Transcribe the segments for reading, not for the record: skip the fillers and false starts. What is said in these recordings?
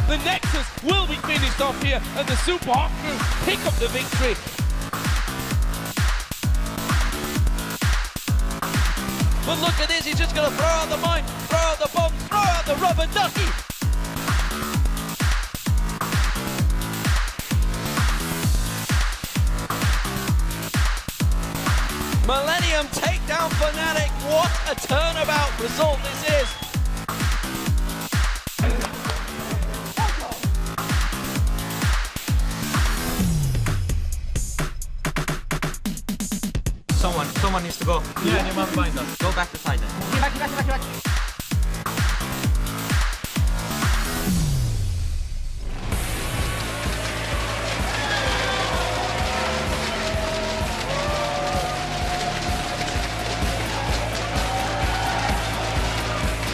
The Nexus will be finished off here, and the Super Hot Crew pick up the victory. But look at this, he's just going to throw out the mine, throw out the bomb, throw out the rubber ducky. Millennium take down Fnatic. What a turnabout result this is. Someone needs to go. Yeah, you must find us. Go back to side then. Back.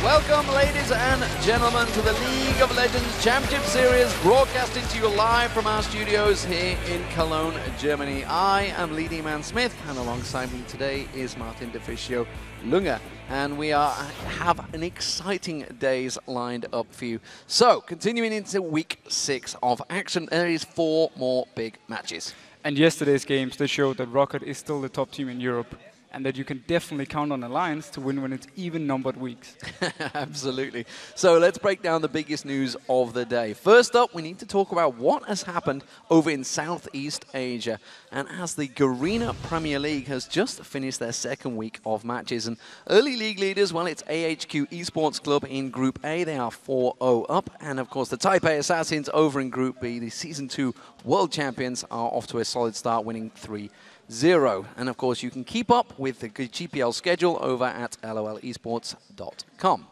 Welcome, ladies and gentlemen, to the League of Legends Championship Series, broadcasting to you live from our studios here in Cologne, Germany. I am Leading Man Smith, and alongside me today is Martin Deficio Lunge, and we have an exciting days lined up for you. So, continuing into week 6 of action, there is 4 more big matches. And yesterday's games, they showed that Rocket is still the top team in Europe, and that you can definitely count on Alliance to win when it's even-numbered weeks. Absolutely. So let's break down the biggest news of the day. First up, we need to talk about what has happened over in Southeast Asia. And as the Garena Premier League has just finished their 2nd week of matches, and early league leaders, well, it's AHQ Esports Club in Group A. They are 4-0 up. And of course, the Taipei Assassins over in Group B, the Season 2 World Champions, are off to a solid start, winning 3-0. And of course, you can keep up with the GPL schedule over at lolesports.com.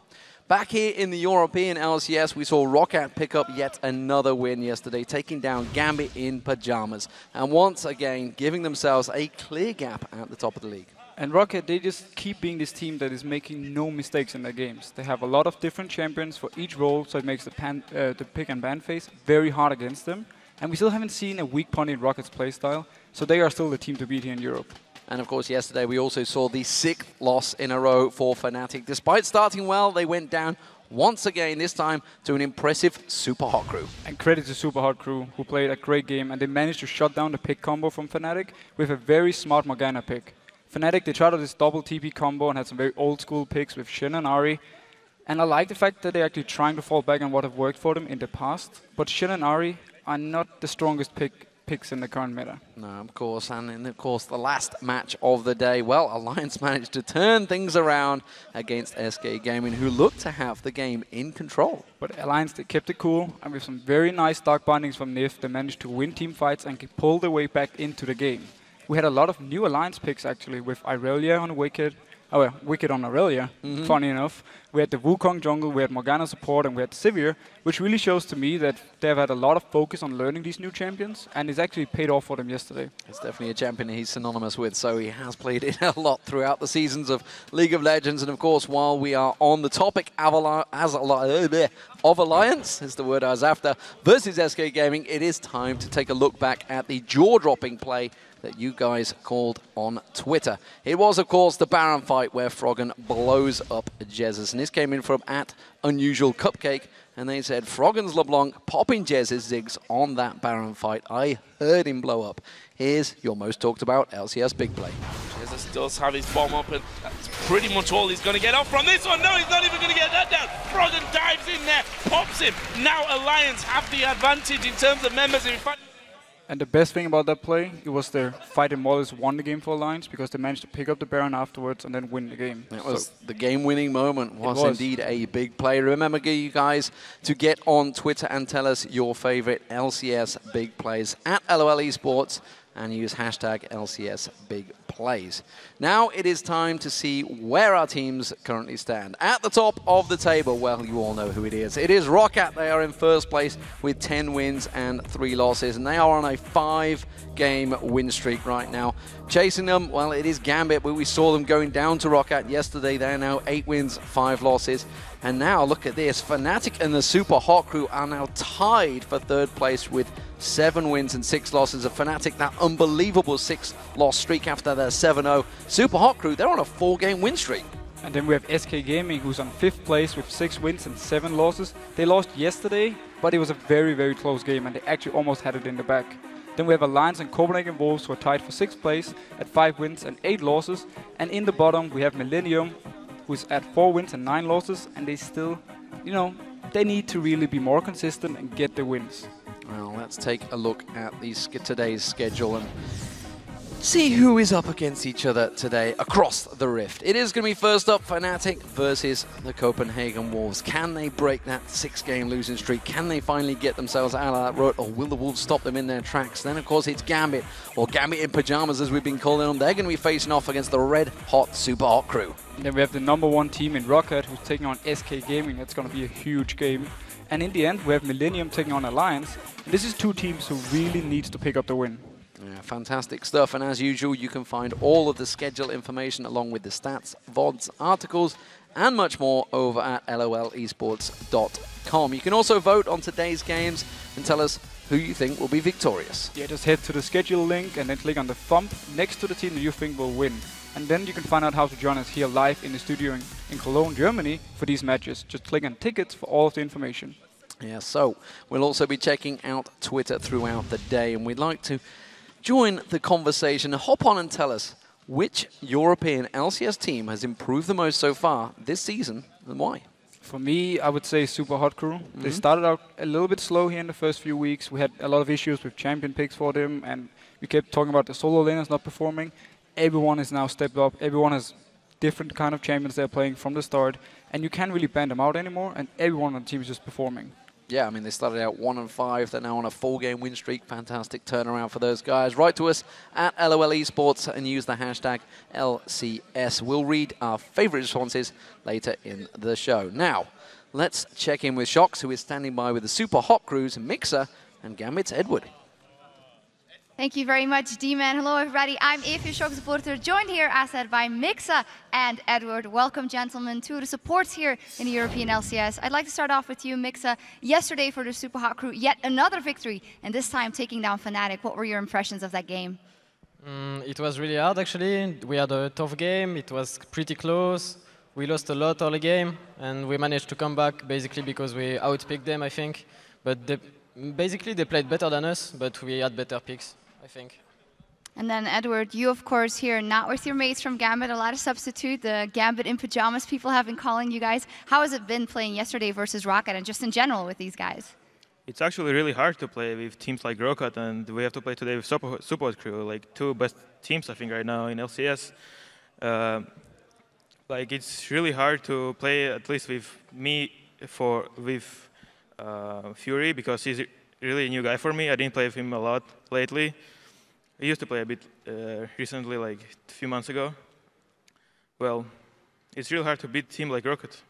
Back here in the European LCS, we saw Roccat pick up yet another win yesterday, taking down Gambit in pajamas, and once again giving themselves a clear gap at the top of the league. And Rocket, they just keep being this team that is making no mistakes in their games. They have a lot of different champions for each role, so it makes the pick and ban phase very hard against them. And we still haven't seen a weak point in Rocket's playstyle, so they are still the team to beat here in Europe. And of course, yesterday we also saw the 6th loss in a row for Fnatic. Despite starting well, they went down once again, this time to an impressive Super Hot Crew. And credit to Super Hot Crew, who played a great game, and they managed to shut down the pick combo from Fnatic with a very smart Morgana pick. Fnatic, they tried out this double TP combo and had some very old school picks with Shin and Ahri. And I like the fact that they're actually trying to fall back on what have worked for them in the past. But Shin and Ahri are not the strongest picks in the current meta. No, of course, and in, of course, the last match of the day, well, Alliance managed to turn things around against SK Gaming, who looked to have the game in control. But Alliance, they kept it cool, and with some very nice dark bindings from NIF, they managed to win team fights and pull their way back into the game. We had a lot of new Alliance picks, actually, with Irelia on Wicked. Oh, well, Wicked on Aurelia, funny enough. We had the Wukong jungle, we had Morgana support, and we had Sivir, which really shows to me that they've had a lot of focus on learning these new champions, and it's actually paid off for them yesterday. It's definitely a champion he's synonymous with, so he has played it a lot throughout the seasons of League of Legends. And of course, while we are on the topic of Alliance, is the word I was after, versus SK Gaming, it is time to take a look back at the jaw-dropping play that you guys called on Twitter. It was, of course, the Baron fight where Froggen blows up Jez's. And this came in from @Unusual Cupcake, and they said, Froggen's LeBlanc popping Jez's zigs on that Baron fight. I heard him blow up. Here's your most talked about LCS big play. Jesus does have his bomb up, and that's pretty much all he's going to get off from this one. No, he's not even going to get that down. Froggen dives in there, pops him. Now Alliance have the advantage in terms of members. In fact, and the best thing about that play, it was their fight and Wallace won the game for Alliance because they managed to pick up the Baron afterwards and then win the game. It was the game-winning moment. Was indeed a big play. Remember, you guys, to get on Twitter and tell us your favorite LCS big plays at LOL Esports and use hashtag LCS big plays. Now it is time to see where our teams currently stand. At the top of the table, well, you all know who it is. It is Roccat. They are in first place with 10 wins and 3 losses, and they are on a 5-game win streak right now. Chasing them, well, it is Gambit, but we saw them going down to Roccat yesterday. They are now 8 wins, 5 losses. And now, look at this. Fnatic and the Super Hot Crew are now tied for 3rd place with 7 wins and 6 losses. Of Fnatic, that unbelievable 6-loss streak after their 7-0. Super Hot Crew, they're on a 4-game win streak. And then we have SK Gaming, who's on 5th place with 6 wins and 7 losses. They lost yesterday, but it was a very, very close game, and they actually almost had it in the back. Then we have Alliance and Copenhagen Wolves, who are tied for 6th place at 5 wins and 8 losses. And in the bottom, we have Millennium, who's at 4 wins and 9 losses, and they still, you know, they need to really be more consistent and get the wins. Well, let's take a look at today's schedule and see who is up against each other today across the Rift. It is going to be first up Fnatic versus the Copenhagen Wolves. Can they break that 6-game losing streak? Can they finally get themselves out of that rut, or will the Wolves stop them in their tracks? Then, of course, it's Gambit, or Gambit in Pyjamas as we've been calling them. They're going to be facing off against the red-hot Super Hot crew. Then we have the #1 team in Rocket, who's taking on SK Gaming. That's going to be a huge game. And in the end, we have Millennium taking on Alliance. And this is 2 teams who really needs to pick up the win. Yeah, fantastic stuff, and as usual, you can find all of the schedule information along with the stats, VODs, articles, and much more over at lolesports.com. You can also vote on today's games and tell us who you think will be victorious. Yeah, just head to the schedule link and then click on the thumb next to the team that you think will win. And then you can find out how to join us here live in the studio in Cologne, Germany for these matches. Just click on tickets for all of the information. Yeah, so we'll also be checking out Twitter throughout the day, and we'd like to join the conversation. Hop on and tell us which European LCS team has improved the most so far this season and why. For me, I would say Super Hot Crew. They started out a little bit slow here in the first few weeks. We had a lot of issues with champion picks for them, and we kept talking about the solo laners not performing. Everyone is now stepped up. Everyone has different kind of champions they're playing from the start, and you can't really ban them out anymore, and everyone on the team is just performing. Yeah, I mean, they started out 1-5. They're now on a 4-game win streak. Fantastic turnaround for those guys. Write to us at LOL Esports and use the hashtag LCS. We'll read our favorite responses later in the show. Now, let's check in with Shox, who is standing by with the Super Hot Crews, Mixer, and Gambit's Edward. Thank you very much, D-Man. Hello, everybody. I'm Evie, Shock supporter, joined here, as said, by Mixa and Edward. Welcome, gentlemen, to the supports here in the European LCS. I'd like to start off with you, Mixa. Yesterday for the Super Hot Crew, yet another victory, and this time taking down Fnatic. What were your impressions of that game? It was really hard, actually. We had a tough game. It was pretty close. We lost a lot early game, and we managed to come back, basically because we outpicked them, I think. But basically, they played better than us, but we had better picks, I think. And then, Edward, you, of course, here, not with your mates from Gambit, a lot of substitute. The Gambit in Pyjamas people have been calling you guys. How has it been playing yesterday versus Rocket, and just in general with these guys? It's actually really hard to play with teams like Rocket, and we have to play today with Super Hot Crew, like 2 best teams, I think, right now in LCS. Like, it's really hard to play, at least with me, with Fury, because he's really a new guy for me. I didn't play with him a lot lately. I used to play a bit recently, like a few months ago. Well, it's really hard to beat a team like Rocket.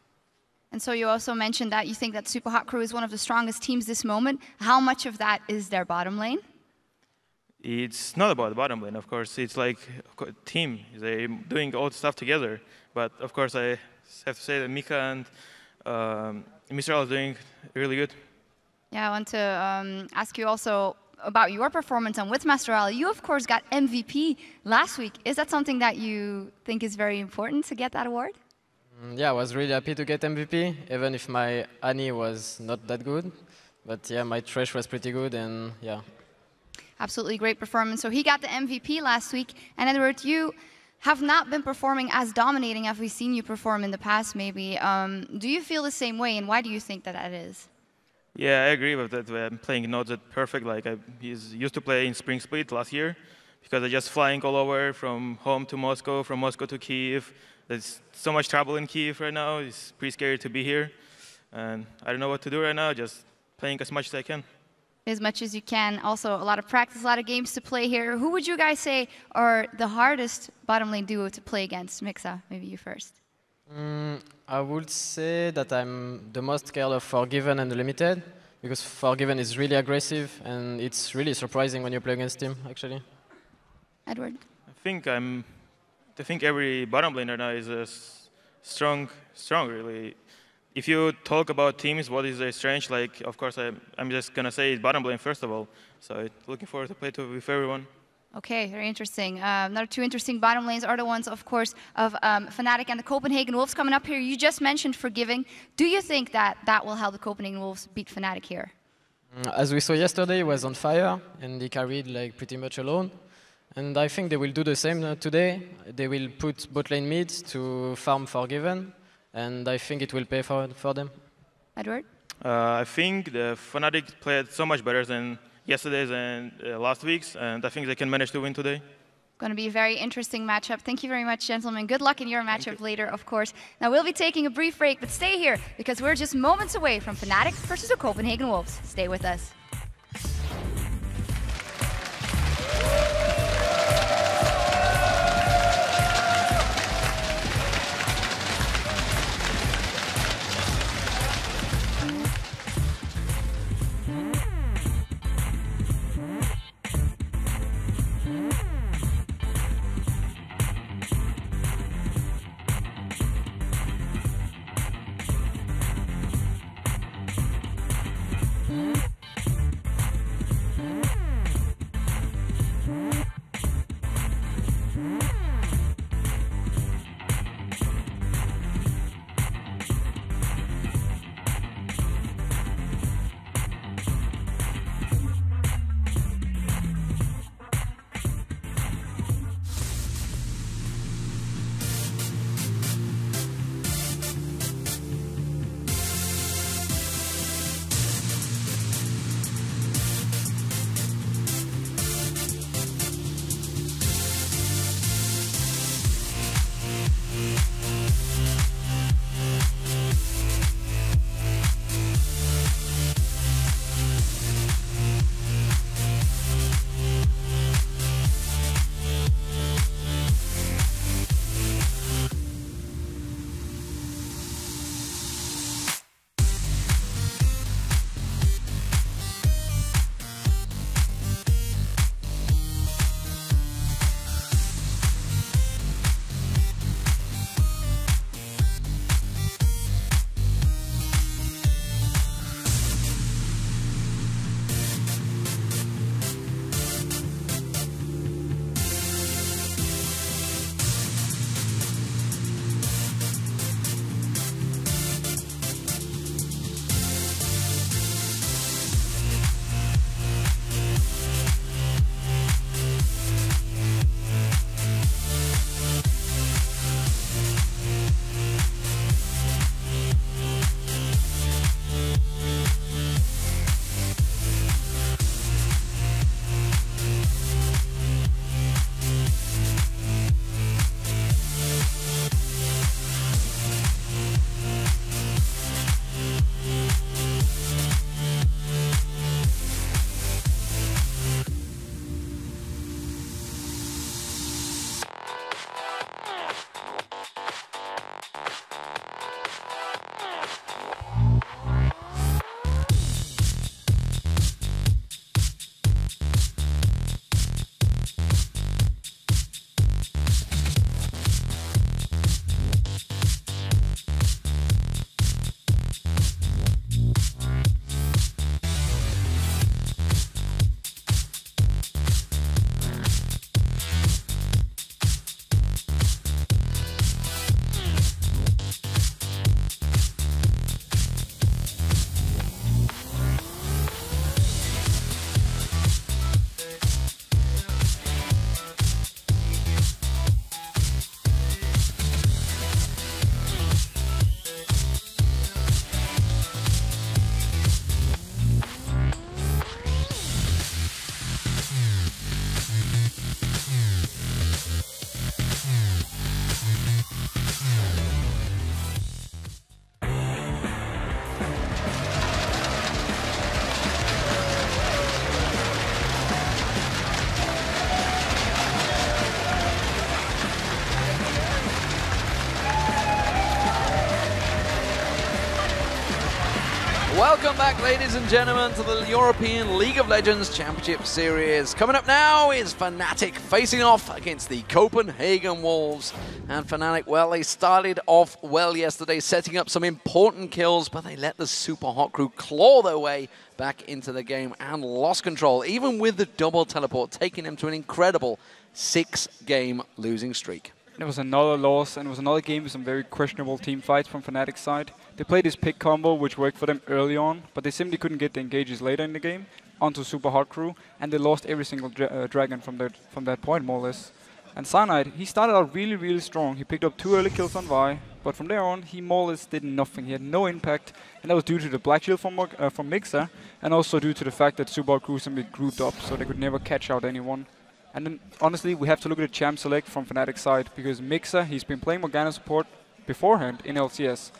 And so you also mentioned that you think that Super Hot Crew is one of the strongest teams this moment. How much of that is their bottom lane? It's not about the bottom lane, of course. It's like a team. They're doing all the stuff together. But of course, I have to say that Mika and Mistral are doing really good. Yeah, I want to ask you also about your performance on with Mastral. You, of course, got MVP last week. Is that something that you think is very important to get that award? Yeah, I was really happy to get MVP, even if my Annie was not that good. But yeah, my Thresh was pretty good, and yeah. Absolutely great performance. So he got the MVP last week. And Edward, you have not been performing as dominating as we've seen you perform in the past, maybe. Do you feel the same way, and why do you think that that is? Yeah, I agree with that. I'm playing not that perfect. Like I used to play in Spring Split last year, because I'm just flying all over from home to Moscow, from Moscow to Kyiv. There's so much trouble in Kyiv right now. It's pretty scary to be here, and I don't know what to do right now. Just playing as much as I can. As much as you can. Also, a lot of practice, a lot of games to play here. Who would you guys say are the hardest bottom lane duo to play against? Mixa, maybe you first. I would say that I'm the most scared of Forgiven and Limited, because Forgiven is really aggressive, and it's really surprising when you play against him, actually. Edward? I think every bottom laner now is strong, really. If you talk about teams, what is their strength? Like, of course, I'm just gonna say bottom lane first of all. So looking forward to play with everyone. Okay, very interesting. Another 2 interesting bottom lanes are the ones, of course, of Fnatic and the Copenhagen Wolves coming up here. You just mentioned Forgiving. Do you think that that will help the Copenhagen Wolves beat Fnatic here? As we saw yesterday, he was on fire and he carried like pretty much alone. And I think they will do the same today. They will put bot lane mid to farm Forgiven, and I think it will pay for them. Edward? I think the Fnatic played so much better than yesterday's and last week's, and I think they can manage to win today. Going to be a very interesting matchup. Thank you very much, gentlemen. Good luck in your matchup later, of course. Now, we'll be taking a brief break, but stay here because we're just moments away from Fnatic versus the Copenhagen Wolves. Stay with us. Welcome back, ladies and gentlemen, to the European League of Legends Championship Series. Coming up now is Fnatic facing off against the Copenhagen Wolves. And Fnatic, well, they started off well yesterday, setting up some important kills, but they let the Super Hot Crew claw their way back into the game and lost control, even with the double teleport, taking them to an incredible 6-game losing streak. It was another loss, and it was another game with some very questionable team fights from Fnatic's side. They played this pick combo, which worked for them early on, but they simply couldn't get the engages later in the game onto Super Hot Crew, and they lost every single dragon from that point, more or less. And Cyanide, he started out really, really strong. He picked up 2 early kills on Vi, but from there on, he more or less did nothing. He had no impact, and that was due to the Black Shield from Mixer, and also due to the fact that Super Hot Crew simply grouped up, so they could never catch out anyone. And then, honestly, we have to look at the champ select from Fnatic's side, because Mixer, he's been playing Morgana support beforehand in LCS,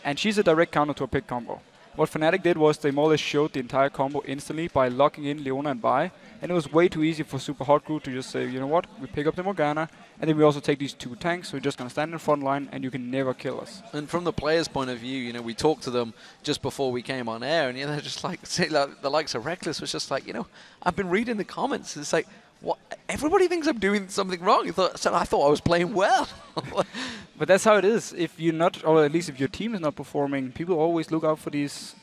and she's a direct counter to a pick combo. What Fnatic did was they more or less showed the entire combo instantly by locking in Leona and Vi, and it was way too easy for Super Hot Crew to just say, you know what, we pick up the Morgana, and then we also take these 2 tanks, so we're just going to stand in the front line, and you can never kill us. And from the players' point of view, you know, we talked to them just before we came on air, and you know, they're just like, say, like the likes of Reckless was just like, you know, I've been reading the comments, it's like, what? Everybody thinks I'm doing something wrong. So I thought I was playing well. But that's how it is. If you're not, or at least if your team is not performing, people always look out for these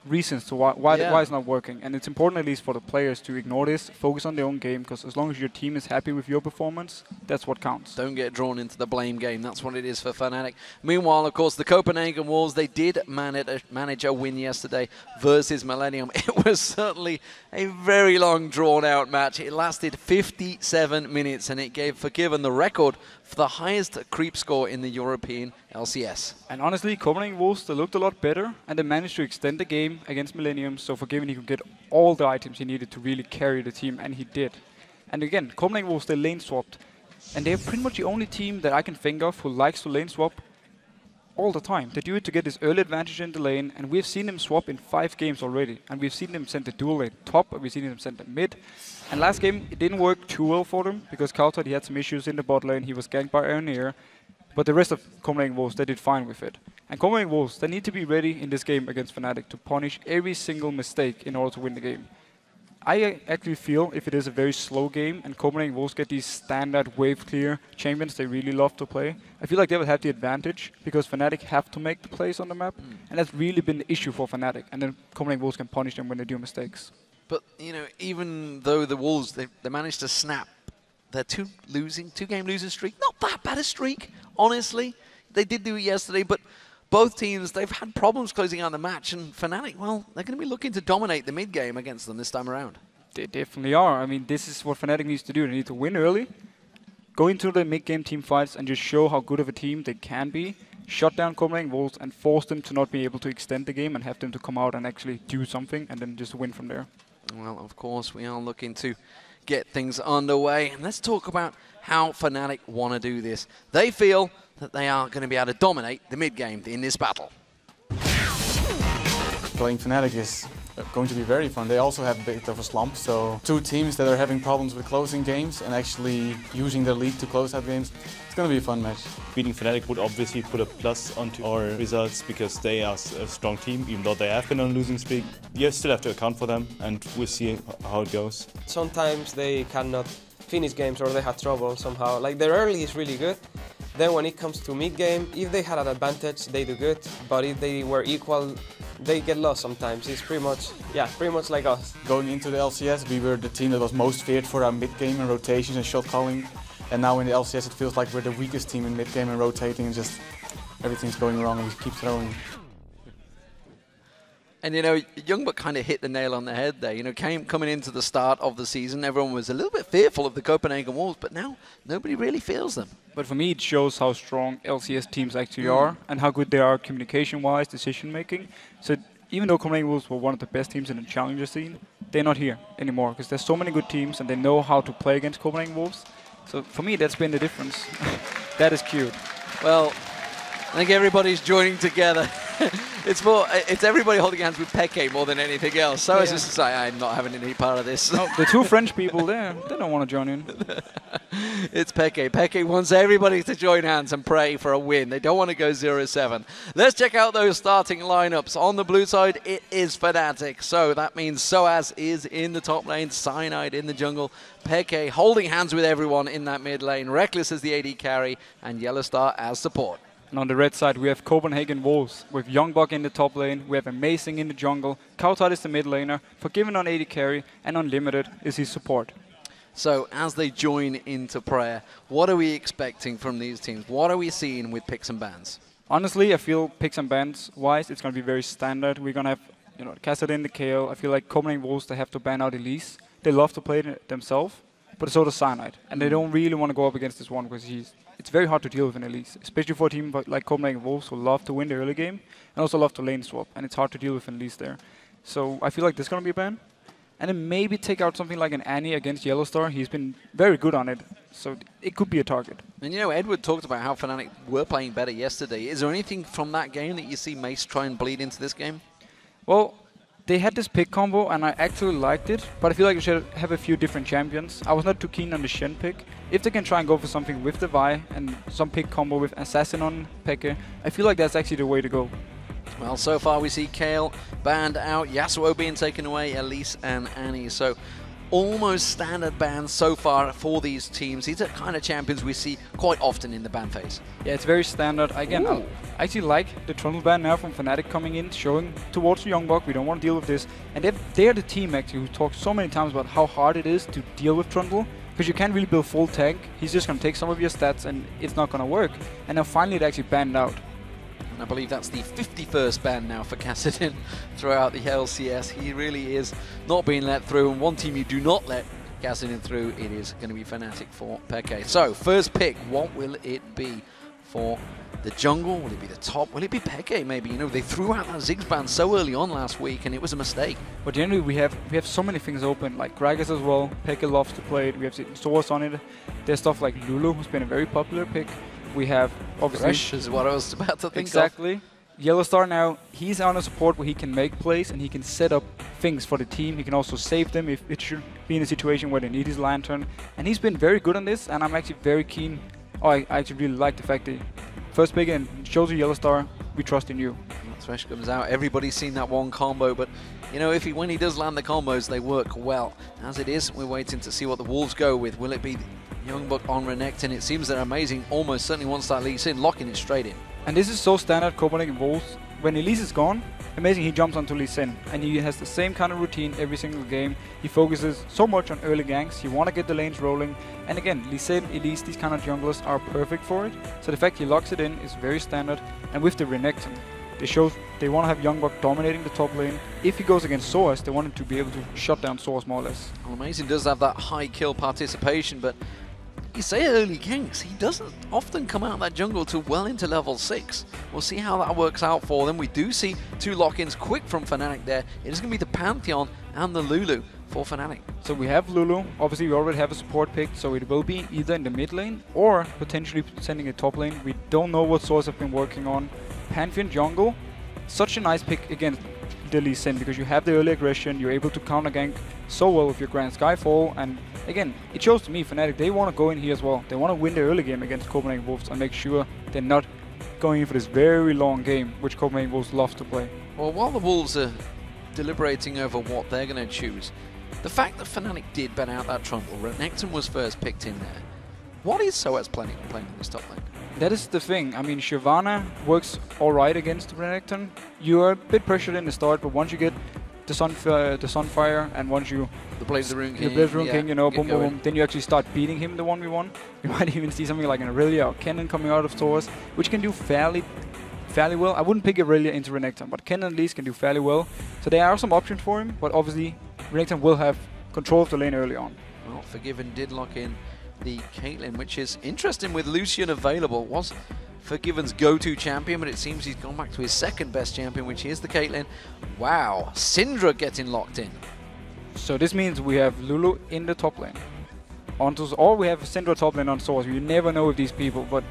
reasons to why it's not working. And it's important, at least for the players, to ignore this, focus on their own game, because as long as your team is happy with your performance, that's what counts. Don't get drawn into the blame game. That's what it is for Fnatic. Meanwhile, of course, the Copenhagen Wolves, they did manage a win yesterday versus Millennium. It was certainly a very long, drawn-out match. It lasted 57 minutes, and it gave Forgiven the record for the highest creep score in the European LCS. And honestly, Copenhagen Wolves, they looked a lot better, and they managed to extend the game against Millennium, so Forgiven, he could get all the items he needed to really carry the team, and he did. And again, Copenhagen Wolves, they lane swapped, and they're pretty much the only team that I can think of who likes to lane swap all the time. They do it to get this early advantage in the lane, and we've seen them swap in 5 games already, and we've seen them send the dual lane top, and we've seen them send the mid. And last game, it didn't work too well for them, because Kautat, he had some issues in the bot lane, he was ganked by Aeronir, but the rest of Copenhagen Wolves, they did fine with it. And Copenhagen Wolves, they need to be ready in this game against Fnatic to punish every single mistake in order to win the game. I actually feel if it is a very slow game and Copenhagen Wolves get these standard wave clear champions they really love to play, I feel like they will have the advantage because Fnatic have to make the plays on the map, and that's really been the issue for Fnatic, and then Copenhagen Wolves can punish them when they do mistakes. But, you know, even though the Wolves, they managed to snap their 2-game losing streak, not that bad a streak, honestly. They did do it yesterday, but both teams, they've had problems closing out the match, and Fnatic, well, they're going to be looking to dominate the mid-game against them this time around. They definitely are. I mean, this is what Fnatic needs to do. They need to win early, go into the mid-game team fights, and just show how good of a team they can be, shut down Copenhagen Wolves, and force them to not be able to extend the game and have them to come out and actually do something, and then just win from there. Well, of course, we are looking to get things underway. And let's talk about how Fnatic want to do this. They feel that they are going to be able to dominate the mid-game in this battle. Playing Fnatic is going to be very fun. They also have a bit of a slump, so 2 teams that are having problems with closing games and actually using their lead to close out games. It's going to be a fun match. Beating Fnatic would obviously put a plus onto our results because they are a strong team, even though they have been on a losing streak. You still have to account for them, and we'll see how it goes. Sometimes they cannot finish games or they have trouble somehow. Like their early is really good. Then when it comes to mid-game, if they had an advantage, they do good. But if they were equal, they get lost sometimes. It's pretty much like us. Going into the LCS, we were the team that was most feared for our mid-game and rotations and shot calling. And now in the LCS, it feels like we're the weakest team in mid-game and rotating, and just everything's going wrong and we keep throwing. And, you know, Youngbuck kind of hit the nail on the head there. You know, coming into the start of the season, everyone was a little bit fearful of the Copenhagen Wolves, but now nobody really feels them. But for me, it shows how strong LCS teams actually are and how good they are communication-wise, decision-making. So even though Copenhagen Wolves were one of the best teams in the challenger scene, they're not here anymore because there's so many good teams and they know how to play against Copenhagen Wolves. So for me, that's been the difference. That is cute. Well, I think everybody's joining together. It's everybody holding hands with Peke more than anything else. So it's just like, I'm not having any part of this. No, the 2 French people there, they don't want to join in. It's Peke. Peke wants everybody to join hands and pray for a win. They don't want to go 0-7. Let's check out those starting lineups. On the blue side, it is Fnatic. So that means Soaz is in the top lane, Cyanide in the jungle, Peke holding hands with everyone in that mid lane, Reckless as the AD carry, and Yellowstar as support. And on the red side, we have Copenhagen Wolves with Youngbuck in the top lane. We have Amazing in the jungle. Kautat is the mid laner. Forgiven on AD carry. And Unlimited is his support. So as they join into prayer, what are we expecting from these teams? What are we seeing with picks and bans? Honestly, I feel picks and bans wise, it's going to be very standard. We're going to have, Kassadin, the KO. I feel like Copenhagen Wolves, they have to ban out Elise. They love to play it themselves, but so does Cyanide. And they don't really want to go up against this one because it's very hard to deal with an Elise, especially for a team like Copenhagen Wolves who love to win the early game and also love to lane swap. And it's hard to deal with an Elise there. So I feel like there's going to be a ban. And then maybe take out something like an Annie against Yellowstar. He's been very good on it, so it could be a target. And Edward talked about how Fnatic were playing better yesterday. Is there anything from that game that you see Mace try and bleed into this game? Well, they had this pick combo, and I actually liked it, but I feel like we should have a few different champions. I was not too keen on the Shen pick. If they can try and go for something with the Vi and some pick combo with Assassin on Peke, I feel like that's actually the way to go. Well, so far we see Kale banned out, Yasuo being taken away, Elise and Annie. So almost standard bans so far for these teams. These are kind of champions we see quite often in the ban phase. Yeah, it's very standard. Again, I actually like the Trundle ban now from Fnatic coming in, showing towards the Youngbuck, we don't want to deal with this. And they're the team actually who talks so many times about how hard it is to deal with Trundle, because you can't really build full tank. He's just going to take some of your stats and it's not going to work. And now finally it actually banned out. And I believe that's the 51st ban now for Kassadin throughout the LCS. He really is not being let through, and one team you do not let Kassadin through, it is going to be Fnatic for Peke. So, first pick, what will it be for the jungle? Will it be the top? Will it be Peke maybe? They threw out that Ziggs ban so early on last week, and it was a mistake. But generally we have so many things open, like Gragas as well. Peke loves to play it. We have Source on it. There's stuff like Lulu, who's been a very popular pick. We have obviously Thresh is what I was about to think exactly. Yellowstar now, he's on a support where he can make plays and he can set up things for the team. He can also save them if it should be in a situation where they need his lantern. And he's been very good on this, and I'm actually very keen. I actually really like the fact that first pick and shows you Yellowstar, we trust in you. Thresh comes out, everybody's seen that one combo, but when he does land the combos, they work well. As it is, we're waiting to see what the Wolves go with. Will it be Youngbuck on Renekton? It seems they're amazing, almost certainly once that Lee Sin, locking it straight in. And this is so standard Copenhagen Wolves. When Elise is gone, amazing, he jumps onto Lee Sin. And he has the same kind of routine every single game. He focuses so much on early ganks. He want to get the lanes rolling. And again, Lee Sin, Elise, these kind of junglers are perfect for it. So the fact he locks it in is very standard. And with the Renekton, they want to have Youngbuck dominating the top lane. If he goes against Source, they want him to be able to shut down Source more or less. Well, Amazing does have that high kill participation, but you say early ganks, he doesn't often come out of that jungle till well into level 6. We'll see how that works out for them. We do see two lock-ins quick from Fnatic there. It is going to be the Pantheon and the Lulu for Fnatic. So we have Lulu. Obviously, we already have a support pick, so it will be either in the mid lane or potentially sending a top lane. We don't know what Source have been working on. Pantheon jungle, such a nice pick against the Lee Sin because you have the early aggression, you're able to counter gank so well with your Grand Skyfall, and again, it shows to me Fnatic, they want to go in here as well. They want to win the early game against Copenhagen Wolves and make sure they're not going in for this very long game, which Copenhagen Wolves love to play. Well, while the Wolves are deliberating over what they're going to choose, the fact that Fnatic did ban out that Trundle, Renekton was first picked in there. What is SOAS playing in this top lane? That is the thing. I mean, Shyvana works alright against Renekton. You're a bit pressured in the start, but once you get the Sunfire and once you... The Blaze of the Rune King. The Blaze of the Rune King, boom, boom, boom. Then you actually start beating him the 1v1. You might even see something like an Aurelia or Kennen coming out of Source, which can do fairly well. I wouldn't pick Aurelia into Renekton, but Kennen at least can do fairly well. So there are some options for him, but obviously Renekton will have control of the lane early on. Well, Forgiven did lock in the Caitlyn, which is interesting with Lucian available. Was Forgiven's go-to champion, but it seems he's gone back to his second best champion, which is the Caitlyn. Wow, Syndra getting locked in. So this means we have Lulu in the top lane. Or we have Syndra top lane on Source. You never know with these people, but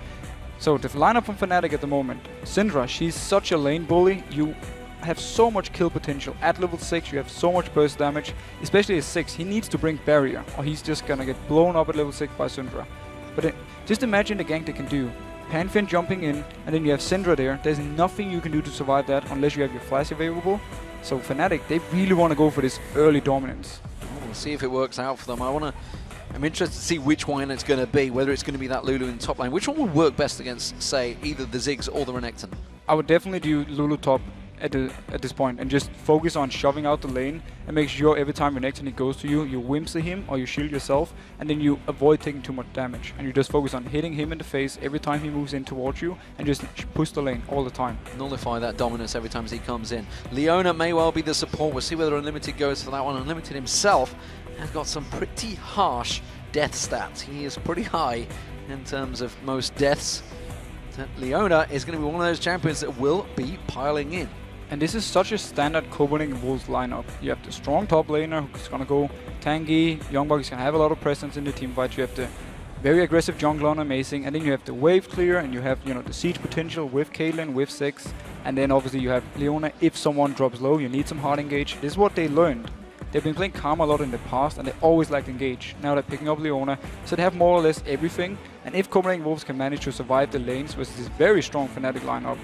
so the lineup from Fnatic at the moment. Syndra, she's such a lane bully. You have so much kill potential. At level 6, you have so much burst damage, especially at 6. He needs to bring barrier, or he's just gonna get blown up at level 6 by Syndra. But just imagine the gank they can do. Pantheon jumping in, and then you have Syndra there. There's nothing you can do to survive that unless you have your flash available. So Fnatic, they really want to go for this early dominance. We'll see if it works out for them. I'm interested to see which one it's going to be, whether it's going to be that Lulu in top lane. Which one would work best against, say, either the Ziggs or the Renekton? I would definitely do Lulu top at this point and just focus on shoving out the lane and make sure every time Renekton goes to you, you whimsy him or you shield yourself, and then you avoid taking too much damage. And you just focus on hitting him in the face every time he moves in towards you and just push the lane all the time. Nullify that dominance every time he comes in. Leona may well be the support. We'll see whether Unlimited goes for that one. Unlimited himself has got some pretty harsh death stats. He is pretty high in terms of most deaths. Leona is going to be one of those champions that will be piling in. And this is such a standard Copenhagen Wolves lineup. You have the strong top laner who's going to go tanky. Youngbuck is going to have a lot of presence in the team fight. You have the very aggressive jungler on Amazing, and then you have the wave clear, and you have, you know, the siege potential with Caitlyn, with Six, and then obviously you have Leona. If someone drops low, you need some hard engage. This is what they learned. They've been playing Karma a lot in the past, and they always lacked engage. Now they're picking up Leona, so they have more or less everything. And if Copenhagen Wolves can manage to survive the lanes with this very strong Fnatic lineup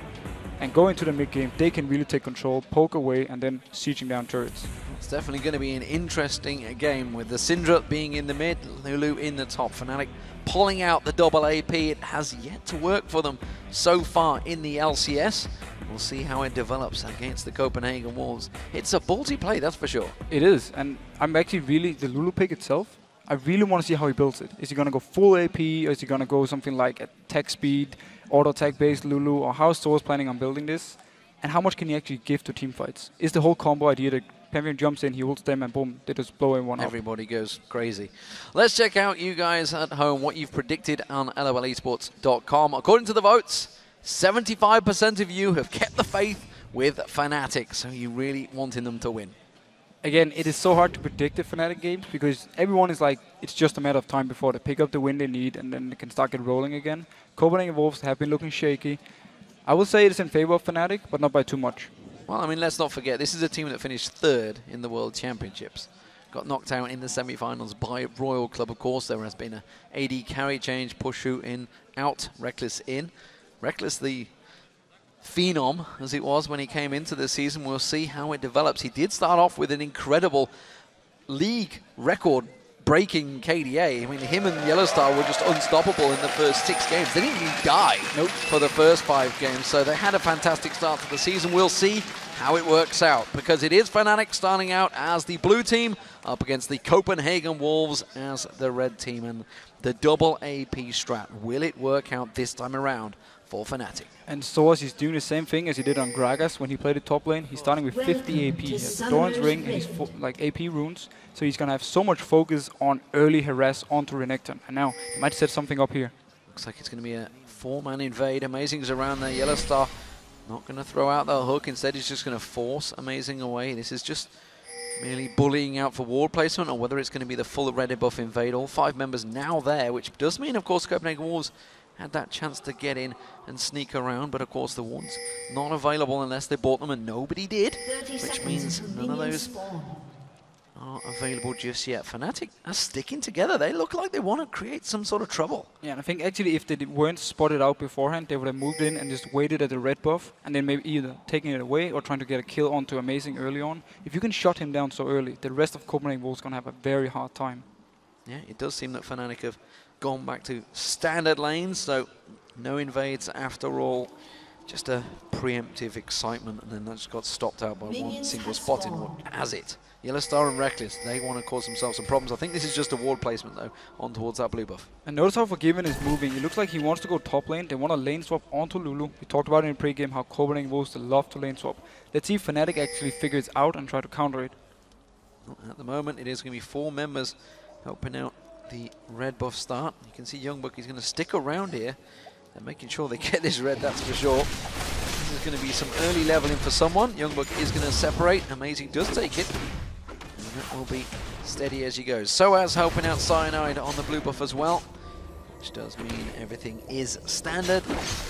and go into the mid game, they can really take control, poke away, and then sieging down turrets. It's definitely going to be an interesting game with the Syndra being in the mid, Lulu in the top. Fnatic pulling out the double AP. It has yet to work for them so far in the LCS. We'll see how it develops against the Copenhagen Wolves. It's a ballsy play, that's for sure. It is, and I'm actually really, the Lulu pick itself, I really want to see how he builds it. Is he going to go full AP, or is he going to go something like attack speed, auto attack based Lulu, or how is Source planning on building this? And how much can he actually give to team fights? Is the whole combo idea that Pantheon jumps in, he ults them, and boom, they just blow everyone up. Everybody goes crazy. Let's check out you guys at home, what you've predicted on lolesports.com. According to the votes, 75% of you have kept the faith with Fnatic, so you really wanting them to win. Again, it is so hard to predict the Fnatic games because everyone is like, it's just a matter of time before they pick up the win they need and then they can start get rolling again. Copenhagen Wolves have been looking shaky. I will say it is in favor of Fnatic, but not by too much. Well, I mean, let's not forget, this is a team that finished 3rd in the World Championships. Got knocked out in the semi-finals by Royal Club, of course. There has been a AD carry change, Pushu in, out, Reckless in. Reckless, the phenom as it was when he came into the season. We'll see how it develops. He did start off with an incredible league record breaking KDA. I mean, him and Yellowstar were just unstoppable in the first 6 games. They didn't even die for the first 5 games, so they had a fantastic start to the season. We'll see how it works out, because it is Fnatic starting out as the blue team up against the Copenhagen Wolves as the red team, and the double AP strat. Will it work out this time around for Fnatic? And Source is doing the same thing as he did on Gragas when he played the top lane. He's starting with 50 AP. He has Doran's Ring and he's like AP runes. So he's going to have so much focus on early harass onto Renekton. And now he might set something up here. Looks like it's going to be a 4-man invade. Amazing's around there. Yellowstar not going to throw out the hook. Instead, he's just going to force Amazing away. This is just merely bullying out for ward placement, or whether it's going to be the full red buff invade. All 5 members now there, which does mean, of course, Copenhagen Wolves had that chance to get in and sneak around, but of course the wards not available unless they bought them, and nobody did, which means none of those are available just yet. Fnatic are sticking together. They look like they want to create some sort of trouble. Yeah, and I think actually if they weren't spotted out beforehand, they would have moved in and just waited at the red buff, and then maybe either taking it away or trying to get a kill onto Amazing early on. If you can shut him down so early, the rest of Copenhagen Wolves going to have a very hard time. Yeah, it does seem that Fnatic have gone back to standard lanes, so no invades after all. Just a preemptive excitement, and then that just got stopped out by one single spot in what has it. Yellowstar and Reckless, they want to cause themselves some problems. I think this is just a ward placement, though, on towards that blue buff. And notice how Forgiven is moving. It looks like he wants to go top lane. They want a lane swap onto Lulu. We talked about it in pre-game how Copenhagen Wolves love to lane swap. Let's see if Fnatic actually figures out and try to counter it. Well, at the moment, it is going to be 4 members helping out the red buff start. You can see Youngbuck is going to stick around here and making sure they get this red, that's for sure. There's going to be some early leveling for someone. Youngbuck is going to separate. Amazing does take it. And that will be steady as he goes. So as helping out Cyanide on the blue buff as well, which does mean everything is standard,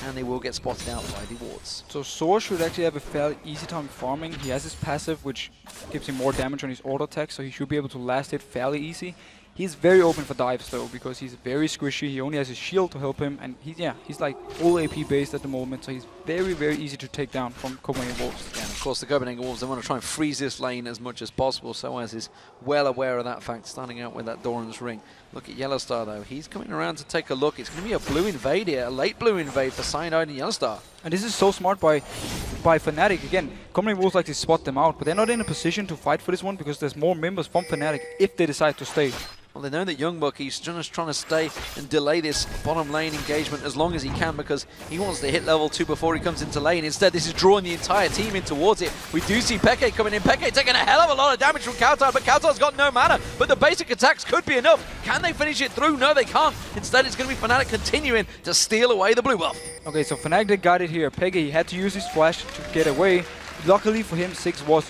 and they will get spotted out by the wards. So Source should actually have a fairly easy time farming. He has his passive, which gives him more damage on his auto attack, so he should be able to last it fairly easy. He's very open for dives though, because he's very squishy. He only has his shield to help him, and he's like all AP based at the moment, so he's very, very easy to take down from Copenhagen Wolves. Yeah, and of course the Copenhagen Wolves, they want to try and freeze this lane as much as possible. Soaz is well aware of that fact, starting out with that Doran's Ring. Look at Yellowstar though, he's coming around to take a look. It's going to be a blue invade here, a late blue invade for Cyanide and Yellowstar. And this is so smart by Fnatic. Again, Copenhagen Wolves like to spot them out, but they're not in a position to fight for this one because there's more members from Fnatic if they decide to stay. Well, they know that Youngbuck, he's just trying to stay and delay this bottom lane engagement as long as he can because he wants to hit level 2 before he comes into lane. Instead, this is drawing the entire team in towards it. We do see Peke coming in. Peke taking a hell of a lot of damage from Kautar, but Kautar's got no mana. But the basic attacks could be enough. Can they finish it through? No, they can't. Instead, it's going to be Fnatic continuing to steal away the blue buff. Okay, so Fnatic, they got it here. Peke, he had to use his flash to get away. Luckily for him, 6 was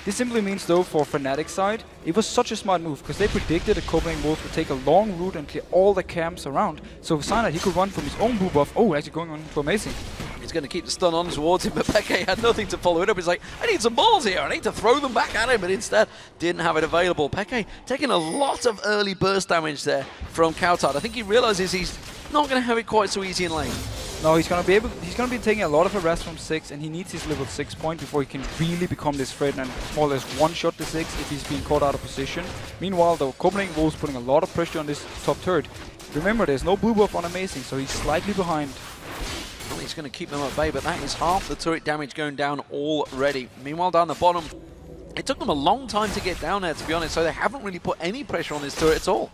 This simply means, though, for Fnatic's side, it was such a smart move because they predicted that Copenhagen Wolves would take a long route and clear all the camps around. So Cyanide, he could run from his own blue buff. Oh, actually going on to Amazing. He's going to keep the stun on towards him, but Peke had nothing to follow it up. He's like, I need some balls here. I need to throw them back at him, but instead didn't have it available. Peke taking a lot of early burst damage there from Kautar. I think he realizes he's not going to have it quite so easy in lane. No, he's gonna be taking a lot of harass from 6, and he needs his level 6 point before he can really become this threat and more or less one-shot the 6 if he's being caught out of position. Meanwhile, though, Copenhagen Wolves putting a lot of pressure on this top turret. Remember, there's no blue buff on Amazing, so he's slightly behind. Well, he's going to keep them at bay, but that is half the turret damage going down already. Meanwhile, down the bottom, it took them a long time to get down there, to be honest, so they haven't really put any pressure on this turret at all.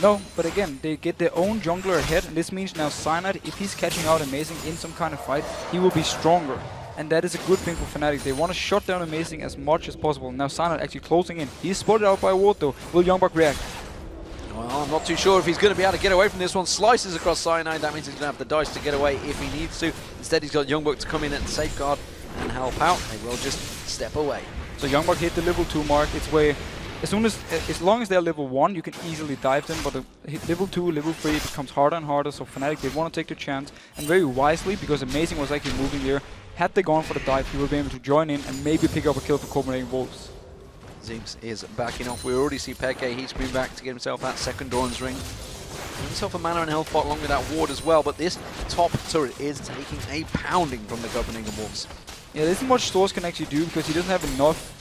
No, but again, they get their own jungler ahead, and this means now Cyanide, if he's catching out Amazing in some kind of fight, he will be stronger. And that is a good thing for Fnatic. They want to shut down Amazing as much as possible. Now Cyanide actually closing in. He's spotted out by a ward though. Will Youngbuck react? Well, I'm not too sure if he's going to be able to get away from this one. Slices across Cyanide, that means he's going to have the dice to get away if he needs to. Instead, he's got Youngbuck to come in and safeguard and help out. They will just step away. So Youngbuck hit the level 2 mark. It's where as long as they're level 1, you can easily dive them, but level 2, level 3, it becomes harder and harder, so Fnatic, they want to take the chance, and very wisely, because Amazing was actually moving there. Had they gone for the dive, he would be able to join in and maybe pick up a kill for Copenhagen Wolves. Zeems is backing off. We already see Peke, he's moving back to get himself that second Doran's ring. Give himself a mana and health pot along with that ward as well, but this top turret is taking a pounding from the Copenhagen Wolves. Yeah, there isn't much Source can actually do, because he doesn't have enough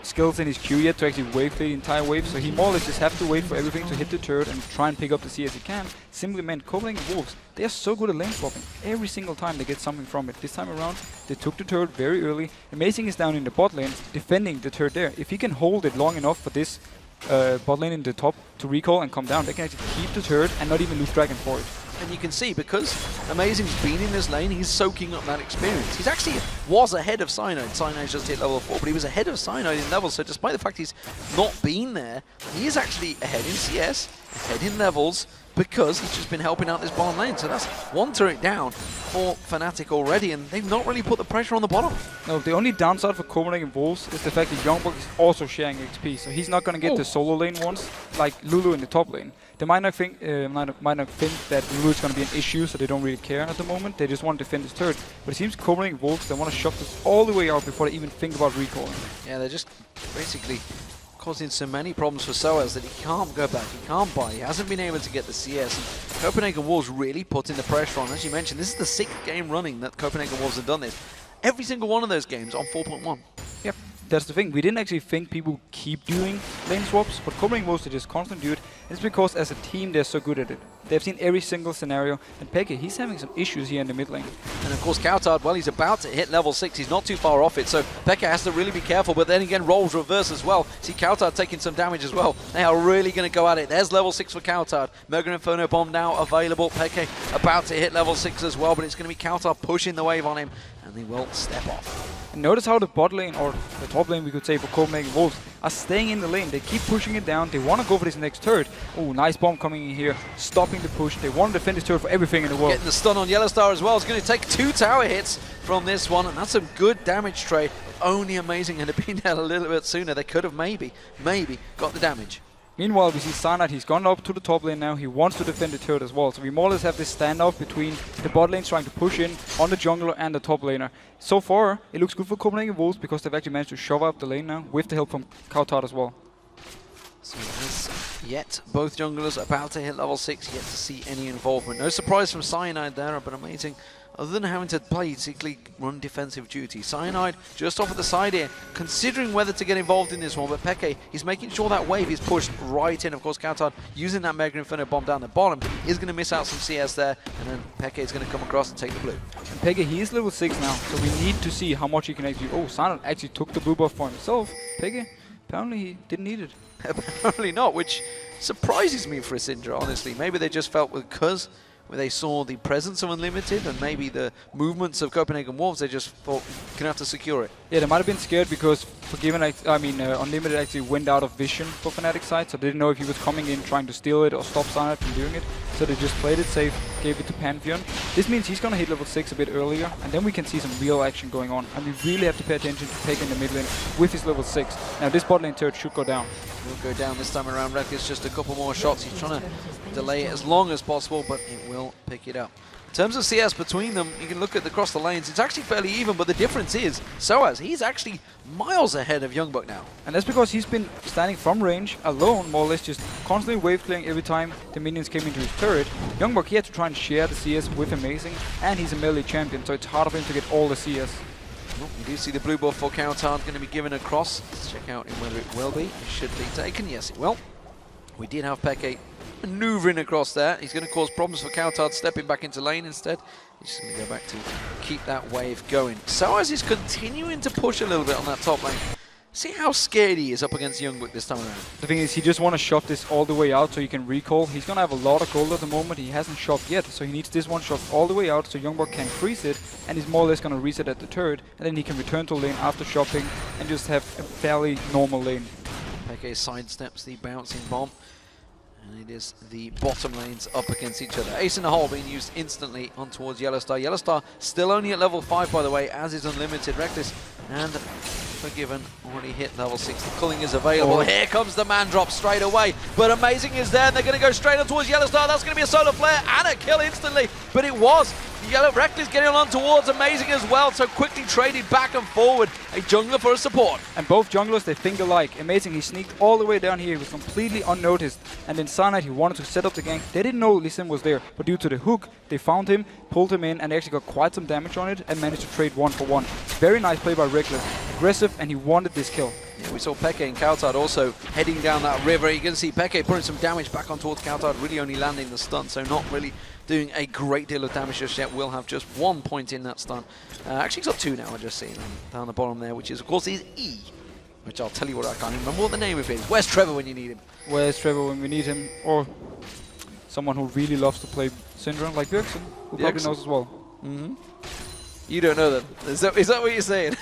skills in his Q yet to actually wave the entire wave, so he more or less just have to wait for everything to hit the turret and try and pick up the CS he can. Simply meant Copenhagen Wolves, they are so good at lane swapping. Every single time they get something from it. This time around, they took the turret very early. Amazing is down in the bot lane, defending the turret there. If he can hold it long enough for this bot lane in the top to recall and come down, they can actually keep the turret and not even lose Dragon for it. And you can see, because Amazing's been in this lane, he's soaking up that experience. He's actually was ahead of Cyanide. Cyanide just hit level 4, but he was ahead of Cyanide in levels, so despite the fact he's not been there, he is actually ahead in CS, ahead in levels, because he's just been helping out this bottom lane. So that's one turret down for Fnatic already, and they've not really put the pressure on the bottom. No, the only downside for Copenhagen Wolves is the fact that Youngbuck is also sharing XP, so he's not going to get the solo lane ones like Lulu in the top lane. They might not think that Lulu is going to be an issue, so they don't really care at the moment. They just want to defend this turret. But it seems Copenhagen Wolves, they want to shove this all the way out before they even think about recalling. Yeah, they're just basically causing so many problems for Soaz that he can't go back, he can't buy, he hasn't been able to get the CS. And Copenhagen Wolves really putting the pressure on. As you mentioned, this is the 6th game running that Copenhagen Wolves have done this. Every single one of those games on 4.1. Yep, that's the thing. We didn't actually think people keep doing lane swaps, but Copenhagen Wolves, they just constantly do it. It's because as a team, they're so good at it. They've seen every single scenario, and Peke, he's having some issues here in the mid lane. And of course, Kautar, well, he's about to hit level 6. He's not too far off it, so Peke has to really be careful. But then again, roles reverse as well. See Kautar taking some damage as well. They are really going to go at it. There's level 6 for Kautar. Mega Inferno Bomb now available. Peke about to hit level 6 as well, but it's going to be Kautar pushing the wave on him, and they will step off. And notice how the bot lane, or the top lane we could say for Copenhagen Wolves, are staying in the lane. They keep pushing it down. They want to go for this next turret. Oh, nice bomb coming in here, stopping the push. They want to defend this turret for everything in the world. Getting the stun on Yellowstar as well. It's going to take 2 tower hits from this one, and that's a good damage trade. Only Amazing had it been there a little bit sooner. They could have maybe got the damage. Meanwhile, we see Cyanide, he's gone up to the top lane now. He wants to defend the turret as well. So we more or less have this standoff between the bot lanes trying to push in on the jungler and the top laner. So far, it looks good for Copenhagen Wolves because they've actually managed to shove up the lane now with the help from Kautar as well. So as yet, both junglers about to hit level 6, yet to see any involvement. No surprise from Cyanide there, but Amazing other than having to basically run defensive duty. Cyanide just off at the side here, considering whether to get involved in this one, but Peke, he's making sure that wave is pushed right in. Of course, Coutard using that Mega Inferno bomb down the bottom is going to miss out some CS there, and then Peke is going to come across and take the blue. And Peke, he is level 6 now, so we need to see how much he can actually... Oh, Cyanide actually took the blue buff for himself. Peke, apparently he didn't need it. Apparently not, which surprises me for a Syndra, honestly. Maybe they just felt because where they saw the presence of Unlimited and maybe the movements of Copenhagen Wolves, they just thought, we're going to have to secure it. Yeah, they might have been scared because Unlimited actually went out of vision for Fnatic side, so they didn't know if he was coming in trying to steal it or stop Cyanide from doing it. So they just played it safe, gave it to Pantheon. This means he's going to hit level 6 a bit earlier, and then we can see some real action going on. And we really have to pay attention to Peke in the mid lane with his level 6. Now this bot lane turret should go down. Will go down this time around. Reckless just a couple more shots. He's trying to delay it as long as possible, but it will pick it up. In terms of CS between them, you can look at across the lanes. It's actually fairly even, but the difference is Soaz, he's actually miles ahead of Youngbuck now. And that's because he's been standing from range alone, more or less, just constantly wave clearing every time the minions came into his turret. Youngbuck, he had to try and share the CS with Amazing, and he's a melee champion, so it's hard for him to get all the CS. Well, you do see the blue buff for Coutard going to be given across. Let's check out whether it will be. It should be taken. Yes, it will. We did have Peke maneuvering across there. He's going to cause problems for Coutard stepping back into lane instead. He's just going to go back to keep that wave going. Soaz is continuing to push a little bit on that top lane. See how scared he is up against Youngbuck this time around. The thing is, he just want to shove this all the way out so he can recall. He's going to have a lot of gold at the moment. He hasn't shoved yet, so he needs this one shoved all the way out so Youngbuck can freeze it, and he's more or less going to reset at the turret, and then he can return to lane after shopping and just have a fairly normal lane. Peke sidesteps the bouncing bomb, and it is the bottom lanes up against each other. Ace in the hole being used instantly on towards Yellowstar. Yellowstar still only at level 5, by the way, as is Unlimited. Reckless and Forgiven already hit level 6. The culling is available. Here comes the man drop straight away. But Amazing is there, and they're going to go straight on towards Yellowstar. That's going to be a solar flare and a kill instantly. But it was Reckless getting on towards Amazing as well, so quickly traded back and forward. A jungler for a support. And both junglers, they think alike. Amazing, he sneaked all the way down here. He was completely unnoticed. And then Cyanide, he wanted to set up the gank. They didn't know Lee Sin was there, but due to the hook, they found him, pulled him in, and they actually got quite some damage on it and managed to trade 1-for-1. Very nice play by Reckless. Aggressive, and he wanted this kill. Yeah, we saw Peke and Coutard also heading down that river. You can see Peke putting some damage back on towards Coutard, really only landing the stun, so not really doing a great deal of damage just yet. Will have just 1 point in that stun. Actually, he's got 2 now, I just seen down the bottom there, which is, of course, his E, which I'll tell you what, I can't even remember what the name of it is. Where's Trevor when you need him? Where's Trevor when we need him? Or someone who really loves to play Syndra, like Bjergsen, who probably knows as well. Mm-hmm. You don't know them. Is that what you're saying?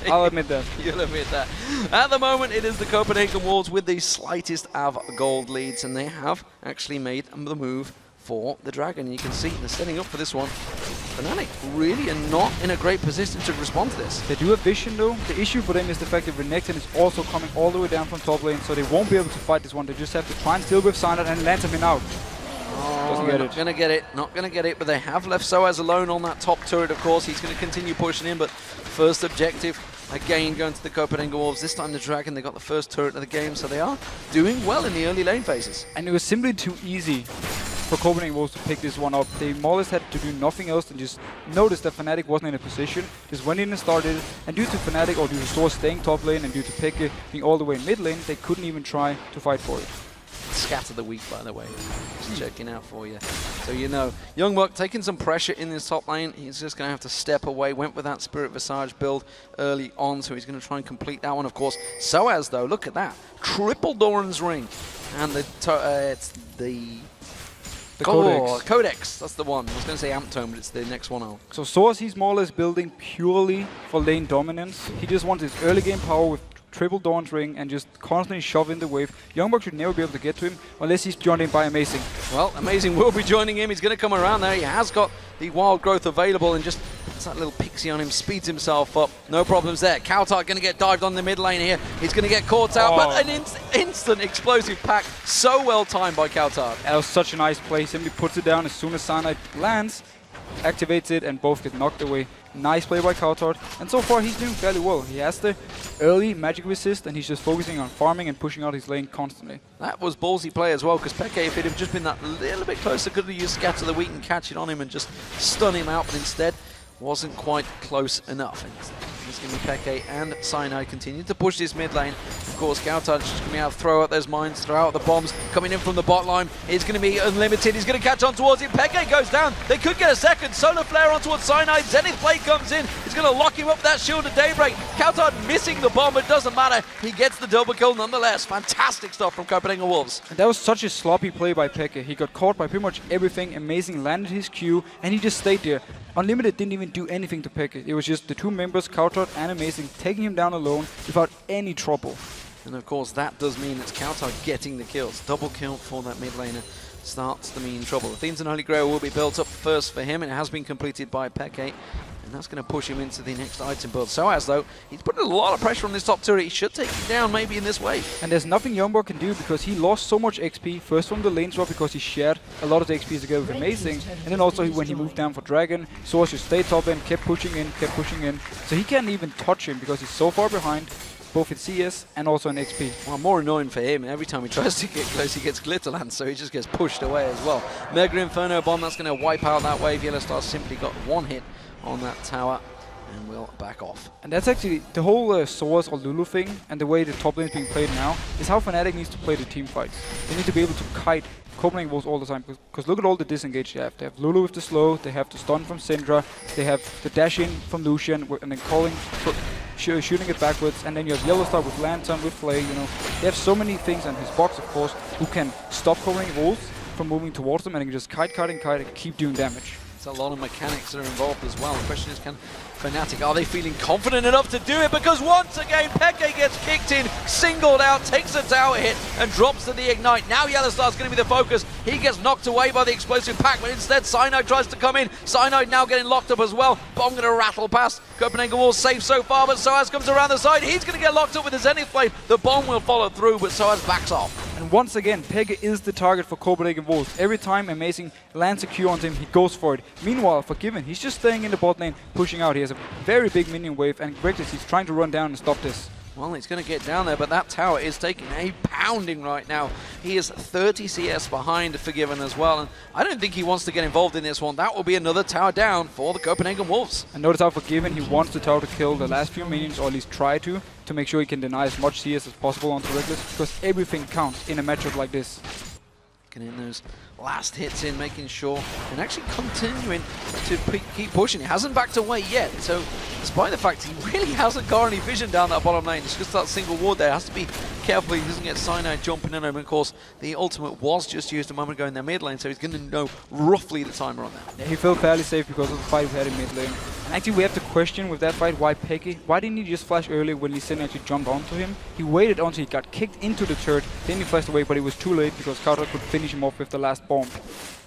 I'll admit that. You'll admit that. At the moment, it is the Copenhagen Wolves with the slightest of gold leads, and they have actually made the move for the Dragon. You can see they're setting up for this one. Fnatic really are not in a great position to respond to this. They do have vision though. The issue for them is the fact that Renekton is also coming all the way down from top lane, so they won't be able to fight this one. They just have to try and steal with Cyanide and land him in out. Oh, not going to get it, not going to get it, but they have left Soaz alone on that top turret, of course. He's going to continue pushing in, but first objective, again, going to the Copenhagen Wolves. This time the Dragon, they got the first turret of the game, so they are doing well in the early lane phases. And it was simply too easy for Copenhagen Wolves to pick this one up. They more or less had to do nothing else than just notice that Fnatic wasn't in a position, just went in and started, and due to Fnatic, or due to Soaz staying top lane, and due to Peke being all the way in mid lane, they couldn't even try to fight for it. Scatter the week, by the way. Just checking out for you. So you know, Youngbuck taking some pressure in this top lane. He's just going to have to step away. Went with that Spirit Visage build early on, so he's going to try and complete that one, of course. Soaz, though, look at that. Triple Doran's Ring. And it's the Codex. That's the one. I was going to say Amptome, but it's the next one out. So Soaz, he's more or less building purely for lane dominance. He just wants his early game power with triple Dawn's Ring and just constantly shove in the wave. Youngbuck should never be able to get to him unless he's joined in by Amazing. Well, Amazing will be joining him. He's going to come around there. He has got the wild growth available and just puts that little pixie on him, speeds himself up. No problems there. Coutard going to get dived on the mid lane here. He's going to get caught out, but an instant explosive pack. So well timed by Coutard. That was such a nice play. Simply puts it down as soon as Cyanide lands. activates it and both get knocked away. Nice play by Coutard, and so far he's doing fairly well. He has the early magic resist and he's just focusing on farming and pushing out his lane constantly. That was ballsy play as well, because Peke, if it had just been that little bit closer, could have used Scatter the Weak and catch it on him and just stun him out, but instead wasn't quite close enough. And it's going to be Peke and Cyanide continue to push this mid lane. Of course, Coutard just going to be able to throw out those mines, throw out the bombs. Coming in from the bot line, it's going to be unlimited. He's going to catch on towards it. Peke goes down. They could get a second. Solar Flare on towards Cyanide. Zenith Blade comes in. He's going to lock him up with that Shield of Daybreak. Coutard missing the bomb, but doesn't matter. He gets the double kill nonetheless. Fantastic stuff from Copenhagen Wolves. And that was such a sloppy play by Peke. He got caught by pretty much everything. Amazing landed his Q, and he just stayed there. Unlimited didn't even do anything to Peke. It was just the two members, Coutard and Amazing, taking him down alone without any trouble. And of course that does mean it's Coutard getting the kills. Double kill for that mid laner starts to mean trouble. The Themes and Holy Grail will be built up first for him, and it has been completed by Peke. And that's going to push him into the next item build. Soaz, though, he's putting a lot of pressure on this top turret. He should take him down maybe in this wave. And there's nothing Youngborg can do because he lost so much XP. First from the lane swap because he shared a lot of the XP together with Amazing. And then also when he moved down for Dragon, Soaz just stayed top and kept pushing in, So he can't even touch him because he's so far behind, both in CS and also in XP. Well, more annoying for him, every time he tries to get close, he gets Glitterland, so he just gets pushed away as well. Mega Inferno Bomb, that's going to wipe out that wave. Yellowstar simply got one hit on that tower and will back off. And that's actually the whole Soaz or Lulu thing, and the way the top lane is being played now is how Fnatic needs to play the team fights. They need to be able to kite Copenhagen Wolves all the time, because look at all the disengage they have. They have Lulu with the slow, they have the stun from Syndra, they have the dash in from Lucian, and then calling for shooting it backwards, and then you have Yellowstar with Lantern, with Flay, you know. They have so many things on his box, of course, who can stop Copenhagen Wolves from moving towards them, and they can just kite and keep doing damage. It's a lot of mechanics that are involved as well. The question is, can Fnatic, are they feeling confident enough to do it? Because once again, Peke gets kicked in, singled out, takes a tower hit, and drops to the Ignite. Now Yellowstar's going to be the focus. He gets knocked away by the explosive pack, but instead Cyanide tries to come in. Cyanide now getting locked up as well. Bomb going to rattle past. Copenhagen Wolves safe so far, but Soaz comes around the side. He's going to get locked up with the Zenith Blade. The bomb will follow through, but Soaz backs off. And once again, Peke is the target for Copenhagen Wolves. Every time Amazing lands a Q onto him, he goes for it. Meanwhile, Forgiven, he's just staying in the bot lane, pushing out. He has a very big minion wave, and Reckless, he's trying to run down and stop this. Well, he's going to get down there, but that tower is taking a pounding right now. He is 30 CS behind Forgiven as well, and I don't think he wants to get involved in this one. That will be another tower down for the Copenhagen Wolves. And notice how Forgiven, he wants the tower to kill the last few minions, or at least try to make sure he can deny as much CS as possible onto Reckless, because everything counts in a matchup like this. Getting those last hits in, making sure, and actually continuing to keep pushing. He hasn't backed away yet, so despite the fact he really hasn't got any vision down that bottom lane, it's just that single ward there. Has to be careful he doesn't get Cyanide jumping in, and of course the ultimate was just used a moment ago in their mid lane, so he's going to know roughly the timer on that. Yeah, he felt fairly safe because of the fight we had in mid lane. And actually we have to question with that fight why Peke, why didn't he just flash earlier when Lee Sin actually jumped onto him? He waited until he got kicked into the turret, then he flashed away, but it was too late because Coutard could finish him off with the last bomb.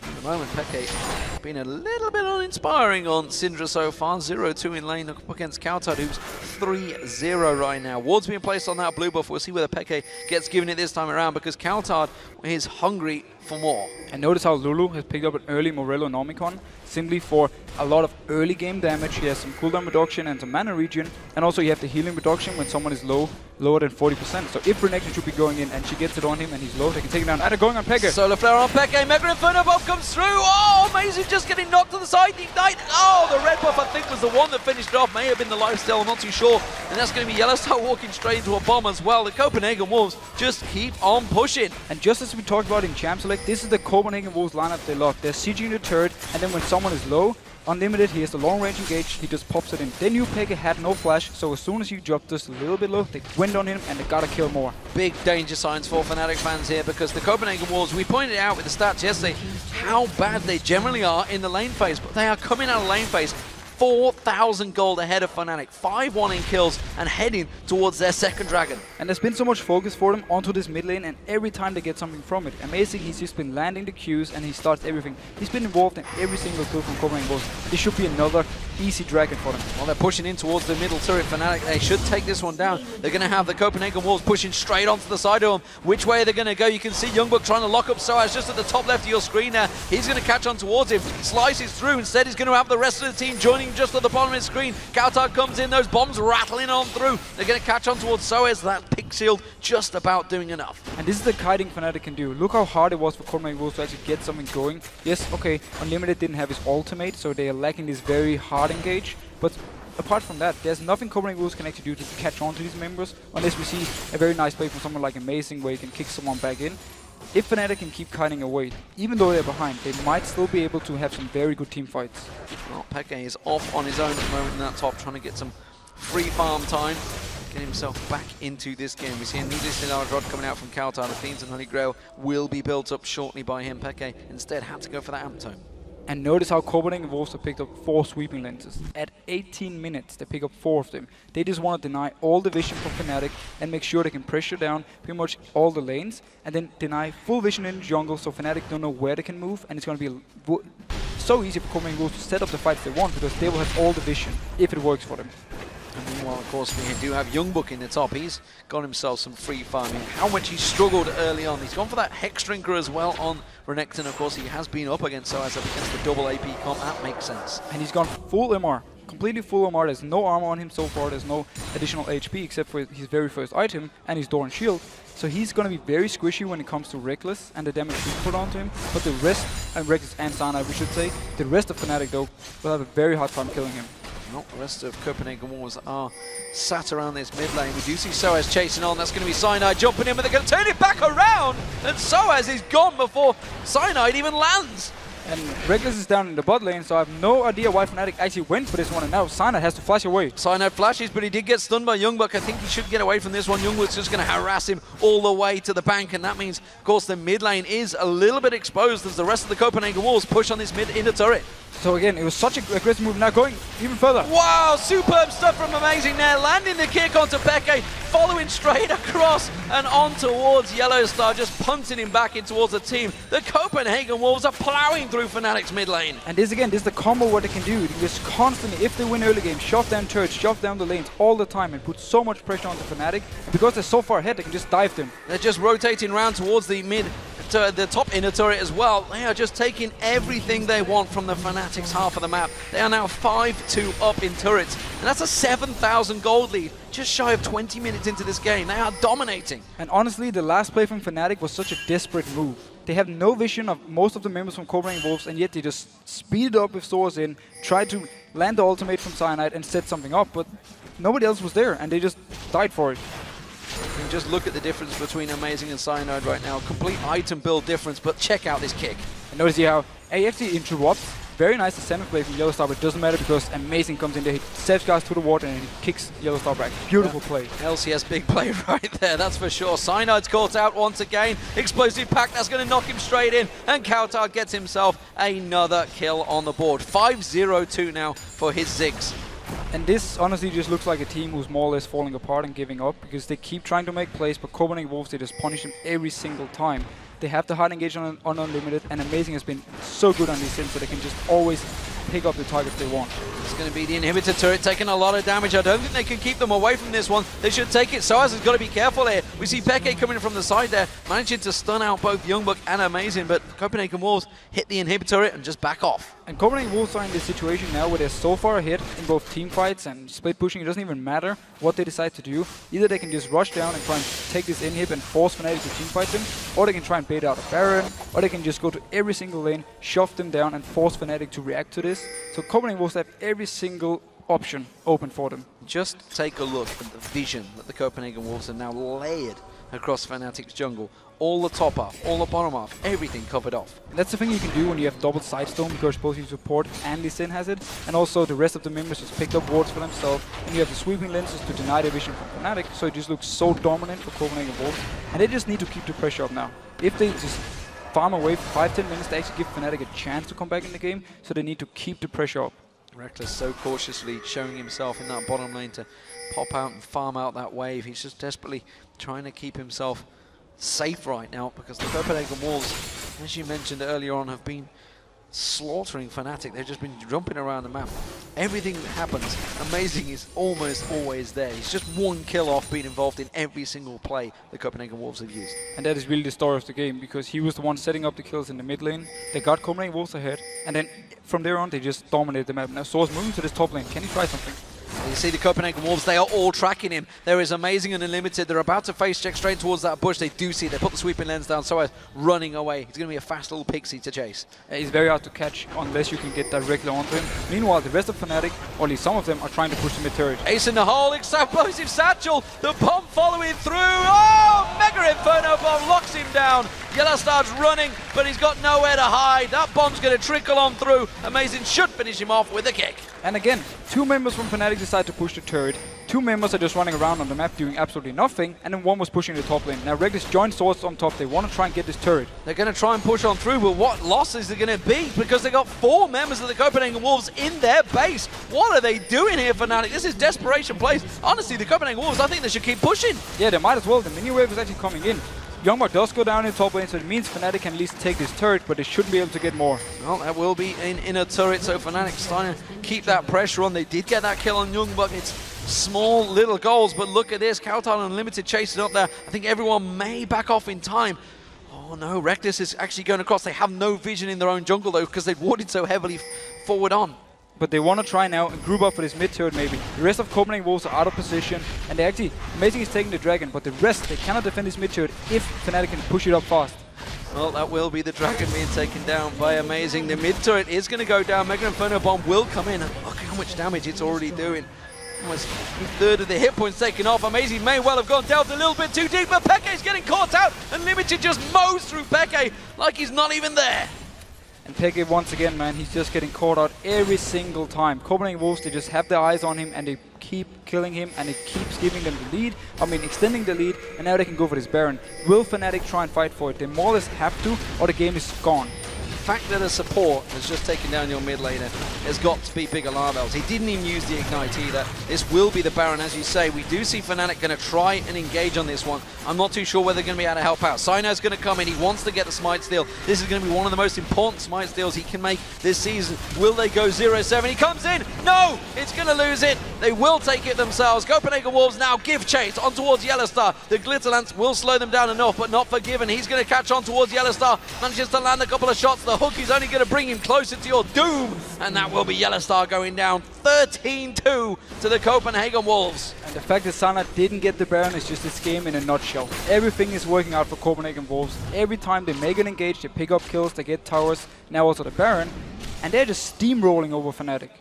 At the moment, Peke been a little bit uninspiring on Syndra so far. 0-2 in lane up against Coutard, who's 3-0 right now. Ward's being placed on that blue buff. We'll see whether Peke gets given it this time around, because Coutard is hungry for more. And notice how Lulu has picked up an early Morello Nomicon, simply for a lot of early game damage. He has some cooldown reduction and some mana regen, and also you have the healing reduction when someone is lower than 40%. So if Renekton should be going in and she gets it on him and he's low, they can take him down. And they're going on Peke. Solar Flare on Peke, Mega Inferno Bomb comes through. Oh, Amazing just getting knocked to the side. Ignite. Oh, the red buff I think was the one that finished it off. May have been the lifesteal, I'm not too sure. And that's going to be Yellowstar walking straight into a bomb as well. The Copenhagen Wolves just keep on pushing. And just as we talked about in Champ Select, this is the Copenhagen Wolves lineup they love. They're sieging the turret, and then when someone is low, Unlimited, he has the long range engage, he just pops it in. Then new Peke had no flash, so as soon as you dropped just a little bit low, they went on him and they gotta kill more. Big danger signs for Fnatic fans here, because the Copenhagen Wolves, we pointed out with the stats yesterday how bad they generally are in the lane phase, but they are coming out of lane phase 4,000 gold ahead of Fnatic, 5-1 in kills, and heading towards their second dragon. And there's been so much focus for them onto this mid lane, and every time they get something from it. Amazing, he's just been landing the Qs and he starts everything. He's been involved in every single kill from Copenhagen Wolves. This should be another easy dragon for them. Well, they're pushing in towards the middle turret. Fnatic, they should take this one down. They're going to have the Copenhagen Wolves pushing straight onto the side of them. Which way are they going to go? You can see Youngbuck trying to lock up Soaz just at the top left of your screen there. He's going to catch on towards him, slices through. Instead, he's going to have the rest of the team joining just at the bottom of his screen. Kautar comes in, those bombs rattling on through. They're going to catch on towards Soaz. That pick shield just about doing enough. And this is the kiting Fnatic can do. Look how hard it was for Copenhagen Wolves to actually get something going. Yes, okay, Unlimited didn't have his ultimate, so they are lacking this very hard engage. But apart from that, there's nothing Copenhagen Wolves can actually do to catch on to these members, unless we see a very nice play from someone like Amazing where he can kick someone back in. If Fnatic can keep kiting away, even though they're behind, they might still be able to have some very good team fights. Well, Peke is off on his own at the moment in that top, trying to get some free farm time. Get himself back into this game. We see a needlessly large rod coming out from Kautar. The Fiends and Holy Grail will be built up shortly by him. Peke instead had to go for that amp tome. And notice how Copenhagen Wolves have picked up 4 sweeping lenses. At 18 minutes, they pick up 4 of them. They just want to deny all the vision from Fnatic and make sure they can pressure down pretty much all the lanes and then deny full vision in the jungle so Fnatic don't know where they can move, and it's going to be so easy for Copenhagen Wolves to set up the fights they want because they will have all the vision if it works for them. And meanwhile, of course, we do have Youngbuck in the top. He's got himself some free farming. How much he struggled early on. He's gone for that Hex Drinker as well on Renekton. Of course, he has been up against Soaz, up against the double AP comp. That makes sense. And he's gone full MR. Completely full MR. There's no armor on him so far. There's no additional HP except for his very first item and his Door and Shield. So he's going to be very squishy when it comes to Reckless and the damage we put onto him. But the rest, and Reckless and Sana, we should say, the rest of Fnatic, though, will have a very hard time killing him. Not the rest of Copenhagen Wolves are sat around this mid lane. We do see Soaz chasing on. That's going to be Cyanide jumping in, but they're going to turn it back around. And Soaz is gone before Cyanide even lands. And Reckless is down in the bot lane, so I have no idea why Fnatic actually went for this one, and now Cyanide has to flash away. Cyanide flashes, but he did get stunned by Youngbuck. I think he should get away from this one. Youngbuck's just going to harass him all the way to the bank, and that means, of course, the mid lane is a little bit exposed as the rest of the Copenhagen Wolves push on this mid inner turret. So again, it was such an aggressive move, now going even further. Wow, superb stuff from Amazing there, landing the kick onto Peke, following straight across and on towards Yellowstar, just punting him back in towards the team. The Copenhagen Wolves are plowing through Fnatic's mid lane. And this again, this is the combo what they can do. They can just constantly, if they win early game, shove down turrets, shove down the lanes all the time and put so much pressure onto Fnatic. Because they're so far ahead, they can just dive them. They're just rotating around towards the mid, to the top inner turret as well. They are just taking everything they want from the Fnatic's half of the map. They are now 5-2 up in turrets, and that's a 7,000 gold lead. Just shy of 20 minutes into this game. They are dominating. And honestly, the last play from Fnatic was such a desperate move. They have no vision of most of the members from Copenhagen Wolves, and yet they just speeded up with swords in, tried to land the ultimate from Cyanide and set something up, but nobody else was there, and they just died for it. You can just look at the difference between Amazing and Cyanide right now. Complete item build difference, but check out this kick. And notice how he actually interrupts. Very nice assembly play from Yellowstar, but it doesn't matter because Amazing comes in there, he safeguards to the water and he kicks Yellowstar back. Beautiful play. LCS big play right there, that's for sure. Cyanide's caught out once again. Explosive pack, that's going to knock him straight in. And Kautar gets himself another kill on the board. 5-0-2 now for his Ziggs. And this honestly just looks like a team who's more or less falling apart and giving up because they keep trying to make plays, but Copenhagen Wolves, they just punish them every single time. They have the hard engage on Unlimited, and Amazing has been so good on these sims that they can just always pick up the targets they want. It's going to be the inhibitor turret taking a lot of damage. I don't think they can keep them away from this one. They should take it. Soaz has got to be careful here. We see Peke coming from the side there, managing to stun out both Youngbuck and Amazing, but Copenhagen Wolves hit the inhibitor turret and just back off. And Copenhagen Wolves are in this situation now where they're so far ahead in both team fights and split pushing. It doesn't even matter what they decide to do. Either they can just rush down and try and take this inhib and force Fnatic to team fight them, or they can try and bait out a Baron, or they can just go to every single lane, shove them down and force Fnatic to react to this. So Copenhagen Wolves have every single option open for them. Just take a look at the vision that the Copenhagen Wolves have now layered across Fnatic's jungle. All the top half, all the bottom half, everything covered off. And that's the thing you can do when you have double Sidestone, because both your support and Lee Sin has it, and also the rest of the members just picked up wards for themselves, and you have the sweeping lenses to deny the vision from Fnatic, so it just looks so dominant for Copenhagen Wolves, and they just need to keep the pressure up now. If they just farm away for 5-10 minutes, they actually give Fnatic a chance to come back in the game, so they need to keep the pressure up. Reckless so cautiously showing himself in that bottom lane to pop out and farm out that wave. He's just desperately trying to keep himself safe right now because the Copenhagen Wolves, as you mentioned earlier on, have been slaughtering Fnatic. They've just been jumping around the map. Everything that happens, Amazing is almost always there. He's just one kill off being involved in every single play the Copenhagen Wolves have used. And that is really the story of the game, because he was the one setting up the kills in the mid lane. They got Copenhagen Wolves ahead, and then from there on they just dominated the map. Now Source moving to this top lane. Can he try something? You see the Copenhagen Wolves, they are all tracking him. There is Amazing and Unlimited. They're about to face check straight towards that bush. They do see, they put the sweeping lens down, so running away. It's going to be a fast little pixie to chase. He's very hard to catch unless you can get directly onto him. Meanwhile, the rest of Fnatic, or at least some of them, are trying to push the mid turret. Ace in the hole, explosive satchel, the bomb following through. Oh, Mega Inferno bomb locks him down. Yellowstar's running, but he's got nowhere to hide. That bomb's going to trickle on through. Amazing should finish him off with a kick. And again, 2 members from Fnatic decide to push the turret. 2 members are just running around on the map doing absolutely nothing, and then 1 was pushing the top lane. Now Reckless joins Swords on top. They want to try and get this turret. They're going to try and push on through, but what losses are going to be? Because they got 4 members of the Copenhagen Wolves in their base. What are they doing here, Fnatic? This is desperation plays. Honestly, the Copenhagen Wolves, I think they should keep pushing. Yeah, they might as well. The mini wave is actually coming in. Youngmark does go down in top lane, so it means Fnatic can at least take this turret, but they shouldn't be able to get more. Well, that will be in a turret, so Fnatic starting to keep that pressure on. They did get that kill on Youngmark. It's small little goals, but look at this. Kautal and Unlimited chasing up there. I think everyone may back off in time. Oh no, Reckless is actually going across. They have no vision in their own jungle though, because they've warded so heavily forward on. But they want to try now and group up for this mid turret maybe. The rest of Copenhagen Wolves are out of position, and they actually, Amazing is taking the dragon, but the rest, they cannot defend this mid turret if Fnatic can push it up fast. Well, that will be the dragon being taken down by Amazing. The mid turret is going to go down. Mega Inferno Bomb will come in, and look how much damage it's already doing. Almost a third of the hit points taken off. Amazing may well have gone delved a little bit too deep, but Peke's getting caught out, and Limited just mows through Peke like he's not even there. And Peke, once again, man, he's just getting caught out every single time. Copenhagen Wolves, they just have their eyes on him, and they keep killing him, and it keeps giving them the lead. I mean, extending the lead, and now they can go for this Baron. Will Fnatic try and fight for it? They more or less have to, or the game is gone. The fact that a support has just taken down your mid laner has got to be big alarm bells. He didn't even use the Ignite either. This will be the Baron, as you say. We do see Fnatic going to try and engage on this one. I'm not too sure whether they're going to be able to help out. Sinar's going to come in. He wants to get the Smite steal. This is going to be one of the most important Smite steals he can make this season. Will they go 0-7? He comes in. No! It's going to lose it. They will take it themselves. Copenhagen Wolves now give chase on towards Yellowstar. The Glitterlance will slow them down enough, but not forgiven. He's going to catch on towards Yellowstar. Manages to land a couple of shots. The hook is only going to bring him closer to your doom, and that will be Yellowstar going down 13-2 to the Copenhagen Wolves. And the fact that Sana didn't get the Baron is just this game in a nutshell. Everything is working out for Copenhagen Wolves. Every time they make an engage, they pick up kills, they get towers, now also the Baron, and they're just steamrolling over Fnatic.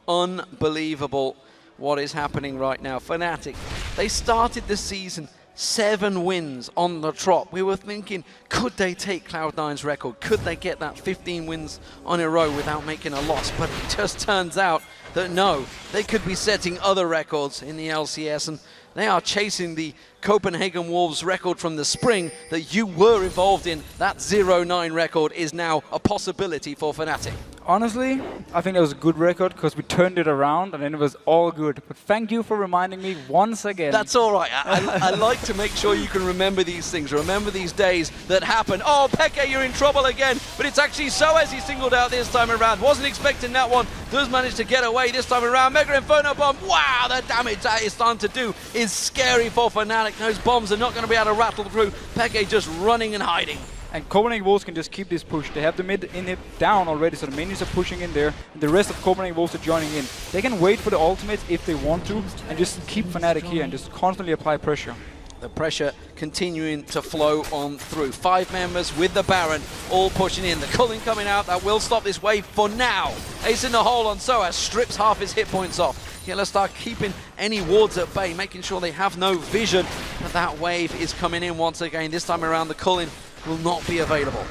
Unbelievable what is happening right now. Fnatic, they started the season 7 wins on the trot. We were thinking, could they take Cloud9's record? Could they get that 15 wins on a row without making a loss? But it just turns out that no, they could be setting other records in the LCS, and they are chasing the Copenhagen Wolves record from the spring that you were involved in. That 0-9 record is now a possibility for Fnatic. Honestly, I think that was a good record because we turned it around and then it was all good. But thank you for reminding me once again. That's all right. I like to make sure you can remember these things, remember these days that happen. Oh, Peke, you're in trouble again. But it's actually Soaz he singled out this time around. Wasn't expecting that one. Does manage to get away this time around. Mega Inferno Bomb. Wow, the damage that is starting to do is scary for Fnatic. Those bombs are not going to be able to rattle through. Peke just running and hiding. And Copenhagen Wolves can just keep this push. They have the mid inhib down already, so the minions are pushing in there. And the rest of Copenhagen Wolves are joining in. They can wait for the ultimates if they want to, and just keep Fnatic here and just constantly apply pressure. The pressure continuing to flow on through. 5 members with the Baron, all pushing in. The culling coming out, that will stop this wave for now. Ace in the hole on Soaz, strips half his hit points off. Yellowstar keeping any wards at bay, making sure they have no vision. But that wave is coming in once again. This time around, the culling will not be available.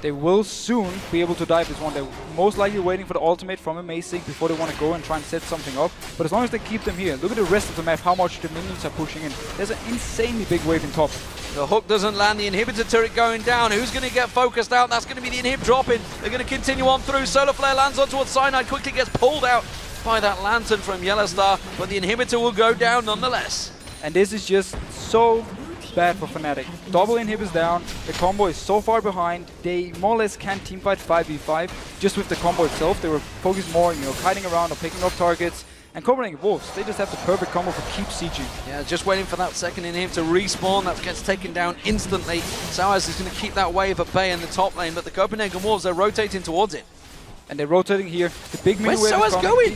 They will soon be able to dive this one. They're most likely waiting for the ultimate from Amazing before they want to go and try and set something up. But as long as they keep them here, look at the rest of the map, how much the minions are pushing in. There's an insanely big wave in top. The hook doesn't land, the inhibitor turret going down. Who's going to get focused out? That's going to be the inhib dropping. They're going to continue on through. Solar Flare lands on towards Cyanide, quickly gets pulled out by that lantern from Yellowstar, but the inhibitor will go down nonetheless. And this is just so bad for Fnatic. Double inhibits down, the combo is so far behind, they more or less can teamfight 5v5. Just with the combo itself, they were focused more, kiting around or picking up targets. And Copenhagen Wolves, they just have the perfect combo for keep sieging. Yeah, just waiting for that second inhib to respawn. That gets taken down instantly. Sowaz is going to keep that wave at bay in the top lane, but the Copenhagen Wolves are rotating towards it. And they're rotating here. The big mini wave is going?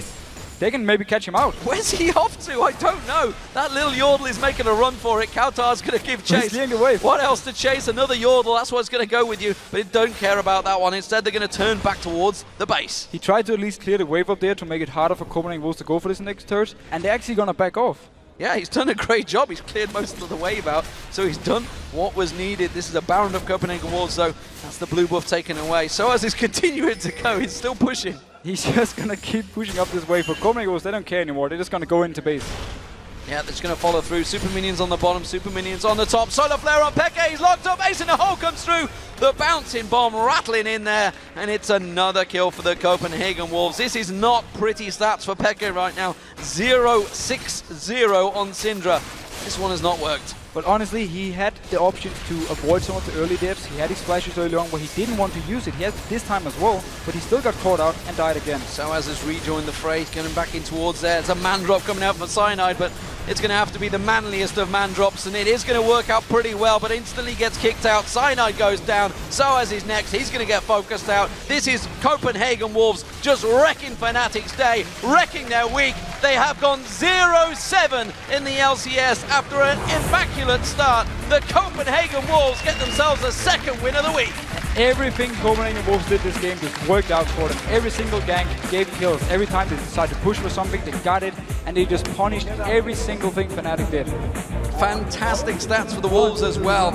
They can maybe catch him out. Where's he off to? I don't know. That little Yordle is making a run for it. Kautar's going to give chase. He's leading the wave. What else to chase? Another Yordle. That's what's going to go with you. But it don't care about that one. Instead, they're going to turn back towards the base. He tried to at least clear the wave up there to make it harder for Copenhagen Wolves to go for this next turret. And they're actually going to back off. Yeah, he's done a great job. He's cleared most of the wave out, so he's done what was needed. This is a bound of Copenhagen Wolves, so that's the blue buff taken away. So as he's continuing to go, he's still pushing. He's just going to keep pushing up this wave. For Copenhagen Wolves, they don't care anymore. They're just going to go into base. Yeah, they're just going to follow through. Super minions on the bottom, super minions on the top. Solar flare on Peke, he's locked up. Ace in the hole comes through. The bouncing bomb rattling in there, and it's another kill for the Copenhagen Wolves. This is not pretty stats for Peke right now. 0-6-0 on Syndra. This one has not worked. But honestly, he had the option to avoid some of the early dips. He had his flashes early on where he didn't want to use it. He has it this time as well, but he still got caught out and died again. Sowaz has rejoined the fray, getting back in towards there. It's a man drop coming out from Cyanide, but it's going to have to be the manliest of man drops, and it is going to work out pretty well, but instantly gets kicked out. Cyanide goes down. Sowaz is next. He's going to get focused out. This is Copenhagen Wolves just wrecking Fnatic's day, wrecking their week. They have gone 0-7 in the LCS after an immaculate start. The Copenhagen Wolves get themselves a second win of the week. Everything Copenhagen Wolves did this game just worked out for them. Every single gank gave kills. Every time they decided to push for something, they got it, and they just punished every single thing Fnatic did. Fantastic stats for the Wolves as well.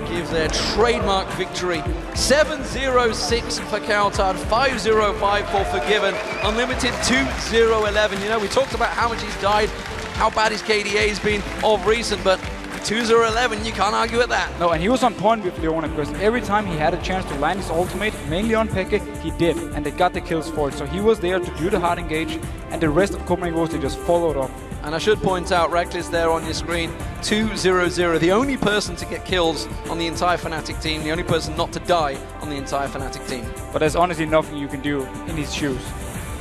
Gives their trademark victory. 7-0-6 for Kautar, 5-0-5 for Forgiven, Unlimited 2-0-11. We talked about how much he's died, how bad his KDA has been of recent, but 2-0-11, you can't argue with that. No, and he was on point with Leona because every time he had a chance to land his ultimate, mainly on Peke, he did, and they got the kills for it. So he was there to do the hard engage, and the rest of Copenhagen Wolves, they just followed up. And I should point out, Reckless there on your screen, 2-0-0, the only person to get kills on the entire Fnatic team, the only person not to die on the entire Fnatic team. But there's honestly nothing you can do in his shoes.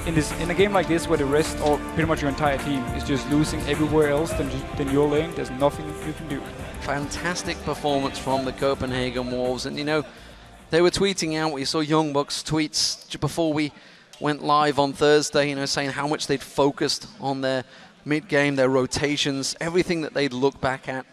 In a game like this, where the rest, or pretty much your entire team, is just losing everywhere else than your lane, there's nothing you can do. Fantastic performance from the Copenhagen Wolves. And they were tweeting out, we saw Young Bucks tweets before we went live on Thursday, saying how much they'd focused on their mid-game, their rotations, everything that they'd look back at.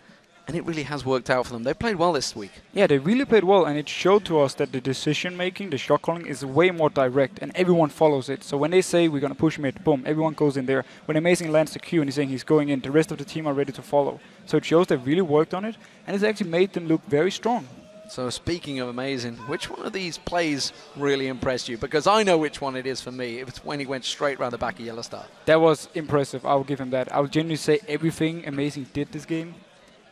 And it really has worked out for them. They played well this week. Yeah, they really played well, and it showed to us that the decision-making, the shot calling, is way more direct, and everyone follows it. So when they say we're going to push mid, boom, everyone goes in there. When Amazing lands the Q and he's saying he's going in, the rest of the team are ready to follow. So it shows they really worked on it, and it's actually made them look very strong. So speaking of Amazing, which one of these plays really impressed you? Because I know which one it is for me. It's when he went straight around the back of Yellow Star. That was impressive. I will give him that. I would genuinely say everything Amazing did this game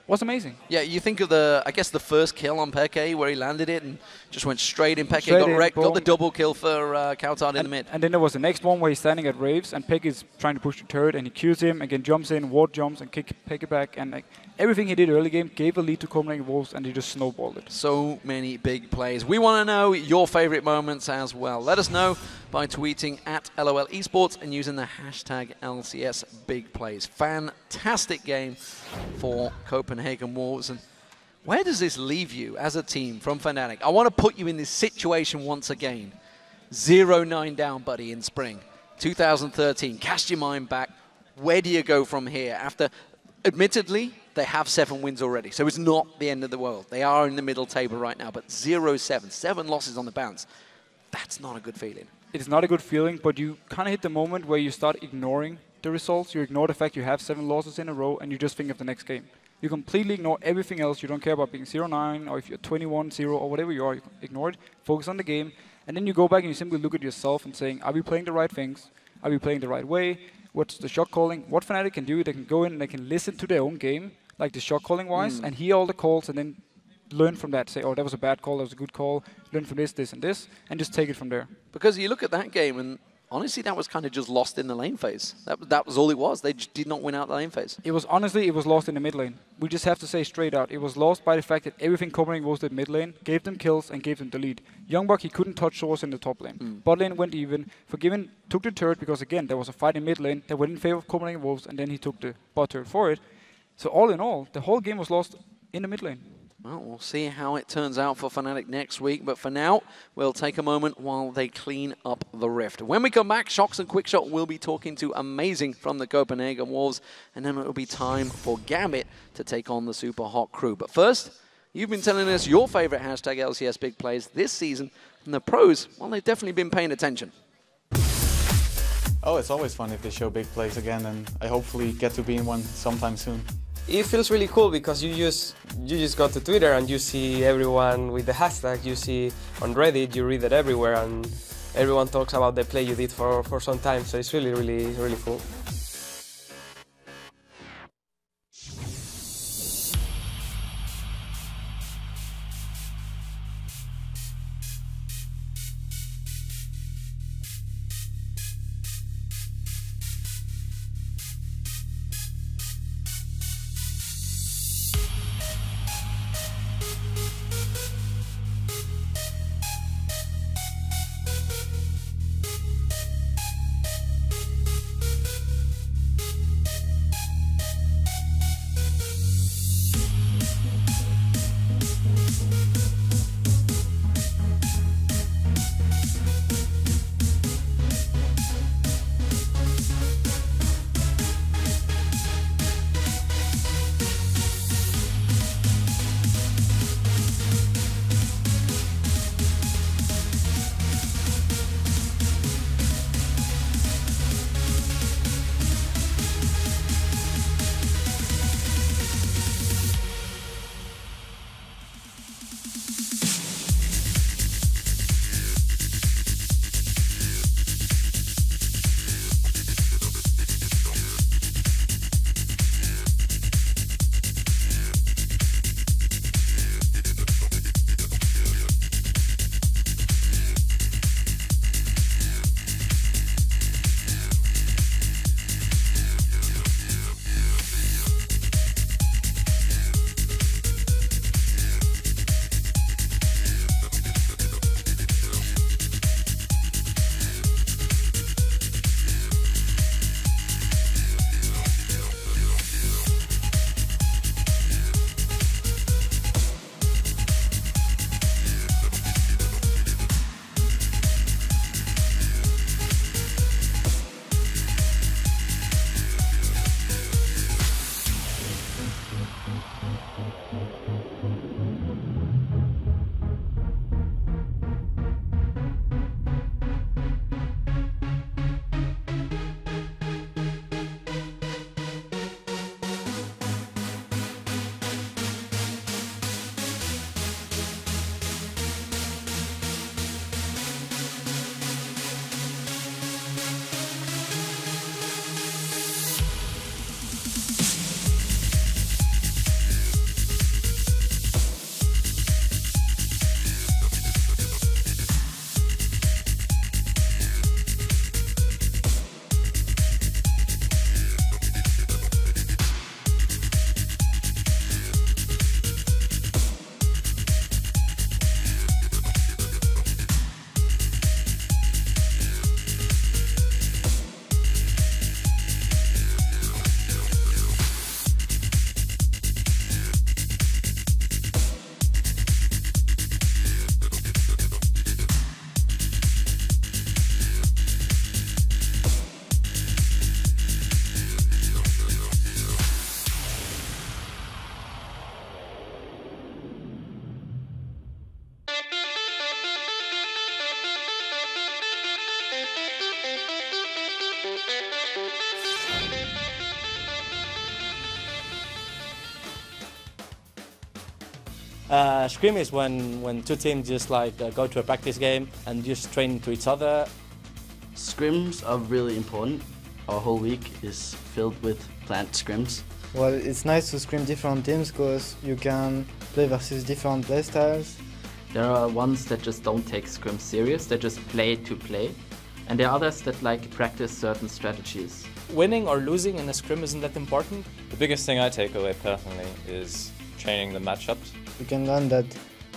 was amazing. Yeah, you think of I guess the first kill on Peke where he landed it and just went straight in. Peke got wrecked, got the double kill for Kautar in the mid. And then there was the next one where he's standing at Raves and Peke is trying to push the turret and he Qs him, again jumps in, ward jumps and kick Peke back, and everything he did early game gave a lead to Copenhagen Wolves and they just snowballed it. So many big plays. We want to know your favorite moments as well. Let us know by tweeting at LOL Esports and using the hashtag LCS Big Plays. Fantastic game for Copenhagen Wolves. And where does this leave you as a team from Fnatic? I want to put you in this situation once again. 0-9 down, buddy, in spring 2013. Cast your mind back. Where do you go from here? After, admittedly, they have 7 wins already, so it's not the end of the world. They are in the middle table right now, but 0-7, 7 losses on the bounce. That's not a good feeling. It's not a good feeling, but you kind of hit the moment where you start ignoring the results. You ignore the fact you have 7 losses in a row, and you just think of the next game. You completely ignore everything else. You don't care about being 0-9, or if you're 21-0, or whatever you are, you ignore it, focus on the game, and then you go back and you simply look at yourself and saying, are we playing the right things? Are we playing the right way? What's the shot calling? What Fnatic can do, they can go in and they can listen to their own game, like the shot calling wise, and hear all the calls and then learn from that. Say, oh, that was a bad call, that was a good call. Learn from this, this, and this, and just take it from there. Because you look at that game, and honestly, that was kind of just lost in the lane phase. That was all it was. They just did not win out the lane phase. It was honestly, it was lost in the mid lane. We just have to say straight out, it was lost by the fact that everything covering was the mid lane, gave them kills and gave them the lead. Youngbuck, he couldn't touch source in the top lane. Bot lane went even. Forgiven took the turret because again, there was a fight in mid lane that went in favor of covering wolves, and then he took the bot turret for it. So all in all, the whole game was lost in the mid lane. Well, we'll see how it turns out for Fnatic next week, but for now, we'll take a moment while they clean up the rift. When we come back, Shox and Quickshot will be talking to Amazing from the Copenhagen Wolves, and then it'll be time for Gambit to take on the Super Hot crew. But first, you've been telling us your favorite hashtag LCS big plays this season, and the pros, well, they've definitely been paying attention. Oh, it's always fun if they show big plays again, and I hopefully get to be in one sometime soon. It feels really cool because you just go to Twitter and you see everyone with the hashtag, you see on Reddit, you read it everywhere, and everyone talks about the play you did for some time, so it's really cool. Scrim is when two teams just go to a practice game and just train to each other. Scrims are really important. Our whole week is filled with planned scrims. Well, it's nice to scrim different teams because you can play versus different playstyles. There are ones that just don't take scrims serious, they just play to play. And there are others that like practice certain strategies. Winning or losing in a scrim isn't that important. The biggest thing I take away personally is training the matchups. You can learn that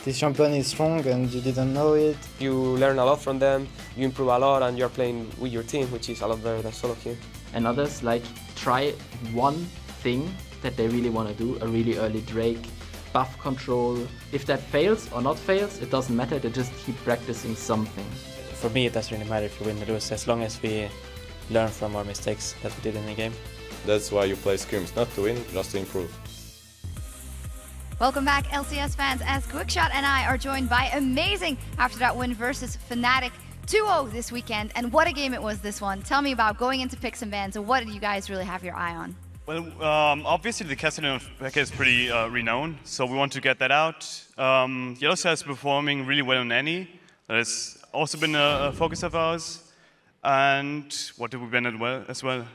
this champion is strong and you didn't know it. You learn a lot from them, you improve a lot, and you're playing with your team, which is a lot better than solo queue. And others like try one thing that they really want to do, a really early Drake, buff control. If that fails or not fails, it doesn't matter, they just keep practicing something. For me, it doesn't really matter if we win or lose, as long as we learn from our mistakes that we did in the game. That's why you play scrims, not to win, just to improve. Welcome back, LCS fans, as Quickshot and I are joined by Amazing after that win versus Fnatic 2-0 this weekend. And what a game it was, this one. Tell me about going into picks and bans, and what did you guys really have your eye on? Well, obviously the Castellano pack is pretty renowned, so we want to get that out. Yellowstar is performing really well on Annie. That has also been a focus of ours. And what did we ban as well?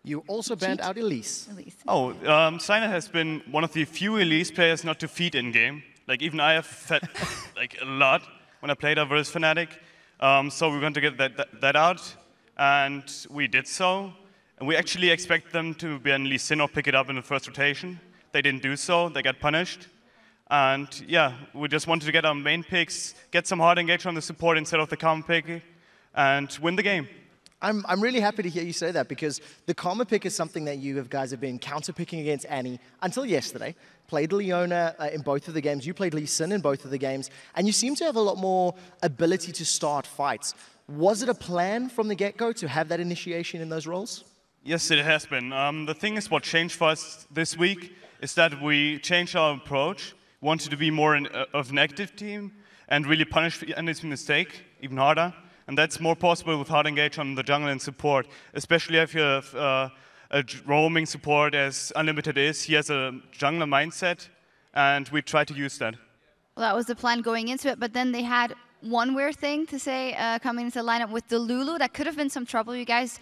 You also banned out Elise. Oh, Steiner has been one of the few Elise players not to feed in-game. Like, even I have fed like a lot when I played her versus Fnatic. So we're going to get that out, and we did so. And we actually expect them to ban Lee Sin or pick it up in the first rotation. They didn't do so, they got punished. And yeah, we just wanted to get our main picks, get some hard engage on the support instead of the common pick, and win the game. I'm really happy to hear you say that, because the Karma pick is something that you guys have been counter-picking against Annie until yesterday. Played Leona in both of the games. You played Lee Sin in both of the games. And you seem to have a lot more ability to start fights. Was it a plan from the get-go to have that initiation in those roles? Yes, it has been. The thing is, what changed for us this week is that we changed our approach. We wanted to be more of an active team and really punish any mistake even harder. And that's more possible with hard engage on the jungle and support, especially if you have a roaming support as Unlimited is. He has a jungler mindset, and we try to use that. Well, that was the plan going into it, but then they had one weird thing to say coming into the lineup with the Lulu. That could have been some trouble. You guys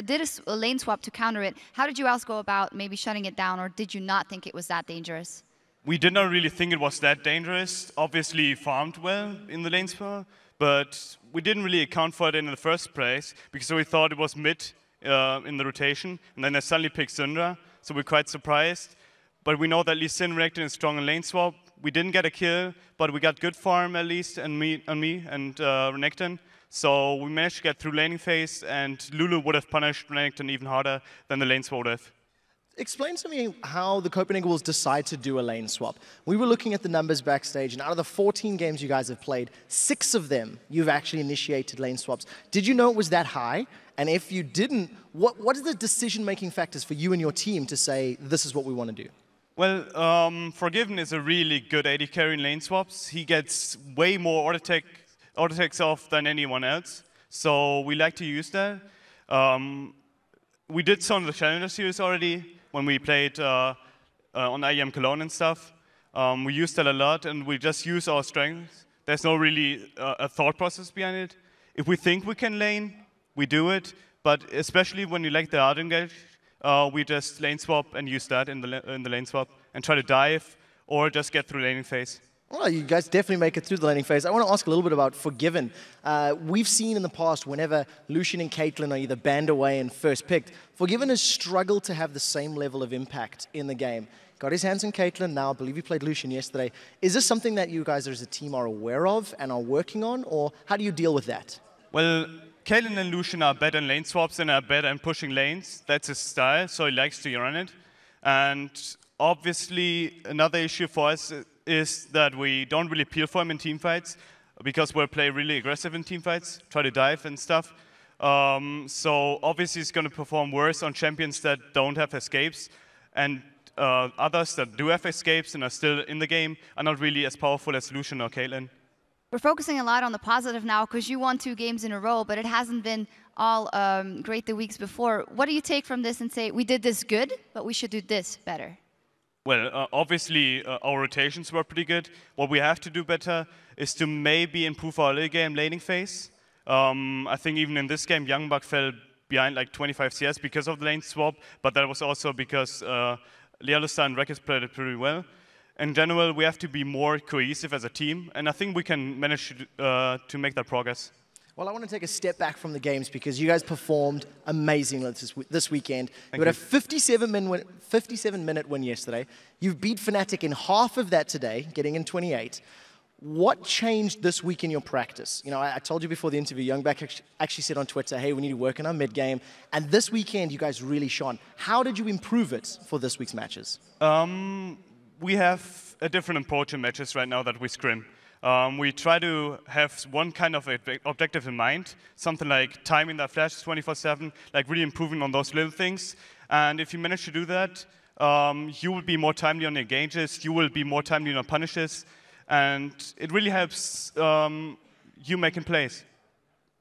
did a lane swap to counter it. How did you else go about maybe shutting it down, or did you not think it was that dangerous? We did not really think it was that dangerous. Obviously, farmed well in the lane swap, but we didn't really account for it in the first place because we thought it was mid in the rotation, and then they suddenly picked Syndra, so we're quite surprised. But we know that Lee Sin reacted is strong in lane swap. We didn't get a kill, but we got good farm at least on me and Renekton. So we managed to get through laning phase, and Lulu would have punished Renekton even harder than the lane swap would have. Explain to me how the Copenhagen Wolves decide to do a lane swap. We were looking at the numbers backstage, and out of the 14 games you guys have played, 6 of them you've actually initiated lane swaps. Did you know it was that high? And if you didn't, what are the decision-making factors for you and your team to say, this is what we want to do? Well, Forgiven is a really good AD carry in lane swaps. He gets way more auto takes off than anyone else, so we like to use that. We did so in the Challenger series already, when we played on IEM Cologne and stuff. We used that a lot, and we just use our strengths. There's no really a thought process behind it. If we think we can lane, we do it, but especially when you like the hard engage, we just lane swap and use that in the lane swap and try to dive or just get through laning phase. Well, you guys definitely make it through the laning phase. I want to ask a little bit about Forgiven. We've seen in the past, whenever Lucian and Caitlyn are either banned away and first picked, Forgiven has struggled to have the same level of impact in the game. Got his hands on Caitlyn now. I believe he played Lucian yesterday. Is this something that you guys as a team are aware of and are working on, or how do you deal with that? Well, Caitlyn and Lucian are better in lane swaps and are better in pushing lanes. That's his style, so he likes to run it. And obviously, another issue for us is that we don't really peel for him in teamfights because we'll play really aggressive in teamfights, try to dive and stuff. So obviously he's going to perform worse on champions that don't have escapes, and others that do have escapes and are still in the game are not really as powerful as Lucian or Caitlyn. We're focusing a lot on the positive now because you won 2 games in a row, but it hasn't been all great the weeks before. What do you take from this and say, we did this good, but we should do this better? Well, obviously, our rotations were pretty good. What we have to do better is to maybe improve our early game laning phase. I think even in this game, Youngbuck fell behind like 25 CS because of the lane swap, but that was also because Lealistar and Rekis played it pretty well. In general, we have to be more cohesive as a team, and I think we can manage to make that progress. Well, I want to take a step back from the games because you guys performed amazingly this weekend. You had a 57-minute win yesterday. You've beat Fnatic in half of that today, getting in 28. What changed this week in your practice? You know, I told you before the interview, Youngback actually said on Twitter, hey, we need to work on our mid-game. And this weekend, you guys really shone. How did you improve it for this week's matches? We have a different approach in matches right now that we scrim. We try to have one kind of objective in mind, something like timing that flash 24/7, like really improving on those little things. And if you manage to do that, you will be more timely on your engages, you will be more timely on your punishes, and it really helps you making plays.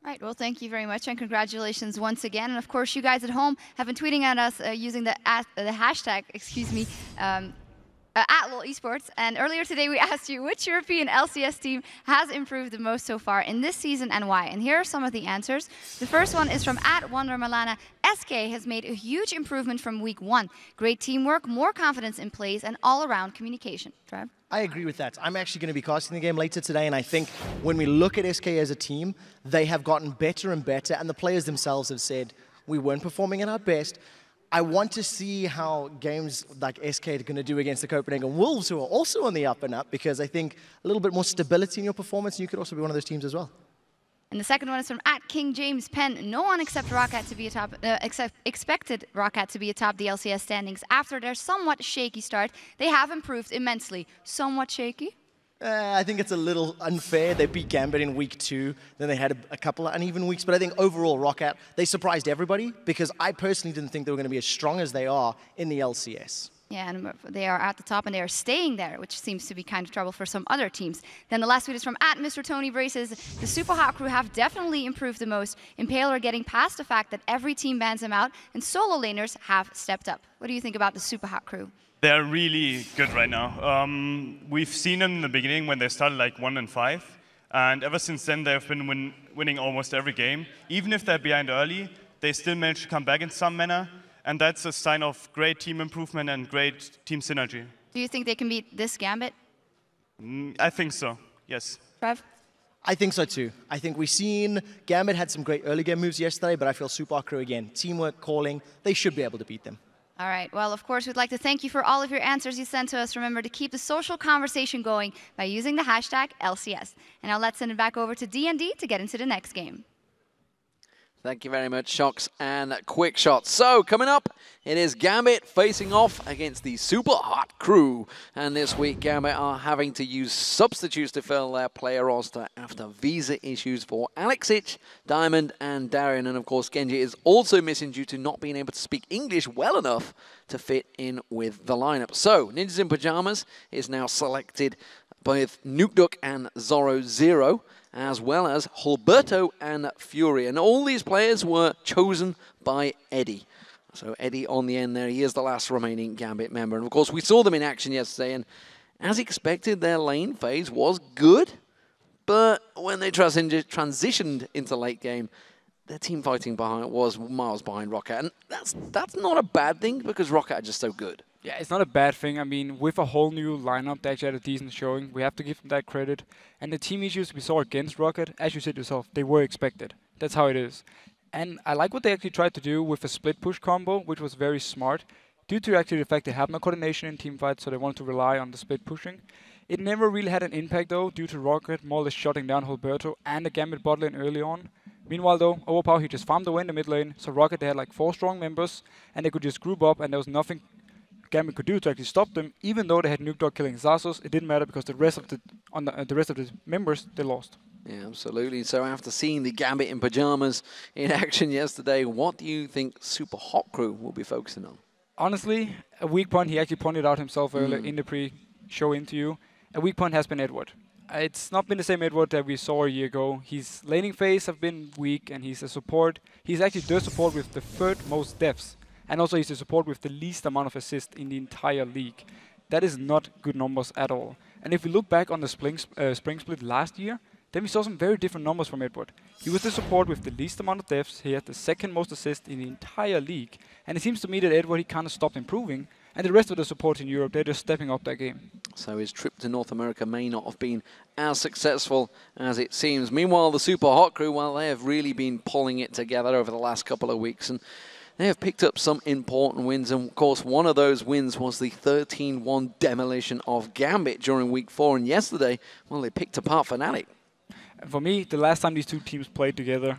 Right, well, thank you very much, and congratulations once again. And of course, you guys at home have been tweeting at us using the hashtag, at LOL Esports, and earlier today we asked you which European LCS team has improved the most so far in this season and why. And here are some of the answers. The first one is from @WonderMalana. SK has made a huge improvement from week 1. Great teamwork, more confidence in plays, and all-around communication. Trev? I agree with that. I'm actually going to be casting the game later today, and I think when we look at SK as a team, they have gotten better and better, and the players themselves have said, we weren't performing at our best. I want to see how games like SK are going to do against the Copenhagen Wolves, who are also on the up and up, because I think a little bit more stability in your performance, and you could also be one of those teams as well. And the second one is from @KingJamesPenn. No one except Roccat to be atop, expected Roccat to be atop the LCS standings after their somewhat shaky start. They have improved immensely. Somewhat shaky? I think it's a little unfair. They beat Gambit in week 2. Then they had a couple of uneven weeks. But I think overall, Roccat, they surprised everybody because I personally didn't think they were going to be as strong as they are in the LCS. Yeah, and they are at the top and they are staying there, which seems to be kind of trouble for some other teams. Then the last tweet is from @MrTonyBraces. The Super Hot crew have definitely improved the most. Impale are getting past the fact that every team bans them out, and solo laners have stepped up. What do you think about the Super Hot crew? They're really good right now. We've seen them in the beginning when they started like 1-5, and ever since then they've been winning almost every game. Even if they're behind early, they still manage to come back in some manner, and that's a sign of great team improvement and great team synergy. Do you think they can beat this Gambit? I think so, yes. Trev? I think so too. I think we've seen Gambit had some great early game moves yesterday, but I feel Super Hot crew again, teamwork, calling, they should be able to beat them. All right. Well, of course, we'd like to thank you for all of your answers you sent to us. Remember to keep the social conversation going by using the hashtag LCS. And now let's send it back over to D&D to get into the next game. Thank you very much, Shocks and Quick Shots. So, coming up, it is Gambit facing off against the Super Hot crew. And this week, Gambit are having to use substitutes to fill their player roster after visa issues for Alexic, Diamond, and Darien. And of course, Genji is also missing due to not being able to speak English well enough to fit in with the lineup. So, Ninjas in Pajamas is now selected with Nukeduk and Zorro Zero, as well as Hulberto and Fury. And all these players were chosen by Eddie. So Eddie on the end there, he is the last remaining Gambit member. And of course, we saw them in action yesterday, and as expected, their lane phase was good. But when they transitioned into late game, their team fighting behind was miles behind Roccat. And that's not a bad thing, because Roccat are just so good. Yeah, it's not a bad thing. I mean, with a whole new lineup, they actually had a decent showing. We have to give them that credit. And the team issues we saw against Roccat, as you said yourself, they were expected. That's how it is. And I like what they actually tried to do with a split push combo, which was very smart. Due to actually the fact they have no coordination in team fights, so they wanted to rely on the split pushing. It never really had an impact though, due to Roccat more or less shutting down Hulberto and the Gambit bot lane early on. Meanwhile though, Overpower, he just farmed away in the mid lane, so Roccat, they had like 4 strong members, and they could just group up, and there was nothing Gambit could do to actually stop them. Even though they had Nukedog killing Xasos, it didn't matter because the rest of the members, they lost. Yeah, absolutely. So after seeing the Gambit in Pajamas in action yesterday, what do you think Super Hot crew will be focusing on? Honestly, a weak point, he actually pointed out himself earlier in the pre-show interview, a weak point has been Edward. It's not been the same Edward that we saw a year ago. His laning phase have been weak, and he's a support. He's actually the support with the 3rd most deaths. And also he's the support with the least amount of assists in the entire league. That is not good numbers at all. And if we look back on the spring split last year, then we saw some very different numbers from Edward. He was the support with the least amount of deaths. He had the 2nd most assists in the entire league. And it seems to me that Edward, he kind of stopped improving. And the rest of the support in Europe, they're just stepping up their game. So his trip to North America may not have been as successful as it seems. Meanwhile, the Super Hot Crew, well, they have really been pulling it together over the last couple of weeks, and they have picked up some important wins. And of course, one of those wins was the 13-1 demolition of Gambit during week 4. And yesterday, well, they picked apart Fnatic. And for me, the last time these two teams played each other,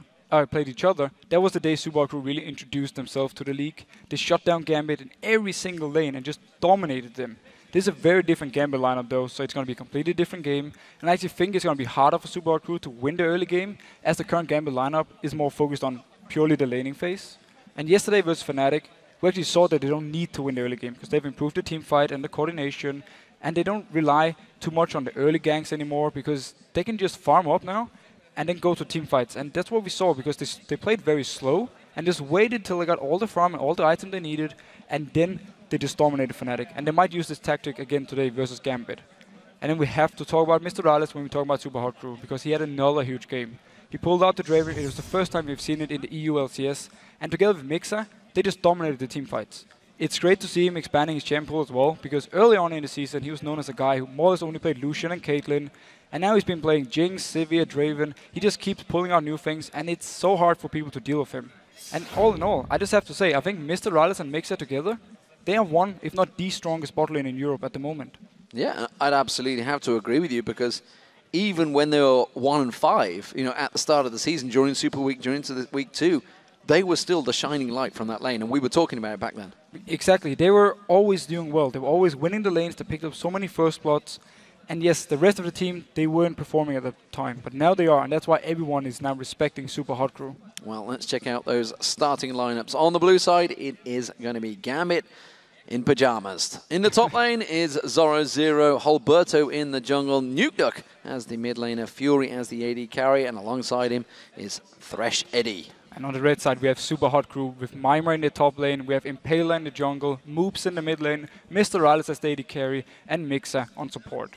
that was the day Super Hot Crew really introduced themselves to the league. They shut down Gambit in every single lane and just dominated them. This is a very different Gambit lineup though, so it's going to be a completely different game. And I actually think it's going to be harder for Super Hot Crew to win the early game, as the current Gambit lineup is more focused on purely the laning phase. And yesterday versus Fnatic, we actually saw that they don't need to win the early game because they've improved the team fight and the coordination, and they don't rely too much on the early ganks anymore because they can just farm up now and then go to team fights. And that's what we saw because they played very slow and just waited till they got all the farm and all the items they needed, and then they just dominated Fnatic. And they might use this tactic again today versus Gambit. And then we have to talk about Mr. Rales when we talk about Super Hot Crew because he had another huge game. He pulled out the Draven. It was the first time we've seen it in the EU LCS. And together with Mixa, they just dominated the team fights. It's great to see him expanding his champ pool as well, because early on in the season, he was known as a guy who more or less only played Lucian and Caitlyn. And now he's been playing Jinx, Sivir, Draven. He just keeps pulling out new things, and it's so hard for people to deal with him. And all in all, I just have to say, I think Mr. Rales and Mixa together, they are one, if not the strongest bot lane in Europe at the moment. Yeah, I'd absolutely have to agree with you, because even when they were 1-5, you know, at the start of the season, during Super Week, during into the Week 2, they were still the shining light from that lane, and we were talking about it back then. Exactly. They were always doing well. They were always winning the lanes. They picked up so many first bloods. And yes, the rest of the team, they weren't performing at the time, but now they are, and that's why everyone is now respecting Super Hot Crew. Well, let's check out those starting lineups. On the blue side, it is going to be Gambit in pajamas. In the top lane is Zoro Zero, Holberto in the jungle, Nukeduck as the mid laner, Fury as the AD carry, and alongside him is Thresh Eddie. And on the red side, we have Super Hot Crew with Mimir in the top lane, we have Impaler in the jungle, Moops in the mid lane, Mr. Rales as the AD carry, and Mixa on support.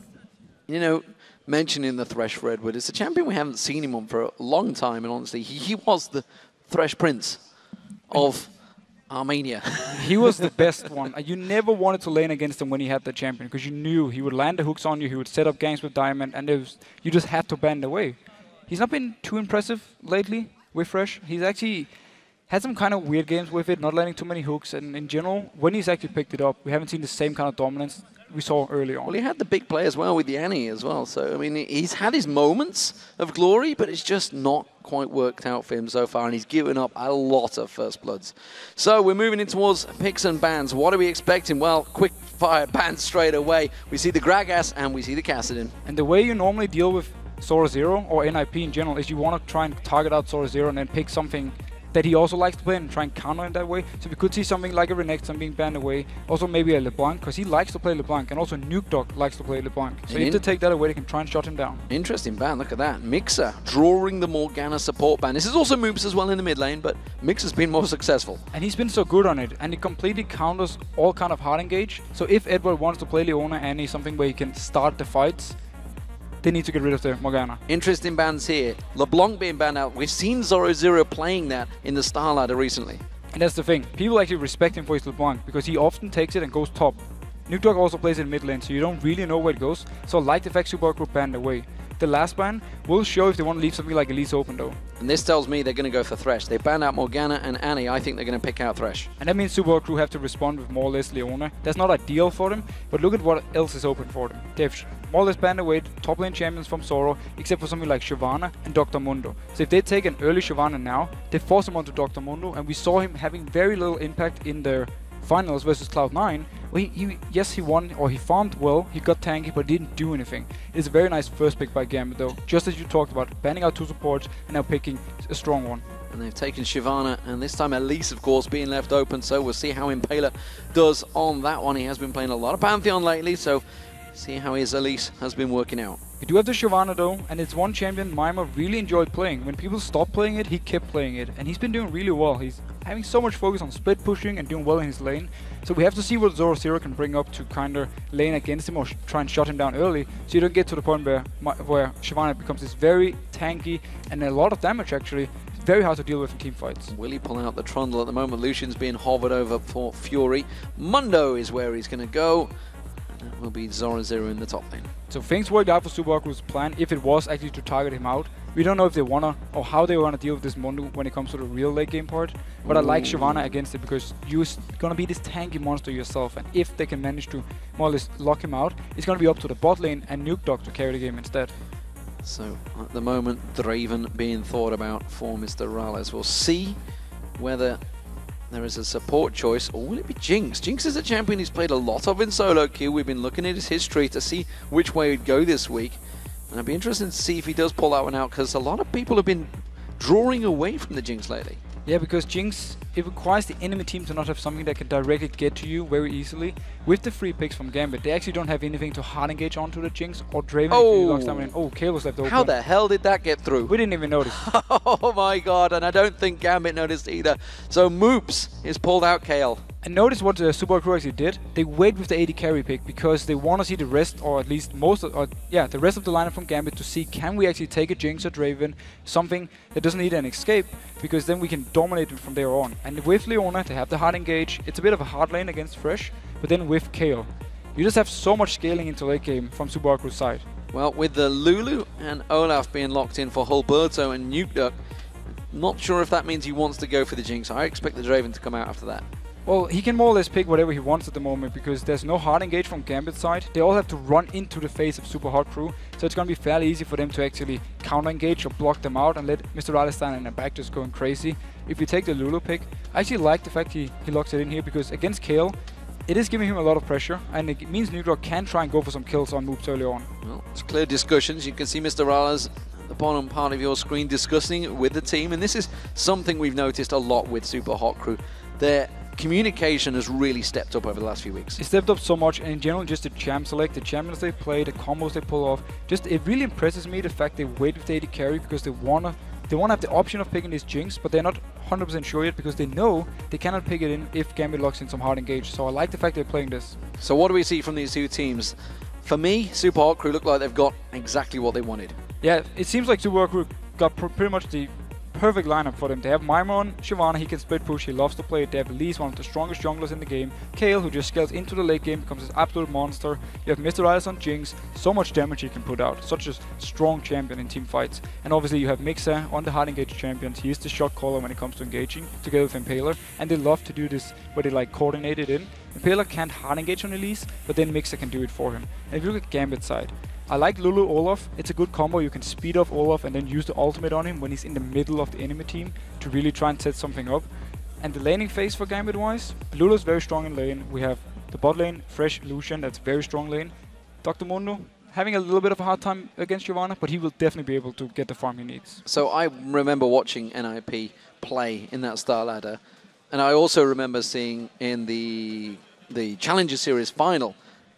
You know, mentioning the Thresh Redwood, it's a champion we haven't seen him on for a long time, and honestly, he was the Thresh Prince of Armenia. He was the best one. You never wanted to lane against him when he had the champion, because you knew he would land the hooks on you, he would set up ganks with Diamond, and you just had to bend away. He's not been too impressive lately with Thresh. He's actually had some kind of weird games with it, not landing too many hooks, and in general, when he's actually picked it up, we haven't seen the same kind of dominance we saw early on. Well, he had the big play as well with Yanni as well. So, I mean, he's had his moments of glory, but it's just not quite worked out for him so far, and he's given up a lot of first bloods. So we're moving in towards picks and bans. What are we expecting? Well, quick fire bans straight away. We see the Gragas and we see the Kassadin. And the way you normally deal with Zoro Zero or NIP in general is you want to try and target out Zoro Zero and then pick something that he also likes to play and try and counter in that way. So we could see something like a Renekton being banned away. Also maybe a LeBlanc, because he likes to play LeBlanc, and also Nukeduck likes to play LeBlanc. So if they take that away, they can try and shut him down. Interesting ban, look at that. Mixa drawing the Morgana support ban. This is also Moops as well in the mid lane, but Mixa's been more successful. And he's been so good on it, and it completely counters all kind of hard engage. So if Edward wants to play Leona and he's something where he can start the fights, they need to get rid of the Morgana. Interesting bans here. LeBlanc being banned out. We've seen Zoro Zero playing that in the Star Ladder recently. And that's the thing. People actually respect him for his LeBlanc because he often takes it and goes top. Nukeduck also plays in mid lane, so you don't really know where it goes. So I like the fact Super Hot Crew banned away. The last ban will show if they want to leave something like Elise open though. And this tells me they're going to go for Thresh. They banned out Morgana and Annie. I think they're going to pick out Thresh. And that means Super Hot Crew have to respond with more or less Leona. That's not ideal for them, but look at what else is open for them. They've more or less banned away top lane champions from Zoro, except for something like Shyvana and Dr. Mundo. So if they take an early Shyvana now, they force him onto Dr. Mundo, and we saw him having very little impact in their finals versus Cloud9. Well, yes, he won, or he farmed well, he got tanky, but didn't do anything. It's a very nice first pick by Gambit though, just as you talked about, banning out two supports and now picking a strong one. And they've taken Shyvana, and this time Elise, of course, being left open, so we'll see how Impaler does on that one. He has been playing a lot of Pantheon lately, so see how his Elise has been working out. We do have the Shyvana though, and it's one champion Mimir really enjoyed playing. When people stopped playing it, he kept playing it, and he's been doing really well. He's having so much focus on split pushing and doing well in his lane. So we have to see what Zoro Zero can bring up to kind of lane against him or try and shut him down early, so you don't get to the point where Shyvana becomes this very tanky and a lot of damage actually. It's very hard to deal with in team fights. Will he pull out the Trundle at the moment? Lucian's being hovered over for Fury. Mundo is where he's going to go. will be Zoro in the top lane. So things worked out for Super Haku's plan if it was actually to target him out. We don't know if they wanna or how they wanna deal with this Mundo when it comes to the real late game part. But I like Shyvana against it because you're gonna be this tanky monster yourself, and if they can manage to more or less lock him out, it's gonna be up to the bot lane and Nuke Dog to carry the game instead. So at the moment, Draven being thought about for Mr. Rallis. We'll see whether there is a support choice, or will it be Jinx? Jinx is a champion he's played a lot of in solo queue. We've been looking at his history to see which way he'd go this week. And I'd be interested to see if he does pull that one out, because a lot of people have been drawing away from the Jinx lately. Yeah, because Jinx, it requires the enemy team to not have something that can directly get to you very easily. With the free picks from Gambit, they actually don't have anything to hard engage onto the Jinx or Draven if he locks down in. Oh, Kayle was left open. How the hell did that get through? We didn't even notice. Oh my god, and I don't think Gambit noticed either. So Moops is pulled out Kayle. And notice what Super Crew actually did. They wait with the AD carry pick because they want to see the rest, or at least most of, the rest of the lineup from Gambit to see, can we actually take a Jinx or Draven, something that doesn't need an escape, because then we can dominate them from there on. And with Leona, they have the hard engage. It's a bit of a hard lane against Fresh, but then with Kayle, you just have so much scaling into late game from Super Crew's side. Well, with the Lulu and Olaf being locked in for Hulberto and Nuke Duck, not sure if that means he wants to go for the Jinx. I expect the Draven to come out after that. Well, he can more or less pick whatever he wants at the moment because there's no hard engage from Gambit's side. They all have to run into the face of Super Hot Crew, so it's going to be fairly easy for them to actually counter engage or block them out and let Mr. Raleigh stand in the back just going crazy. If you take the Lulu pick, I actually like the fact he locks it in here because against Kayle, it is giving him a lot of pressure, and it means Nudrock can try and go for some kills on moves early on. Well, it's clear discussions. You can see Mr. Raleigh at the bottom part of your screen discussing it with the team, and this is something we've noticed a lot with Super Hot Crew. Their communication has really stepped up over the last few weeks. It stepped up so much, and in general just the champ select, the champions they play, the combos they pull off. Just it really impresses me the fact they wait with the AD carry because they wanna have the option of picking this Jinx, but they're not 100% sure yet because they know they cannot pick it in if Gambit locks in some hard engage. So I like the fact they're playing this. So what do we see from these two teams? For me, Super Hot Crew look like they've got exactly what they wanted. Yeah, it seems like Super Hot Crew got pretty much the perfect lineup for them. They have Maimon, Shyvana, he can split push, he loves to play it. They have Elise, one of the strongest junglers in the game. Kayle, who just scales into the late game, becomes this absolute monster. You have Mr. Rallis on Jinx, so much damage he can put out. Such a strong champion in team fights. And obviously you have Mixer on the hard engage champions. He is the shot caller when it comes to engaging, together with Impaler. And they love to do this where they like coordinate it in. Impaler can't hard engage on Elise, but then Mixer can do it for him. And if you look at Gambit's side, I like Lulu Olaf. It's a good combo. You can speed off Olaf and then use the ultimate on him when he's in the middle of the enemy team to really try and set something up. And the laning phase for Gambit wise, Lulu's very strong in lane. We have the bot lane, Fresh Lucian, that's very strong lane. Dr. Mundo having a little bit of a hard time against Shyvana, but he will definitely be able to get the farm he needs. So I remember watching NIP play in that Star Ladder, and I also remember seeing in the Challenger Series final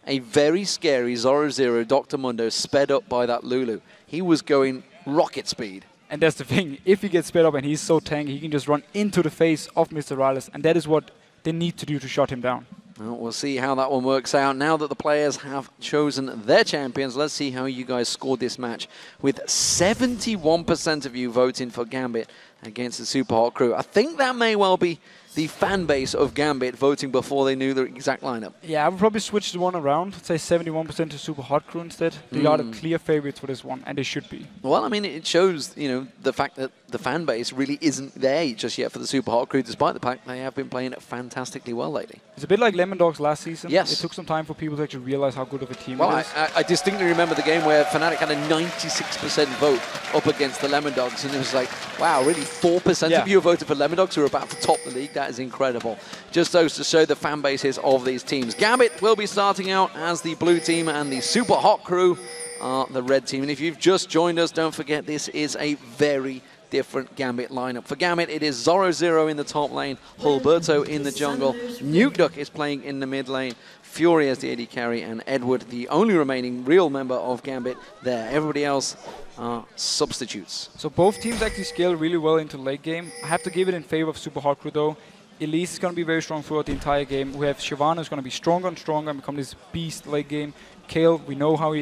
a very scary Zoro Dr. Mundo sped up by that Lulu. He was going rocket speed. And that's the thing, if he gets sped up and he's so tanky, he can just run into the face of Mr. Rallis, and that is what they need to do to shut him down. Well, we'll see how that one works out. Now that the players have chosen their champions, let's see how you guys scored this match with 71% of you voting for Gambit against the Super Hot Crew. I think that may well be the fan base of Gambit voting before they knew the exact lineup. Yeah, I would probably switch the one around, say 71% to Super Hot Crew instead. They are the clear favorites for this one, and they should be. Well, I mean, it shows, you know, the fact that the fan base really isn't there just yet for the Super Hot Crew, despite the fact they have been playing it fantastically well lately. It's a bit like Lemon Dogs last season. Yes. It took some time for people to actually realize how good of a team well, it is. I distinctly remember the game where Fnatic had a 96% vote up against the Lemon Dogs, and it was like, wow, really 4% of you voted for Lemon Dogs who are about to top the league? That is incredible. Just those to show the fan bases of these teams. Gambit will be starting out as the blue team, and the Super Hot Crew are the red team. And if you've just joined us, don't forget this is a very different Gambit lineup. For Gambit, it is Zoro in the top lane, Hulberto in the jungle, Nuke Duck is playing in the mid lane, Fury as the AD carry, and Edward, the only remaining real member of Gambit there. Everybody else are substitutes. So both teams actually scale really well into late game. I have to give it in favor of Super Hot Crew though. Elise is going to be very strong throughout the entire game. We have Shyvana is going to be stronger and stronger and become this beast late game. Kayle, we know how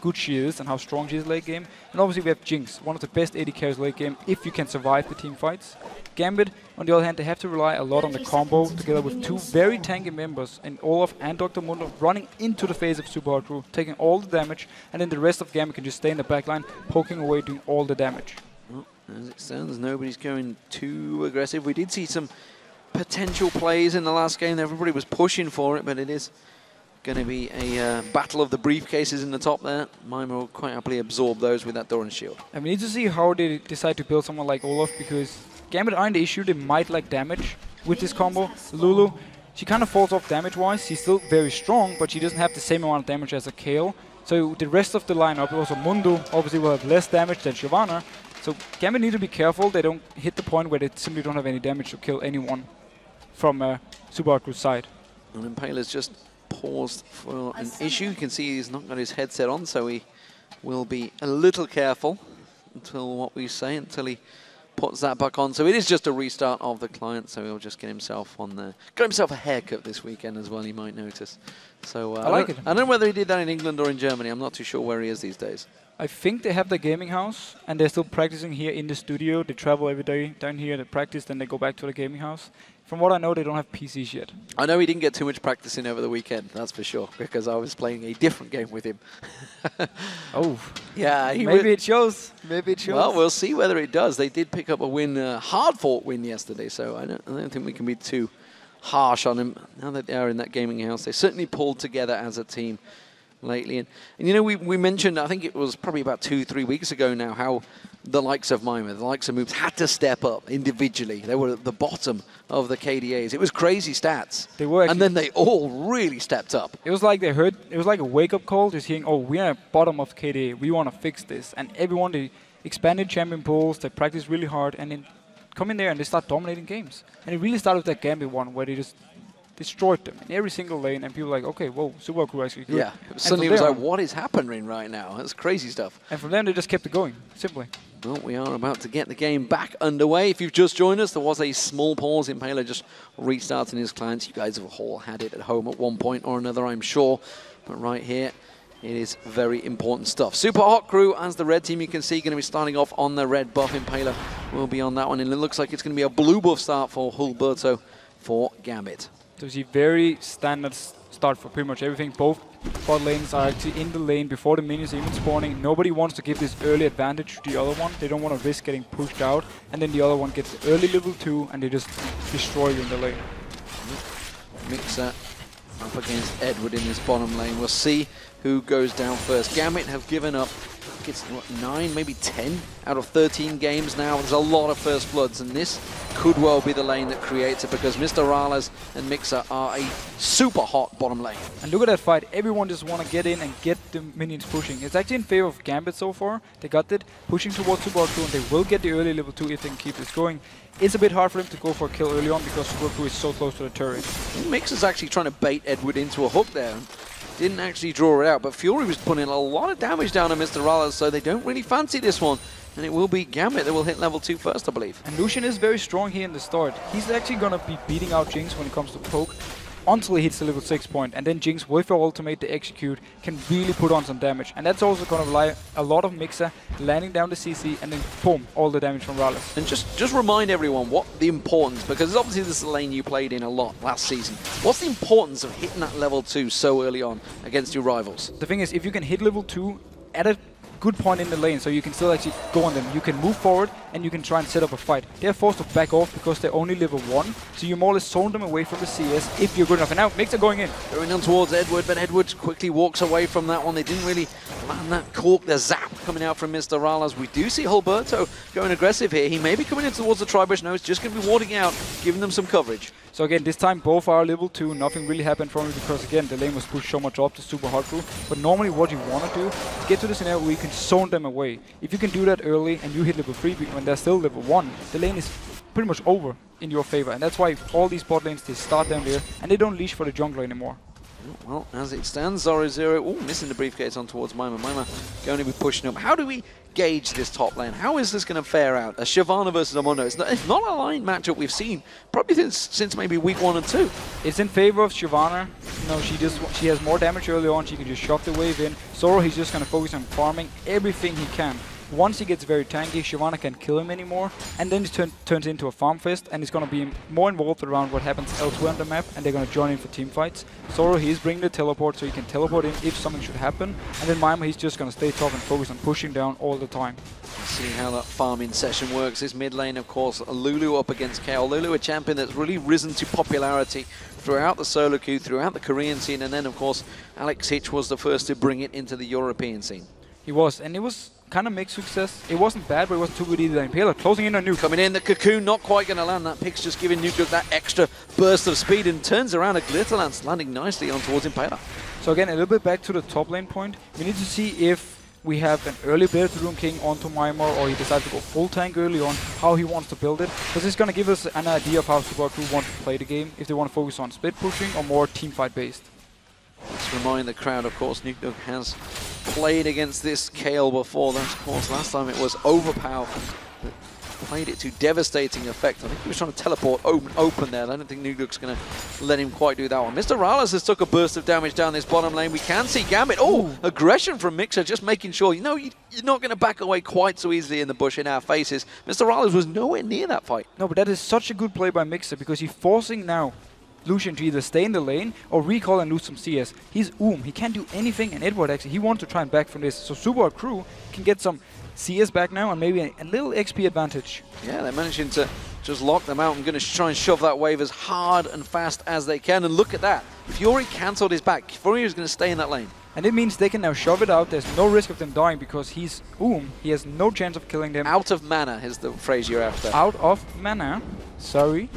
good she is and how strong she is late game. And obviously we have Jinx, one of the best AD carries late game if you can survive the team fights. Gambit, on the other hand, they have to rely a lot on the combo together with two very tanky members in Olaf and Dr. Mundo running into the face of Super Hard Crew, taking all the damage, and then the rest of Gambit can just stay in the backline, poking away, doing all the damage. Well, as it stands, nobody's going too aggressive. We did see some potential plays in the last game. Everybody was pushing for it, but it is going to be a battle of the briefcases in the top there. Mima will quite happily absorb those with that Doran shield. And we need to see how they decide to build someone like Olaf, because Gambit aren't the issue. They might like damage with this combo. Lulu, she kind of falls off damage-wise. She's still very strong, but she doesn't have the same amount of damage as a Kayle. So the rest of the lineup, also Mundo, obviously will have less damage than Shyvana. So Gambit need to be careful. They don't hit the point where they simply don't have any damage to kill anyone from Super Hard Crew's side. And Impaler's just paused for an issue. You can see he's not got his headset on, so he will be a little careful until he puts that back on. So it is just a restart of the client, so he'll just get himself on there. Got himself a haircut this weekend as well, you might notice. So I like it. I don't know whether he did that in England or in Germany. I'm not too sure where he is these days. I think they have the gaming house, and they're still practicing here in the studio. They travel every day down here to practice, then they go back to the gaming house. From what I know, they don't have PCs yet. I know he didn't get too much practice in over the weekend, that's for sure, because I was playing a different game with him. Oh. Yeah. Maybe it shows. Maybe it shows. Well, we'll see whether it does. They did pick up a win, hard-fought win yesterday, so I don't think we can be too harsh on him. Now that they are in that gaming house, they certainly pulled together as a team lately. And you know, we mentioned, I think it was probably about 2-3 weeks ago now, how the likes of Mima, the likes of Moves had to step up individually. They were at the bottom of the KDAs. It was crazy stats. They were, and then they all really stepped up. It was like they heard, it was like a wake-up call, just hearing, oh, we're at bottom of KDA, we want to fix this. And everyone, they expanded champion pools, they practiced really hard, and then come in there and they start dominating games. And it really started with that Gambit one, where they just destroyed them in every single lane, and people were like, okay, whoa, Super Crew actually good. Yeah, suddenly it was like, what is happening right now? That's crazy stuff. And from then they just kept it going, simply. Well, we are about to get the game back underway. If you've just joined us, there was a small pause. Impaler just restarting his clients. You guys have all had it at home at one point or another, I'm sure. But right here, it is very important stuff. Super Hot Crew, as the red team, you can see, going to be starting off on the red buff. Impaler will be on that one, and it looks like it's going to be a blue buff start for Hulberto for Gambit. So you see very standard start for pretty much everything. Both bot lanes are actually in the lane before the minions are even spawning. Nobody wants to give this early advantage to the other one. They don't want to risk getting pushed out. And then the other one gets early level 2 and they just destroy you in the lane. Mixer up against Edward in this bottom lane. We'll see who goes down first. Gambit have given up, I think it's what, 9, maybe 10 out of 13 games now. There's a lot of first bloods, and this could well be the lane that creates it, because Mr. Rales and Mixer are a super hot bottom lane. And look at that fight. Everyone just want to get in and get the minions pushing. It's actually in favor of Gambit so far. They got it, pushing towards Super Crew, and they will get the early level 2 if they can keep this going. It's a bit hard for them to go for a kill early on because Super Crew is so close to the turret. Mixer's actually trying to bait Edward into a hook there. Didn't actually draw it out, but Fury was putting a lot of damage down on Mr. Rales, so they don't really fancy this one. And it will be Gambit that will hit level 2 first, I believe. And Lucian is very strong here in the start. He's actually going to be beating out Jinx when it comes to poke until he hits the level 6 point. And then Jinx, with her ultimate to execute, can really put on some damage. And that's also going to rely a lot of Mixer landing down the CC and then boom, all the damage from Rales. And just remind everyone what the importance, because obviously this is a lane you played in a lot last season. What's the importance of hitting that level 2 so early on against your rivals? The thing is, if you can hit level 2 at a good point in the lane, so you can still actually go on them. You can move forward and you can try and set up a fight. They're forced to back off because they're only level 1, so you more or less zone them away from the CS if you're good enough. And now Mixer going in. Going on towards Edward, but Edward quickly walks away from that one. They didn't really land that cork. There's zap coming out from Mr. Rales. We do see Hulberto going aggressive here. He may be coming in towards the Tribush. No, it's just going to be warding out, giving them some coverage. So again, this time both are level 2. Nothing really happened from it because again, the lane was pushed so much up to Super Hard Crew. But normally what you want to do is get to the scenario where you can zone them away. If you can do that early and you hit level 3 when they're still level 1, the lane is pretty much over in your favor. And that's why all these bot lanes, they start down there and they don't leash for the jungle anymore. Well, as it stands, 0-0. Missing the briefcase on towards Mima. Mima going to be pushing up. How do we gauge this top lane? How is this going to fare out? A Shyvana versus Amundo. It's not a line matchup we've seen probably since maybe week 1 and 2. It's in favor of Shyvana. No, she has more damage early on. She can just shove the wave in. Zoro, he's just going to focus on farming everything he can. Once he gets very tanky, Shyvana can't kill him anymore, and then he turns into a farm fest, and he's going to be more involved around what happens elsewhere on the map, and they're going to join in for team fights. Zoro, he's bringing the teleport, so he can teleport in if something should happen, and then Mima, he's just going to stay top and focus on pushing down all the time. Let's see how that farming session works. This mid lane, of course, Lulu up against KO. Lulu, a champion that's really risen to popularity throughout the solo queue, throughout the Korean scene, and then, of course, Alex Hitch was the first to bring it into the European scene. He was, and it was kind of mixed success. It wasn't bad, but it wasn't too good either. Impaler closing in on Nuke. Coming in, the Cocoon not quite going to land. That pick's just giving Nuke that extra burst of speed and turns around a Glitterlance, landing nicely on towards Impaler. So again, a little bit back to the top lane point. We need to see if we have an early Blade Rune King onto Mima, or he decides to go full tank early on, how he wants to build it. Because it's going to give us an idea of how Super Crew wants to play the game, if they want to focus on split pushing or more team fight based. Let's remind the crowd, of course, Nuke has played against this Kale before. Of course, last time it was Overpower that played it to devastating effect. I think he was trying to teleport open there. I don't think Nuke's going to let him quite do that one. Mr. Rallis has took a burst of damage down this bottom lane. We can see Gambit. Oh, aggression from Mixer, just making sure, you know, you're not going to back away quite so easily in the bush in our faces. Mr. Rallis was nowhere near that fight. No, but that is such a good play by Mixer, because he's forcing now Lucian to either stay in the lane or recall and lose some CS. He's he can't do anything, and Edward actually, he wants to try and back from this. So Super Crew can get some CS back now and maybe a little XP advantage. Yeah, they're managing to just lock them out and going to try and shove that wave as hard and fast as they can. And look at that. Fury cancelled his back. Fury is going to stay in that lane. And it means they can now shove it out. There's no risk of them dying because he's he has no chance of killing them. Out of mana is the phrase you're after. Out of mana. Sorry.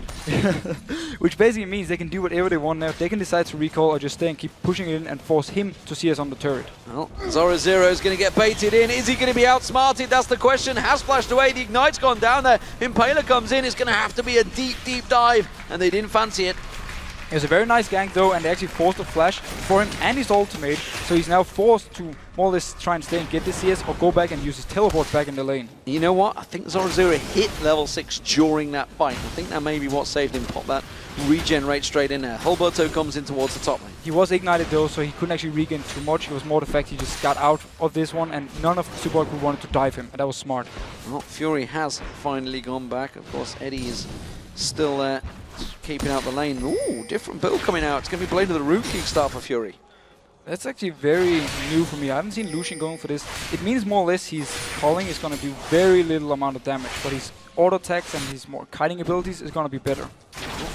Which basically means they can do whatever they want now. They can decide to recall or just stay and keep pushing it in and force him to see us on the turret. Well, Zoro is going to get baited in. Is he going to be outsmarted? That's the question. Has flashed away. The Ignite's gone down there. Impaler comes in. It's going to have to be a deep, deep dive. And they didn't fancy it. It was a very nice gank though, and they actually forced a flash for him and his ultimate, so he's now forced to more or less try and stay and get the CS or go back and use his teleport back in the lane. You know what? I think Zoro hit level 6 during that fight. I think that may be what saved him. Pop that regenerate straight in there. Hulberto comes in towards the top lane. He was ignited though, so he couldn't actually regain too much. It was more the fact he just got out of this one, and none of the Super Crew wanted to dive him, and that was smart. Well, Fury has finally gone back. Of course, Eddie is still there, keeping out the lane. Ooh, different build coming out. It's going to be Blade of the Rune King start for Fury. That's actually very new for me. I haven't seen Lucian going for this. It means more or less his calling is going to do very little amount of damage, but his auto attacks and his more kiting abilities is going to be better.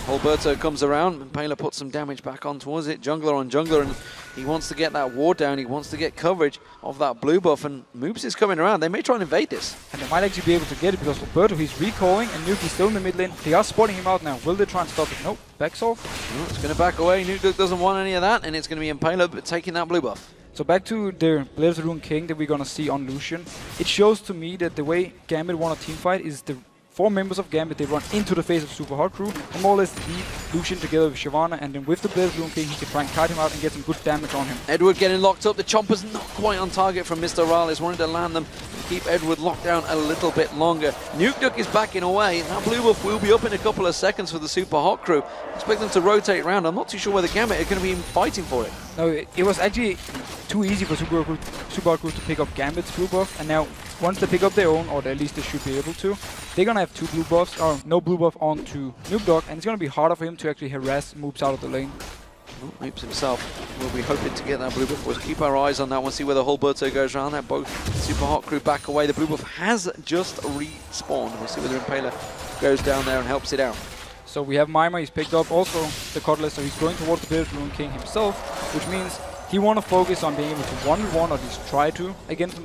Alberto comes around, and Paler puts some damage back on towards it. Jungler on jungler, and he wants to get that ward down. He wants to get coverage of that blue buff, and Moops is coming around. They may try and invade this. And they might actually be able to get it because Alberto, he's recalling, and Nuke is still in the mid lane. They are spotting him out now. Will they try and stop it? Nope. Backs off. No, it's going to back away. Nuke doesn't want any of that, and it's going to be Impaler but taking that blue buff. So back to the Blade of the Rune King that we're going to see on Lucian. It shows to me that the way Gambit won a team fight is the 4 members of Gambit, they run into the face of Super Hot Crew and more or less leave Lucian together with Shyvana, and then with the Blade of the Rune King, he can try and kite him out and get some good damage on him. Edward getting locked up. The Chomper's not quite on target from Mr. Rallis. Wanted to land them and keep Edward locked down a little bit longer. Nuke is backing away. That blue buff will be up in a couple of seconds for the Super Hot Crew. Expect them to rotate around. I'm not too sure whether Gambit are going to be fighting for it. No, it was actually too easy for Super Hot Crew to pick up Gambit's blue buff, and now once they pick up their own, or at least they should be able to, they're going to have 2 blue buffs, or no blue buff onto Noob Dog, and it's going to be harder for him to actually harass Moops out of the lane. Well, Moops himself will be hoping to get that blue buff. We'll keep our eyes on that one, see where the whole Berto goes around that. Both Super Hot Crew back away. The blue buff has just respawned. We'll see whether Impaler goes down there and helps it out. So we have Mima, he's picked up also the Cutlass, so he's going towards the Blade of the Rune King himself, which means he want to focus on being able to 1v1, or at least try to, against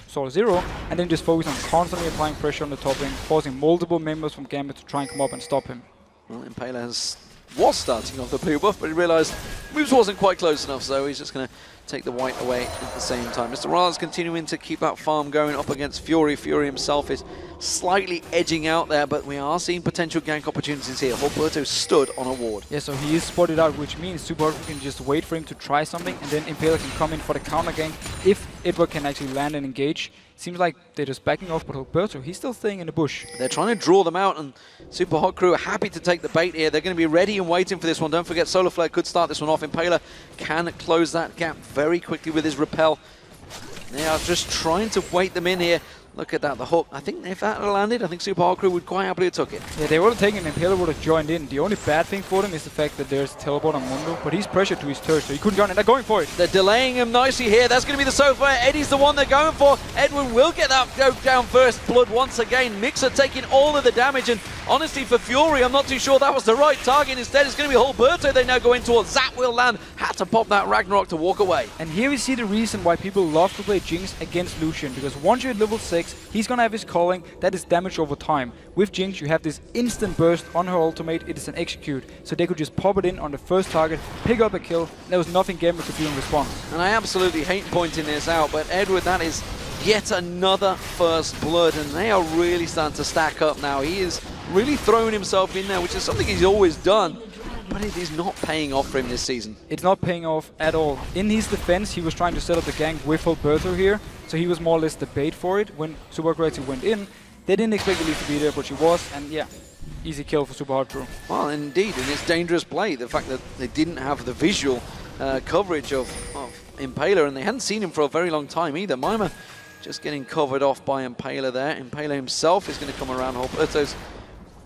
Solar Zero, and then just focus on constantly applying pressure on the top lane, forcing multiple members from Gambit to try and come up and stop him. Well, Impaler was starting off the blue buff, but he realised Moves wasn't quite close enough, so he's just going to take the white away at the same time. Mr. Morales continuing to keep that farm going up against Fury. Fury himself is slightly edging out there, but we are seeing potential gank opportunities here. Alberto stood on a ward. Yeah, so he is spotted out, which means Super Hardcore can just wait for him to try something, and then Impaler can come in for the counter gank if Edward can actually land and engage. Seems like they're just backing off, but Alberto, he's still staying in the bush. They're trying to draw them out, and Super Hot Crew are happy to take the bait here. They're going to be ready and waiting for this one. Don't forget, Solar Flare could start this one off. Impaler can close that gap very quickly with his repel. They are just trying to wait them in here. Look at that, the hook. I think if that had landed, I think Super Hard Crew would quite happily have took it. Yeah, they would have taken it, Impaler would have joined in. The only bad thing for them is the fact that there's teleport on Mundo, but he's pressured to his turret, so he couldn't join in. They're going for it. They're delaying him nicely here. That's going to be the Sofa. Eddie's the one they're going for. Edwin will get that go down first. Blood once again. Mixer taking all of the damage, and honestly, for Fury, I'm not too sure that was the right target. Instead, it's going to be Alberto they now go in towards. Zap will land. Had to pop that Ragnarok to walk away. And here we see the reason why people love to play Jinx against Lucian, because once you're at level 6, he's going to have his calling, that is damage over time. With Jinx, you have this instant burst on her ultimate, it is an execute. So they could just pop it in on the first target, pick up a kill, and there was nothing Gamer could do in response. And I absolutely hate pointing this out, but Edward, that is yet another first blood, and they are really starting to stack up now. He is really throwing himself in there, which is something he's always done, but it is not paying off for him this season. It's not paying off at all. In his defense, he was trying to set up the gank with Alberto here, so he was more or less the bait for it. When Super Crazy went in, they didn't expect Elise to be there, but she was, and yeah, easy kill for Super Hard Crew. Well, indeed, and it's dangerous play. The fact that they didn't have the visual coverage of Impaler, and they hadn't seen him for a very long time either. Mima just getting covered off by Impaler there. Impaler himself is going to come around Alberto's.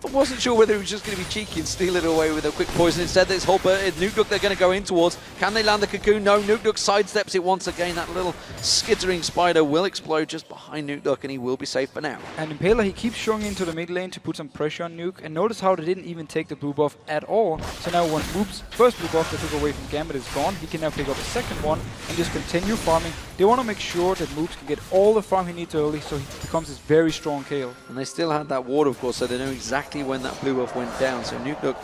I wasn't sure whether he was just going to be cheeky and steal it away with a quick poison. Instead, this whole Nuke they're going to go in towards. Can they land the cocoon? No, Nuke sidesteps it once again. That little skittering spider will explode just behind Nuke, and he will be safe for now. And Impaler, he keeps showing into the mid lane to put some pressure on Nuke. And notice how they didn't even take the blue buff at all. So now when Moob's first blue buff they took away from Gambit is gone, he can now pick up a second one and just continue farming. They want to make sure that Moobs can get all the farm he needs early, so he becomes this very strong KO. And they still had that ward, of course, so they know exactly when that blue buff went down. So Nuke going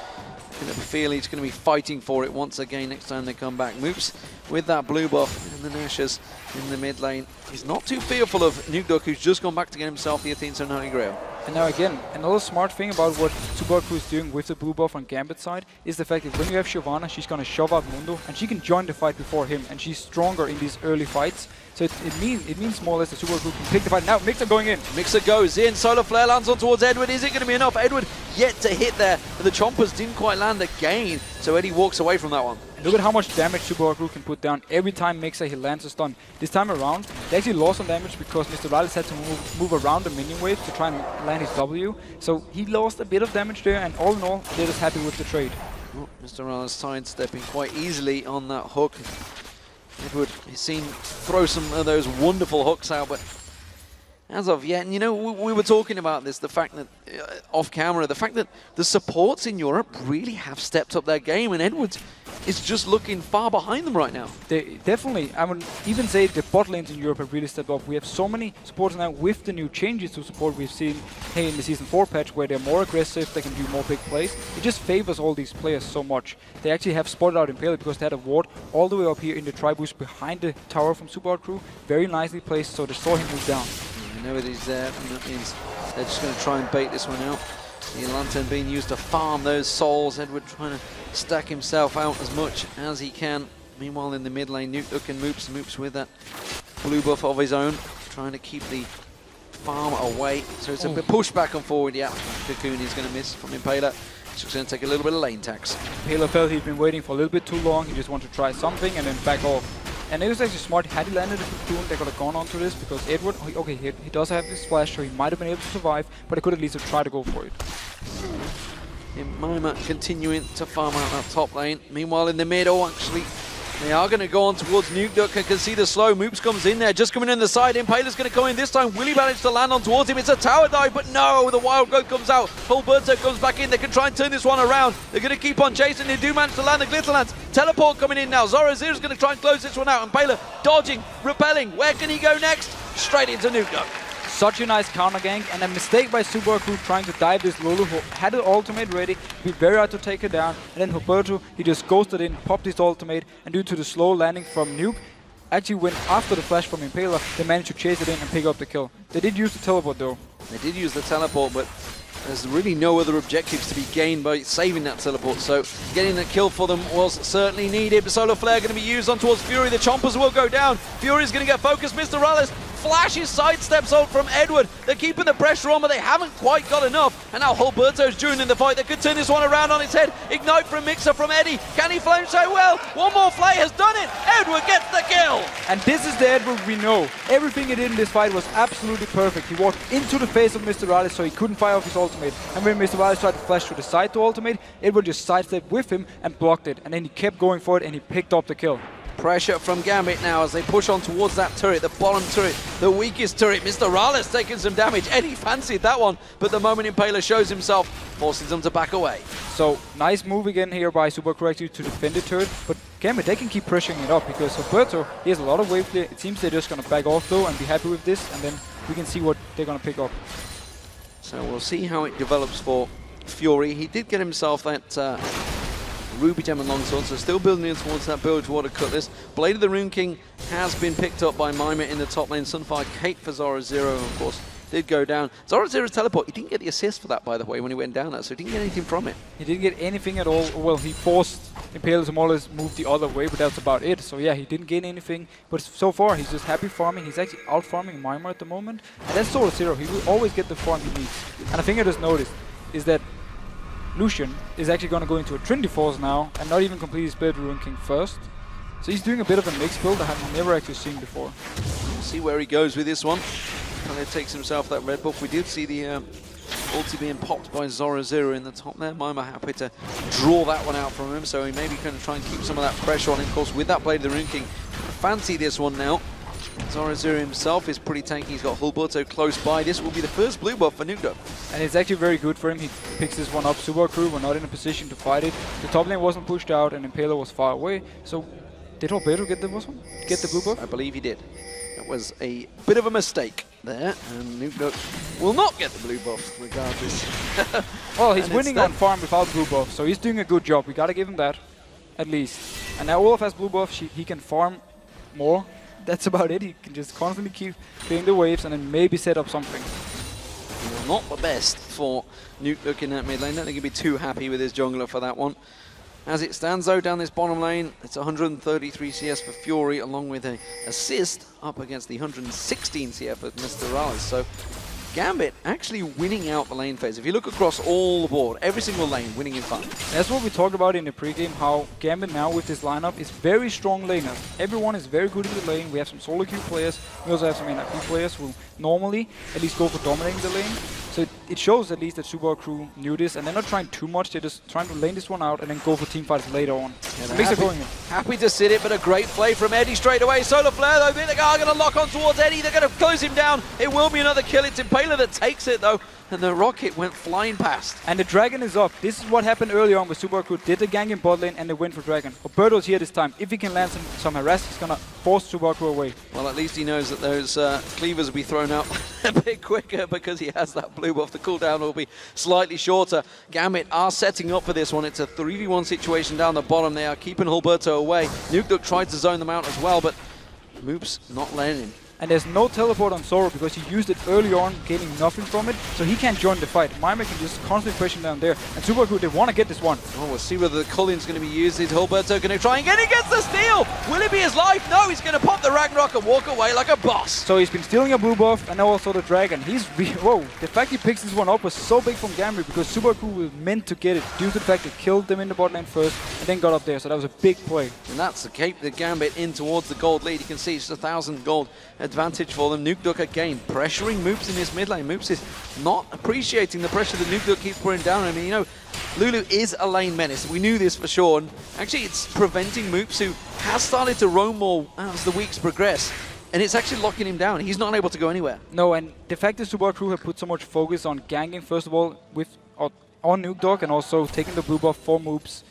to feel he's going to be fighting for it once again next time they come back. Moops with that blue buff, and the Nashers in the mid lane. He's not too fearful of Nuke, who's just gone back to get himself the Athene Holy Grail. And now again, another smart thing about what Super Crew is doing with the blue buff on Gambit's side is the fact that when you have Shyvana, she's going to shove out Mundo, and she can join the fight before him, and she's stronger in these early fights. So it means more or less that Super Crew can pick the fight. Now Mixer going in. Mixer goes in. Solar Flare lands on towards Edward. Is it going to be enough? Edward yet to hit there, but the Chompers didn't quite land again. So Eddie walks away from that one. Look at how much damage Super Crew can put down every time Mixer he lands a stun. This time around, they actually lost some damage because Mr. Riles had to move around the minion wave to try and land his W. So he lost a bit of damage there, and all in all, they're just happy with the trade. Oh, Mr. Riles sidestepping quite easily on that hook. Edward, he's seen throw some of those wonderful hooks out, but as of yet, and you know, we were talking about this, the fact that, off camera, the fact that the supports in Europe really have stepped up their game, and Edwards is just looking far behind them right now. They definitely, I would even say the bot lanes in Europe have really stepped up. We have so many supports now with the new changes to support we've seen in the Season 4 patch, where they're more aggressive, they can do more big plays. It just favors all these players so much. They actually have spotted out Impaler because they had a ward all the way up here in the Tribus behind the tower from Super Crew. Very nicely placed, so they saw him move down. I know it is there, and that means they're just going to try and bait this one out. The Lantern being used to farm those souls. Edward trying to stack himself out as much as he can. Meanwhile, in the mid lane, Nuke and Moops with that blue buff of his own, trying to keep the farm away. So it's a bit push back and forward. Yeah, Cocoon is going to miss from Impaler. He's just going to take a little bit of lane tax. Impaler felt he'd been waiting for a little bit too long. He just wanted to try something and then back off. And it was actually smart. Had he landed a cocoon, they could have gone onto this, because Edward, okay, he does have this flash, so he might have been able to survive, but he could at least have tried to go for it. Mima continuing to farm out that top lane. Meanwhile, in the mid, actually, they are going to go on towards Nuke. I can see the slow. Moops comes in there, just coming in the side. Impaler's going to go in this time. Will he manage to land on towards him? It's a tower dive, but no, the Wild Growth comes out. Alberto comes back in. They can try and turn this one around. They're going to keep on chasing. They do manage to land the Glitterlands. Teleport coming in now. Zora Zera's going to try and close this one out. Impaler dodging, repelling. Where can he go next? Straight into Nuke. Such a nice counter gank, and a mistake by Super Crew trying to dive this Lulu, who had the ultimate ready. It'd be very hard to take her down, and then Roberto, he just ghosted in, popped his ultimate, and due to the slow landing from Nuke, actually went after the flash from Impaler. They managed to chase it in and pick up the kill. They did use the teleport though. They did use the teleport, but there's really no other objectives to be gained by saving that teleport, so getting the kill for them was certainly needed. Solar Flare going to be used on towards Fury. The chompers will go down. Fury's going to get focused. Mr. Rallis flashes sidesteps ult from Edward. They're keeping the pressure on, but they haven't quite got enough. And now Hulberto's joining the fight. They could turn this one around on its head. Ignite from Mixer from Eddie. Can he flame so well? One more flay has done it. Edward gets the kill. And this is the Edward we know. Everything he did in this fight was absolutely perfect. He walked into the face of Mr. Rallis, so he couldn't fire off his ultimate. And when Mr. Rallis tried to flash to the side to ultimate, Edward just sidestepped with him and blocked it. And then he kept going for it and he picked up the kill. Pressure from Gambit now as they push on towards that turret, the bottom turret, the weakest turret. Mr. Rallis taking some damage. Eddie fancied that one, but the moment Impaler shows himself, forces them to back away. So, nice move again here by Super Corrective to defend the turret, but Gambit, they can keep pressuring it up because Roberto, he has a lot of wave clear. It seems they're just going to back off though and be happy with this, and then we can see what they're going to pick up. So we'll see how it develops for Fury. He did get himself that Ruby Gem and Longsword, so still building in towards that build toward a Cutlass. Blade of the Rune King has been picked up by Mima in the top lane. Sunfire Cape for Zora Zero, of course, did go down. Zora Zero's teleport, he didn't get the assist for that, by the way, when he went down there, so he didn't get anything from it. He didn't get anything at all. Well, he forced Impaler to more or less move the other way, but that's about it. So yeah, he didn't gain anything, but so far he's just happy farming. He's actually out farming Mima at the moment, and that's Zora Zero. He will always get the farm he needs. And a thing I just noticed is that Lucian is actually going to go into a Trinity Force now and not even complete his Blade Rune King first. So he's doing a bit of a mixed build I have never actually seen before. We'll see where he goes with this one. And he takes himself that red buff. We did see the ulti being popped by Zora Zero in the top there. Mima happy to draw that one out from him, so he may be going to try and keep some of that pressure on him. Of course, with that Blade of the Rune King, fancy this one now. Zora Zero himself is pretty tanky. He's got Hulberto close by. This will be the first blue buff for Nukeduck. And it's actually very good for him. He picks this one up. Super Crew were not in a position to fight it. The top lane wasn't pushed out and Impaler was far away. So did Hulberto get the blue buff? I believe he did. That was a bit of a mistake there, and Nukeduck will not get the blue buff regardless. Well, he's winning on farm without blue buff, so he's doing a good job. We gotta give him that, at least. And now Olaf has blue buff. He can farm more. That's about it. He can just constantly keep clearing the waves and then maybe set up something. Well, not the best for Nukeduck in that mid lane. I don't think he'd be too happy with his jungler for that one. As it stands though, down this bottom lane, it's 133 CS for Fury, along with an assist up against the 116 CF of Mr. Rallis. So Gambit actually winning out the lane phase. If you look across all the board, every single lane winning in fun. That's what we talked about in the pregame, how Gambit now with this lineup is very strong laners. Everyone is very good in the lane. We have some solo queue players. We also have some NIP players who normally at least go for dominating the lane. So it shows at least that Super Crew knew this, and they're not trying too much. They're just trying to lane this one out and then go for team fights later on. Yeah, happy to sit it, but a great play from Eddie straight away. Solar Flare though, they are going to lock on towards Eddie. They're going to close him down. It will be another kill. It's Impaler that takes it though, and the rocket went flying past. And the Dragon is up. This is what happened earlier on with Super Crew. Did the gank in bot lane and they went for Dragon. Roberto's here this time. If he can land some harass, he's going to force Super Crew away. Well, at least he knows that those cleavers will be thrown out a bit quicker because he has that blue buff. The cooldown will be slightly shorter. Gambit are setting up for this one. It's a 3v1 situation down the bottom. They are keeping Hulberto away. Nukeduck tried to zone them out as well, but Moops not letting him. And there's no teleport on Zoro because he used it early on, gaining nothing from it, so he can't join the fight. Mima can just constantly pressure down there, and Super Crew, they want to get this one. Oh, we'll see whether the Cullion's going to be used. Is Hulberto going to try and get it? He gets the steal! Will it be his life? No, he's going to pop the Ragnarok and walk away like a boss. So he's been stealing a blue buff, and now also the Dragon. Whoa, the fact he picks this one up was so big from Gambit because Super Crew was meant to get it due to the fact they killed them in the bot lane first and then got up there, so that was a big play. And that's the cape the Gambit in towards the gold lead. You can see it's just 1,000 gold advantage for them. Nukeduck again pressuring Moops in his mid lane. Moops is not appreciating the pressure that Nukeduck keeps pouring down. I mean, you know, Lulu is a lane menace. We knew this for sure. And actually, it's preventing Moops, who has started to roam more as the weeks progress. And it's actually locking him down. He's not able to go anywhere. No, and the fact that Super Crew have put so much focus on ganking, first of all, on Nukeduck, and also taking the blue buff for Moops,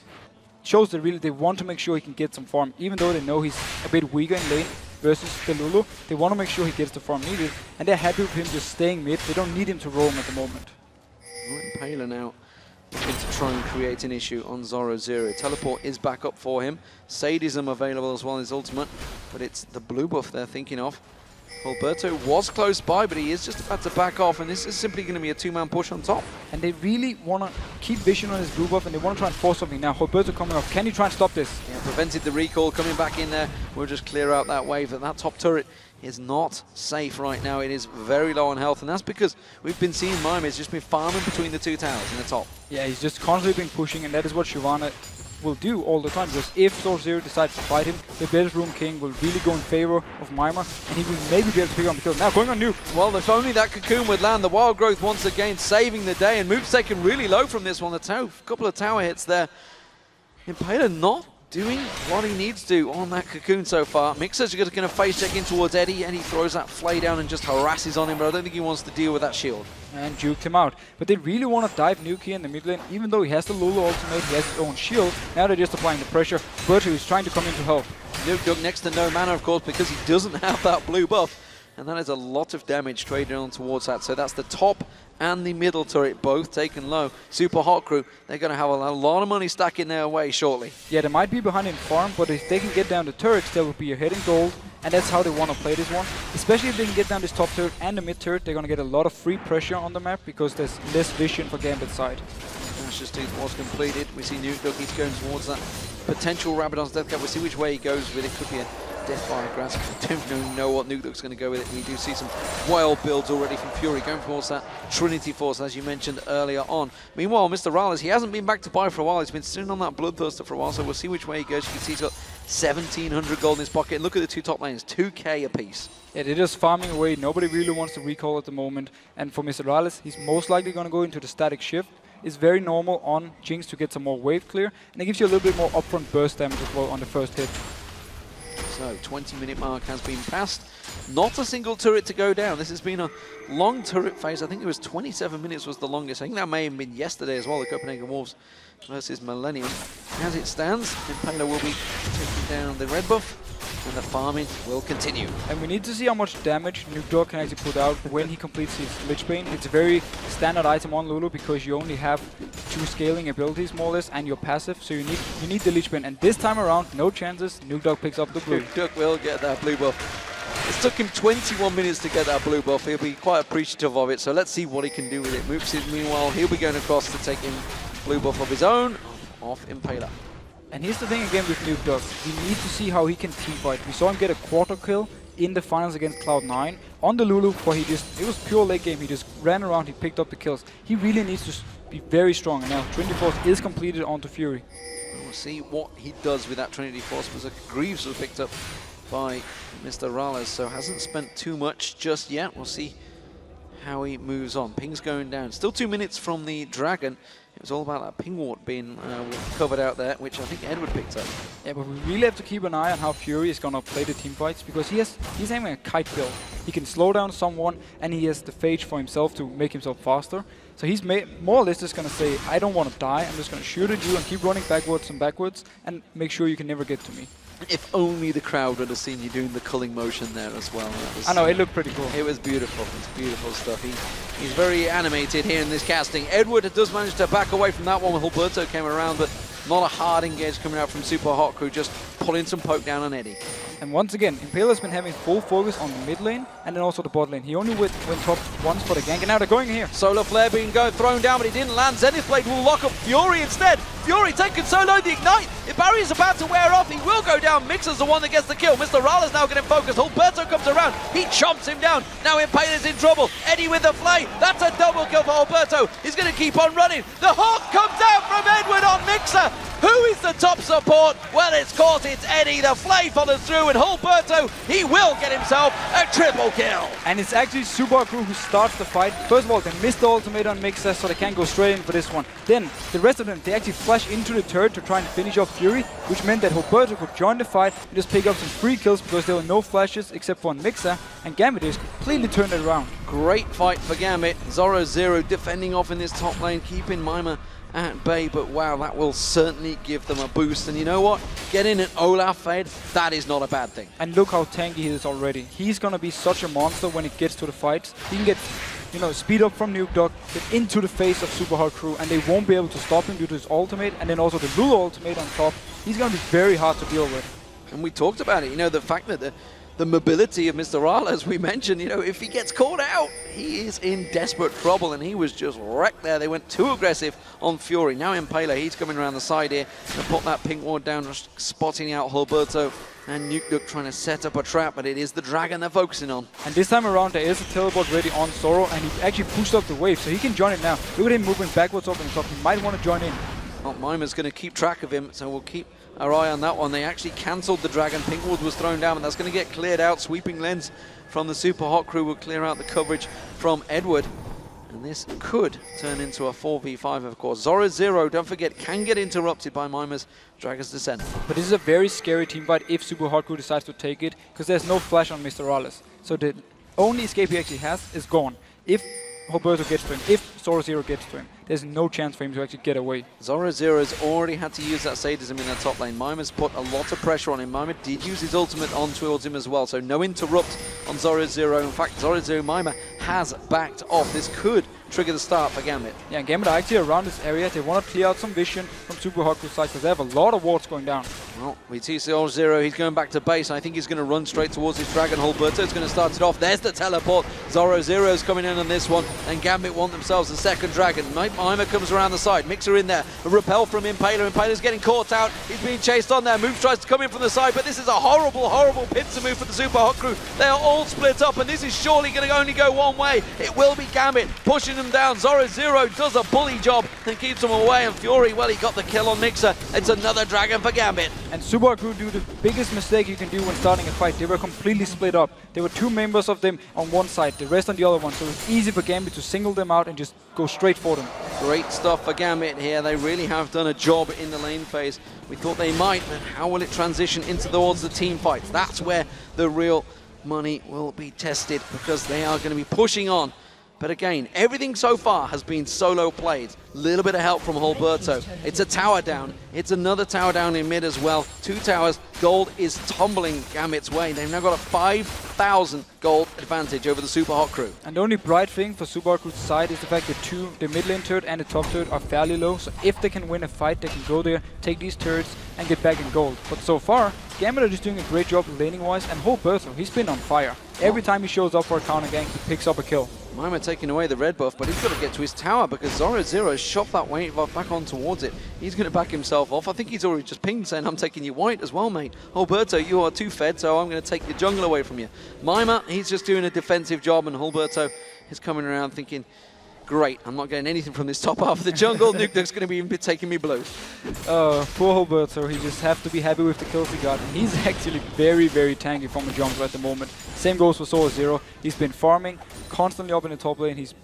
shows that really they want to make sure he can get some farm. Even though they know he's a bit weaker in lane versus the Lulu, they want to make sure he gets the farm needed. And they're happy with him just staying mid. They don't need him to roam at the moment. Impaler now looking to try and create an issue on Zoro0. Teleport is back up for him. Sadism available as well as ultimate, but it's the blue buff they're thinking of. Alberto was close by, but he is just about to back off, and this is simply going to be a two-man push on top. And they really want to keep vision on his blue buff, and they want to try and force something. Now, Alberto coming off. Can he try and stop this? Yeah, prevented the recall, coming back in there. We'll just clear out that wave. That top turret is not safe right now. It is very low on health, and that's because we've been seeing Mime has just been farming between the two towers in the top. Yeah, he's just constantly been pushing, and that is what Shyvana will do all the time, because if Zoro0 decides to fight him, the Bedroom King will really go in favor of Mimer, and he will maybe be able to pick up the kill. Now going on Nuke. Well, if only that cocoon would land. The Wild Growth once again saving the day, and Move's taken really low from this one. A couple of tower hits there. Impaler not doing what he needs to on that cocoon so far. Mixer's going to face check in towards Eddie. Eddie throws that flay down and just harasses on him, but I don't think he wants to deal with that shield. And juked him out. But they really want to dive Nuke here in the mid lane, even though he has the Lulu ultimate, he has his own shield. Now they're just applying the pressure. Bertu is trying to come into help. Nuke Duck next to no mana, of course, because he doesn't have that blue buff. And that is a lot of damage traded on towards that. So that's the top and the middle turret both taken low. Super Hot Crew, they're going to have a lot of money stacking their way shortly. Yeah, they might be behind in farm, but if they can get down the turrets, they will be ahead in gold. And that's how they want to play this one. Especially if they can get down this top turret and the mid turret, they're going to get a lot of free pressure on the map because there's less vision for Gambit's side. Nash's Tooth was completed. We see Nuke Duck, he's going towards that potential Rabadon's Death Cap. We'll see which way he goes with it. Could be a Death by Grasp. I don't know what Nuke Duck's going to go with it. We do see some wild builds already from Fury going towards that Trinity Force, as you mentioned earlier on. Meanwhile, Mr. Rales, he hasn't been back to buy for a while. He's been sitting on that Bloodthirster for a while, so we'll see which way he goes. You can see he's got 1,700 gold in his pocket. And look at the two top lanes, 2k apiece. Yeah, they're just farming away. Nobody really wants to recall at the moment. And for Mr. Rales, he's most likely going to go into the static shift. It's very normal on Jinx to get some more wave clear, and it gives you a little bit more upfront burst damage as well on the first hit. So, 20-minute mark has been passed. Not a single turret to go down. This has been a long turret phase. I think it was 27 minutes was the longest. I think that may have been yesterday as well, the Copenhagen Wolves versus Millennium. As it stands, Impaler will be taking down the red buff, and the farming will continue. And we need to see how much damage Nuke Duck can actually put out when he completes his Lich Bane. It's a very standard item on Lulu because you only have 2 scaling abilities more or less and you're passive, so you need the Lich Bane. And this time around, no chances, Nuke Duck picks up the blue. Nuke Duck will get that blue buff. It took him 21 minutes to get that blue buff. He'll be quite appreciative of it, so let's see what he can do with it. Moops is, meanwhile, he'll be going across to take him blue buff of his own off Impaler. And here's the thing again with Nuke Duck. We need to see how he can team fight. We saw him get a quarter kill in the finals against Cloud9 on the Lulu, where it was pure late game. He just ran around, he picked up the kills. He really needs to be very strong. And now Trinity Force is completed onto Fury. We'll see what he does with that Trinity Force, because Greaves was picked up by Mr. Rales, so hasn't spent too much just yet. We'll see how he moves on. Ping's going down. Still 2 minutes from the Dragon. It was all about that ping ward being covered out there, which I think Edward picked up. Yeah, but we really have to keep an eye on how Fury is going to play the team fights, because he's aiming a kite build. He can slow down someone, and he has the phage for himself to make himself faster. So he's more or less just going to say, I don't want to die, I'm just going to shoot at you and keep running backwards and backwards, and make sure you can never get to me. If only the crowd would have seen you doing the culling motion there as well. I know, it looked pretty cool. It was beautiful. It's beautiful stuff. He's very animated here in this casting. Edward does manage to back away from that one when Alberto came around, but not a hard engage coming out from Super Hot Crew, just pulling some poke down on Eddie. And once again, Impaler's been having full focus on the mid lane and then also the bot lane. He only went top once for the gank, and now they're going here. Solar Flare being thrown down, but he didn't land. Zenith Blade will lock up Fury instead. Fury taking solo the Ignite. If Barry's about to wear off, he will go down. Mixer's the one that gets the kill. Mr. Rale's now getting focused. Alberto comes around. He chomps him down. Now Impaler's in trouble. Eddie with the flay. That's a double kill for Alberto. He's going to keep on running. The Hawk comes out from Edward on Mixer. Who is the top support? Well, it's caught. It's Eddie. The flay follows through, and Alberto, he will get himself a triple kill. And it's actually Super Crew who starts the fight. First of all, they missed the ultimate on Mixer, so they can't go straight in for this one. Then, the rest of them, they actually flash into the turret to try and finish off Fury, which meant that Alberto could join the fight and just pick up some free kills because there were no flashes except for on Mixer, and Gambit just completely turned it around. Great fight for Gambit. Zoro0 defending off in this top lane, keeping Mimer at bay, but wow, that will certainly give them a boost. And you know what? Getting an Olaf fade, that is not a bad thing. And look how tanky he is already. He's gonna be such a monster when it gets to the fights. He can get you know, speed up from Nuke Duck, get into the face of Super Hot Crew, and they won't be able to stop him due to his ultimate, and then also the Lulu ultimate on top. He's going to be very hard to deal with. And we talked about it, you know, the fact that the mobility of Mr. Rala, as we mentioned, you know, if he gets caught out, he is in desperate trouble, and he was just wrecked there. They went too aggressive on Fury. Now Impaler, he's coming around the side here to put that pink ward down, just spotting out Hulberto. And Nuke Duck trying to set up a trap, but it is the Dragon they're focusing on. And this time around, there is a teleport ready on Zoro, and he actually pushed up the wave, so he can join it now. Look at him moving backwards up on the top. He might want to join in. Well, Mimer's going to keep track of him, so we'll keep our eye on that one. They actually cancelled the Dragon. Pink ward was thrown down, and that's going to get cleared out. Sweeping lens from the Super Hot Crew will clear out the coverage from Edward. And this could turn into a 4v5, of course. Zoro Zero, don't forget, can get interrupted by Mimer's Dragon's Descent. But this is a very scary team fight if Super Hot Crew decides to take it, because there's no flash on Mr. Rales. So the only escape he actually has is gone. If Roberto gets to him, if Zoro Zero gets to him, there's no chance for him to actually get away. Zoro Zero has already had to use that sadism in the top lane. Mimer's put a lot of pressure on him. Mimer did use his ultimate on towards him as well, so no interrupt on Zoro Zero. In fact, Zoro Zero Mimer has backed off. This could trigger the start for Gambit. Yeah, and Gambit are actually around this area. They want to clear out some vision from Super Hot Crew's side because they have a lot of wards going down. Well, we see Zoro Zero, he's going back to base. I think he's going to run straight towards his Dragon. Hulberto's going to start it off. There's the teleport. Zoro Zero's coming in on this one, and Gambit want themselves a second Dragon. Mimer comes around the side. Mixer in there. A repel from Impaler. Impaler's getting caught out. He's being chased on there. Move tries to come in from the side, but this is a horrible, horrible pincer move for the Super Hot Crew. They are all split up, and this is surely going to only go one way. It will be Gambit pushing them down. Zoro Zero does a bully job and keeps them away, and Fury, well, he got the kill on Mixer. It's another Dragon for Gambit. And Super Hot Crew do the biggest mistake you can do when starting a fight. They were completely split up. There were two members of them on one side, the rest on the other one, so it's easy for Gambit to single them out and just go straight for them. Great stuff for Gambit here. They really have done a job in the lane phase. We thought they might, but how will it transition into towards the team fights? That's where the real money will be tested, because they are going to be pushing on. But again, everything so far has been solo played. Little bit of help from Hulberto. It's a tower down. It's another tower down in mid as well. 2 towers. Gold is tumbling Gambit's way. They've now got a 5,000 gold advantage over the Super Hot Crew. And the only bright thing for Super Hot Crew's side is the fact that the mid lane turret and the top turret are fairly low. So if they can win a fight, they can go there, take these turrets, and get back in gold. But so far, Gambit are just doing a great job laning-wise, and Hulberto, he's been on fire. Every time he shows up for a counter gank, he picks up a kill. Mimer taking away the red buff, but he's got to get to his tower because Zoro Zero shot that wave buff back on towards it. He's going to back himself off. I think he's already just pinged saying, I'm taking you white as well, mate. Hulberto, you are too fed, so I'm going to take the jungle away from you. Mimer, he's just doing a defensive job, and Hulberto is coming around thinking, great, I'm not getting anything from this top half of the jungle. Nuke Duck's going to be taking me blue. Poor Hulberto, he just have to be happy with the kills he got. And he's actually very, very tanky from the jungle at the moment. Same goes for Zoro Zero. He's been farming constantly up in the top lane. He's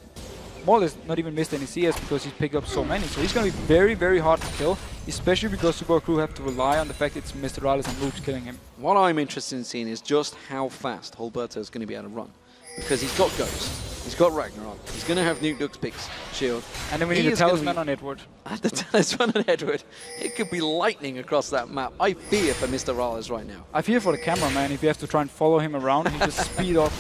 more or less not even missed any CS because he's picked up so many. So he's going to be very, very hard to kill, especially because Super Crew have to rely on the fact it's Mr. Rales and Moops killing him. What I'm interested in seeing is just how fast Hulberto is going to be able to run. Because he's got Ghost, he's got Ragnarok, he's going to have Nuke Duck's picks, shield. And then we need a talisman on Edward. The talisman on Edward. It could be lightning across that map. I fear for Mr. Rales right now. I fear for the cameraman if you have to try and follow him around, he just speed up.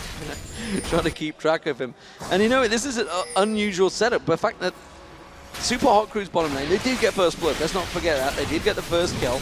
Trying to keep track of him. And you know, this is an unusual setup, but the fact that Super Hot Crew's bottom lane, they did get first blood, let's not forget that. They did get the first kill,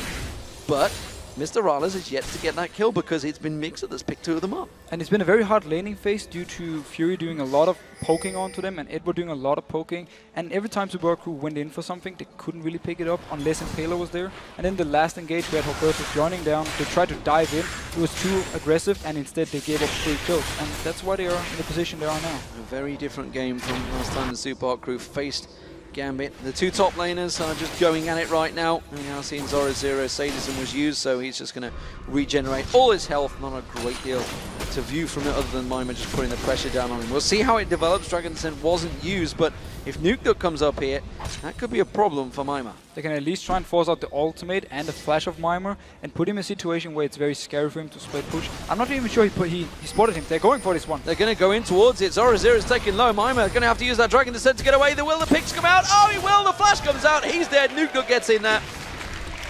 but Mr. Rales is yet to get that kill because it's been Mixer that's picked 2 of them up. And it's been a very hard laning phase due to Fury doing a lot of poking onto them and Edward doing a lot of poking. And every time Super Crew went in for something, they couldn't really pick it up unless Impaler was there. And then the last engage, we had Hulberto joining down. They tried to dive in. It was too aggressive, and instead they gave up 3 kills. And that's why they are in the position they are now. A very different game from last time the Super Hot Crew faced Gambit. The 2 top laners are just going at it right now. And we are seeing Zoro Zero. Sadism was used, so he's just going to regenerate all his health. Not a great deal to view from it other than Mimer just putting the pressure down on him. We'll see how it develops. Dragon Descent wasn't used, but if Nuke Duck comes up here, that could be a problem for Mimer. They can at least try and force out the ultimate and the flash of Mimer and put him in a situation where it's very scary for him to split push. I'm not even sure he spotted him. They're going for this one. They're going to go in towards it. Zoro Zero is taking low. Mimer going to have to use that Dragon Descent to get away. Will the picks come out? Oh, he will. The flash comes out. He's dead. Nuke Duck gets in there.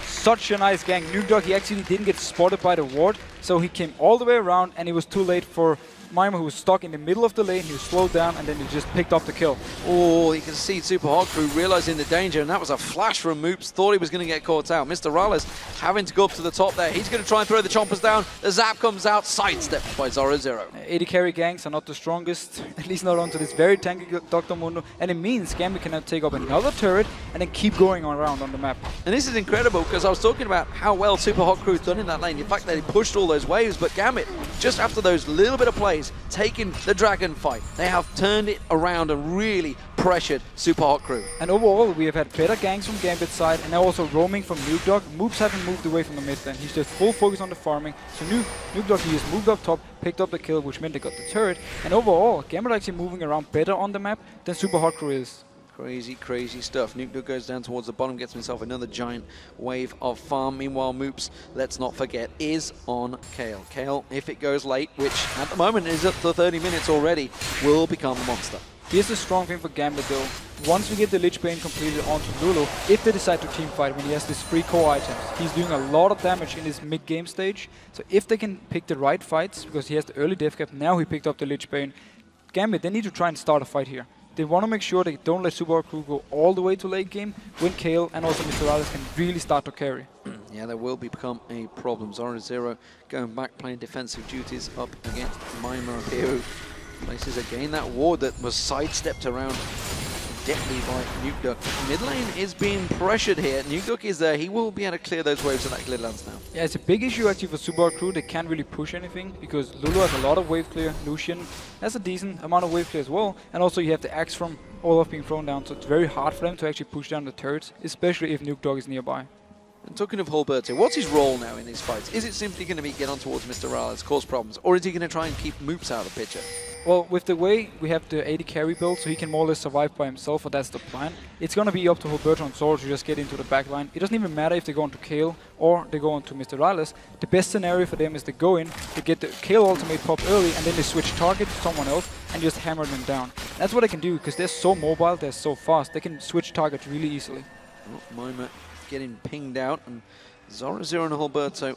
Such a nice gank. Nuke Duck, he actually didn't get spotted by the ward, so he came all the way around, and it was too late for Mima, who was stuck in the middle of the lane, he was slowed down, and then he just picked up the kill. Oh, you can see Super Hot Crew realizing the danger, and that was a flash from Moops. Thought he was going to get caught out. Mr. Rales having to go up to the top there. He's going to try and throw the chompers down. The zap comes out, sidestepped by Zoro. AD carry ganks are not the strongest, at least not onto this very tanky Dr. Mundo, and it means Gambit can now take up another turret and then keep going around on the map. And this is incredible, because I was talking about how well Super Hot Crew's done in that lane. In fact, they pushed all those waves, but Gambit, just after those little bit of plays, taking the Dragon fight, they have turned it around and really pressured Super Hot Crew. And overall, we have had better ganks from Gambit's side, and now also roaming from Nuke. Moops haven't moved away from the mid lane. He's just full focus on the farming. So Nuke, he just moved up top, picked up the kill, which meant they got the turret. And overall, Gambit actually moving around better on the map than Super Hot Crew is. Crazy, crazy stuff. Nuke goes down towards the bottom, gets himself another giant wave of farm. Meanwhile, Moops, let's not forget, is on Kale. Kale, if it goes late, which at the moment is up to 30 minutes already, will become a monster. Here's the strong thing for Gambit though. Once we get the Lich Bane completed onto Lulu, if they decide to teamfight when he has these 3 core items, he's doing a lot of damage in his mid-game stage. So if they can pick the right fights, because he has the early death cap, now he picked up the Lich Bane, Gambit, they need to try and start a fight here. They want to make sure they don't let Super Hot Crew go all the way to late game, when Kale and also Mr. Rales can really start to carry. Yeah, that will become a problem. Zoro going back, playing defensive duties up against Mima here, who places again that ward that was sidestepped around deftly by Nuke. Mid lane is being pressured here. Nuke is there. He will be able to clear those waves of that clear lands now. Yeah, it's a big issue actually for Super Hot Crew. They can't really push anything because Lulu has a lot of wave clear. Lucian has a decent amount of wave clear as well. And also you have the axe from Olaf being thrown down, so it's very hard for them to actually push down the turrets, especially if Nuke is nearby. And talking of Hulberto, what's his role now in these fights? Is it simply going to be get on towards Mr. Rales, cause problems, or is he going to try and keep Moops out of the picture? Well, with the way we have the AD carry build, so he can more or less survive by himself, or that's the plan, it's going to be up to Hulberto and Zoro to just get into the back line. It doesn't even matter if they go into Kale or they go into Mr. Rales. The best scenario for them is they go in, they get the Kale ultimate pop early, and then they switch target to someone else and just hammer them down. That's what they can do, because they're so mobile, they're so fast, they can switch targets really easily. Oh, Mima getting pinged out, and Zoro and Hulberto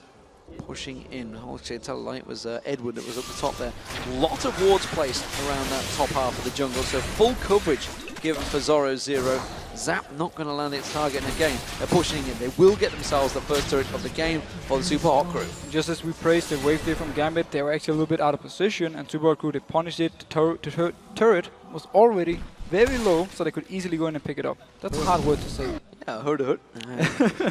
pushing in. I'll actually tell a lie, it was Edward that was at the top there. Lot of wards placed around that top half of the jungle, so full coverage given for Zoro. Zap not going to land its target, and again, they're pushing in. They will get themselves the first turret of the game for the Super Hot Crew. Just as we praised the wave clear from Gambit, they were actually a little bit out of position, and Super Hot Crew, they punished it. The turret was already very low, so they could easily go in and pick it up. That's a hard word to say. Yeah, hurt.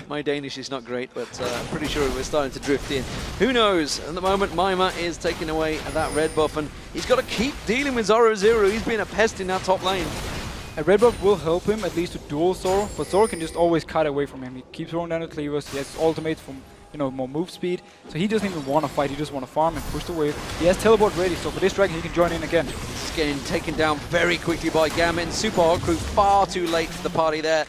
My Danish is not great, but I'm pretty sure we're starting to drift in. Who knows? At the moment, Mima is taking away that red buff, and he's got to keep dealing with Zoro. He's been a pest in that top lane. A red buff will help him at least to duel Zoro, but Zoro can just always cut away from him. He keeps throwing down the cleavers, he has ultimates from more move speed, so he doesn't even want to fight, he just want to farm and push the wave. He has teleport ready, so for this dragon he can join in again. He's getting taken down very quickly by Gambit. Super Hot Crew far too late to the party there.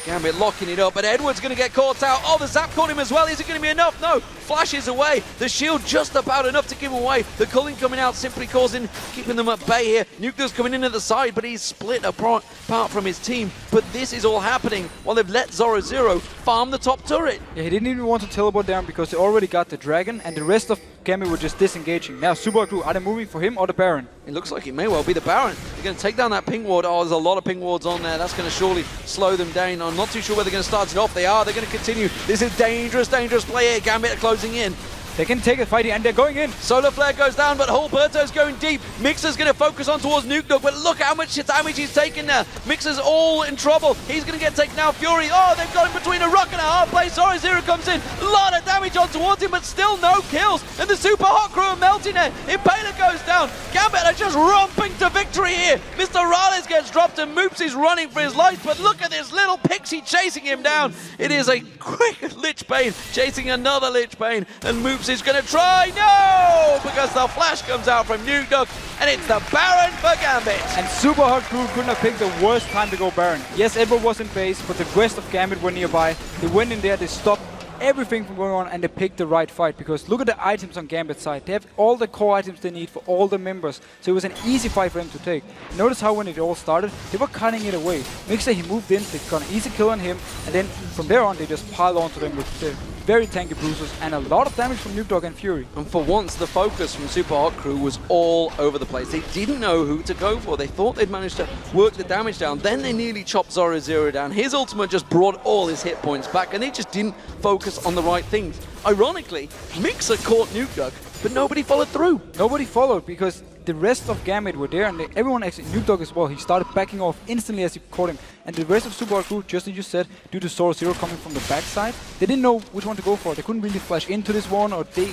Gambit locking it up, but Edward's going to get caught out. Oh, the zap caught him as well. Is it going to be enough? No. Flashes away. The shield just about enough to give him away. The culling coming out simply keeping them at bay here. Nuclear's coming in at the side, but he's split apart from his team. But this is all happening while they've let Zoro farm the top turret. Yeah, he didn't even want to teleport down because they already got the dragon, and the rest of Gambit were just disengaging. Now Super Hot Crew, are they moving for him or the Baron? It looks like it may well be the Baron. They're going to take down that ping ward. Oh, there's a lot of ping wards on there. That's going to surely slow them down. I'm not too sure where they're going to start it off. They are. They're going to continue. This is dangerous play here. Gambit are closing in. They can take a fight and they're going in. Solar Flare goes down, but Hulberto's going deep. Mixer's going to focus on towards Nuke, but look how much damage he's taken now. Mixer's all in trouble. He's going to get taken out. Fury, oh, they've got him between a rock and a hard place. Zoro comes in. A lot of damage on towards him, but still no kills. And the Super Hot Crew are melting it. Impaler goes down. Gambit are just romping to victory here. Mr. Rales gets dropped and Moops is running for his life, but look at this little pixie chasing him down. It is a quick Lich Bane chasing another Lich Bane, and Moops is going to try. No! Because the flash comes out from Nuke, and it's the Baron for Gambit. And Super Hot Crew couldn't have picked the worst time to go Baron. Yes, Edward was in base, but the rest of Gambit were nearby. They went in there, they stopped everything from going on, and they picked the right fight, because look at the items on Gambit's side. They have all the core items they need for all the members, so it was an easy fight for them to take. Notice how when it all started, they were cutting it away. Mixer, he moved in, they got an easy kill on him, and then from there on they just piled onto them with very tanky bruisers and a lot of damage from Nuke Dog and Fury. And for once, the focus from Super Hot Crew was all over the place. They didn't know who to go for. They thought they'd managed to work the damage down. Then they nearly chopped Zoro down. His ultimate just brought all his hit points back, and they just didn't focus on the right things. Ironically, Mixer caught Nuke Dog, but nobody followed through. Nobody followed because the rest of Gambit were there, and everyone actually, Nuke Dog as well, he started backing off instantly as he caught him. And the rest of Super Hot Crew, just as you said, due to Zoro coming from the backside, they didn't know which one to go for. They couldn't really flash into this one, or they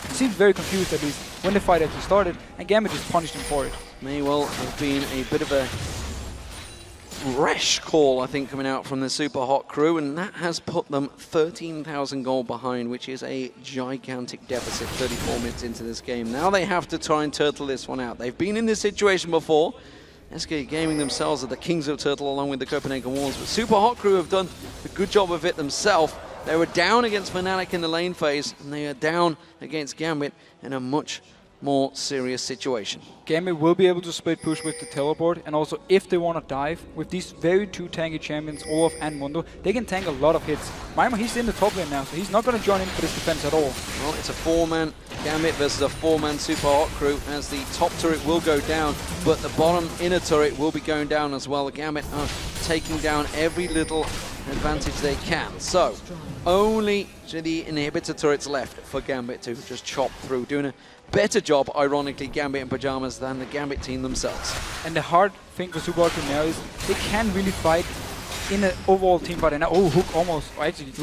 seemed very confused at least when the fight actually started, and Gambit just punished him for it. May well have been a bit of a rash call, I think, coming out from the Super Hot Crew, and that has put them 13,000 gold behind, which is a gigantic deficit 34 minutes into this game. Now they have to try and turtle this one out. They've been in this situation before. SK Gaming themselves are the kings of turtle along with the Copenhagen Wolves, but Super Hot Crew have done a good job of it themselves. They were down against Fnatic in the lane phase, and they are down against Gambit in a much more serious situation. Gambit will be able to split push with the teleport, and also if they want to dive, with these very two tanky champions, Olaf and Mundo, they can tank a lot of hits. Maimer, he's in the top lane now, so he's not going to join in for this defense at all. Well, it's a 4-man Gambit versus a 4-man Super Hot Crew, as the top turret will go down, but the bottom inner turret will be going down as well. The Gambit are taking down every little advantage they can. So, only the inhibitor turrets left for Gambit to just chop through, doing a better job, ironically, Gambit in pajamas, than the Gambit team themselves. And the hard thing for Super Hot Crew now is they can really fight in an overall team fight. And now, oh, Hook almost, actually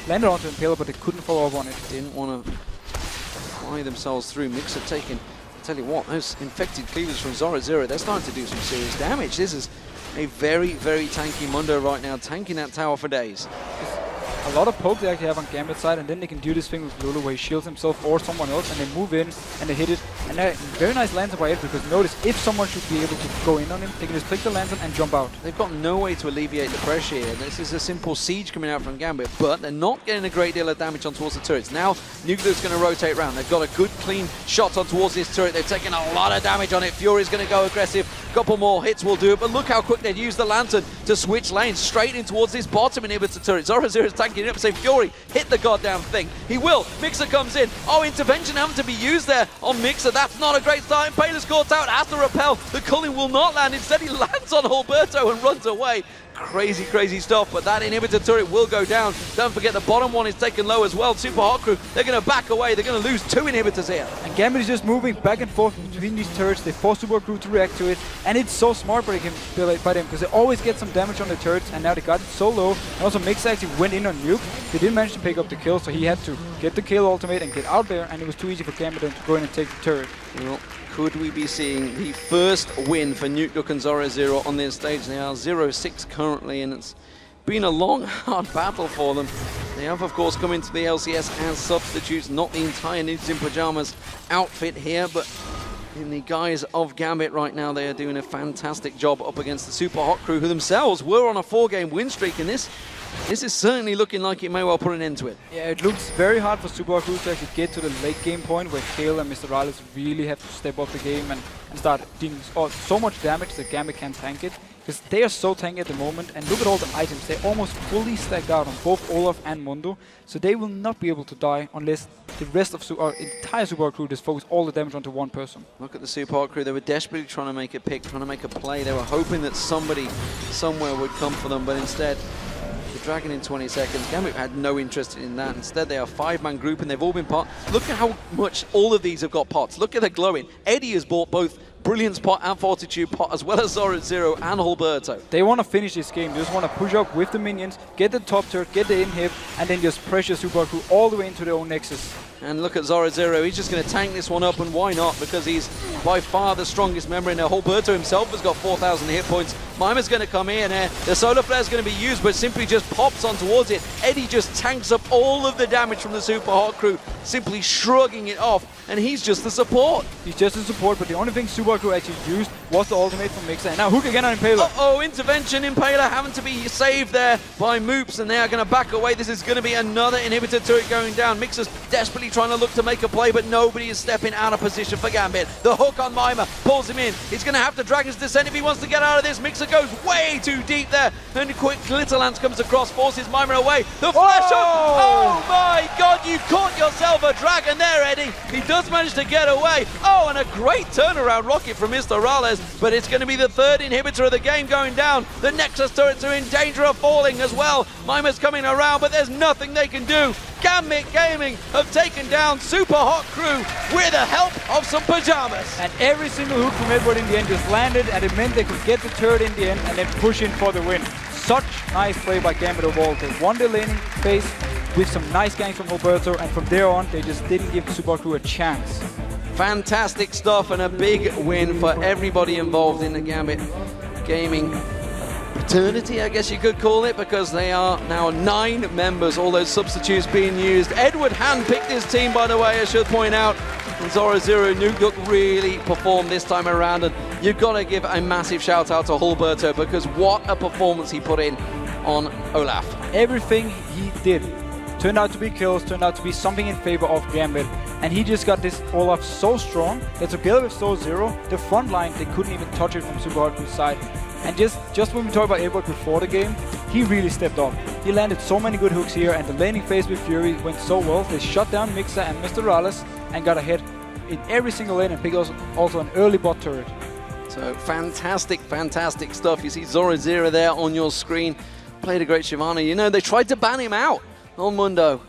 landed onto Impaler, but they couldn't follow up on it. Didn't want to fly themselves through. Mixer taking, I tell you what, those infected cleavers from Zoro, they're starting to do some serious damage. This is a very, very tanky Mundo right now, tanking that tower for days. A lot of poke they actually have on Gambit's side, and then they can do this thing with Lulu where he shields himself or someone else, and they move in and they hit it. And very nice lantern by it, because notice if someone should be able to go in on him, they can just click the lantern and jump out. They've got no way to alleviate the pressure here. This is a simple siege coming out from Gambit, but they're not getting a great deal of damage on towards the turrets. Now Nuclear's going to rotate around. They've got a good clean shot on towards this turret. They've taken a lot of damage on it. Fury's going to go aggressive. A couple more hits will do it, but look how quick they'd use the lantern to switch lanes straight in towards this bottom inhibitor turret. Zoro is tanking it up, saying Fury, hit the goddamn thing. He will. Mixer comes in. Oh, intervention having to be used there on Mixer. That's not a great start. Impaler's caught out, has to repel. The culling will not land. Instead, he lands on Alberto and runs away. Crazy, crazy stuff, but that inhibitor turret will go down. Don't forget the bottom one is taken low as well. Super Hot Crew, they're going to back away. They're going to lose 2 inhibitors here. And Gambit is just moving back and forth between these turrets. They force Super Hot Crew to react to it, and it's so smart by them because they always get some damage on the turrets, and now they got it so low. And also Mix actually went in on Nuke. They didn't manage to pick up the kill, so he had to get the kill ultimate and get out there, and it was too easy for Gambit to go in and take the turret. Well, could we be seeing the first win for Nuke Duck and Zoro on this stage? They are 0-6 currently, and it's been a long, hard battle for them. They have, of course, come into the LCS as substitutes, not the entire Ninjas in Pajamas outfit here, but in the guise of Gambit right now, they are doing a fantastic job up against the Super Hot Crew, who themselves were on a 4-game win streak in this. This is certainly looking like it may well put an end to it. Yeah, it looks very hard for Super Hot Crew to actually get to the late game point where Kale and Mr. Rallis really have to step up the game and start dealing so much damage that Gambit can tank it. Because they are so tanky at the moment, and look at all the items. They're almost fully stacked out on both Olaf and Mundo, so they will not be able to die unless the rest of our entire Super Hot Crew just focus all the damage onto one person. Look at the Super Hot Crew. They were desperately trying to make a pick, trying to make a play. They were hoping that somebody somewhere would come for them, but instead the Dragon in 20 seconds. Gambit had no interest in that. Instead, they are a 5-man group, and they've all been pot. Look at how much all of these have got pots. Look at the glowing. Eddie has bought both Brilliance pot and Fortitude pot, as well as Zoro and Alberto. They want to finish this game. They just want to push up with the minions, get the top turret, get the inhib, and then just pressure Super Hot Crew all the way into their own nexus. And look at Zoro. He's just going to tank this one up, and why not? Because he's by far the strongest member in there. Alberto himself has got 4,000 hit points. Maimer's going to come in. The Solar Flare is going to be used, but simply just pops on towards it. Eddie just tanks up all of the damage from the Super Hot Crew, simply shrugging it off, and he's just the support. He's just the support, but the only thing Super Hot Crew actually used was the ultimate from Mixer. And now Hook again on Impaler. Uh-oh, intervention. Impaler having to be saved there by Moops, and they are going to back away. This is going to be another inhibitor turret going down. Mixer's desperately trying to look to make a play, but nobody is stepping out of position for Gambit. The hook on Mima pulls him in. He's going to have to drag his descent if he wants to get out of this. Mixer goes way too deep there, and quick Little Lance comes across, forces Mima away. The flash hook! Oh my god, you caught yourself a dragon there, Eddie. He does manage to get away. Oh, and a great turnaround rocket from Mr. Rales, but it's going to be the third inhibitor of the game going down. The Nexus turrets are in danger of falling as well. Mima's coming around, but there's nothing they can do. Gambit Gaming have taken down Super Hot Crew with the help of some pajamas. And every single hook from Edward in the end just landed, and it meant they could get the turret in the end and then push in for the win. Such nice play by Gambit overall. They won the laning phase with some nice ganks from Alberto, and from there on they just didn't give Super Hot Crew a chance. Fantastic stuff, and a big win for everybody involved in the Gambit Gaming fraternity, I guess you could call it, because they are now 9 members, all those substitutes being used. Edward handpicked his team, by the way, I should point out. And Zoro Zero Nukuk really performed this time around, and you've got to give a massive shout out to Hulberto, because what a performance he put in on Olaf. Everything he did turned out to be kills, turned out to be something in favor of Gambit, and he just got this Olaf so strong that together with Zoro Zero, the front line, they couldn't even touch it from Super Hot Crew's side. And just when we talked about Edward before the game, he really stepped up. He landed so many good hooks here, and the laning phase with Fury went so well. They shut down Mixer and Mr. Rales and got ahead in every single lane, and picked also an early bot turret. So fantastic, fantastic stuff. You see Zoro Zero there on your screen. Played a great Shyvana. You know, they tried to ban him out on Mundo,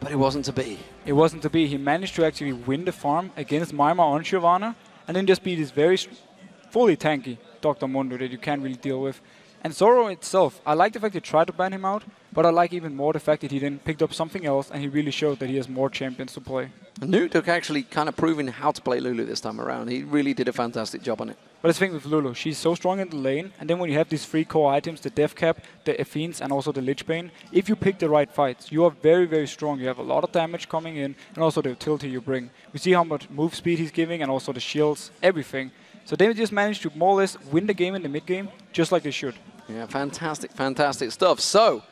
but it wasn't to be. It wasn't to be. He managed to actually win the farm against Mima on Shyvana, and then just beat his very fully tanky Dr. Mundo that you can't really deal with. And Zoro itself, I like the fact he tried to ban him out, but I like even more the fact that he then picked up something else and he really showed that he has more champions to play. Nukuk actually kind of proving how to play Lulu this time around. He really did a fantastic job on it. But the thing with Lulu, she's so strong in the lane, and then when you have these 3 core items, the Death Cap, the Fiends, and also the Lich Bane, if you pick the right fights, you are very, very strong. You have a lot of damage coming in, and also the utility you bring. We see how much move speed he's giving, and also the shields, everything. So they just managed to more or less win the game in the mid game, just like they should. Yeah, fantastic, fantastic stuff. So,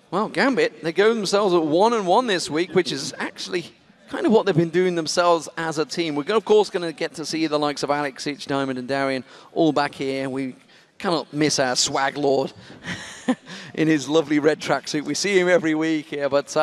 well, Gambit, they go themselves at 1-1 this week, which is actually kind of what they've been doing themselves as a team. We're, of course, going to get to see the likes of Alex, Itch, Diamond, and Darian all back here. We cannot miss our swag lord in his lovely red tracksuit. We see him every week here, but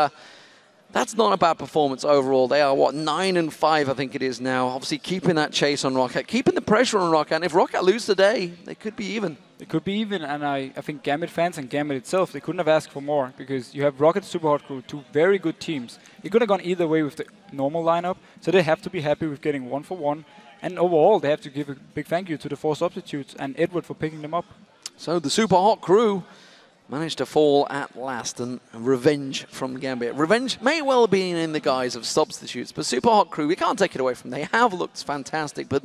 that's not a bad performance overall. They are, what, 9-5, I think it is now. Obviously, keeping that chase on Roccat, keeping the pressure on Roccat. And if Roccat lose today, they could be even. It could be even, and I think Gambit fans and Gambit itself, they couldn't have asked for more, because you have Rocket, Super Hot Crew, 2 very good teams. It could have gone either way with the normal lineup, so they have to be happy with getting 1 for 1. And overall, they have to give a big thank you to the 4 substitutes and Edward for picking them up. So the Super Hot Crew managed to fall at last, and revenge from Gambit. Revenge may well have been in the guise of substitutes, but Super Hot Crew, we can't take it away from them. They have looked fantastic, but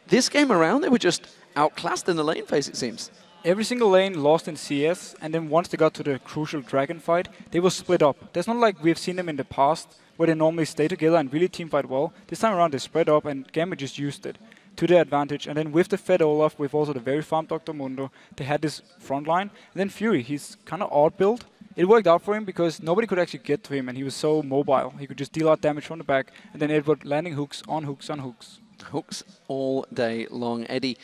this game around, they were just outclassed in the lane phase, it seems. Every single lane lost in CS, and then once they got to the crucial dragon fight, they were split up. There's not like we've seen them in the past, where they normally stay together and really team fight well. This time around, they spread up, and Gambit just used it to their advantage. And then with the Fed Olaf, with also the very farmed Dr. Mundo, they had this front line. And then Fury, he's kind of odd build. It worked out for him because nobody could actually get to him, and he was so mobile. He could just deal out damage from the back, and then Edward landing hooks on hooks on hooks. Hooks all day long. Eddie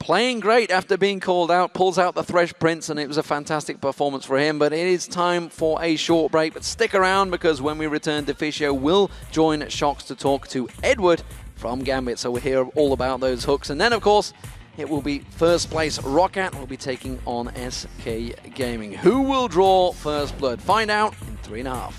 playing great after being called out, pulls out the Thresh Prince, and it was a fantastic performance for him. But it is time for a short break. But stick around, because when we return, Deficio will join Shocks to talk to Edward from Gambit. So we'll hear all about those hooks. And then, of course, it will be first place Roccat will be taking on SK Gaming. Who will draw first blood? Find out in 3.5.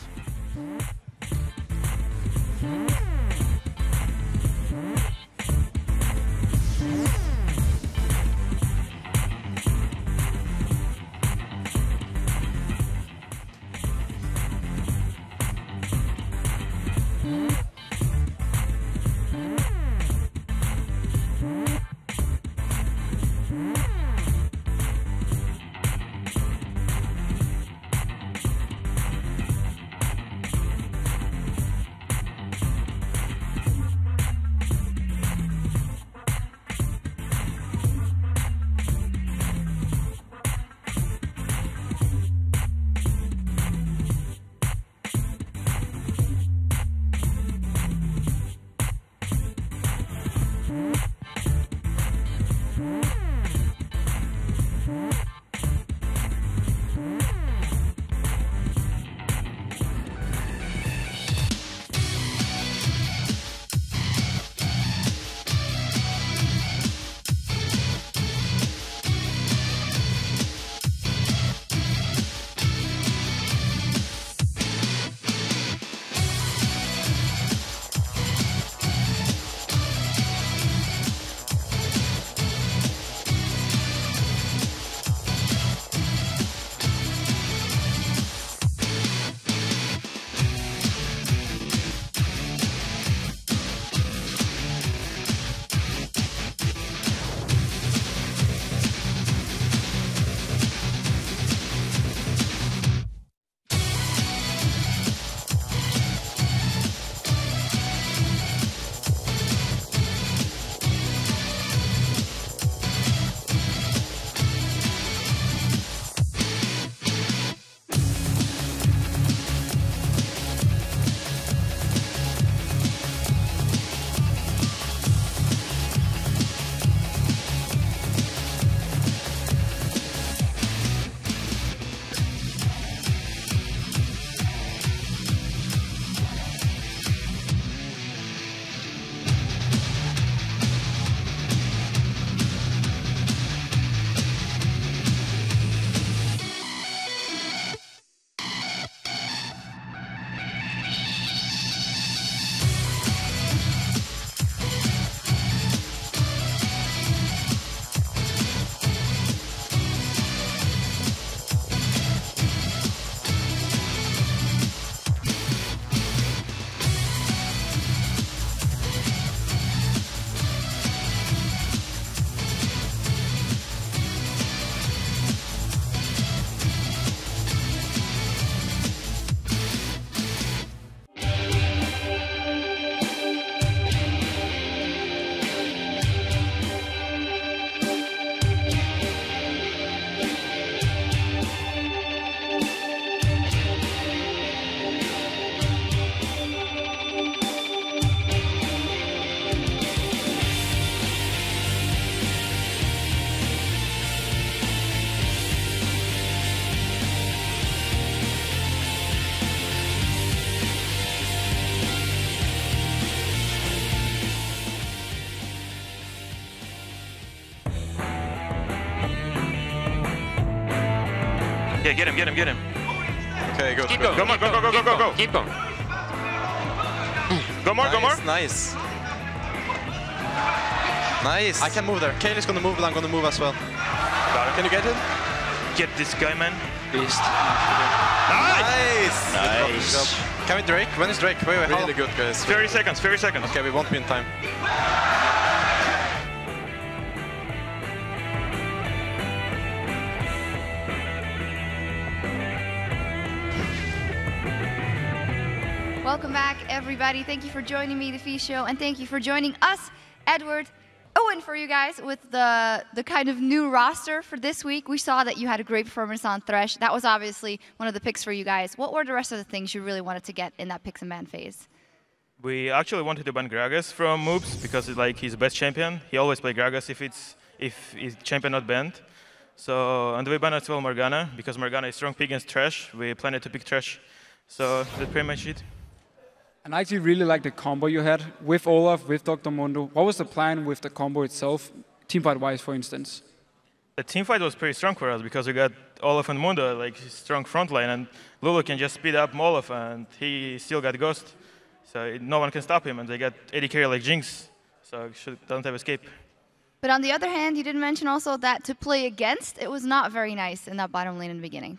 Yeah, get him, get him, get him. Okay, good. Keep going. Go more, go, go, go, go, go, go. Keep going. Go more, nice, go more. Nice. Nice. I can move there. Kale is going to move, and I'm going to move as well. Got it. Can you get him? Get this guy, man. Beast. Nice! Nice. Can we Drake? When is Drake? Wait, wait, Really good, guys. 30 seconds, 30 seconds. Okay, we won't be in time. Welcome back, everybody. Thank you for joining me, the Fee Show, and thank you for joining us, Edward. Owen, for you guys with the kind of new roster for this week. We saw that you had a great performance on Thresh. That was obviously one of the picks for you guys. What were the rest of the things you really wanted to get in that picks and ban phase? We actually wanted to ban Gragas from moves because he's the best champion. He always plays Gragas if he's champion not banned. So, and we banned as well Morgana because Morgana is strong pick against Thresh. We planned to pick Thresh. So that's pretty much it. And I actually really like the combo you had with Olaf, with Dr. Mundo. What was the plan with the combo itself, teamfight-wise, for instance? The teamfight was pretty strong for us because we got Olaf and Mundo, like strong front line, and Lulu can just speed up Olaf, and he still got Ghost. So no one can stop him, and they got AD carry like Jinx, so doesn't have escape. But on the other hand, you did mention also that to play against, it was not very nice in that bottom lane in the beginning.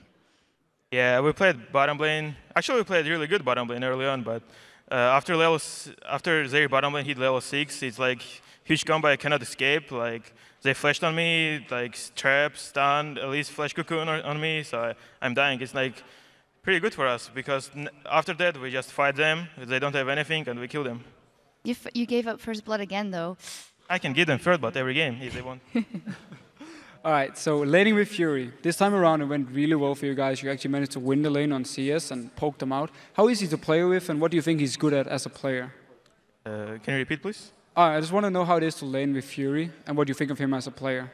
Yeah, we played bottom lane. Actually, we played really good bottom lane early on, but after their bottom lane hit level 6, it's like huge combo I cannot escape. Like they flashed on me, like trap, stun, at least flash cocoon on me, so I'm dying. It's like pretty good for us because after that we just fight them. They don't have anything and we kill them. You gave up first blood again, though. I can give them third blood every game if they want. All right, so laning with Fury. This time around it went really well for you guys. You actually managed to win the lane on CS and poke them out. How is he to play with and what do you think he's good at as a player? Can you repeat, please? I just want to know how it is to lane with Fury and what do you think of him as a player?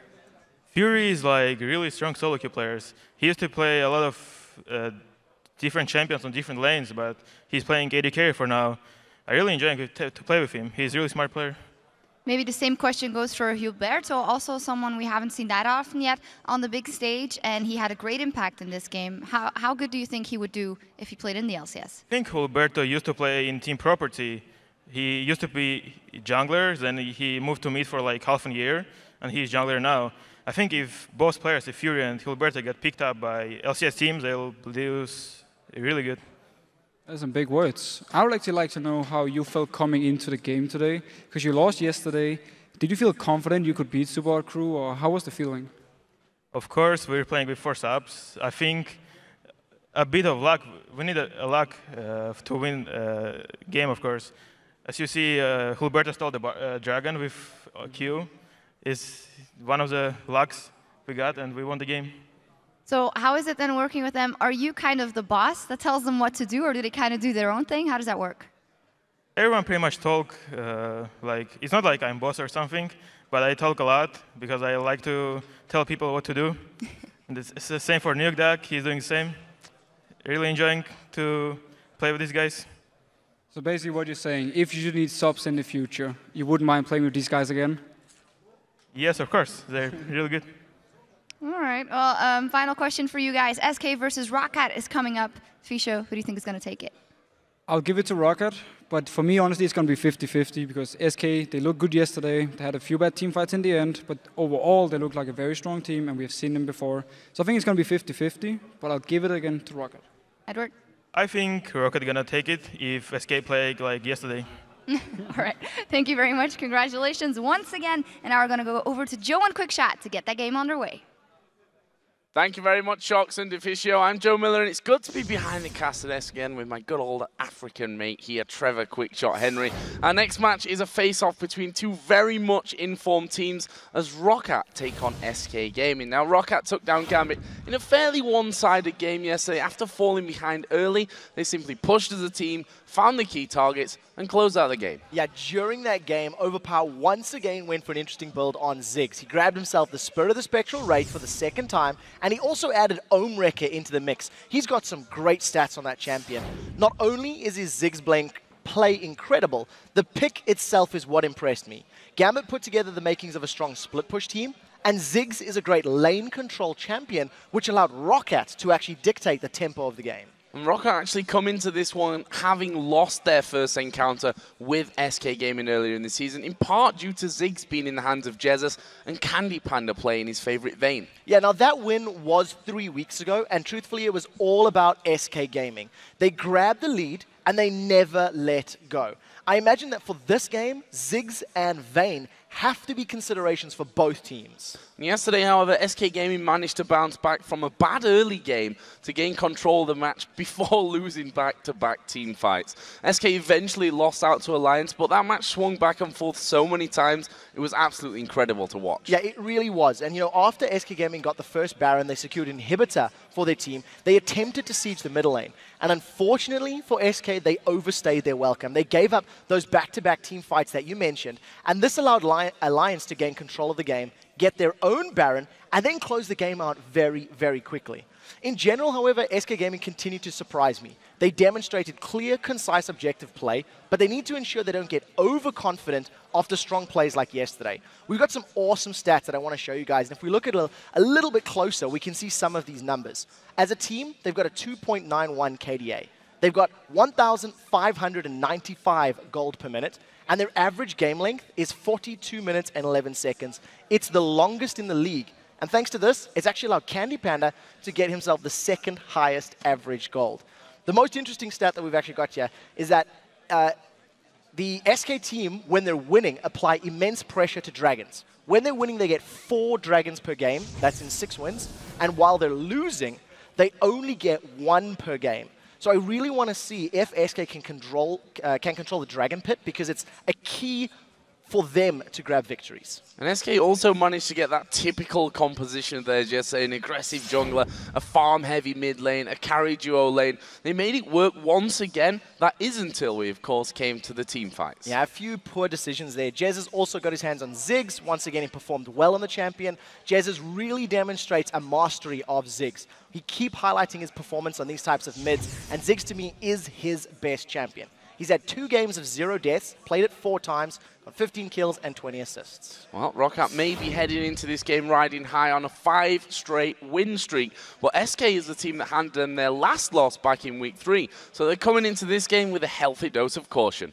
Fury is like really strong solo queue players. He used to play a lot of different champions on different lanes, but he's playing AD carry for now. I really enjoy to play with him. He's a really smart player. Maybe the same question goes for Gilberto, also someone we haven't seen that often yet on the big stage, and he had a great impact in this game. How good do you think he would do if he played in the LCS? I think Gilberto used to play in Team Property. He used to be jungler, then he moved to mid for like half a year, and he's jungler now. I think if both players, if Fury and Gilberto, get picked up by LCS teams, they'll do really good. That's some big words. I would actually like to know how you felt coming into the game today, because you lost yesterday. Did you feel confident you could beat Super Crew, or how was the feeling? Of course, we were playing with 4 subs. I think a bit of luck. We need a luck to win game, of course. As you see, Gilberto stole the dragon with Q. Is one of the lucks we got, and we won the game. So how is it then working with them? Are you kind of the boss that tells them what to do, or do they kind of do their own thing? How does that work? Everyone pretty much talk. Like it's not like I'm boss or something, but I talk a lot because I like to tell people what to do. And it's the same for Nuke Duck. He's doing the same. Really enjoying to play with these guys. So basically what you're saying, if you should need subs in the future, you wouldn't mind playing with these guys again? Yes, of course. They're really good. All right. Well, final question for you guys. SK versus Roccat is coming up. Fisho, who do you think is going to take it? I'll give it to Roccat, but for me, honestly, it's going to be 50-50 because SK, they looked good yesterday. They had a few bad team fights in the end, but overall, they look like a very strong team, and we have seen them before. So I think it's going to be 50-50, but I'll give it again to Roccat. Edward? I think Roccat is going to take it if SK played like yesterday. All right. Thank you very much. Congratulations once again. And now we're going to go over to Joe and Quickshot to get that game underway. Thank you very much, Sharks and Deficio. I'm Joe Miller, and it's good to be behind the cast desk again with my good old African mate here, Trevor Quickshot Henry. Our next match is a face-off between two very much informed teams as Roccat take on SK Gaming. Now, Roccat took down Gambit in a fairly one-sided game yesterday. After falling behind early, they simply pushed as a team, found the key targets, and closed out the game. Yeah, during that game, Overpower once again went for an interesting build on Ziggs. He grabbed himself the Spirit of the Spectral Wraith for the second time, and he also added Ohm Wrecker into the mix. He's got some great stats on that champion. Not only is his Ziggs play incredible, the pick itself is what impressed me. Gambit put together the makings of a strong split push team, And Ziggs is a great lane control champion, which allowed Roccat to actually dictate the tempo of the game. And Roccat actually come into this one having lost their first encounter with SK Gaming earlier in the season, in part due to Ziggs being in the hands of Jesus and Candy Panda playing his favorite Vayne. Yeah, now that win was 3 weeks ago, and truthfully it was all about SK Gaming. They grabbed the lead, and they never let go. I imagine that for this game, Ziggs and Vayne have to be considerations for both teams. Yesterday, however, SK Gaming managed to bounce back from a bad early game to gain control of the match before losing back-to-back team fights. SK eventually lost out to Alliance, but that match swung back and forth so many times, it was absolutely incredible to watch. Yeah, it really was. And, you know, after SK Gaming got the first Baron, they secured Inhibitor for their team. They attempted to siege the middle lane. And unfortunately for SK, they overstayed their welcome. They gave up those back-to-back team fights that you mentioned, and this allowed Alliance to gain control of the game, get their own Baron, and then close the game out very, very quickly. In general, however, SK Gaming continued to surprise me. They demonstrated clear, concise, objective play, but they need to ensure they don't get overconfident after strong plays like yesterday. We've got some awesome stats that I want to show you guys, and if we look at it a little bit closer, we can see some of these numbers. As a team, they've got a 2.91 KDA. They've got 1,595 gold per minute, and their average game length is 42 minutes and 11 seconds. It's the longest in the league. And thanks to this, it's actually allowed Candy Panda to get himself the second highest average gold. The most interesting stat that we've actually got here is that the SK team, when they're winning, apply immense pressure to Dragons. When they're winning, they get 4 Dragons per game. That's in 6 wins. And while they're losing, they only get 1 per game. So I really want to see if SK can control the Dragon Pit, because it's a key for them to grab victories. And SK also managed to get that typical composition there, just an aggressive jungler, a farm-heavy mid lane, a carry duo lane. They made it work once again. That is until we, of course, came to the team fights. Yeah, a few poor decisions there. Jez has also got his hands on Ziggs. Once again, he performed well on the champion. Jez really demonstrates a mastery of Ziggs. He keeps highlighting his performance on these types of mids, and Ziggs, to me, is his best champion. He's had 2 games of 0 deaths, played it 4 times, got 15 kills and 20 assists. Well, Roccat may be heading into this game riding high on a 5 straight win streak, but SK is the team that handed them their last loss back in week 3, so they're coming into this game with a healthy dose of caution.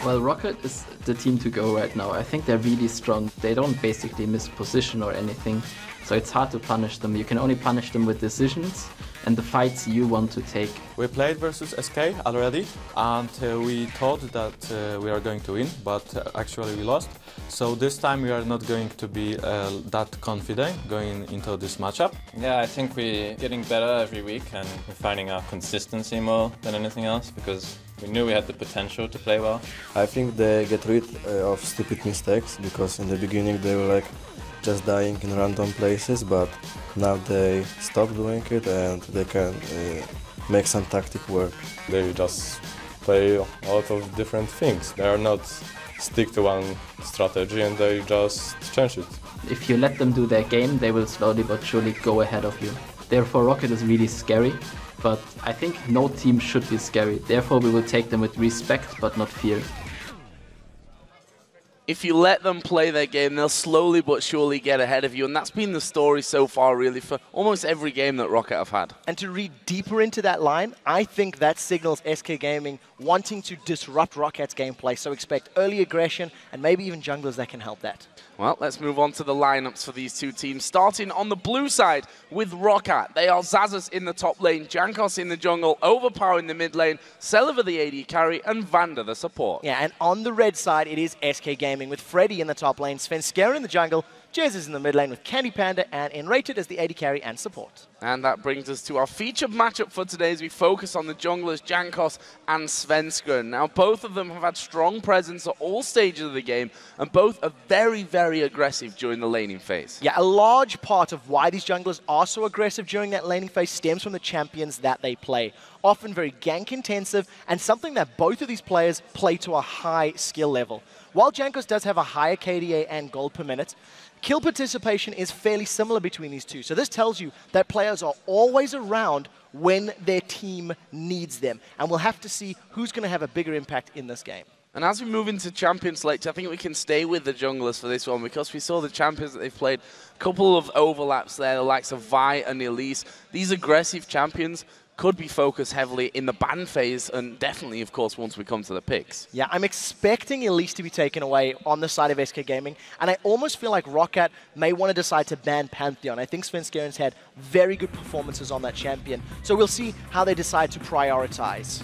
Well, Roccat is the team to go right now. I think they're really strong. They don't basically miss position or anything, so it's hard to punish them. You can only punish them with decisions and the fights you want to take. We played versus SK already, and we thought that we are going to win, but actually we lost. So this time we are not going to be that confident going into this matchup. Yeah, I think we're getting better every week, and we're finding our consistency more than anything else, because we knew we had the potential to play well. I think they get rid of stupid mistakes, because in the beginning they were like just dying in random places, but now they stop doing it and they can make some tactic work. They just play a lot of different things. They are not stick to one strategy, and they just change it. If you let them do their game, they will slowly but surely go ahead of you. Therefore, Roccat is really scary, but I think no team should be scary. Therefore, we will take them with respect, but not fear. If you let them play their game, they'll slowly but surely get ahead of you, and that's been the story so far, really, for almost every game that Roccat have had. And to read deeper into that line, I think that signals SK Gaming wanting to disrupt Rockat's gameplay, so expect early aggression and maybe even junglers that can help that. Well, let's move on to the lineups for these two teams. Starting on the blue side with Roccat. They are Zazas in the top lane, Jankos in the jungle, Overpower in the mid lane, Celiver the AD carry, and Vander the support. Yeah, and on the red side, it is SK Gaming with Freddy in the top lane, Svenskeren in the jungle, Jez is in the mid lane with Candy Panda, and Enrated as the AD carry and support. And that brings us to our featured matchup for today as we focus on the junglers Jankos and Svenskeren. Now, both of them have had strong presence at all stages of the game, and both are very, very aggressive during the laning phase. Yeah, a large part of why these junglers are so aggressive during that laning phase stems from the champions that they play. Often very gank intensive, and something that both of these players play to a high skill level. While Jankos does have a higher KDA and gold per minute, kill participation is fairly similar between these two. So this tells you that players are always around when their team needs them. And we'll have to see who's going to have a bigger impact in this game. And as we move into champion select, I think we can stay with the junglers for this one because we saw the champions that they've played. A couple of overlaps there, the likes of Vi and Elise. These aggressive champions could be focused heavily in the ban phase and definitely, of course, once we come to the picks. Yeah, I'm expecting Elise to be taken away on the side of SK Gaming, and I almost feel like Roccat may want to decide to ban Pantheon. I think Svenskerin's had very good performances on that champion, so we'll see how they decide to prioritize.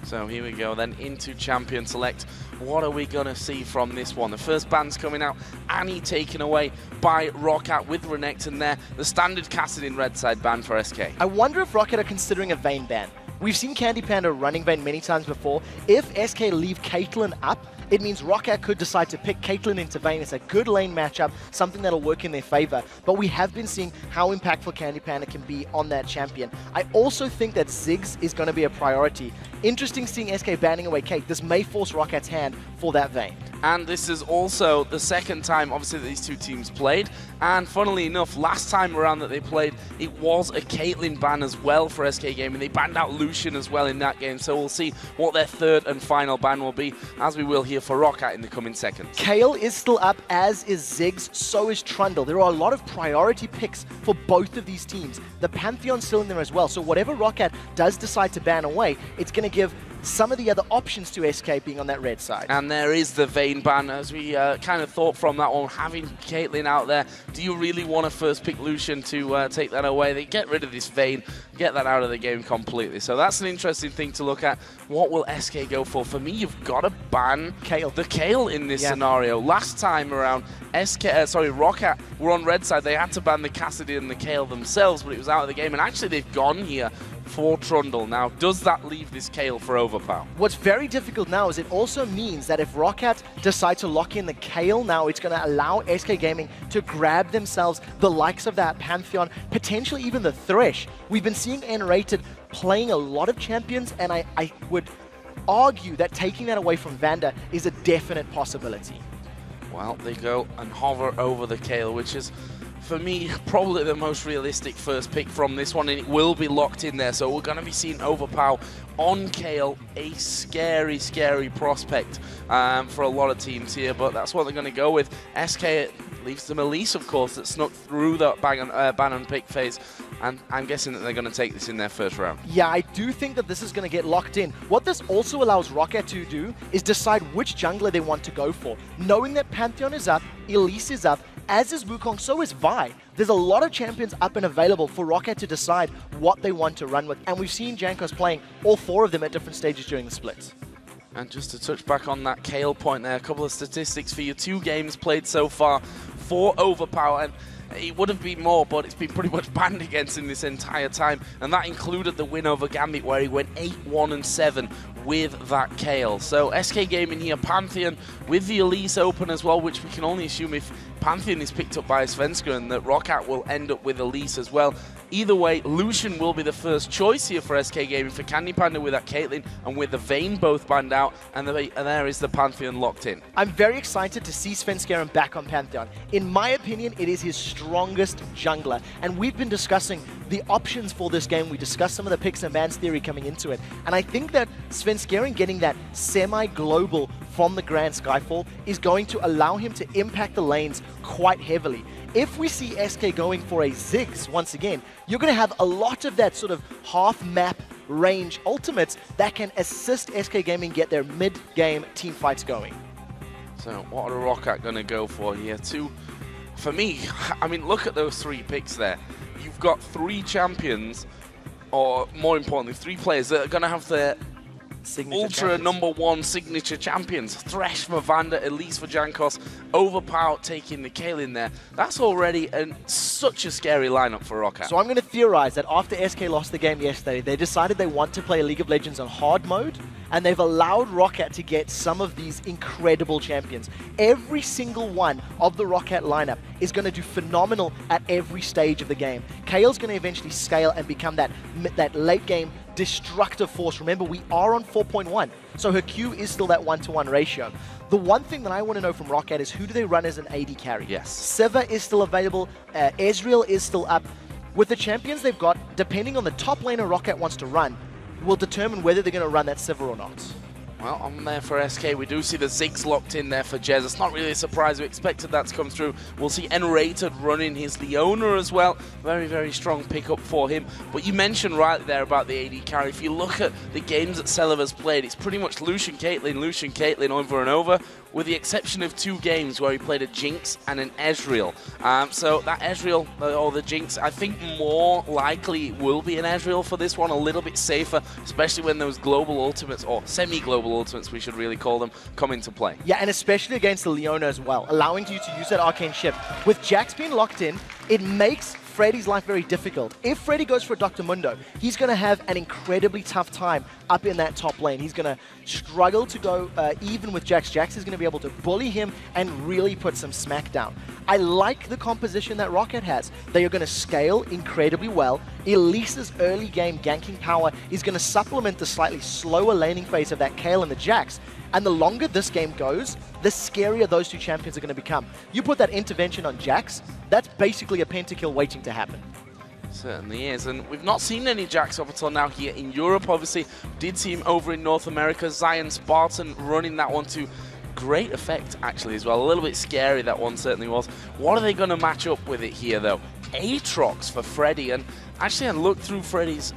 So here we go then into champion select. What are we going to see from this one? The first ban's coming out. Annie taken away by Roccat with Renekton there. The standard Kassadin red side ban for SK. I wonder if Roccat are considering a Vayne ban. We've seen Candy Panda running Vayne many times before. If SK leave Caitlyn up, it means Roccat could decide to pick Caitlyn into Vayne. It's a good lane matchup, something that'll work in their favor. But we have been seeing how impactful Candy Panda can be on that champion. I also think that Ziggs is going to be a priority. Interesting seeing SK banning away Kate. This may force Rockat's hand for that Vayne. And this is also the second time, obviously, that these two teams played. And funnily enough, last time around that they played, it was a Caitlyn ban as well for SK Gaming. They banned out Lucian as well in that game. So we'll see what their third and final ban will be, as we will here for Roccat in the coming seconds. Kayle is still up, as is Ziggs, so is Trundle. There are a lot of priority picks for both of these teams. The Pantheon's still in there as well. So whatever Roccat does decide to ban away, it's going to give some of the other options to SK being on that red side. And there is the Vayne ban, as we kind of thought from that one, having Caitlyn out there. Do you really want to first pick Lucian to take that away? They get rid of this Vayne, get that out of the game completely. So that's an interesting thing to look at. What will SK go for? For me, you've got to ban the Kayle in this scenario. Last time around, Roccat were on red side. They had to ban the Kassadin and the Kayle themselves, but it was out of the game. And actually, they've gone here for Trundle. Now, does that leave this Kayle for overpower? What's very difficult now is it also means that if Roccat decide to lock in the Kayle now, it's going to allow SK Gaming to grab themselves the likes of that Pantheon, potentially even the Thresh. We've been seeing N-Rated playing a lot of champions, and I would argue that taking that away from Vanda is a definite possibility. Well, they go and hover over the Kayle, which is, for me, probably the most realistic first pick from this one, and it will be locked in there. So we're going to be seeing overpower on Kayle, a scary, scary prospect for a lot of teams here, but that's what they're going to go with. SK leaves them Elise, of course, that snuck through that ban and pick phase, and I'm guessing that they're going to take this in their first round. Yeah, I do think that this is going to get locked in. What this also allows Roccat to do is decide which jungler they want to go for. Knowing that Pantheon is up, Elise is up, as is Wukong, so is Vi. There's a lot of champions up and available for Roccat to decide what they want to run with. And we've seen Jankos playing all four of them at different stages during the splits. And just to touch back on that Kayle point there, a couple of statistics for you. 2 games played so far, 4 overpower, and it would have been more, but it's been pretty much banned against in this entire time. And that included the win over Gambit, where he went 8-1-7 with that Kayle. So SK Gaming here, Pantheon with the Elise open as well, which we can only assume if Pantheon is picked up by Svenska, and that Roccat will end up with Elise as well. Either way, Lucian will be the first choice here for SK Gaming, for Candy Panda with that Caitlyn and with the Vayne both banned out, and there is the Pantheon locked in. I'm very excited to see Svenskeren back on Pantheon. In my opinion, it is his strongest jungler, and we've been discussing the options for this game. We discussed some of the picks and bans theory coming into it, and I think that Svenskeren getting that semi-global from the Grand Skyfall is going to allow him to impact the lanes quite heavily. If we see SK going for a Ziggs once again, you're going to have a lot of that sort of half-map range ultimates that can assist SK Gaming get their mid-game team fights going. So what are Roccat going to go for here? For me, I mean, look at those 3 picks there. You've got 3 champions, or more importantly, 3 players that are going to have their ultra #1 signature champions. Thresh for Vanda, Elise for Jankos, Overpower taking the Kayle in there. That's already such a scary lineup for Roccat. So I'm going to theorize that after SK lost the game yesterday, they decided they want to play League of Legends on hard mode, and they've allowed Roccat to get some of these incredible champions. Every single one of the Roccat lineup is going to do phenomenal at every stage of the game. Kayle's going to eventually scale and become that late game destructive force. Remember, we are on 4.1, so her Q is still that 1-to-1 ratio. The one thing that I want to know from Roccat is, who do they run as an AD carry? Yes. Siva is still available, Ezreal is still up. With the champions they've got, depending on the top laner Roccat wants to run, will determine whether they're going to run that Siva or not. Well, on there for SK, we do see the Ziggs locked in there for Jez. It's not really a surprise. We expected that to come through. We'll see N-Rated running his Leona as well. Very, very strong pickup for him. But you mentioned right there about the AD carry. If you look at the games that Celiver's played, it's pretty much Lucian Caitlyn over and over, with the exception of 2 games where he played a Jinx and an Ezreal. So that Ezreal, or the Jinx, I think more likely will be an Ezreal for this one, a little bit safer, especially when those global ultimates, or semi-global ultimates we should really call them, come into play. Yeah, and especially against the Leona as well, allowing you to use that arcane shift. With Jax being locked in, it makes Freddy's life very difficult. If Freddy goes for a Dr. Mundo, he's going to have an incredibly tough time up in that top lane. He's going to struggle to go even with Jax. Jax is going to be able to bully him and really put some smack down. I like the composition that Rocket has. They are going to scale incredibly well. Elise's early game ganking power is going to supplement the slightly slower laning phase of that Kayle and the Jax. And the longer this game goes, the scarier those 2 champions are going to become. You put that intervention on Jax, that's basically a pentakill waiting to happen. Certainly is, and we've not seen any Jax up until now here in Europe. Obviously, did see him over in North America. Zion Spartan running that one to great effect, actually, as well. A little bit scary, that one certainly was. What are they going to match up with it here, though? Aatrox for Freddy, and actually I looked through Freddy's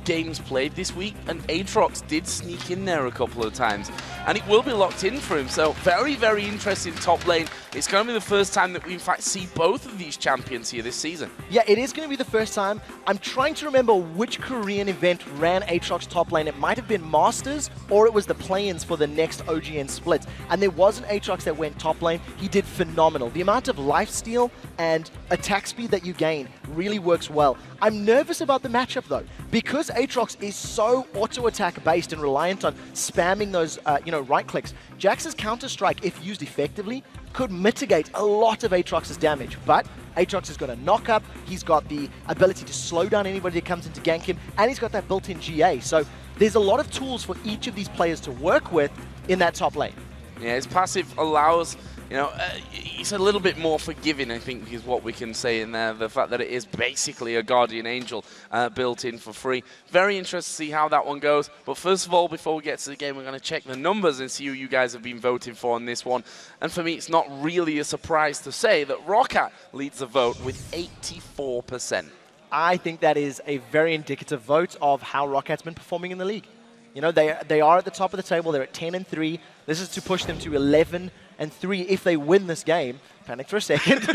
games played this week, and Aatrox did sneak in there a couple of times, and it will be locked in for him. So very, very interesting top lane. It's going to be the first time that we in fact see both of these champions here this season. Yeah, it is going to be the first time. I'm trying to remember which Korean event ran Aatrox top lane. It might have been Masters, or it was the play-ins for the next OGN split, and there was an Aatrox that went top lane. He did phenomenal. The amount of lifesteal and attack speed that you gain really works well. I'm nervous about the matchup though, because Aatrox is so auto-attack based and reliant on spamming those right clicks. Jax's counter-strike, if used effectively, could mitigate a lot of Aatrox's damage, but Aatrox has got a knock-up, he's got the ability to slow down anybody that comes in to gank him, and he's got that built-in GA, so there's a lot of tools for each of these players to work with in that top lane. Yeah, his passive allows, it's a little bit more forgiving, I think, is what we can say in there. The fact that it is basically a Guardian Angel built in for free. Very interested to see how that one goes. But first of all, before we get to the game, we're going to check the numbers and see who you guys have been voting for on this one. And for me, it's not really a surprise to say that Roccat leads the vote with 84%. I think that is a very indicative vote of how Rockat's been performing in the league. You know, they are at the top of the table. They're at 10-3. This is to push them to 11-3 if they win this game. Panic for a second.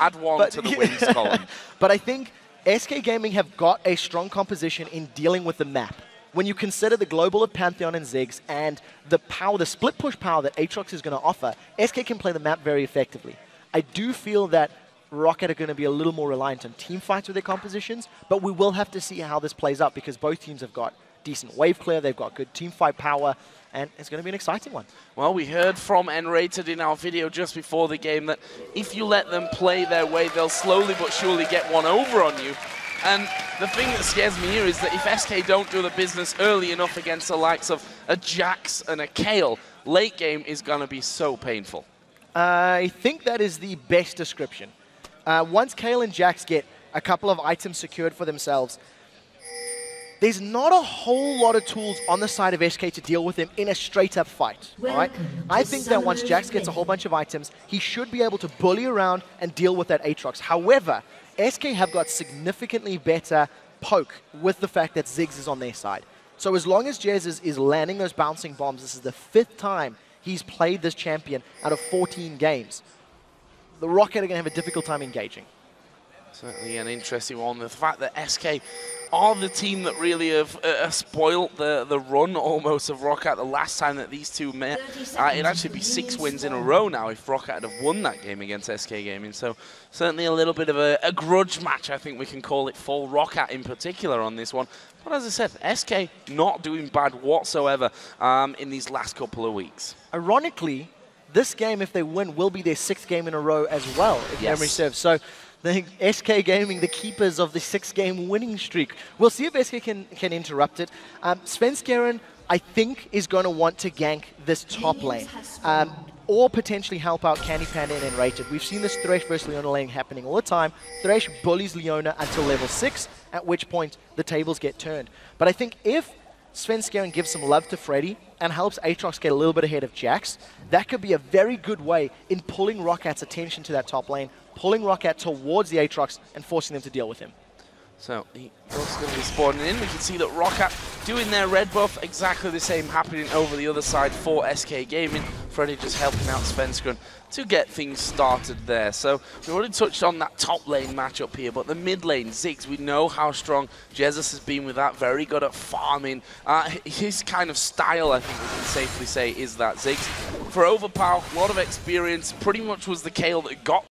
Add one to the wins column. But I think SK Gaming have got a strong composition in dealing with the map. When you consider the global of Pantheon and Ziggs and the power, the split push power that Aatrox is going to offer, SK can play the map very effectively. I do feel that Rocket are going to be a little more reliant on team fights with their compositions, but we will have to see how this plays out because both teams have got decent wave clear, they've got good team fight power, and it's going to be an exciting one. Well, we heard from N-Rated in our video just before the game that if you let them play their way, they'll slowly but surely get one over on you. And the thing that scares me here is that if SK don't do the business early enough against the likes of a Jax and a Kayle, late game is going to be so painful. I think that is the best description. Once Kayle and Jax get a couple of items secured for themselves, there's not a whole lot of tools on the side of SK to deal with him in a straight-up fight. All right? I think that once Jax gets a whole bunch of items, he should be able to bully around and deal with that Aatrox. However, SK have got significantly better poke with the fact that Ziggs is on their side. So as long as Jez is landing those bouncing bombs, this is the 5th time he's played this champion out of 14 games. The Rocket are going to have a difficult time engaging. Certainly an interesting one. The fact that SK are the team that really have spoiled the run almost of Roccat the last time that these two met. It'd actually be 6 wins in a row now if Roccat had won that game against SK Gaming. So certainly a little bit of a grudge match, I think we can call it, for Roccat in particular on this one. But as I said, SK not doing bad whatsoever in these last couple of weeks. Ironically, this game, if they win, will be their 6th game in a row as well, if memory serves. So the SK Gaming, the keepers of the 6-game winning streak. We'll see if SK can interrupt it. Svenskeren, I think, is going to want to gank this top lane. Or potentially help out Candy Panda and N-Rated. We've seen this Thresh versus Leona lane happening all the time. Thresh bullies Leona until level 6, at which point the tables get turned. But I think if Svenskeren gives some love to Freddy and helps Aatrox get a little bit ahead of Jax, that could be a very good way in pulling Rockat's attention to that top lane, pulling Rockat towards the Aatrox and forcing them to deal with him. So he's also going to be spawning in. We can see that Rockat doing their red buff, exactly the same happening over the other side for SK Gaming. Freddy just helping out Svenskeren to get things started there. So we already touched on that top lane matchup here, but the mid lane, Ziggs, we know how strong Jesus has been with that, very good at farming. His kind of style, I think we can safely say, is that Ziggs. For Overpower, a lot of experience, pretty much was the Kayle that got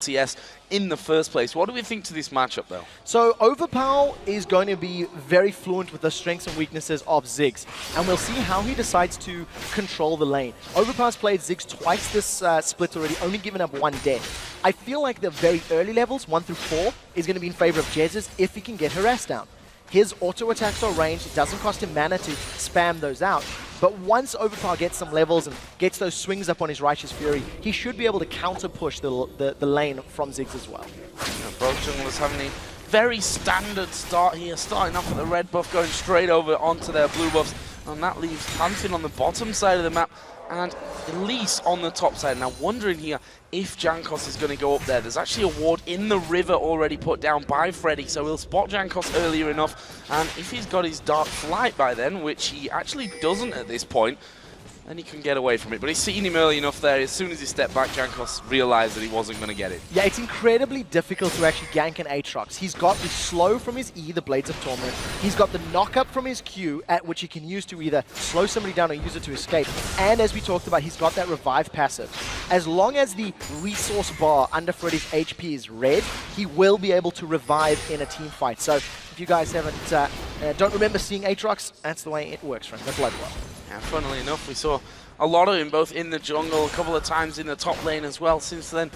LCS in the first place. What do we think to this matchup, though? So Overpower is going to be very fluent with the strengths and weaknesses of Ziggs, and we'll see how he decides to control the lane. Overpower's played Ziggs twice this split already, only given up one death. I feel like the very early levels, 1 through 4, is going to be in favor of Jez's if he can get harassed down. His auto attacks are ranged, it doesn't cost him mana to spam those out. But once Overpower gets some levels and gets those swings up on his Righteous Fury, he should be able to counter push the lane from Ziggs as well. Both junglers having a very standard start here, starting off with the red buff, going straight over onto their blue buffs. And that leaves Pantheon on the bottom side of the map and Elise on the top side. Now wondering here if Jankos is going to go up there. There's actually a ward in the river already put down by Freddy, so he'll spot Jankos earlier enough. And if he's got his Dark Flight by then, which he actually doesn't at this point, then he can get away from it. But he's seen him early enough there. As soon as he stepped back, Jankos realized that he wasn't going to get it. Yeah, it's incredibly difficult to actually gank an Aatrox. He's got the slow from his E, the Blades of Torment. He's got the knock-up from his Q, at which he can use to either slow somebody down or use it to escape. And as we talked about, he's got that revive passive. As long as the resource bar under Freddy's HP is red, he will be able to revive in a team fight. So if you guys don't remember seeing Aatrox, that's the way it works for him, the Blood Well. Yeah, funnily enough, we saw a lot of him both in the jungle, a couple of times in the top lane as well. Since then,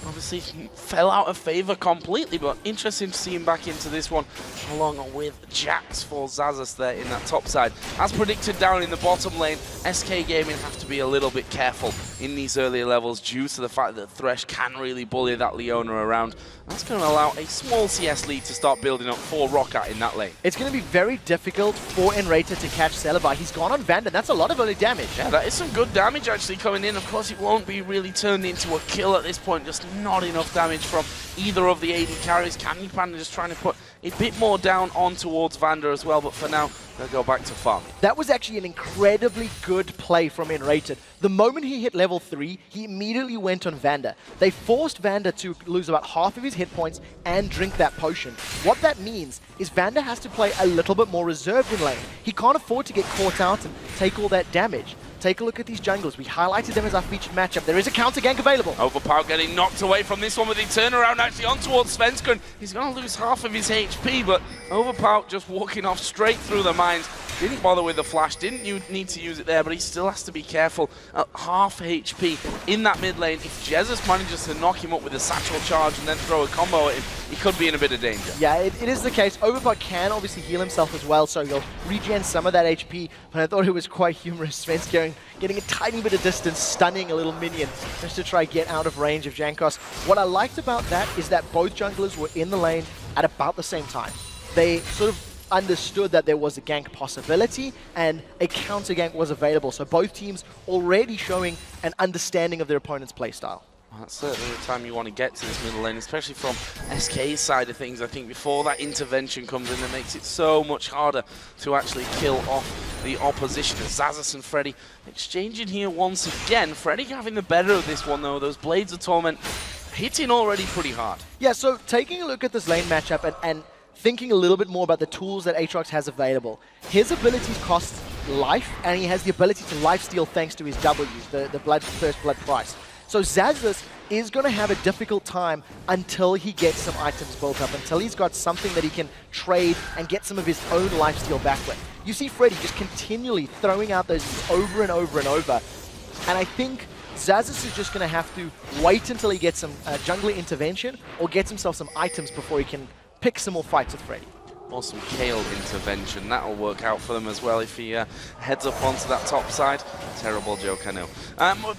obviously fell out of favor completely, but interesting to see him back into this one, along with Jax for Xaxus there in that top side. As predicted down in the bottom lane, SK Gaming have to be a little bit careful in these earlier levels due to the fact that Thresh can really bully that Leona around. That's going to allow a small CS lead to start building up for Rockat in that lane. It's going to be very difficult for Enrater to catch Celebi. He's gone on Vander. That's a lot of early damage. Yeah, that is some good damage actually coming in. Of course, it won't be really turned into a kill at this point. Just not enough damage from either of the AD carries. Candy Panda just trying to put a bit more down on towards Vander as well, but for now, they'll go back to farming. That was actually an incredibly good play from Enrated. The moment he hit level 3, he immediately went on Vander. They forced Vander to lose about half of his hit points and drink that potion. What that means is Vander has to play a little bit more reserved in lane. He can't afford to get caught out and take all that damage. Take a look at these junglers. We highlighted them as our featured matchup. There is a counter gank available. Overpower getting knocked away from this one with the turnaround actually on towards Svenskeren. He's going to lose half of his HP, but Overpower just walking off straight through the mines. Didn't bother with the flash, didn't need to use it there, but he still has to be careful at half HP in that mid lane. If Jesus manages to knock him up with a satchel charge and then throw a combo at him, he could be in a bit of danger. Yeah, it is the case. Overpower can obviously heal himself as well, so he'll regen some of that HP, but I thought it was quite humorous. Svenskeren getting a tiny bit of distance, stunning a little minion just to try get out of range of Jankos. What I liked about that is that both junglers were in the lane at about the same time. They sort of understood that there was a gank possibility and a counter gank was available. So both teams already showing an understanding of their opponent's playstyle. Well, that's certainly the time you want to get to this middle lane, especially from SK's side of things. I think before that intervention comes in, that makes it so much harder to actually kill off the opposition. Xaxus and Freddy exchanging here once again. Freddy having the better of this one though. Those Blades of Torment hitting already pretty hard. Yeah, so taking a look at this lane matchup and thinking a little bit more about the tools that Aatrox has available. His abilities cost life, and he has the ability to lifesteal thanks to his W's, the First Blood price. So Xaxus is going to have a difficult time until he gets some items built up, until he's got something that he can trade and get some of his own lifesteal back with. You see Freddy just continually throwing out those over and over and over, and I think Xaxus is just going to have to wait until he gets some jungler intervention or gets himself some items before he can pick some more fights with Freddy. Or some Kayle intervention. That'll work out for them as well if he heads up onto that top side. Terrible joke, I know.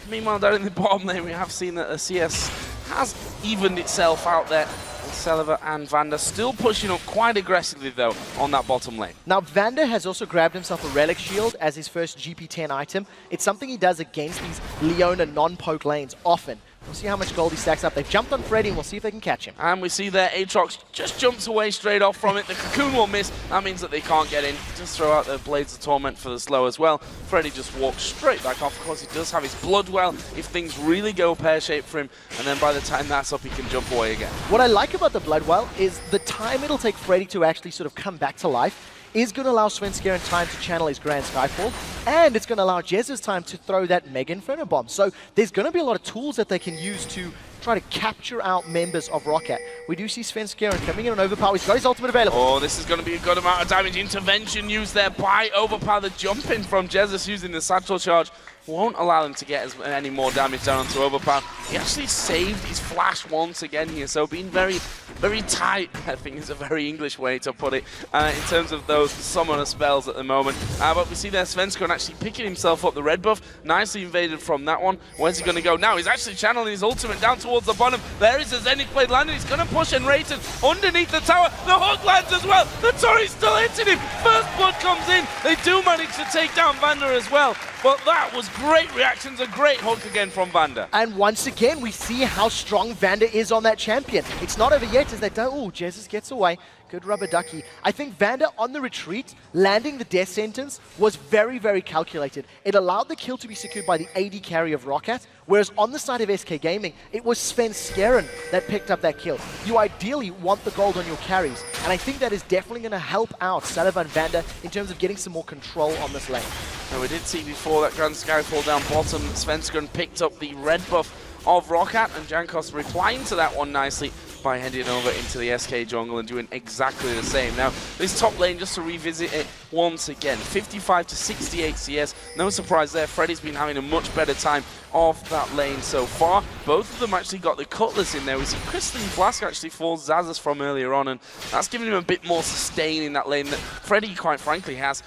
Meanwhile, down in the bottom lane, we have seen that the CS has evened itself out there. Celeber and Vander still pushing up quite aggressively, though, on that bottom lane. Now, Vander has also grabbed himself a Relic Shield as his first GP10 item. It's something he does against these Leona non-poke lanes often. We'll see how much gold he stacks up. They've jumped on Freddy, and we'll see if they can catch him. And we see there Aatrox just jumps away straight off from it. The Cocoon will miss. That means that they can't get in. Just throw out the Blades of Torment for the slow as well. Freddy just walks straight back off. Of course, he does have his Blood Well if things really go pear-shaped for him. And then by the time that's up, he can jump away again. What I like about the Blood Well is the time it'll take Freddy to actually sort of come back to life is going to allow Svenskeren time to channel his Grand Skyfall, and it's going to allow Jez's time to throw that Mega Inferno Bomb. So there's going to be a lot of tools that they can use to try to capture out members of Roccat. We do see Svenskeren coming in on Overpower. He's got his ultimate available. Oh, this is going to be a good amount of damage. Intervention used there by Overpower. The jump in from Jesus using the Satchel Charge won't allow him to get any more damage down onto Overpower. He actually saved his flash once again here, so being very, very tight, I think is a very English way to put it, in terms of those summoner spells at the moment. But we see there Svenskeren actually picking himself up the red buff, nicely invaded from that one. Where's he going to go now? He's actually channeling his ultimate down towards the bottom. There is a Zenith Blade landing. He's going to push Enraged underneath the tower. The hook lands as well. The turret's still hitting him. First blood comes in. They do manage to take down Vander as well. But that was great reactions, a great hook again from Vander. And once again, we see how strong Vander is on that champion. It's not over yet as they don't. Oh, Jesus gets away. Good rubber ducky. I think Vander on the retreat, landing the death sentence, was very, very calculated. It allowed the kill to be secured by the AD carry of Roccat, whereas on the side of SK Gaming, it was Svenskeren that picked up that kill. You ideally want the gold on your carries, and I think that is definitely going to help out Celeber and Vander in terms of getting some more control on this lane. And we did see before that Grand Skyfall down bottom, Svenskeren picked up the red buff of Roccat, and Jankos replying to that one nicely by heading over into the SK jungle and doing exactly the same. Now, this top lane, just to revisit it once again, 55 to 68 CS. No surprise there, Freddy's been having a much better time off that lane so far. Both of them actually got the Cutlass in there. We see Crystalline Flask actually falls Zazas from earlier on, and that's giving him a bit more sustain in that lane that Freddy, quite frankly, has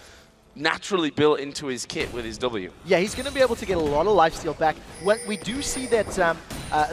naturally built into his kit with his W. Yeah, he's going to be able to get a lot of lifesteal back. We do see that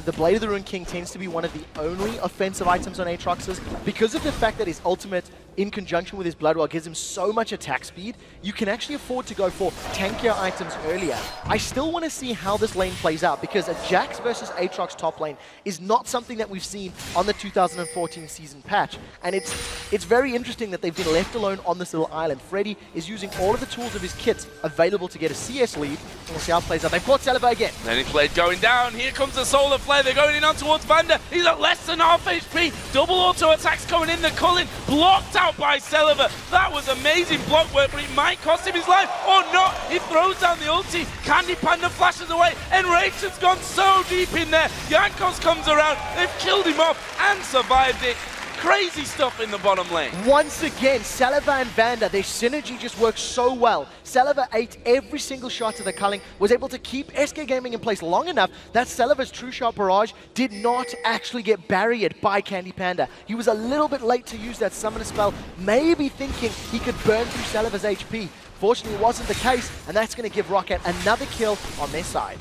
the Blade of the Ruined King tends to be one of the only offensive items on Aatrox's. Because of the fact that his ultimate, in conjunction with his Bloodwell, gives him so much attack speed, you can actually afford to go for tankier items earlier. I still want to see how this lane plays out, because a Jax versus Aatrox top lane is not something that we've seen on the 2014 season patch. And it's very interesting that they've been left alone on this little island. Freddy is using all of the tools of his kit available to get a CS lead. And we'll see how it plays out. They've caught Celeber again. Zenith Blade going down. Here comes the Solar Flare. They're going in on towards Vander. He's at less than half HP. Double auto attacks coming in. The Cullen blocked out by Celeber. That was amazing block work, but it might cost him his life or not. He throws down the ulti. Candy Panda flashes away. Enraged has gone so deep in there. Jankos comes around. They've killed him off and survived it. Crazy stuff in the bottom lane. Once again, Celeber and Vander, their synergy just works so well. Celeber ate every single shot to the culling, was able to keep SK Gaming in place long enough that Celeber's True Shot Barrage did not actually get barriered by Candy Panda. He was a little bit late to use that summoner spell, maybe thinking he could burn through Celeber's HP. Fortunately, it wasn't the case, and that's going to give Roccat another kill on their side.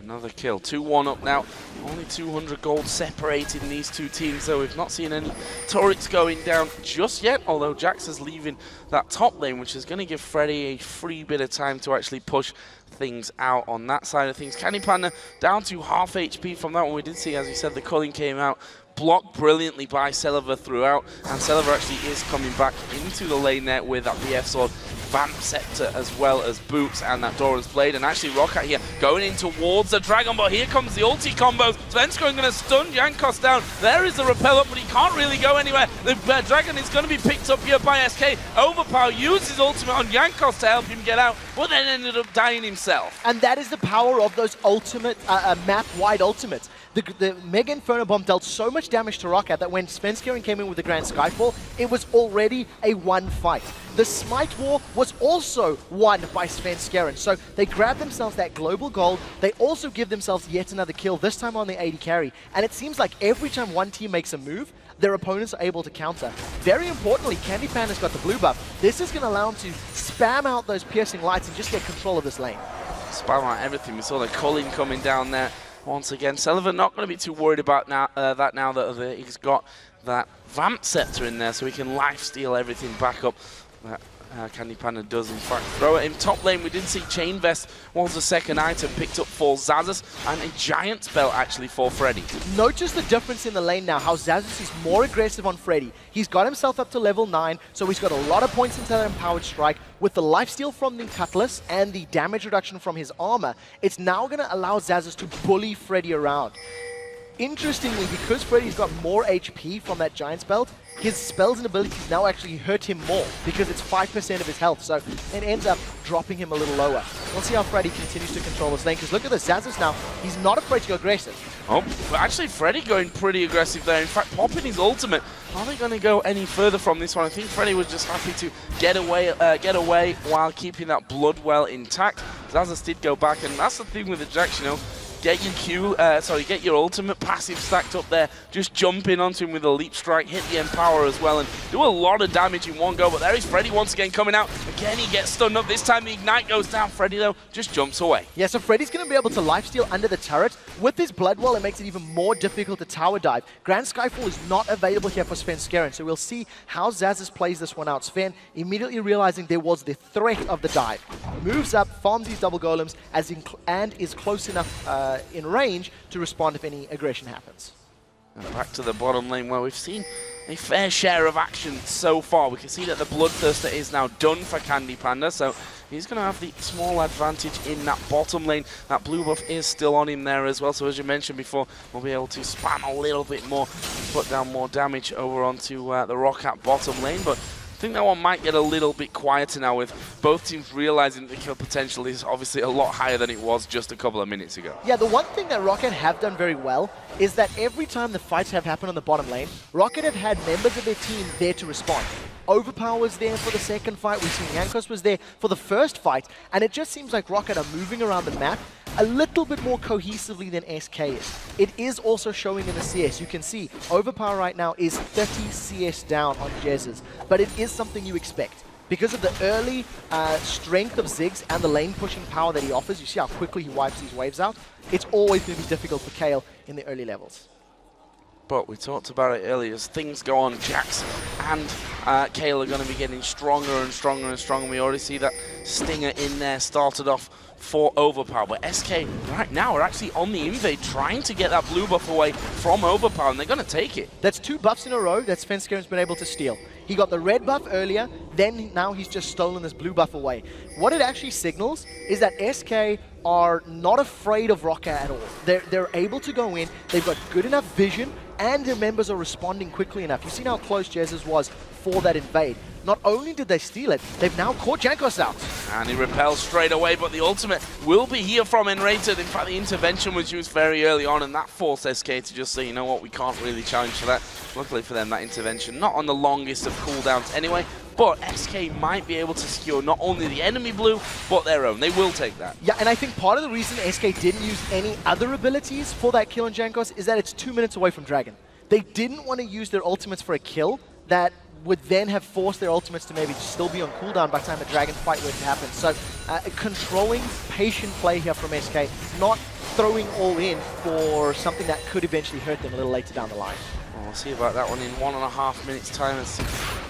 Another kill, 2-1 up now. Only 200 gold separating these two teams, though. We've not seen any turrets going down just yet, although Jax is leaving that top lane, which is going to give Freddy a free bit of time to actually push things out on that side of things. Candy Panda down to half HP from that one. We did see, as you said, the culling came out, blocked brilliantly by Celeber throughout, and Celeber actually is coming back into the lane there with that BF Sword, Vamp Scepter, as well as Boots and that Doran's Blade. And actually Roccat here going in towards the Dragon, but here comes the ulti combo. Svenskeren going to stun Jankos down. There is the repel up, but he can't really go anywhere. The Dragon is going to be picked up here by SK. Overpower uses ultimate on Jankos to help him get out, but then ended up dying himself. And that is the power of those ultimate, map-wide ultimates. The Mega Inferno Bomb dealt so much damage to Roccat that when Svenskeren came in with the Grand Skyfall, it was already a one fight. The Smite War was also won by Svenskeren, so they grabbed themselves that global gold. They also give themselves yet another kill, this time on the AD carry. And it seems like every time one team makes a move, their opponents are able to counter. Very importantly, Candy Panda's got the blue buff. This is going to allow him to spam out those piercing lights and just get control of this lane. Spam out everything. We saw the culling coming down there. once again. Sullivan not going to be too worried about that now that he's got that Vamp Scepter in there, so he can lifesteal everything back up. Candy Panda does in fact throw it. In top lane we did see Chain Vest was the second item picked up for Xaxus, and a Giant Spell actually for Freddy. Notice the difference in the lane now, how Xaxus is more aggressive on Freddy. He's got himself up to level 9, so he's got a lot of points into that Empowered Strike. With the lifesteal from the Cutlass and the damage reduction from his armor, it's now going to allow Xaxus to bully Freddy around. Interestingly, because Freddy's got more HP from that Giant Spell, his spells and abilities now actually hurt him more because it's 5% of his health, so it ends up dropping him a little lower. We'll see how Freddy continues to control this lane, because look at this, Xaxus now, he's not afraid to go aggressive. Oh, but actually Freddy going pretty aggressive there. In fact, popping his ultimate. Are they going to go any further from this one? I think Freddy was just happy to get away while keeping that blood well intact. Xaxus did go back, and that's the thing with the Jax, you know. Get your ultimate passive stacked up there. Just jump in onto him with a leap strike, hit the Empower as well, and do a lot of damage in one go. But there is Freddy once again coming out. Again, he gets stunned up. This time the Ignite goes down. Freddy, though, just jumps away. Yeah, so Freddy's going to be able to lifesteal under the turret. With his Blood Wall, it makes it even more difficult to tower dive. Grand Skyfall is not available here for Sven Skeren, so we'll see how Xaxus plays this one out. Sven, immediately realizing there was the threat of the dive, moves up, farms these double golems, and is close enough in range to respond if any aggression happens. And back to the bottom lane where we've seen a fair share of action so far. We can see that the Bloodthirster is now done for Candy Panda, so he's going to have the small advantage in that bottom lane. That blue buff is still on him there as well, so as you mentioned before, we'll be able to spam a little bit more, put down more damage over onto the Roccat bottom lane. But I think that one might get a little bit quieter now, with both teams realizing the kill potential is obviously a lot higher than it was just a couple of minutes ago. Yeah, the one thing that Roccat have done very well is that every time the fights have happened on the bottom lane, Roccat have had members of their team there to respond. Overpower was there for the second fight, we've seen Jankos was there for the first fight, and it just seems like Roccat are moving around the map a little bit more cohesively than SK is. It is also showing in the CS. You can see Overpower right now is 30 CS down on Jez's, but it is something you expect. Because of the early strength of Ziggs and the lane pushing power that he offers, you see how quickly he wipes these waves out. It's always going to be difficult for Kayle in the early levels. But we talked about it earlier, as things go on, Jax and Kayle are going to be getting stronger and stronger and stronger. We already see that Stinger in there started off for Overpower, but SK right now are actually on the invade, trying to get that blue buff away from Overpower, and they're going to take it. That's 2 buffs in a row that Sven Skeren's been able to steal. He got the red buff earlier, then now he's just stolen this blue buff away. What it actually signals is that SK are not afraid of Roccat at all. They're able to go in, they've got good enough vision, and their members are responding quickly enough. You've seen how close Jez's was for that invade. Not only did they steal it, they've now caught Jankos out. And he repels straight away, but the ultimate will be here from Enrated. In fact, the intervention was used very early on, and that forced SK to just say, you know what, we can't really challenge for that. Luckily for them, that intervention not on the longest of cooldowns anyway, but SK might be able to secure not only the enemy blue, but their own. They will take that. Yeah, and I think part of the reason SK didn't use any other abilities for that kill on Jankos is that it's 2 minutes away from Dragon. They didn't want to use their ultimates for a kill that would then have forced their ultimates to maybe still be on cooldown by the time the Dragon fight were to happen. So controlling patient play here from SK, not throwing all in for something that could eventually hurt them a little later down the line. Well, we'll see about that one in 1.5 minutes time and see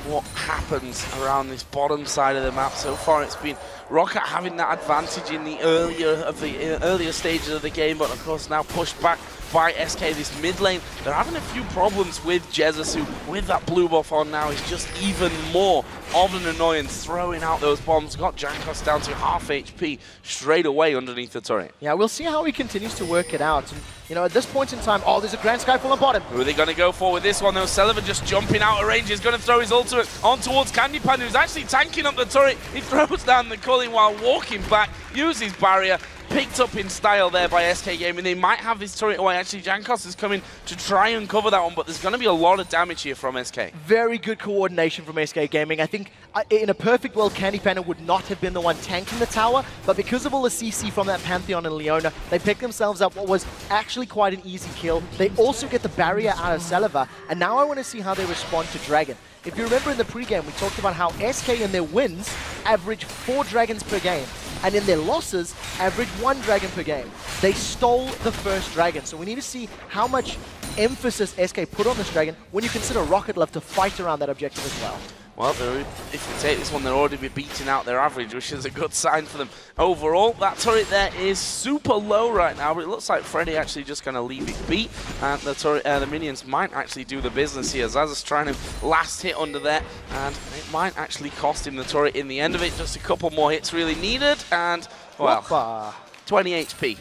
what happens around this bottom side of the map. So far it's been Roccat having that advantage in the earlier stages of the game, but of course now pushed back by SK this mid lane. They're having a few problems with Jesus, who with that blue buff on now is just even more of an annoyance, throwing out those bombs. Got Jankos down to half HP straight away underneath the turret. Yeah, we'll see how he continues to work it out. And, you know, at this point in time, oh, there's a Grand Skyfall on bottom. Who are they going to go for with this one though? Sullivan just jumping out of range. He's going to throw his ultimate on towards Candy Panda, who's actually tanking up the turret. He throws down the culling while walking back, uses barrier. Picked up in style there by SK Gaming. They might have this turret away. Actually, Jankos is coming to try and cover that one, but there's going to be a lot of damage here from SK. Very good coordination from SK Gaming. I think in a perfect world, Candy Panda would not have been the one tanking the tower, but because of all the CC from that Pantheon and Leona, they picked themselves up what was actually quite an easy kill. They also get the barrier out of Saliva, and now I want to see how they respond to Dragon. If you remember in the pregame, we talked about how SK in their wins average 4 dragons per game, and in their losses average 1 dragon per game. They stole the first dragon, so we need to see how much emphasis SK put on this dragon when you consider Rocket love to fight around that objective as well. Well, if you take this one, they'll already be beating out their average, which is a good sign for them. Overall, that turret there is super low right now, but it looks like Freddy actually just going to leave it be, and the turret, the minions might actually do the business here. Zaza's trying to last hit under there, and it might actually cost him the turret in the end of it. Just a couple more hits really needed, and, well, 20 HP.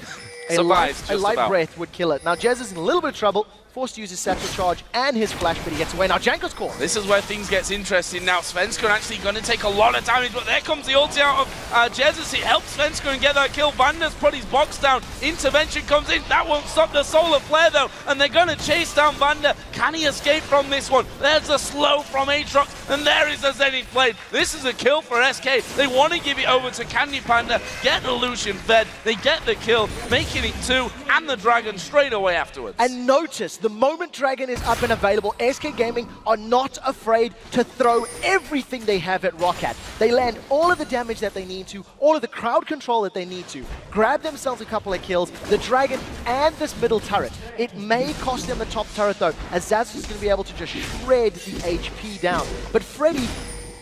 Survives A light breath would kill it. Now, Jez is in a little bit of trouble. Forced to use his satchel charge and his flash, but he gets away. Now Janko's caught. This is where things gets interesting now. Svenskeren actually going to take a lot of damage, but there comes the ulti out of Jesus. It helps Svenskeren get that kill. Vanda's put his box down. Intervention comes in. That won't stop the solar flare though, and they're going to chase down Vanda. Can he escape from this one? There's a slow from Aatrox, and there is a Zenith Blade. This is a kill for SK. They want to give it over to Candy Panda, get the Lucian fed. They get the kill, making it 2, and the Dragon straight away afterwards. And notice, the moment Dragon is up and available, SK Gaming are not afraid to throw everything they have at Roccat. They land all of the damage that they need to, all of the crowd control that they need to, grab themselves a couple of kills, the Dragon and this middle turret. It may cost them the top turret though, as Zaz is going to be able to just shred the HP down. But Freddy,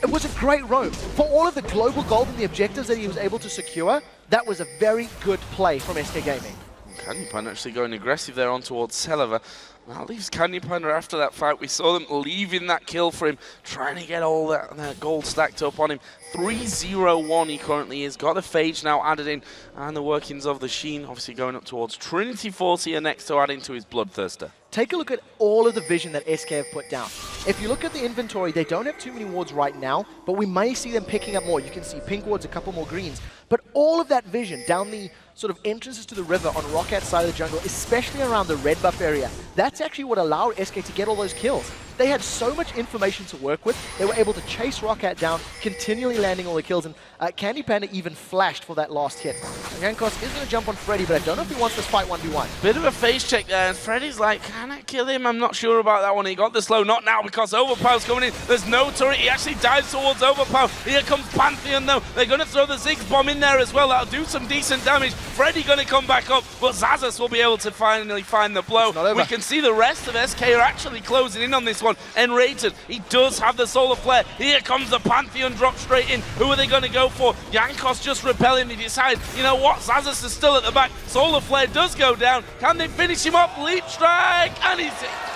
it was a great roam. For all of the global gold and the objectives that he was able to secure, that was a very good play from SK Gaming. Candy Panda actually going aggressive there on towards Seleva. Now leaves Candy Panda after that fight. We saw them leaving that kill for him, trying to get all that gold stacked up on him. 3-0-1 he currently is. Got the Phage now added in, and the workings of the Sheen obviously going up towards Trinity Force here next to add into his Bloodthirster. Take a look at all of the vision that SK have put down. If you look at the inventory, they don't have too many wards right now, but we may see them picking up more. You can see pink wards, a couple more greens. But all of that vision down the sort of entrances to the river on Rockat's side of the jungle, especially around the red buff area, that's actually what allowed SK to get all those kills. They had so much information to work with. They were able to chase Roccat down, continually landing all the kills, and Candy Panda even flashed for that last hit. Jankos is going to jump on Freddy, but I don't know if he wants this fight 1v1. Bit of a face check there, and Freddy's like, can I kill him? I'm not sure about that one. He got the slow, not now, because Overpower's coming in. There's no turret. He actually dives towards Overpower. Here comes Pantheon, though. They're going to throw the Ziggs bomb in there as well. That'll do some decent damage. Freddy going to come back up, but Zazas will be able to finally find the blow. We can see the rest of SK are actually closing in on this one. Enrated, he does have the solar flare. Here comes the Pantheon drop straight in. Who are they going to go for? Jankos just repelling. They decide, you know what, Zazas is still at the back. Solar flare does go down. Can they finish him off? Leap strike, and he's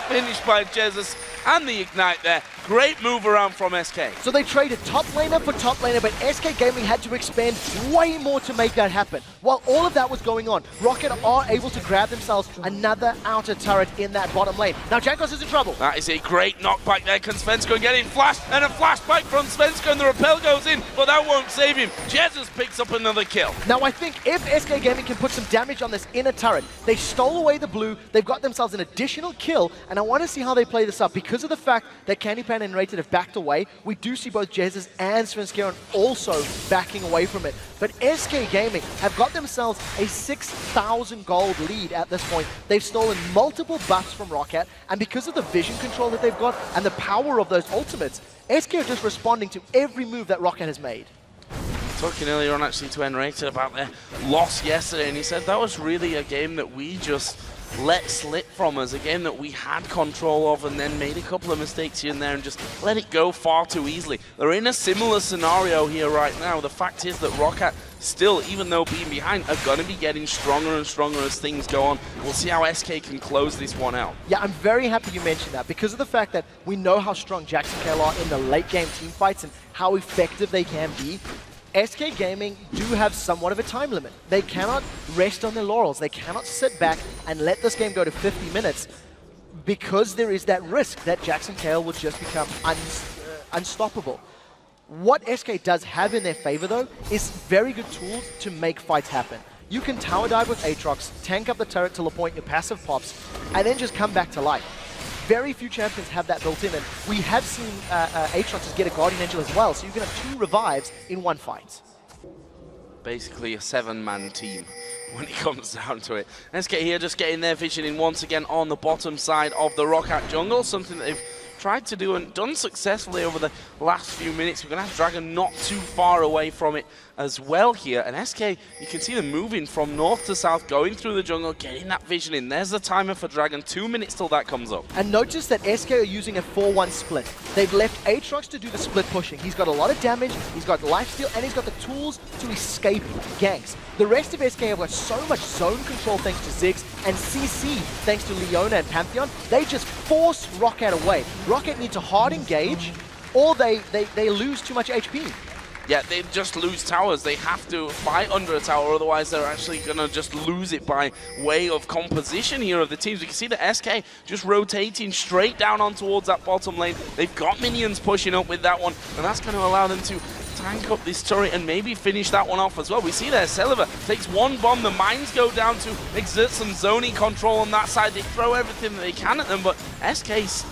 finished by Jesus. And the Ignite there. Great move around from SK. So they traded top laner for top laner, but SK Gaming had to expend way more to make that happen. While all of that was going on, Rocket are able to grab themselves another outer turret in that bottom lane. Now Jankos is in trouble. That is a great knockback there. Can Svenskeren get in? Flash, and a flashback from Svenskeren. The repel goes in, but that won't save him. Jesus picks up another kill. Now I think if SK Gaming can put some damage on this inner turret, they stole away the blue, they've got themselves an additional kill, and I want to see how they play this up. Because of the fact that Candy Panda and Rated have backed away, we do see both Jesus and Svenskeren also backing away from it. But SK Gaming have got themselves a 6,000 gold lead at this point. They've stolen multiple buffs from Roccat, and because of the vision control that they've got and the power of those ultimates, SK are just responding to every move that Roccat has made. Talking earlier on actually to Enrated about their loss yesterday, and he said that was really a game that we just let slip from us, a game that we had control of and then made a couple of mistakes here and there and just let it go far too easily. They're in a similar scenario here right now. The fact is that Roccat still, even though being behind, are going to be getting stronger and stronger as things go on. We'll see how SK can close this one out. Yeah, I'm very happy you mentioned that because of the fact that we know how strong Jackson Kale are in the late game team fights and how effective they can be. SK Gaming do have somewhat of a time limit. They cannot rest on their laurels. They cannot sit back and let this game go to 50 minutes because there is that risk that Jackson Kale will just become unstoppable. What SK does have in their favor, though, is very good tools to make fights happen. You can tower dive with Aatrox, tank up the turret till a point your passive pops, and then just come back to life. Very few champions have that built in, and we have seen Aatrox get a Guardian Angel as well, so you can have 2 revives in one fight. Basically a 7-man team when it comes down to it. SK here just getting their vision in once again on the bottom side of the Roccat jungle, something that they've tried to do and done successfully over the last few minutes. We're going to have Dragon not too far away from it as well here. And SK, you can see them moving from north to south, going through the jungle, getting that vision in. There's the timer for Dragon, 2 minutes till that comes up. And notice that SK are using a 4-1 split. They've left Aatrox to do the split pushing. He's got a lot of damage, he's got lifesteal, and he's got the tools to escape ganks. The rest of SK have got so much zone control thanks to Ziggs, and CC thanks to Leona and Pantheon. They just force Rocket away. Rocket need to hard engage, or they lose too much HP. Yeah, they just lose towers. They have to fight under a tower, otherwise they're actually going to just lose it by way of composition here of the teams. We can see the SK just rotating straight down on towards that bottom lane. They've got minions pushing up with that one, and that's going to allow them to tank up this turret and maybe finish that one off as well. We see there, Celiva takes one bomb, the mines go down to exert some zoning control on that side. They throw everything that they can at them, but SK's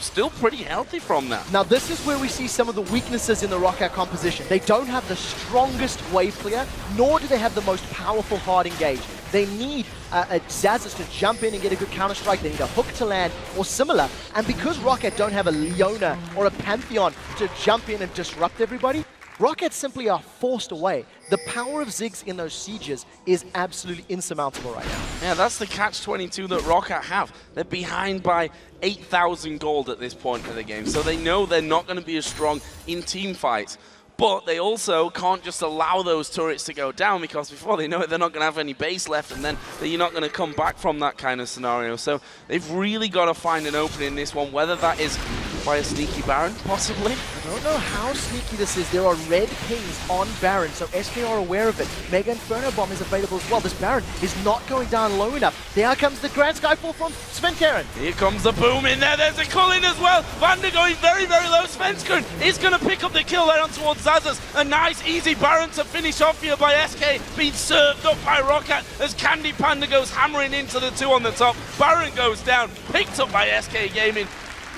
still pretty healthy from that. Now this is where we see some of the weaknesses in the Rocket composition. They don't have the strongest wave clear, nor do they have the most powerful hard engage. They need a Xaxus to jump in and get a good counter-strike. They need a hook to land or similar. And because Rocket don't have a Leona or a Pantheon to jump in and disrupt everybody, Rocket simply are forced away. The power of Ziggs in those sieges is absolutely insurmountable right now. Yeah, that's the catch-22 that Rocket have. They're behind by 8,000 gold at this point of the game, so they know they're not going to be as strong in team fights. But they also can't just allow those turrets to go down, because before they know it, they're not going to have any base left, and then you're not going to come back from that kind of scenario. So they've really got to find an opening in this one, whether that is by a sneaky Baron, possibly. I don't know how sneaky this is. There are red pings on Baron, so SK are aware of it. Mega Inferno Bomb is available as well. This Baron is not going down low enough. There comes the Grand Skyfall from Svenskeren. Here comes the boom in there. There's a Culling as well. Vander going very, very low. Svenskeren is going to pick up the kill there on towards Xaxus. A nice, easy Baron to finish off here by SK. Being served up by Rocket as Candy Panda goes hammering into the 2 on the top. Baron goes down, picked up by SK Gaming.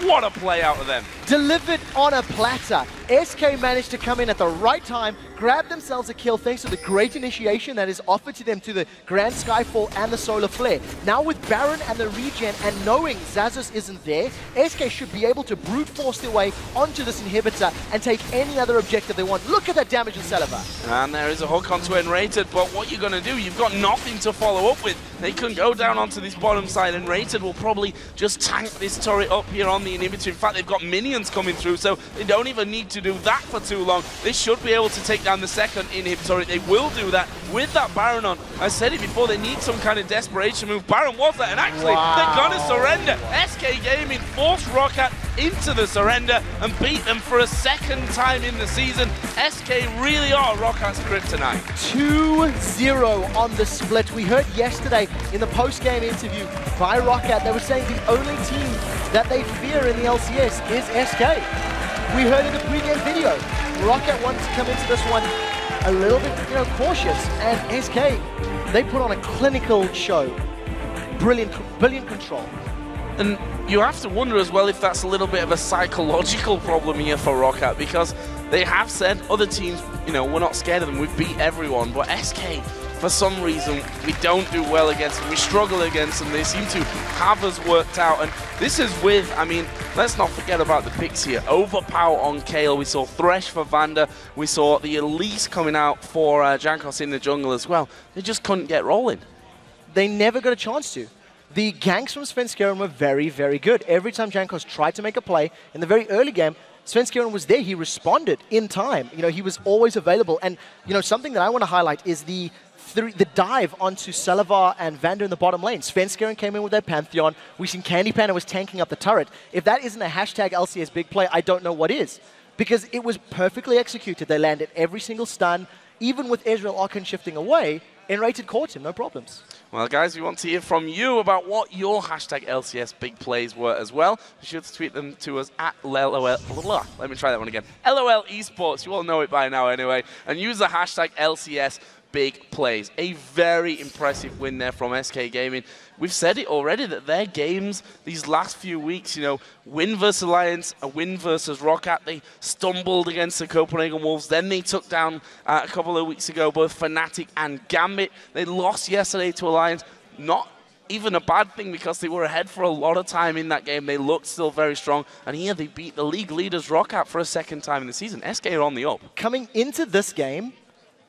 What a play out of them. Delivered on a platter. SK managed to come in at the right time, grab themselves a kill thanks to the great initiation that is offered to them to the Grand Skyfall and the Solar Flare. Now with Baron and the regen and knowing Xaxus isn't there, SK should be able to brute force their way onto this inhibitor and take any other objective they want. Look at that damage in Celiva. And there is a hook onto Enrated, but what you're going to do, you've got nothing to follow up with. They can go down onto this bottom side, and Rated will probably just tank this turret up here on the inhibitor. In fact, they've got minions coming through, so they don't even need to do that for too long. They should be able to take down the second inhibitor. They will do that with that Baron on. I said it before, they need some kind of desperation move. Baron was that, and actually, they're going to surrender. SK Gaming forced Rocket into the surrender and beat them for a second time in the season. SK really are Rocket's kryptonite. 2-0 on the split. We heard yesterday in the post-game interview by Rocket, they were saying the only team that they fear in the LCS is SK. We heard in the pre-game video, Rocket wants to come into this one a little bit, cautious, and SK, they put on a clinical show. Brilliant control. And you have to wonder as well if that's a little bit of a psychological problem here for Rocket, because they have said other teams, we're not scared of them, we've beat everyone, but SK, for some reason, we don't do well against them, we struggle against them, they seem to have us worked out, and this is with, let's not forget about the picks here. Overpower on Kayle, we saw Thresh for Vander, we saw the Elise coming out for Jankos in the jungle as well. They just couldn't get rolling. They never got a chance to. The ganks from Svenskeren were very, very good. Every time Jankos tried to make a play, in the very early game, Svenskeren was there, he responded in time. He was always available. And, something that I want to highlight is the dive onto Celiva and Vander in the bottom lane. Svenskeren came in with their Pantheon. We've seen Candy Panda was tanking up the turret. If that isn't a hashtag LCS big play, I don't know what is. Because it was perfectly executed. They landed every single stun. Even with Ezreal Archon shifting away, Enrated caught him, no problems. Well, guys, we want to hear from you about what your hashtag LCS big plays were as well. Be sure to tweet them to us at LOL. Let me try that one again. LOL Esports. You all know it by now anyway. And use the hashtag LCS big plays. A very impressive win there from SK Gaming. We've said it already that their games these last few weeks, win versus Alliance, a win versus Rocket. They stumbled against the Copenhagen Wolves. Then they took down a couple of weeks ago both Fnatic and Gambit. They lost yesterday to Alliance. Not even a bad thing because they were ahead for a lot of time in that game. They looked still very strong. And here they beat the league leaders Roccat for a second time in the season. SK are on the up. Coming into this game,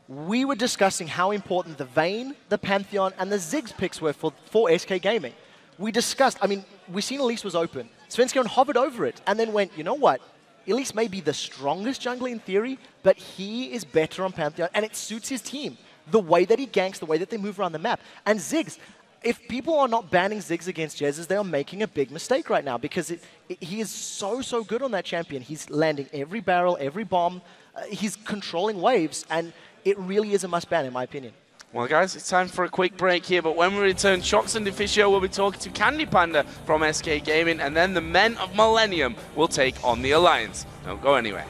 we were discussing how important the Vayne, the Pantheon, and the Ziggs picks were for SK Gaming. We discussed, I mean, we seen Elise was open. Svenskjern hovered over it and then went, you know what? Elise may be the strongest jungler in theory, but he is better on Pantheon, and it suits his team. The way that he ganks, the way that they move around the map. And Ziggs, if people are not banning Ziggs against Jezz, they are making a big mistake right now because he is so good on that champion. He's landing every barrel, every bomb. He's controlling waves, and it really is a must ban, in my opinion. Well, guys, it's time for a quick break here, but when we return, Shox and Deficio will be talking to Candy Panda from SK Gaming, and then the men of Millennium will take on the Alliance. Don't go anywhere.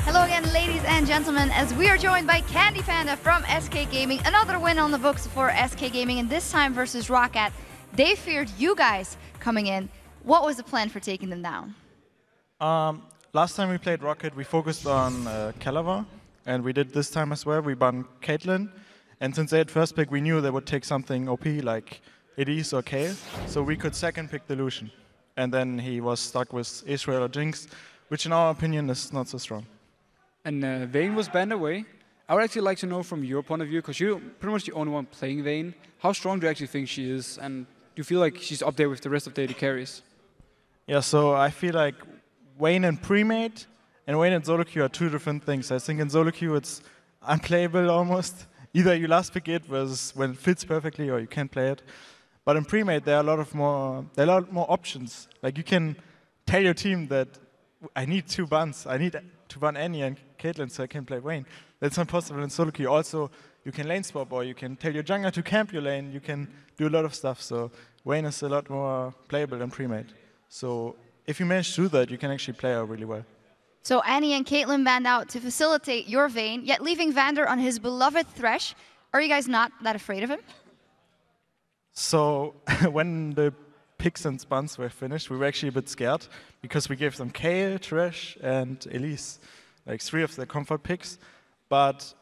Hello again, ladies and gentlemen, as we are joined by Candy Panda from SK Gaming. Another win on the books for SK Gaming, and this time versus Roccat. They feared you guys coming in. What was the plan for taking them down? Last time we played Roccat, we focused on Calaver, and we did this time as well. We banned Caitlyn, and since they had first pick, we knew they would take something OP like Elise or Kayle, so we could second pick the Lucian. And then he was stuck with Israel or Jinx, which in our opinion is not so strong. And Vayne was banned away. I would actually like to know from your point of view, because you're pretty much the only one playing Vayne, how strong do you actually think she is? And do you feel like she's up there with the rest of the AD carries? Yeah, so I feel like Vayne and pre-made and Vayne and solo queue are two different things. I think in solo queue it's unplayable almost. Either you last pick it versus when it fits perfectly, or you can't play it. But in pre-made there are a lot more options. Like you can tell your team that I need 2 bans. I need to ban Annie and Caitlyn so I can play Vayne. That's not possible in solo queue. Also, you can lane swap, or you can tell your jungler to camp your lane. You can do a lot of stuff. So Vayne is a lot more playable than pre-made. So if you manage to do that, you can actually play her really well. So Annie and Caitlyn banned out to facilitate your Vayne, yet leaving Vander on his beloved Thresh. Are you guys not that afraid of him? So when the picks and spans were finished, we were actually a bit scared because we gave them Kayle, Thresh, and Elise, like 3 of the comfort picks. But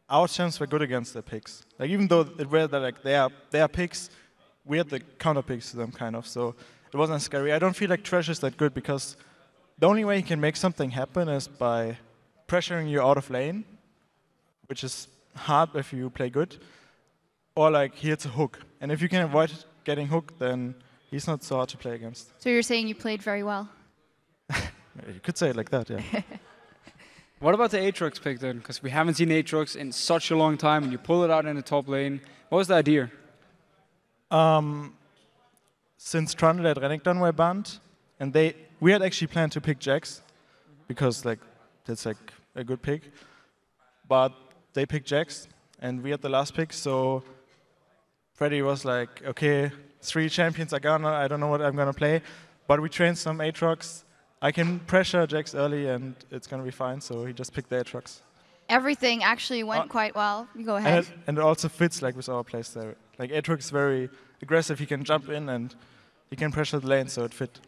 our champs were good against their picks. Like even though it were like their picks, we had the counter picks to them kind of. So it wasn't scary. I don't feel like Thresh is that good because the only way he can make something happen is by pressuring you out of lane, which is hard if you play good, or like he hits a hook. And if you can avoid getting hooked, then he's not so hard to play against. So you're saying you played very well? You could say it like that, yeah. What about the Aatrox pick then? Because we haven't seen Aatrox in such a long time, and you pull it out in the top lane. What was the idea? Since Trundle and Renekton were banned, and we had actually planned to pick Jax, because like that's like a good pick, but they picked Jax, and we had the last pick, so Freddy was like, okay, 3 champions are gone, I don't know what I'm gonna play, but we trained some Aatrox. I can pressure Jax early, and it's gonna be fine, so he just picked the Aatrox. Everything actually went quite well. You go ahead. And it also fits like with our playstyle. Like Aatrox is very aggressive, he can jump in and he can pressure the lane, so it fit.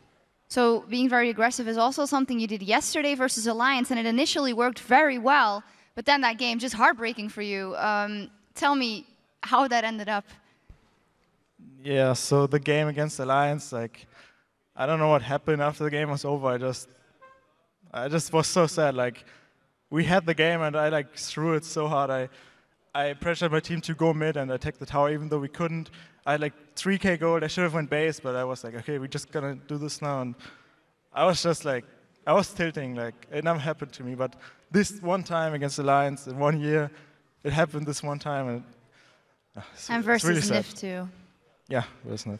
So being very aggressive is also something you did yesterday versus Alliance, and it initially worked very well, but then that game just heartbreaking for you. Tell me how that ended up. Yeah, so the game against Alliance, like, I don't know what happened after the game was over. I just was so sad. Like, we had the game and I like threw it so hard. I pressured my team to go mid and attack the tower, even though we couldn't. I had like 3k gold. I should have went base, but I was like, okay, we're just gonna do this now. And I was just like, I was tilting. Like, it never happened to me. But this one time against Alliance in 1 year, it happened this one time. And versus really sad. Nif too. Yeah, versus Nif.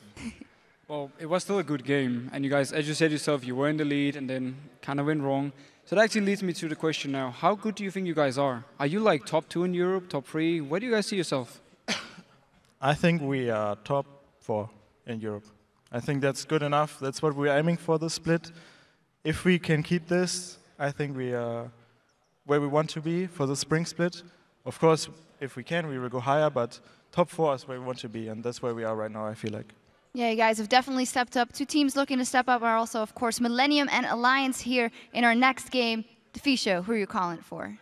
Well, it was still a good game. And you guys, as you said yourself, you were in the lead and then kind of went wrong. So that actually leads me to the question now. How good do you think you guys are? Are you like top 2 in Europe, top 3? Where do you guys see yourself? I think we are top 4 in Europe. I think that's good enough. That's what we're aiming for, the split. If we can keep this, I think we are where we want to be for the spring split. Of course, if we can, we will go higher, but top 4 is where we want to be, and that's where we are right now, I feel like. Yeah, you guys have definitely stepped up. 2 teams looking to step up are also, of course, Millennium and Alliance here in our next game. Defisho, who are you calling it for?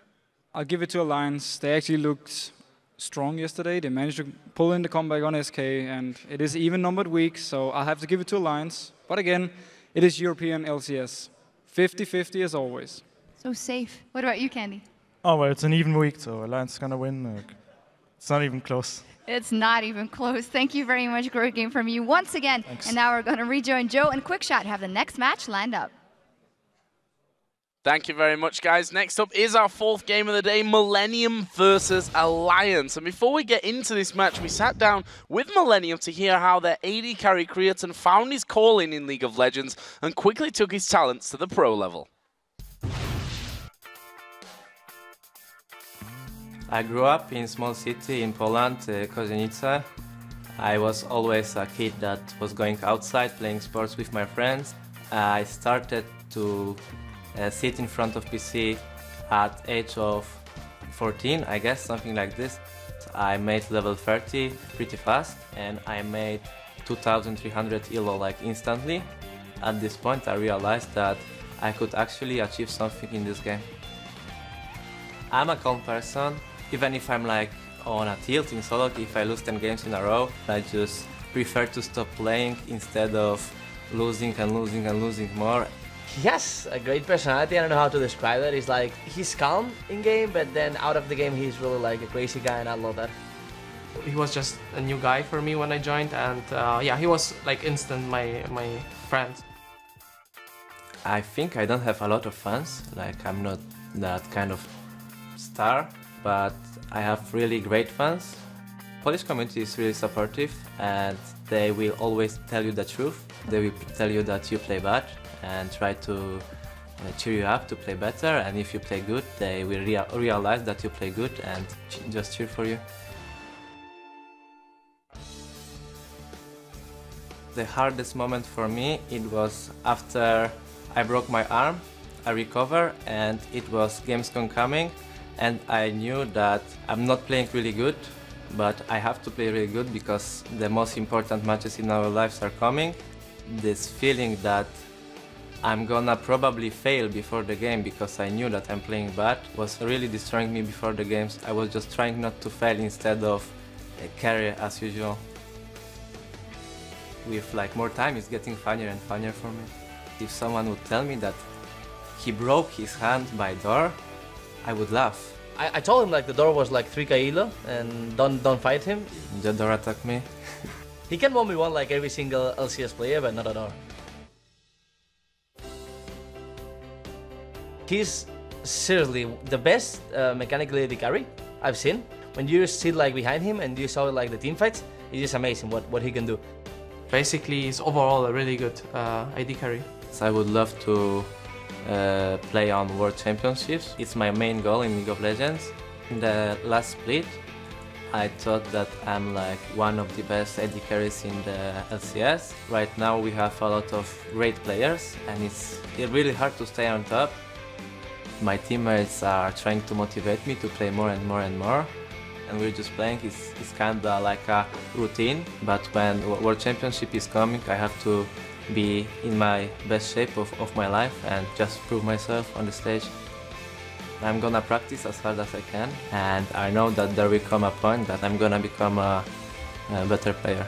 I'll give it to Alliance. They actually looked strong yesterday. They managed to pull in the comeback on SK, and it is even numbered week, so I'll have to give it to Alliance. But again, it is European LCS. 50-50 as always. So safe. What about you, Candy? Oh, well, it's an even week, so Alliance is going to win. It's not even close. It's not even close. Thank you very much. Great game from you once again. Thanks. And now we're going to rejoin Joe and Quickshot, have the next match lined up. Thank you very much, guys. Next up is our 4th game of the day, Millennium versus Alliance. And before we get into this match, we sat down with Millennium to hear how their AD carry Creaton found his calling in League of Legends and quickly took his talents to the pro level. I grew up in a small city in Poland, Kozienice. I was always a kid that was going outside, playing sports with my friends. I started to sit in front of PC at age of 14, I guess, something like this. I made level 30 pretty fast, and I made 2300 elo like instantly. At this point I realized that I could actually achieve something in this game. I'm a calm person, even if I'm like on a tilt in solo, if I lose 10 games in a row, I just prefer to stop playing instead of losing and losing and losing more. He has a great personality. I don't know how to describe it. It's like he's calm in game, but then out of the game he's really like a crazy guy, and I love that. He was just a new guy for me when I joined, and yeah, he was like instant my friend. I think I don't have a lot of fans, like I'm not that kind of star, but I have really great fans. Polish community is really supportive, and they will always tell you the truth. They will tell you that you play bad and try to cheer you up to play better, and if you play good, they will realize that you play good and just cheer for you. The hardest moment for me, it was after I broke my arm. I recovered, and it was Gamescom coming, and I knew that I'm not playing really good, but I have to play really good because the most important matches in our lives are coming. This feeling that I'm gonna probably fail before the game because I knew that I'm playing bad was really destroying me before the games. I was just trying not to fail instead of carry as usual. With like more time, it's getting funnier and funnier for me. If someone would tell me that he broke his hand by door, I would laugh. I told him like the door was like 3 kilo and don't fight him. The door attacked me. He can 1v1 like every single LCS player, but not a door. He's seriously the best mechanically AD carry I've seen. When you sit like behind him and you saw like the team fights, it's just amazing what he can do. Basically, he's overall a really good AD carry. So I would love to play on World Championships. It's my main goal in League of Legends. In the last split, I thought that I'm like one of the best AD carries in the LCS. Right now we have a lot of great players, and it's really hard to stay on top. My teammates are trying to motivate me to play more and more and more, and we're just playing. It's kinda like a routine, but when World Championship is coming, I have to be in my best shape of my life and just prove myself on the stage. I'm gonna practice as hard as I can, and I know that there will come a point that I'm gonna become a better player.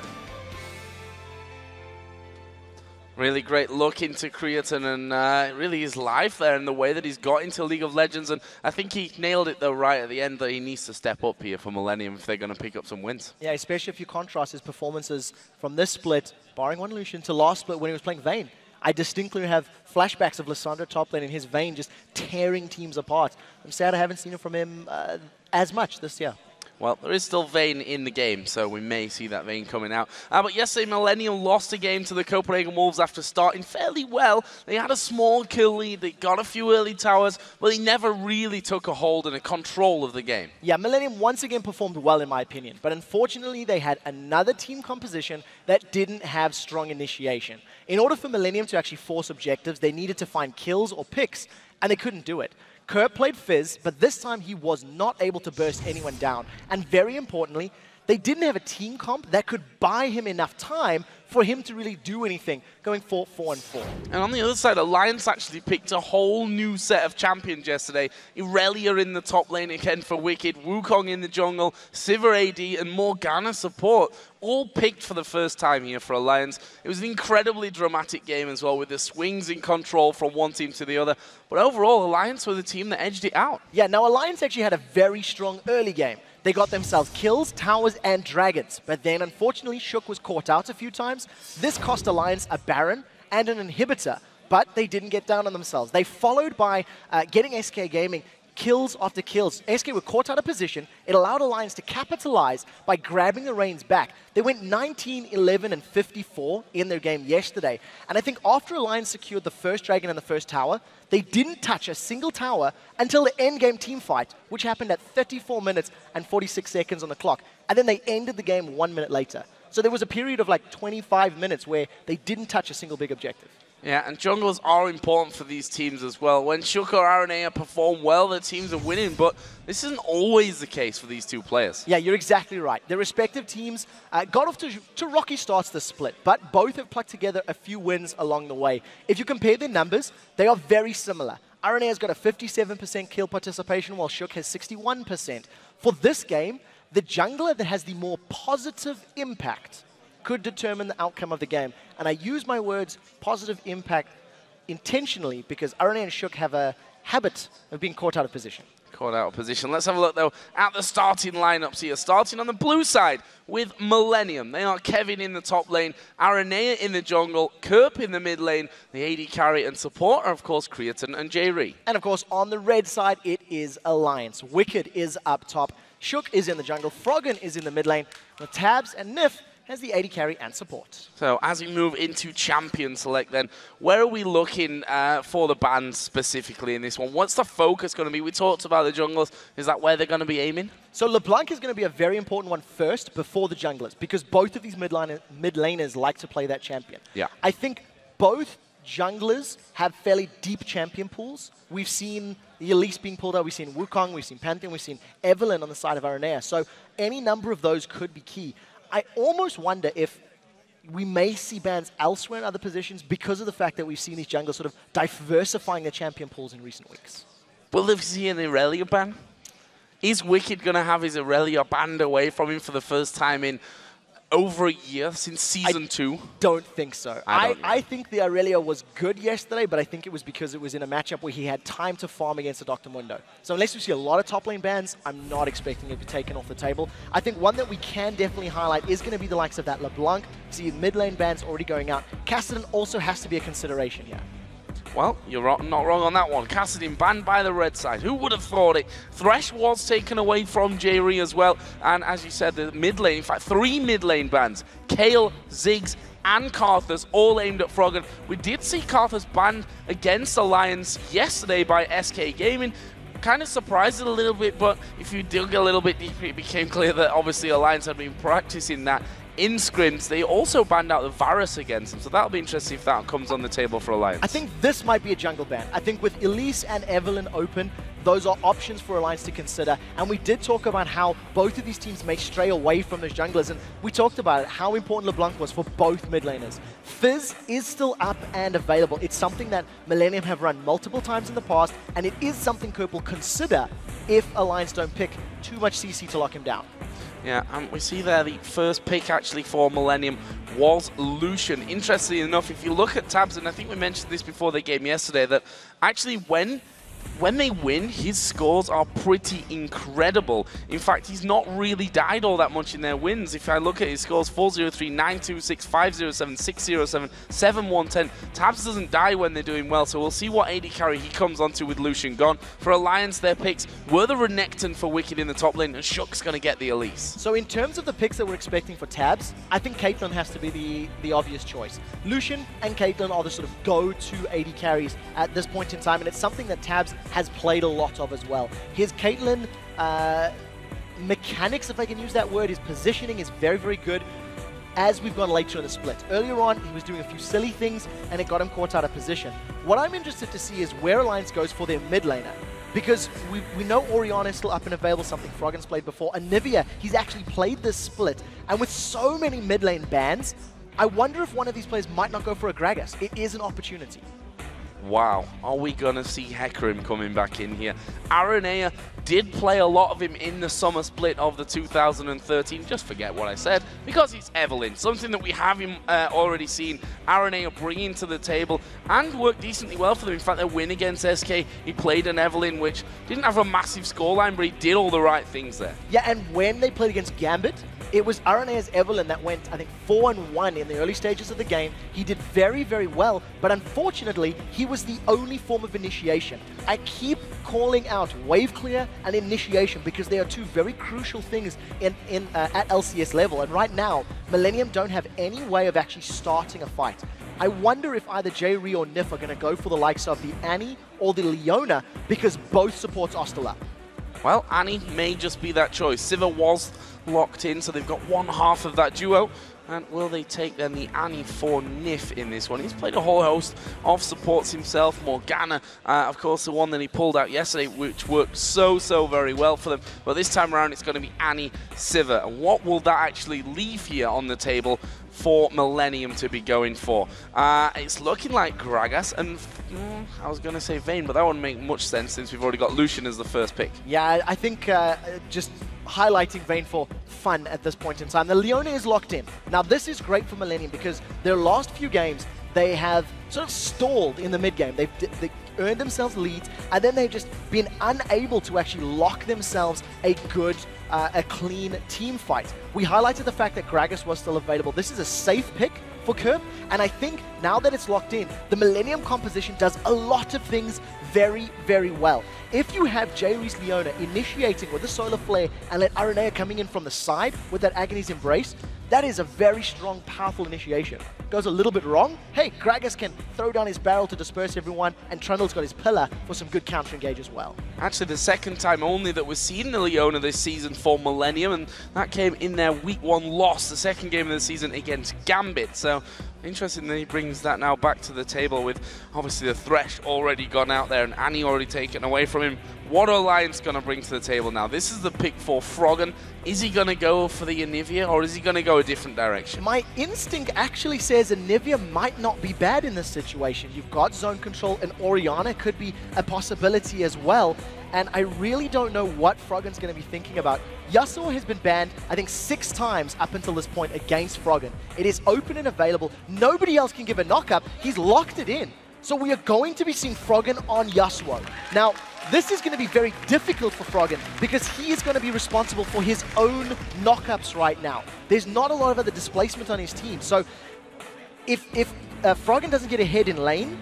Really great look into Creaton, and really his life there and the way that he's got into League of Legends. And I think he nailed it though right at the end that he needs to step up here for Millennium if they're going to pick up some wins. Yeah, especially if you contrast his performances from this split, barring one Lucian, to last split when he was playing Vayne. I distinctly have flashbacks of Lissandra top lane in his Vayne just tearing teams apart. I'm sad I haven't seen it from him as much this year. Well, there is still Vayne in the game, so we may see that Vayne coming out. But yesterday, Millennium lost a game to the Copenhagen Wolves after starting fairly well. They had a small kill lead, they got a few early towers, but they never really took a hold and a control of the game. Yeah, Millennium once again performed well in my opinion, but unfortunately they had another team composition that didn't have strong initiation. In order for Millennium to actually force objectives, they needed to find kills or picks, and they couldn't do it. Kurt played Fizz, but this time he was not able to burst anyone down. And very importantly, they didn't have a team comp that could buy him enough time for him to really do anything, going 4-4-4. And on the other side, Alliance actually picked a whole new set of champions yesterday. Irelia in the top lane again for Wicked, Wukong in the jungle, Sivir AD, and Morgana support. All picked for the first time here for Alliance. It was an incredibly dramatic game as well, with the swings in control from one team to the other. But overall, Alliance were the team that edged it out. Yeah, now Alliance actually had a very strong early game. They got themselves kills, towers, and dragons. But then, unfortunately, Shook was caught out a few times. This cost Alliance a Baron and an inhibitor, but they didn't get down on themselves. They followed by getting SK Gaming kills after kills. SK were caught out of position. It allowed Alliance to capitalize by grabbing the reins back. They went 19, 11, and 54 in their game yesterday. And I think after Alliance secured the first dragon and the first tower, they didn't touch a single tower until the endgame team fight, which happened at 34 minutes and 46 seconds on the clock. And then they ended the game 1 minute later. So there was a period of like 25 minutes where they didn't touch a single big objective. Yeah, and junglers are important for these teams as well. When Shook or Aranea perform well, their teams are winning, but this isn't always the case for these two players. Yeah, you're exactly right. Their respective teams got off to rocky starts this split, but both have plucked together a few wins along the way. If you compare their numbers, they are very similar. Arenea's got a 57% kill participation, while Shook has 61%. For this game, the jungler that has the more positive impact could determine the outcome of the game. And I use my words positive impact intentionally because Arane and Shook have a habit of being caught out of position. Caught out of position. Let's have a look, though, at the starting lineups here. Starting on the blue side with Millennium. They are Kevin in the top lane, Aranea in the jungle, Kerp in the mid lane, the AD carry and support are, of course, Creaton and J-Ree. And, of course, on the red side, it is Alliance. Wicked is up top. Shook is in the jungle. Froggen is in the mid lane. With Tabs and Nif has the AD carry and support. So as we move into Champion Select then, where are we looking for the bans specifically in this one? What's the focus going to be? We talked about the junglers. Is that where they're going to be aiming? So LeBlanc is going to be a very important one first before the junglers because both of these mid laners like to play that champion. Yeah. I think both junglers have fairly deep champion pools. We've seen the Elise being pulled out. We've seen Wukong. We've seen Pantheon. We've seen Evelynn on the side of Aranea. So any number of those could be key. I almost wonder if we may see bans elsewhere in other positions because of the fact that we've seen these junglers sort of diversifying their champion pools in recent weeks. Will they see an Irelia ban? Is Wicked going to have his Irelia banned away from him for the first time in over a year since Season 2? Don't think so. I think the Irelia was good yesterday, but I think it was because it was in a matchup where he had time to farm against the Dr. Mundo. So unless we see a lot of top lane bans, I'm not expecting it to be taken off the table. I think one that we can definitely highlight is going to be the likes of that LeBlanc. See mid lane bans already going out. Kassadin also has to be a consideration here. Well, you're not wrong on that one. Kassadin banned by the red side. Who would have thought it? Thresh was taken away from J-Ree as well. And as you said, the mid lane, in fact, 3 mid lane bans. Kayle, Ziggs, and Karthus all aimed at Froggen. We did see Karthus banned against Alliance yesterday by SK Gaming. Kind of surprised it a little bit, but if you dig a little bit deeper, it became clear that obviously Alliance had been practicing that in scrims. They also banned out the Varus against them, so that'll be interesting if that comes on the table for Alliance. I think this might be a jungle ban. I think with Elise and Evelynn open, those are options for Alliance to consider. And we did talk about how both of these teams may stray away from those junglers, and we talked about it, how important LeBlanc was for both mid laners. Fizz is still up and available. It's something that Millennium have run multiple times in the past, and it is something Kerp will consider if Alliance don't pick too much CC to lock him down. Yeah, and we see there the first pick actually for Millennium was Lucian. Interestingly enough, if you look at Tabs, and I think we mentioned this before the game yesterday, that actually when they win, his scores are pretty incredible. In fact, he's not really died all that much in their wins. If I look at his scores, 403, 926, 507, 607, 7110. Tabs doesn't die when they're doing well, so we'll see what AD carry he comes onto with Lucian gone. For Alliance, their picks were the Renekton for Wicked in the top lane, and Shook's going to get the Elise. So in terms of the picks that we're expecting for Tabs, I think Caitlyn has to be the obvious choice. Lucian and Caitlyn are the sort of go-to AD carries at this point in time, and it's something that Tabs has played a lot of as well. His Caitlyn mechanics, if I can use that word, his positioning is very, very good as we've gone later in the split. Earlier on, he was doing a few silly things, and it got him caught out of position. What I'm interested to see is where Alliance goes for their mid laner, because we know Orianna is still up and available, something Froggen's played before. Anivia, he's actually played this split, and with so many mid lane bans, I wonder if one of these players might not go for a Gragas. It is an opportunity. Wow, are we going to see Hecarim coming back in here? Aranea did play a lot of him in the summer split of the 2013. Just forget what I said, because it's Evelynn. Something that we have him already seen Aranea bringing to the table and worked decently well for them. In fact, their win against SK, he played an Evelynn, which didn't have a massive scoreline, but he did all the right things there. Yeah, and when they played against Gambit, it was Aranea's Evelynn that went, I think, 4-1 in the early stages of the game. He did very, very well, but unfortunately, he was the only form of initiation. I keep calling out wave clear and initiation because they are two very crucial things at LCS level, and right now, Millennium don't have any way of actually starting a fight. I wonder if either J-Ree or Nif are going to go for the likes of the Annie or the Leona because both supports are still up. Well, Annie may just be that choice. Sivir was locked in, so they've got one half of that duo. And will they take then the Annie for Nif in this one? He's played a whole host of supports himself. Morgana, of course, the one that he pulled out yesterday, which worked so very well for them. But this time around, it's going to be Annie Sivir. And what will that actually leave here on the table for Millennium to be going for? It's looking like Gragas, and I was going to say Vayne, but that wouldn't make much sense since we've already got Lucian as the first pick. Yeah, I think just highlighting Vayne for fun at this point in time. The Leona is locked in. Now, this is great for Millennium because their last few games, they have sort of stalled in the mid-game. They've earned themselves leads, and then they've just been unable to actually lock themselves a good, a clean team fight. We highlighted the fact that Gragas was still available. This is a safe pick for Kerb, and I think now that it's locked in, the Millennium composition does a lot of things very, very well. If you have J-Reese Leona initiating with a Solar Flare and let Aranea coming in from the side with that Agony's Embrace, that is a very strong, powerful initiation. Goes a little bit wrong, hey, Gragas can throw down his barrel to disperse everyone, and Trundle's got his pillar for some good counter engage as well. Actually, the second time only that we're seeing the Leona this season for Millennium, and that came in their week 1 loss, the second game of the season against Gambit. So interesting that he brings that now back to the table with obviously the Thresh already gone out there and Annie already taken away from him. What are Alliance going to bring to the table now? This is the pick for Froggen. Is he going to go for the Anivia, or is he going to go a different direction? My instinct actually says Anivia might not be bad in this situation. You've got zone control, and Orianna could be a possibility as well. And I really don't know what Froggen's going to be thinking about. Yasuo has been banned, I think, 6 times up until this point against Froggen. It is open and available. Nobody else can give a knock-up. He's locked it in. So we are going to be seeing Froggen on Yasuo. Now, this is going to be very difficult for Froggen because he is going to be responsible for his own knockups right now. There's not a lot of other displacement on his team. So if Froggen doesn't get ahead in lane,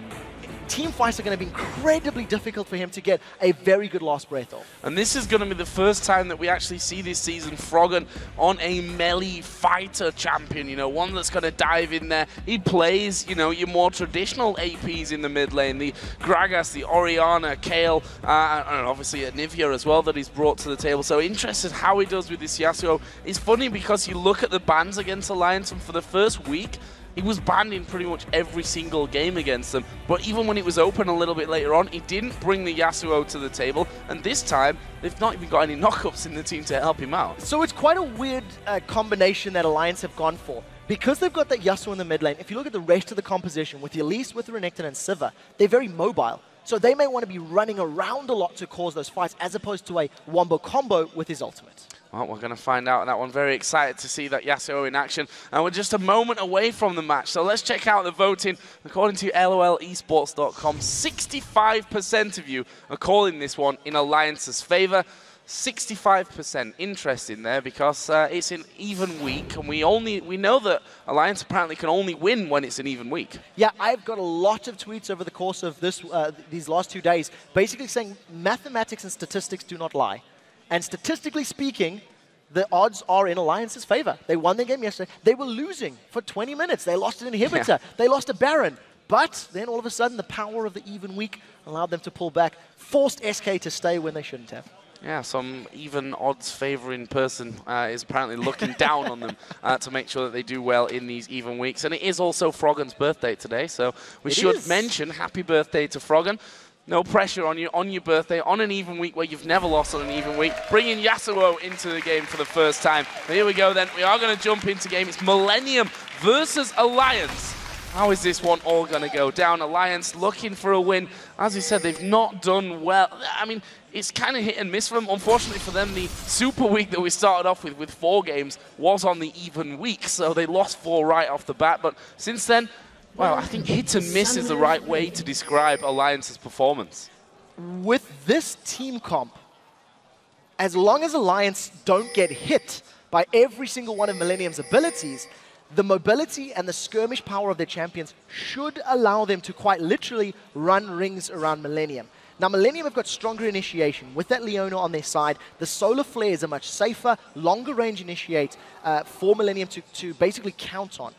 team fights are going to be incredibly difficult for him to get a very good last breath off. And this is going to be the first time that we actually see this season Froggen on a melee fighter champion, you know, one that's going to dive in there. He plays, you know, your more traditional APs in the mid lane, the Gragas, the Orianna, Kayle, and obviously Anivia as well that he's brought to the table. So interested how he does with this Yasuo. It's funny because you look at the bans against Alliance, and for the first week, he was banned in pretty much every single game against them. But even when it was open a little bit later on, he didn't bring the Yasuo to the table. And this time, they've not even got any knockups in the team to help him out. So it's quite a weird combination that Alliance have gone for. Because they've got that Yasuo in the mid lane, if you look at the rest of the composition, with Elise, with Renekton and Sivir, they're very mobile. So they may want to be running around a lot to cause those fights, as opposed to a Wombo combo with his ultimate. Well, we're going to find out on that one. Very excited to see that Yasuo in action. And we're just a moment away from the match. So let's check out the voting. According to LOLesports.com, 65% of you are calling this one in Alliance's favor. 65%. Interesting there, because it's an even week, and we know that Alliance apparently can only win when it's an even week. Yeah, I've got a lot of tweets over the course of these last 2 days, basically saying mathematics and statistics do not lie. And statistically speaking, the odds are in Alliance's favor. They won their game yesterday. They were losing for 20 minutes. They lost an inhibitor. Yeah. They lost a Baron. But then all of a sudden, the power of the even week allowed them to pull back, forced SK to stay when they shouldn't have. Yeah, some even odds favoring person is apparently looking down on them to make sure that they do well in these even weeks. And it is also Froggen's birthday today, so we should mention happy birthday to Froggen. No pressure on you on your birthday, on an even week where you've never lost on an even week. Bringing Yasuo into the game for the first time. But here we go then. We are going to jump into game. It's Millennium versus Alliance. How is this one all going to go down? Alliance looking for a win. As we said, they've not done well. I mean, it's kind of hit and miss for them. Unfortunately for them, the super week that we started off with 4 games was on the even week. So they lost 4 right off the bat. But since then, well, I think hit and miss is the right way to describe Alliance's performance. With this team comp, as long as Alliance don't get hit by every single one of Millennium's abilities, the mobility and the skirmish power of their champions should allow them to quite literally run rings around Millennium. Now, Millennium have got stronger initiation. With that Leona on their side, the Solar Flare is a much safer, longer range initiate for Millennium to basically count on.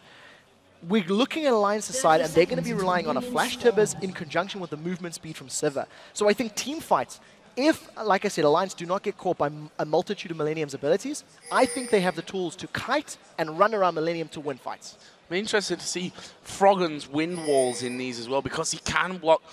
We're looking at Alliance's side, and they're going to be relying on a Flash Tibbers in conjunction with the movement speed from Sivir. So I think team fights, if, like I said, Alliance do not get caught by a multitude of Millennium's abilities, I think they have the tools to kite and run around Millennium to win fights. I'm interested to see Froggen's wind walls in these as well, because he can block,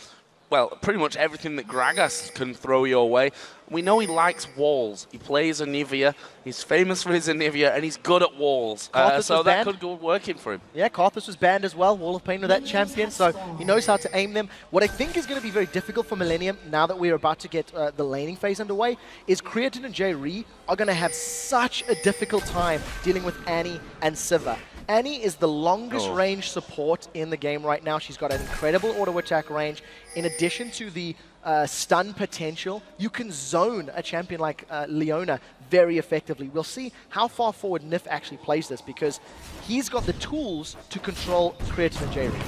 well, pretty much everything that Gragas can throw your way. We know he likes walls. He plays Anivia. He's famous for his Anivia, and he's good at walls. So that could go working for him. Yeah, Karthus was banned as well, Wall of Pain with that champion, so he knows how to aim them. What I think is going to be very difficult for Millennium, now that we're about to get the laning phase underway, is Creatine and J-Ree are going to have such a difficult time dealing with Annie and Siva. Annie is the longest range support in the game right now. She's got an incredible auto attack range. In addition to the stun potential, you can zone a champion like Leona very effectively. We'll see how far forward Nif actually plays this, because he's got the tools to control Creatine and J-Ree.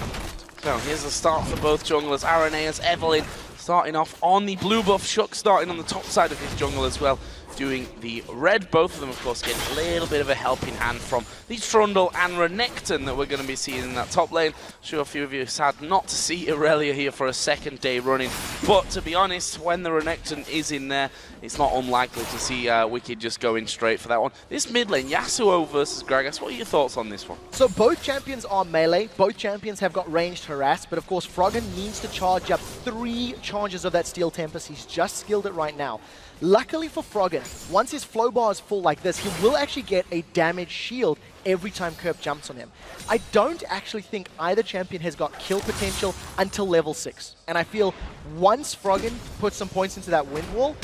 So here's the start for both junglers. Areneas, Evelyn starting off on the blue buff. Shook starting on the top side of his jungle as well, doing the red. Both of them, of course, getting a little bit of a helping hand from the Trundle and Renekton that we're going to be seeing in that top lane. I'm sure a few of you are sad not to see Irelia here for a second day running. But to be honest, when the Renekton is in there, it's not unlikely to see Wicked just going straight for that one. This mid lane, Yasuo versus Gragas, what are your thoughts on this one? So both champions are melee. Both champions have got ranged harass, but of course Froggen needs to charge up 3 charges of that Steel Tempest. He's just skilled it right now. Luckily for Froggen, once his flow bar is full like this, he will actually get a damage shield every time Kerp jumps on him. I don't actually think either champion has got kill potential until level 6. And I feel once Froggen puts some points into that wind wall,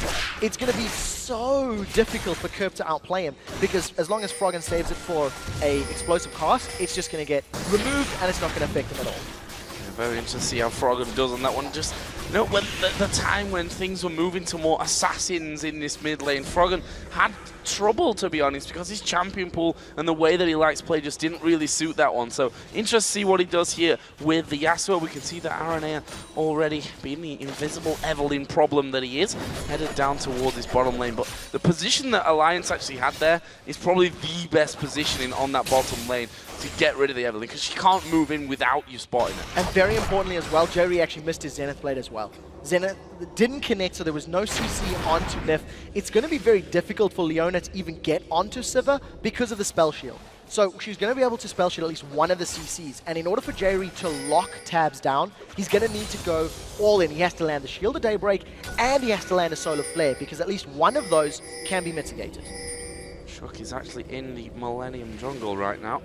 it's going to be so difficult for Kerp to outplay him, because as long as Froggen saves it for a explosive cast, it's just going to get removed and it's not going to affect him at all. Very interesting to see how Froggen does on that one. Just, you know, when the time when things were moving to more assassins in this mid lane, Froggen had trouble, to be honest, because his champion pool and the way that he likes play just didn't really suit that one. So interesting to see what he does here with the Yasuo. We can see that Aranea already being the invisible Evelyn problem that he is, headed down towards his bottom lane. But the position that Alliance actually had there is probably the best positioning on that bottom lane to get rid of the Evelyn, because she can't move in without you spotting it. And very importantly as well, Jerry actually missed his Zenith Blade as well. Zenith didn't connect, so there was no CC onto Nif. It's going to be very difficult for Leona to even get onto Siva because of the spell shield. So she's going to be able to spell shield at least one of the CCs. And in order for Jerry to lock tabs down, he's going to need to go all in. He has to land the Shield of Daybreak and he has to land a Solar Flare, because at least one of those can be mitigated. Shook is actually in the Millennium jungle right now.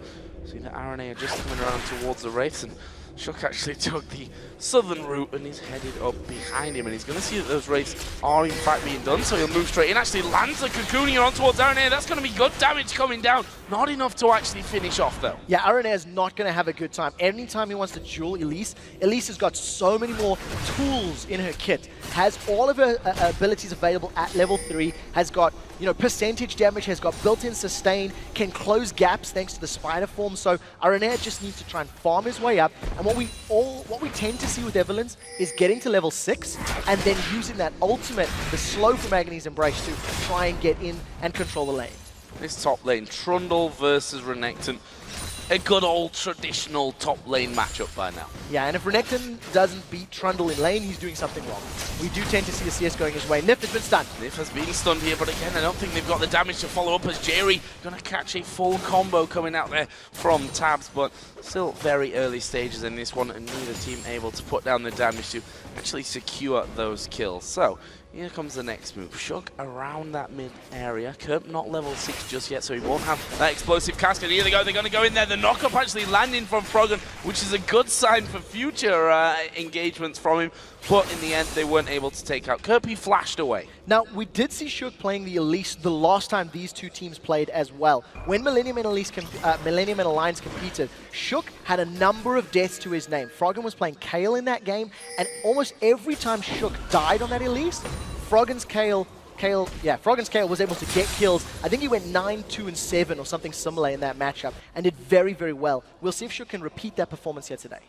See that Aranea just coming around towards the Wraiths, and Shook actually took the southern route and he's headed up behind him, and he's going to see that those Wraiths are in fact being done, so he'll move straight in. Actually lands a Cocoon here on towards Aranea. That's going to be good damage coming down. Not enough to actually finish off though. Yeah, Aranea is not going to have a good time. Anytime he wants to duel Elise, Elise has got so many more tools in her kit, has all of her abilities available at level 3, has got, you know, percentage damage, has got built-in sustain, can close gaps thanks to the spider form. So Aranea just needs to try and farm his way up. And what we tend to see with Evelyn's is getting to level 6 and then using that ultimate, the slow from Agony's Embrace, to try and get in and control the lane. This top lane, Trundle versus Renekton. A good old traditional top lane matchup by now. Yeah, and if Renekton doesn't beat Trundle in lane, he's doing something wrong. We do tend to see the CS going his way. Nif has been stunned. Nif has been stunned here, but again, I don't think they've got the damage to follow up, as Jerry going to catch a full combo coming out there from Tabs, but still very early stages in this one, and neither team able to put down the damage to actually secure those kills. So here comes the next move. Shook around that mid area. Kerp not level 6 just yet, so he won't have that explosive cascade. Here they go. They're going to go in there. The knock-up actually landing from Froggen, which is a good sign for future engagements from him. But in the end, they weren't able to take out Kerp. He flashed away. Now, we did see Shook playing the Elise the last time these two teams played as well. When Millennium and Alliance competed, Shook had a number of deaths to his name. Froggen was playing Kayle in that game, and almost every time Shook died on that Elise, Froggen's Kayle was able to get kills. I think he went 9, 2, and 7 or something similar in that matchup, and did very, very well. We'll see if Shook can repeat that performance here today.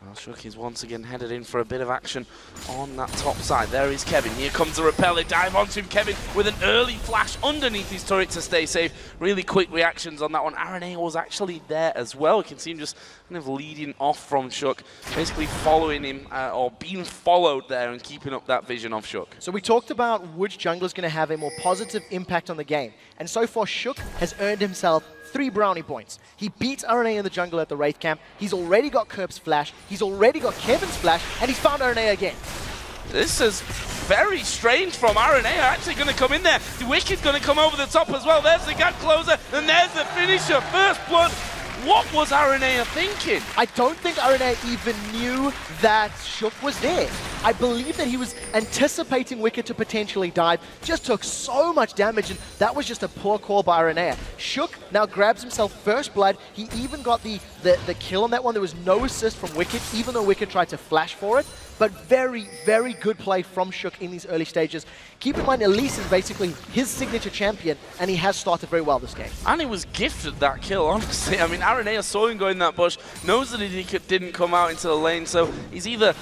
Well, Shook is once again headed in for a bit of action on that top side. There is Kevin. Here comes the repel. They dive onto him. Kevin with an early flash underneath his turret to stay safe. Really quick reactions on that one. Aranea was actually there as well. You can see him just kind of leading off from Shook, basically following him or being followed there and keeping up that vision of Shook. So we talked about which jungler is going to have a more positive impact on the game. And so far, Shook has earned himself 3 brownie points. He beats Aranea in the jungle at the Wraith camp. He's already got Kerp's flash. He's already got Kevin's flash, and he's found Aranea again. This is very strange from RNA. Actually going to come in there. The Wicked's going to come over the top as well. There's the gap closer, and there's the finisher. First blood. What was Aranea thinking? I don't think Aranea even knew that Shook was there. I believe that he was anticipating Wicked to potentially dive, just took so much damage, and that was just a poor call by Aranea. Shook now grabs himself first blood. He even got the kill on that one. There was no assist from Wicked, even though Wicked tried to flash for it. But very, very good play from Shook in these early stages. Keep in mind, Elise is basically his signature champion, and he has started very well this game. And he was gifted that kill, honestly. I mean, Aranea saw him go in that bush, knows that he didn't come out into the lane, so he's either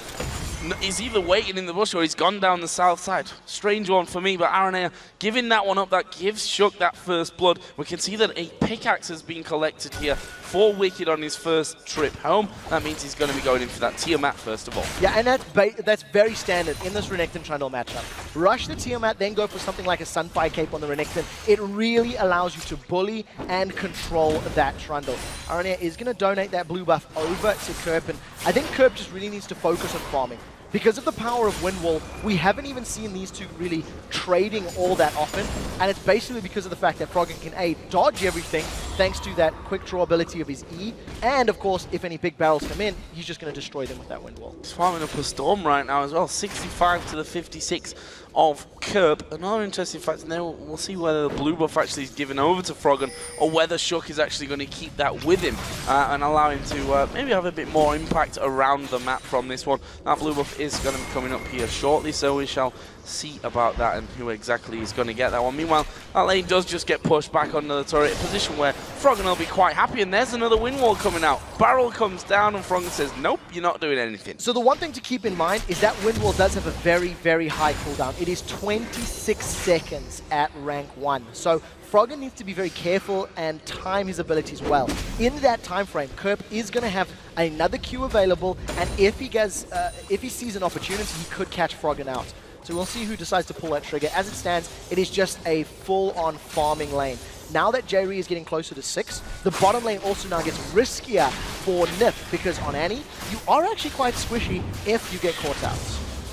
waiting in the bush or he's gone down the south side. Strange one for me, but Aranea giving that one up, that gives Shook that first blood. We can see that a pickaxe has been collected here for Wicked on his first trip home. That means he's going to be going in for that Tiamat first of all. Yeah, and that's very standard in this Renekton Trundle matchup. Rush the Tiamat, then go for something like a Sunfire Cape on the Renekton. It really allows you to bully and control that Trundle. Aranea is going to donate that blue buff over to Kerp, and I think Kerp just really needs to focus on farming. Because of the power of Windwall, we haven't even seen these two really trading all that often, and it's basically because of the fact that Froggen can dodge everything thanks to that quick draw ability of his E, and of course, if any big barrels come in, he's just going to destroy them with that Windwall. He's farming up a Storm right now as well, 65 to the 56 of Kerp. Another interesting fact, and then we'll see whether the blue buff actually is given over to Froggen or whether Shook is actually going to keep that with him and allow him to maybe have a bit more impact around the map from this one. That blue buff is going to be coming up here shortly, so we shall see about that and who exactly is going to get that one. Meanwhile, that lane does just get pushed back under the turret, a position where Froggen will be quite happy, and there's another wind wall coming out. Barrel comes down and Froggen says, nope, you're not doing anything. So the one thing to keep in mind is that wind wall does have a very, very high cooldown. It is 26 seconds at rank 1. So Froggen needs to be very careful and time his abilities well. In that time frame, Kerp is going to have another Q available, and if he sees an opportunity, he could catch Froggen out. So we'll see who decides to pull that trigger. As it stands, it is just a full-on farming lane. Now that J-Re is getting closer to 6, the bottom lane also now gets riskier for Nif, because on Annie, you are actually quite squishy if you get caught out.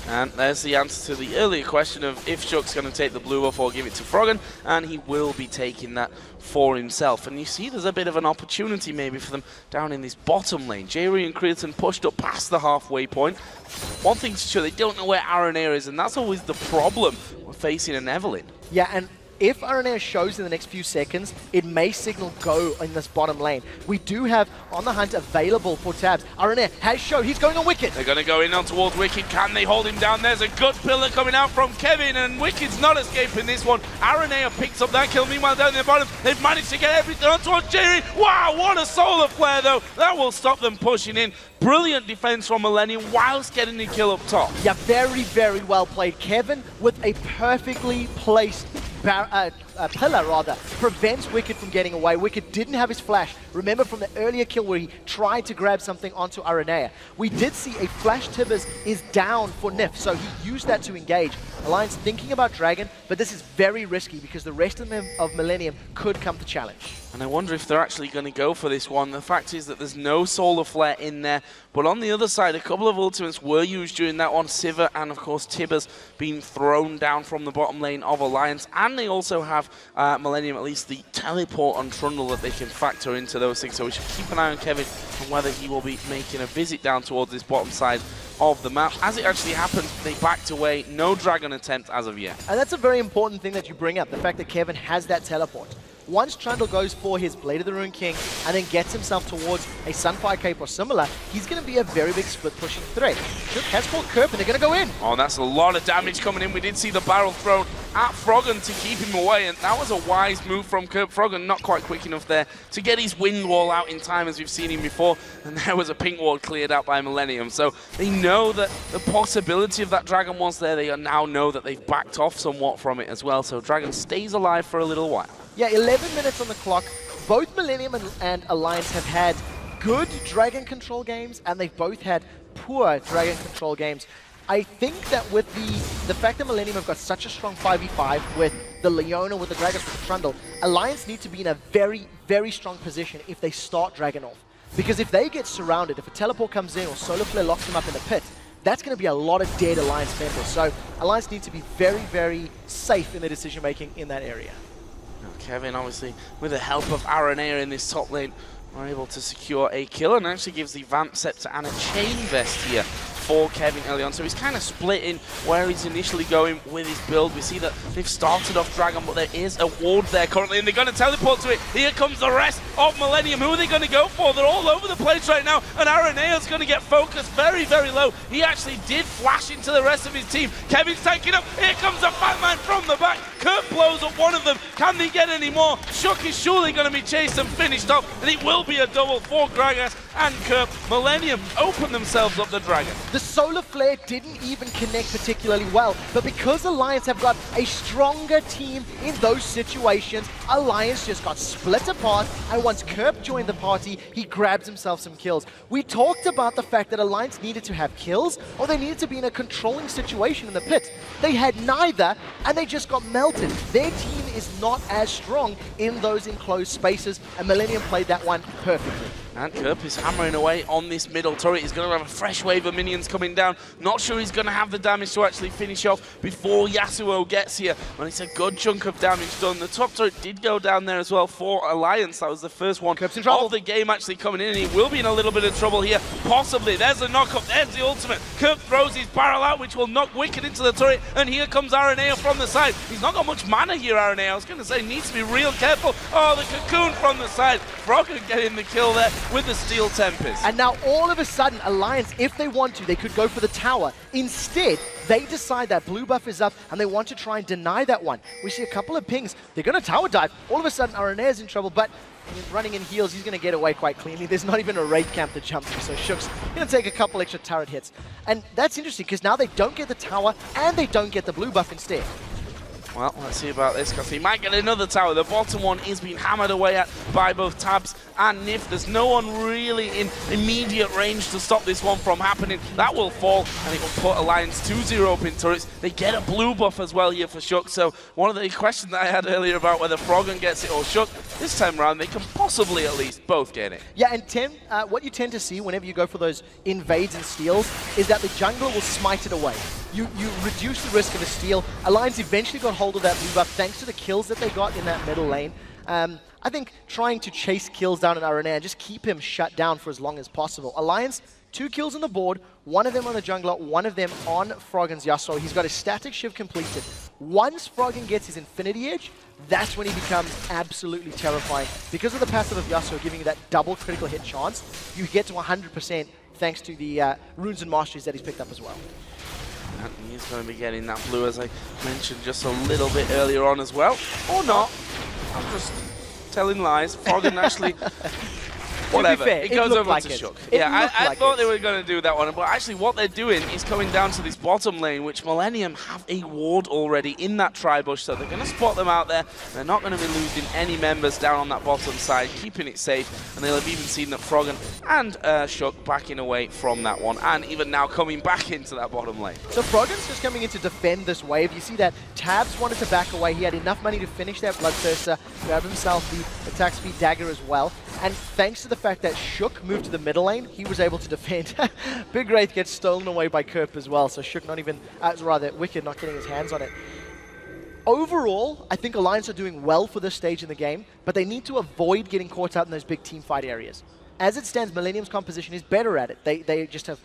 And there's the answer to the earlier question of if Shook's going to take the blue buff or give it to Froggen, and he will be taking that for himself. And you see there's a bit of an opportunity maybe for them down in this bottom lane. J-Re and Creaton pushed up past the halfway point. One thing's sure, they don't know where Aranea is, and that's always the problem with facing an Evelynn. Yeah, and if Aranea shows in the next few seconds, it may signal go in this bottom lane. We do have On the Hunt available for tabs. Aranea has showed he's going on Wicked. They're going to go in on towards Wicked. Can they hold him down? There's a good pillar coming out from Kevin, and Wicked's not escaping this one. Aranea picks up that kill. Meanwhile, down in the bottom, they've managed to get everything on towards J-Re. Wow, what a solar flare, though. That will stop them pushing in. Brilliant defense from Millennium whilst getting the kill up top. Yeah, very, very well played. Kevin with a perfectly placed pillar prevents Wicked from getting away. Wicked didn't have his flash. Remember from the earlier kill where he tried to grab something onto Aranea. We did see a flash Tibbers is down for Nif, so he used that to engage. Alliance thinking about Dragon, but this is very risky because the rest of Millennium could come to challenge. And I wonder if they're actually going to go for this one. The fact is that there's no Solar Flare in there, but on the other side, a couple of ultimates were used during that one. Sivir and, of course, Tibbers being thrown down from the bottom lane of Alliance, and they also have Millennium, at least the teleport on Trundle that they can factor into those things. So we should keep an eye on Kevin and whether he will be making a visit down towards this bottom side of the map. As it actually happened, they backed away. No Dragon attempt as of yet. And that's a very important thing that you bring up, the fact that Kevin has that teleport. Once Trundle goes for his Blade of the Rune King and then gets himself towards a Sunfire Cape or similar, he's going to be a very big split-pushing threat. Shook has called Kerp, and they're going to go in. Oh, that's a lot of damage coming in. We did see the barrel thrown at Froggen to keep him away, and that was a wise move from Kerp. Froggen not quite quick enough there to get his wind wall out in time, as we've seen him before, and there was a pink wall cleared out by Millennium. So they know that the possibility of that Dragon was there. They now know that they've backed off somewhat from it as well, so Dragon stays alive for a little while. Yeah, 11 minutes on the clock. Both Millennium and Alliance have had good Dragon control games, and they've both had poor Dragon control games. I think that with the fact that Millennium have got such a strong 5v5 with the Leona, with the Dragons, with the Trundle, Alliance need to be in a very, very strong position if they start Dragon off. Because if they get surrounded, if a teleport comes in or Solar Flare locks them up in the pit, that's going to be a lot of dead Alliance members. So Alliance need to be very, very safe in their decision-making in that area. Kevin, obviously, with the help of Aranea in this top lane, are able to secure a kill and actually gives the Vamp Scepter and a Chain Vest here for Kevin early on. So he's kind of splitting where he's initially going with his build. We see that they've started off Dragon, but there is a ward there currently, and they're going to teleport to it. Here comes the rest of Millennium. Who are they going to go for? They're all over the place right now, and Aranea's going to get focused very, very low. He actually did flash into the rest of his team. Kevin's tanking up. Here comes a Batman from the back. Kurt blows up one of them. Can they get any more? Shook is surely going to be chased and finished off, and it will be a double for Gragas and Kurt. Millennium open themselves up the Dragon. The Solar Flare didn't even connect particularly well, but because Alliance have got a stronger team in those situations, Alliance just got split apart, and once Kerp joined the party, he grabs himself some kills. We talked about the fact that Alliance needed to have kills, or they needed to be in a controlling situation in the pit. They had neither, and they just got melted. Their team is not as strong in those enclosed spaces, and Millennium played that one perfectly. And Kerp is hammering away on this middle turret. He's going to have a fresh wave of minions coming down. Not sure he's going to have the damage to actually finish off before Yasuo gets here. But it's a good chunk of damage done. The top turret did go down there as well for Alliance. That was the first one of the game actually coming in. And he will be in a little bit of trouble here. Possibly. There's a knock-up. There's the ultimate. Kerp throws his barrel out, which will knock Wicked into the turret. And here comes Aranea from the side. He's not got much mana here, Aranea. I was going to say, needs to be real careful. Oh, the cocoon from the side. Froggen getting the kill there with the Steel Tempest. And now all of a sudden, Alliance, if they want to, they could go for the tower. Instead, they decide that blue buff is up and they want to try and deny that one. We see a couple of pings. They're going to tower dive. All of a sudden, Aranea's in trouble, but running in heals, he's going to get away quite cleanly. There's not even a raid camp to jump through, so Shook's going to take a couple extra turret hits. And that's interesting because now they don't get the tower and they don't get the blue buff instead. Well, let's see about this, because he might get another tower. The bottom one is being hammered away at by both Tabs and Nif. There's no one really in immediate range to stop this one from happening. That will fall, and it will put Alliance 2-0 up in turrets. They get a blue buff as well here for Shook. So one of the questions that I had earlier about whether Froggen gets it or Shook, this time around they can possibly at least both get it. Yeah, and Tim, what you tend to see whenever you go for those invades and steals is that the jungler will smite it away. You reduce the risk of a steal. Alliance eventually got hold of that blue buff thanks to the kills that they got in that middle lane. I think trying to chase kills down in Aranea and just keep him shut down for as long as possible. Alliance, 2 kills on the board, one of them on the jungler, one of them on Froggen's Yasuo. He's got his static shiv completed. Once Froggen gets his Infinity Edge, that's when he becomes absolutely terrifying. Because of the passive of Yasuo giving you that double critical hit chance, you get to 100% thanks to the runes and masteries that he's picked up as well. And he's going to be getting that blue, as I mentioned just a little bit earlier on as well. Or not. I'm just telling lies. Froggen actually... Whatever. Fair, it goes over like to Shook. It Yeah, I like thought they were going to do that one, but actually what they're doing is coming down to this bottom lane, which Millennium have a ward already in that tri-bush, so they're going to spot them out there. They're not going to be losing any members down on that bottom side, keeping it safe, and they'll have even seen that Froggen and Shook backing away from that one, and even now coming back into that bottom lane. So Froggen's just coming in to defend this wave. You see that Tabs wanted to back away. He had enough money to finish that Bloodthirster, grab himself the attack speed dagger as well, and thanks to the fact that Shook moved to the middle lane, he was able to defend. Big Wraith gets stolen away by Kerp as well, so Shook not even, rather Wicked not getting his hands on it. Overall, I think Alliance are doing well for this stage in the game, but they need to avoid getting caught out in those big team fight areas. As it stands, Millennium's composition is better at it. They just have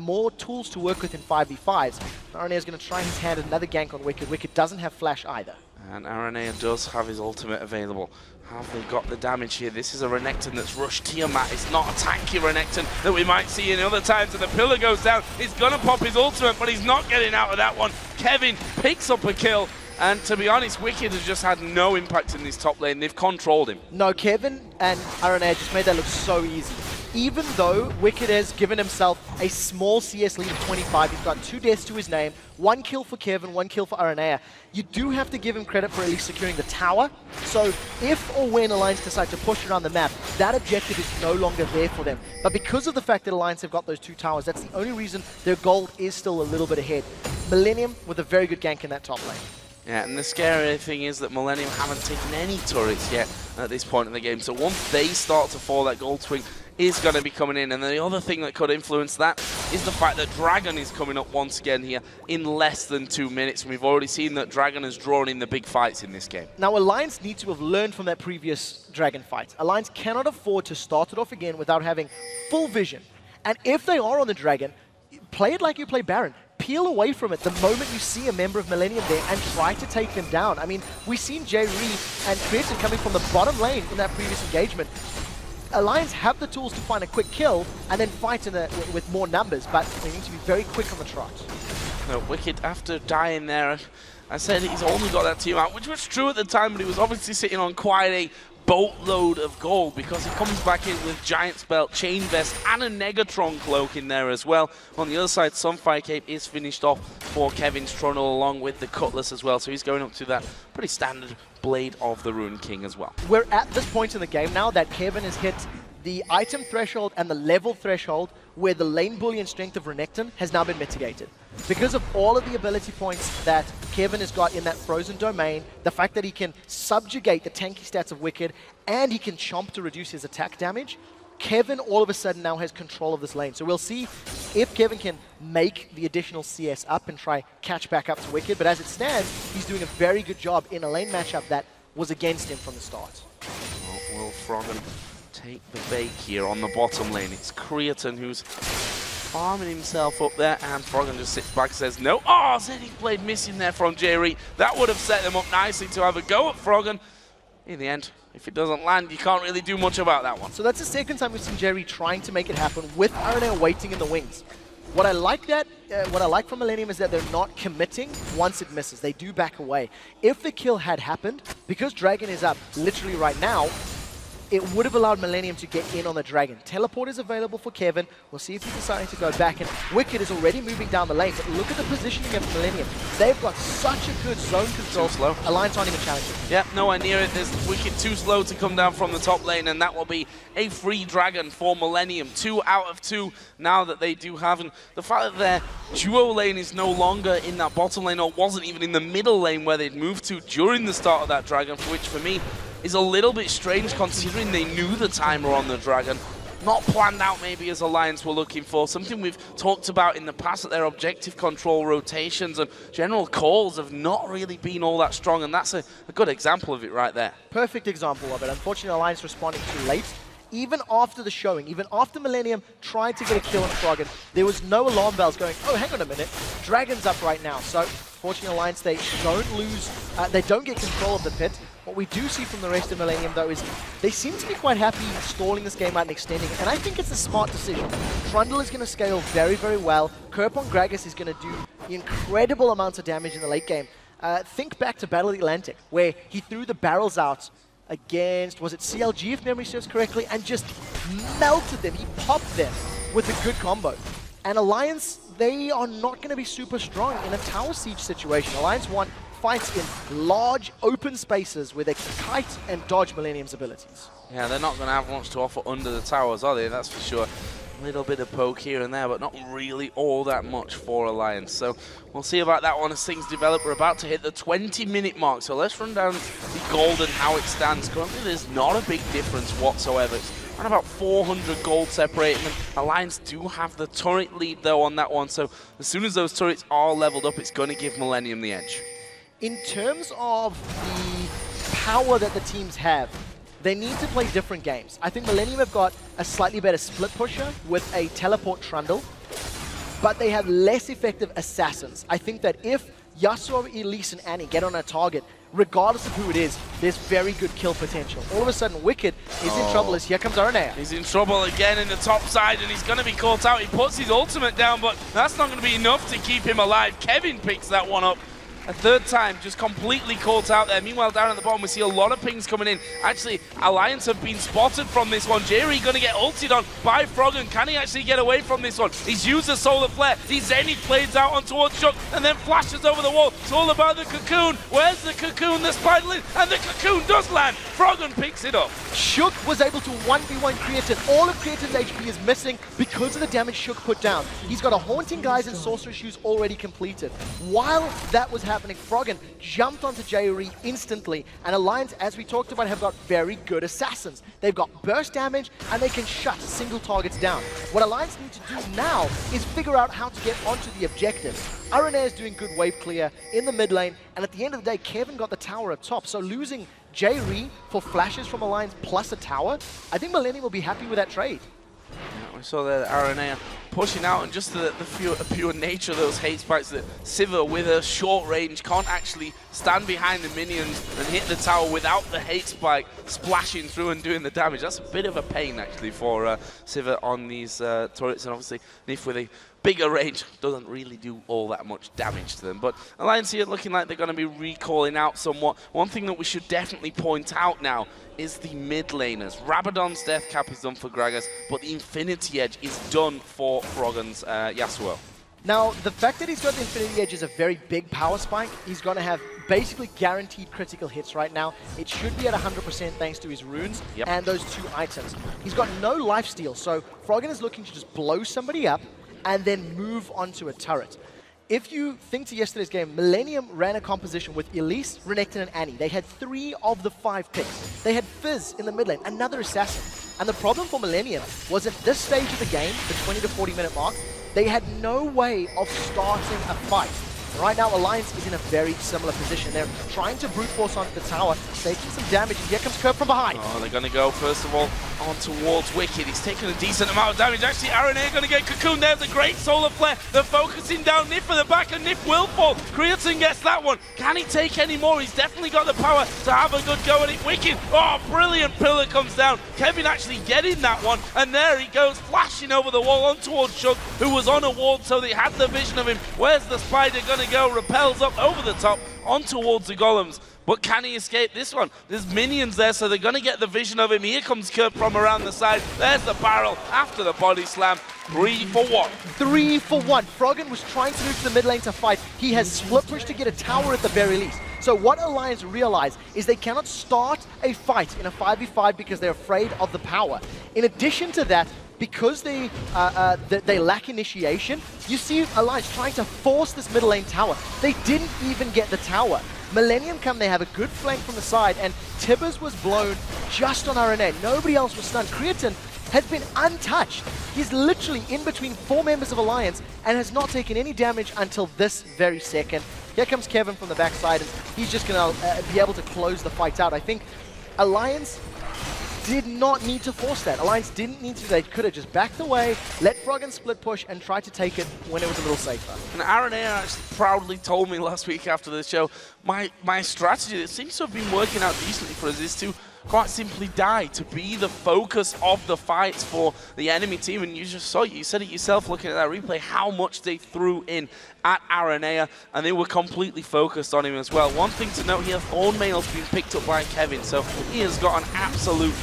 more tools to work with in 5v5s. Aranea is going to try his hand at another gank on Wicked. Wicked doesn't have flash either. And Aranea does have his ultimate available. Have they got the damage here? This is a Renekton that's rushed Tiamat. It's not a tanky Renekton that we might see in other times. And the pillar goes down. He's going to pop his ultimate, but he's not getting out of that one. Kevin picks up a kill. And to be honest, Wicked has just had no impact in this top lane. They've controlled him. No, Kevin and Aranea just made that look so easy. Even though Wicked has given himself a small CS lead of 25, he's got 2 deaths to his name, 1 kill for Kevin, 1 kill for Aranea. You do have to give him credit for at least securing the tower. So if or when Alliance decide to push around the map, that objective is no longer there for them. But because of the fact that Alliance have got those 2 towers, that's the only reason their gold is still a little bit ahead. Millennium with a very good gank in that top lane. Yeah, and the scary thing is that Millennium haven't taken any turrets yet at this point in the game. So once they start to fall, that gold swing is going to be coming in. And the other thing that could influence that is the fact that Dragon is coming up once again here in less than 2 minutes. And we've already seen that Dragon has drawn in the big fights in this game. Now, Alliance need to have learned from that previous Dragon fight. Alliance cannot afford to start it off again without having full vision. And if they are on the Dragon, play it like you play Baron. Peel away from it the moment you see a member of Millennium there and try to take them down. I mean, we've seen Jay Reed and Creaton coming from the bottom lane in that previous engagement. Alliance have the tools to find a quick kill and then fight with more numbers, but they need to be very quick on the trot. No, Wicked, after dying there, I said he's only got that team out, which was true at the time, but he was obviously sitting on quite a boatload of gold because he comes back in with Giant's Belt, Chain Vest, and a Negatron Cloak in there as well. On the other side, Sunfire Cape is finished off for Kevin's Trundle along with the Cutlass as well, so he's going up to that pretty standard Blade of the Rune King as well. We're at this point in the game now that Kevin has hit the item threshold and the level threshold where the lane bully and strength of Renekton has now been mitigated. Because of all of the ability points that Kevin has got in that frozen domain, the fact that he can subjugate the tanky stats of Wicked and he can chomp to reduce his attack damage, Kevin all of a sudden now has control of this lane. So we'll see if Kevin can make the additional CS up and try catch back up to Wicked. But as it stands, he's doing a very good job in a lane matchup that was against him from the start. Well, will Froggen take the bake here on the bottom lane? It's Creaton who's farming himself up there, and Froggen just sits back and says no. Oh, Zeddy played missing there from Jerry. That would have set them up nicely to have a go at Froggen. In the end, if it doesn't land, you can't really do much about that one. So that's the second time we've seen Jerry trying to make it happen with RNL waiting in the wings. What I like from Millennium is that they're not committing once it misses. They do back away. If the kill had happened, because Dragon is up literally right now, it would have allowed Millennium to get in on the Dragon. Teleport is available for Kevin. We'll see if he's deciding to go back. And Wicked is already moving down the lane. But look at the positioning of Millennium. They've got such a good zone control. Too slow. Alliance aren't even challenging. Yeah, nowhere near it. There's Wicked too slow to come down from the top lane, and that will be a free Dragon for Millennium. 2 out of 2 now that they do have. And the fact that their duo lane is no longer in that bottom lane, or wasn't even in the middle lane where they'd moved to during the start of that Dragon, which for me is a little bit strange considering they knew the timer on the Dragon. Not planned out maybe as Alliance were looking for. Something we've talked about in the past, that their objective control rotations and general calls have not really been all that strong, and that's a good example of it right there. Perfect example of it. Unfortunately, Alliance responding too late. Even after the showing, even after Millennium tried to get a kill on Froggen, there was no alarm bells going, oh, hang on a minute, Dragon's up right now. So, fortunately, Alliance, they don't get control of the pit. What we do see from the rest of Millennium, though, is they seem to be quite happy stalling this game out and extending it. And I think it's a smart decision. Trundle is going to scale very, very well. Kerp on Gragas is going to do incredible amounts of damage in the late game. Think back to Battle of the Atlantic, where he threw the barrels out against, was it CLG, if memory serves correctly, and just melted them. He popped them with a good combo. And Alliance, they are not going to be super strong in a tower siege situation. Alliance want fights in large open spaces where they can kite and dodge Millennium's abilities. Yeah, they're not going to have much to offer under the towers, are they? That's for sure. A little bit of poke here and there, but not really all that much for Alliance. So we'll see about that one as things develop. We're about to hit the 20-minute mark, so let's run down the gold and how it stands. Currently, there's not a big difference whatsoever. It's around about 400 gold separating them. Alliance do have the turret lead, though, on that one, so as soon as those turrets are leveled up, it's going to give Millennium the edge. In terms of the power that the teams have, they need to play different games. I think Millennium have got a slightly better split pusher with a teleport Trundle, but they have less effective assassins. I think that if Yasuo, Elise, and Annie get on a target, regardless of who it is, there's very good kill potential. All of a sudden, Wicked is in trouble as here comes Aranea. He's in trouble again in the top side, and he's going to be caught out. He puts his ultimate down, but that's not going to be enough to keep him alive. Kevin picks that one up. A third time, just completely caught out there. Meanwhile, down at the bottom, we see a lot of pings coming in. Actually, Alliance have been spotted from this one. Jerry going to get ulted on by Froggen. Can he actually get away from this one? He's used the Solar Flare. He's Zenith blades out on towards Shook and then flashes over the wall. It's all about the cocoon. Where's the cocoon? The Spiderling, and the cocoon does land. Froggen picks it up. Shook was able to 1v1 Creaton. All of Creaton's HP is missing because of the damage Shook put down. He's got a Haunting Guise and Sorcerer Shoes already completed. While that was happening, happening, Froggen jumped onto Jayuri instantly, and Alliance, as we talked about, have got very good assassins. They've got burst damage, and they can shut single targets down. What Alliance need to do now is figure out how to get onto the objectives. RNA is doing good wave clear in the mid lane, and at the end of the day, Kevin got the tower up top, so losing Jayuri for flashes from Alliance plus a tower, I think Millennium will be happy with that trade. Yeah, we saw the RNA pushing out, and just the pure nature of those hate spikes that Sivir with a short range can't actually stand behind the minions and hit the tower without the hate spike splashing through and doing the damage. That's a bit of a pain actually for Sivir on these turrets, and obviously Nif with a bigger range doesn't really do all that much damage to them. But Alliance here looking like they're going to be recalling out somewhat. One thing that we should definitely point out now is the mid laners. Rabadon's death cap is done for Gragas, but the Infinity Edge is done for Froggen's Yasuo. Now, the fact that he's got the Infinity Edge is a very big power spike. He's going to have basically guaranteed critical hits right now. It should be at 100% thanks to his runes and those 2 items. He's got no lifesteal, so Froggen is looking to just blow somebody up and then move onto a turret. If you think to yesterday's game, Millennium ran a composition with Elise, Renekton, and Annie. They had 3 of the 5 picks. They had Fizz in the mid lane, another assassin. And the problem for Millennium was at this stage of the game, the 20 to 40 minute mark, they had no way of starting a fight. Right now, Alliance is in a very similar position. They're trying to brute force onto the tower, taking some damage, and here comes Curve from behind. Oh, they're going to go, first of all, on towards Wicked. He's taking a decent amount of damage. Actually, RNA going to get cocooned. There's a great solar flare. They're focusing down Nif for the back, and Nif will fall. Creatine gets that one. Can he take any more? He's definitely got the power to have a good go at it. Wicked, oh, brilliant pillar comes down. Kevin actually getting that one, and there he goes, flashing over the wall on towards Shug, who was on a ward, so they had the vision of him. Where's the spider going to go? Repels up over the top on towards the golems. But can he escape this one? There's minions there, so they're going to get the vision of him. Here comes Kurt from around the side. There's the barrel after the body slam. 3 for 1. 3 for 1. Froggen was trying to move to the mid lane to fight. He has split push to get a tower at the very least. So what Alliance realize is they cannot start a fight in a 5v5 because they're afraid of the power. In addition to that, because they lack initiation, you see Alliance trying to force this middle lane tower. They didn't even get the tower. Millennium come, they have a good flank from the side, and Tibbers was blown just on RNA. Nobody else was stunned. Creatine has been untouched. He's literally in between 4 members of Alliance and has not taken any damage until this very second. Here comes Kevin from the backside, and he's just going to be able to close the fight out. I think Alliance did not need to force that. Alliance didn't need to. They could have just backed away, let Froggen split push, and tried to take it when it was a little safer. And RNA actually proudly told me last week after the show, my strategy that seems to have been working out decently for us is to quite simply die, to be the focus of the fights for the enemy team. And you just saw it, you said it yourself looking at that replay, how much they threw in at Aranea, and they were completely focused on him as well. One thing to note here, Thornmail's been picked up by Kevin, so he has got an absolute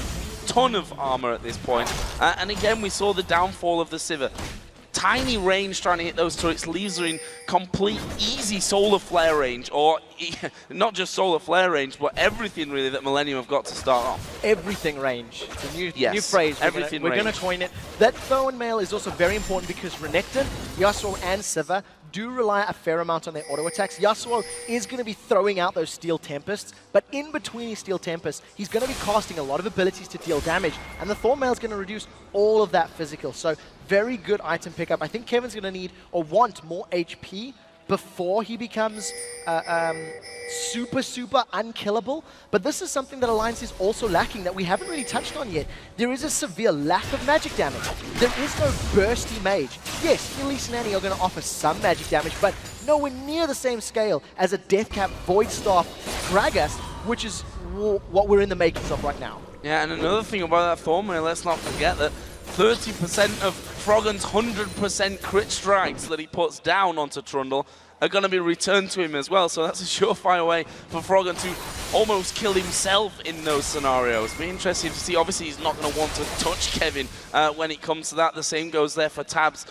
ton of armor at this point. And again, we saw the downfall of the Sivir. Tiny range trying to hit those turrets leaves her in complete easy solar flare range, or not just solar flare range, but everything really that Millennium have got to start off. Everything range. It's a new phrase. We're going to coin it. That Thornmail is also very important because Renekton, Yasuo, and Sivir do rely a fair amount on their auto attacks. Yasuo is going to be throwing out those Steel Tempests, but in between his Steel Tempests, he's going to be casting a lot of abilities to deal damage, and the Thornmail is going to reduce all of that physical. So very good item pickup. I think Kevin's going to need or want more HP before he becomes super unkillable. But this is something that Alliance is also lacking that we haven't really touched on yet. There is a severe lack of magic damage. There is no bursty mage. Yes, Elise and Annie are going to offer some magic damage, but nowhere near the same scale as a Deathcap Void Staff Gragas, which is what we're in the makings of right now. Yeah, and another thing about that Thornmail, let's not forget that 30% of Froggen's 100% crit strikes that he puts down onto Trundle are going to be returned to him as well. So that's a surefire way for Froggen to almost kill himself in those scenarios. Be interesting to see. Obviously, he's not going to want to touch Kevin when it comes to that. The same goes there for Tabs.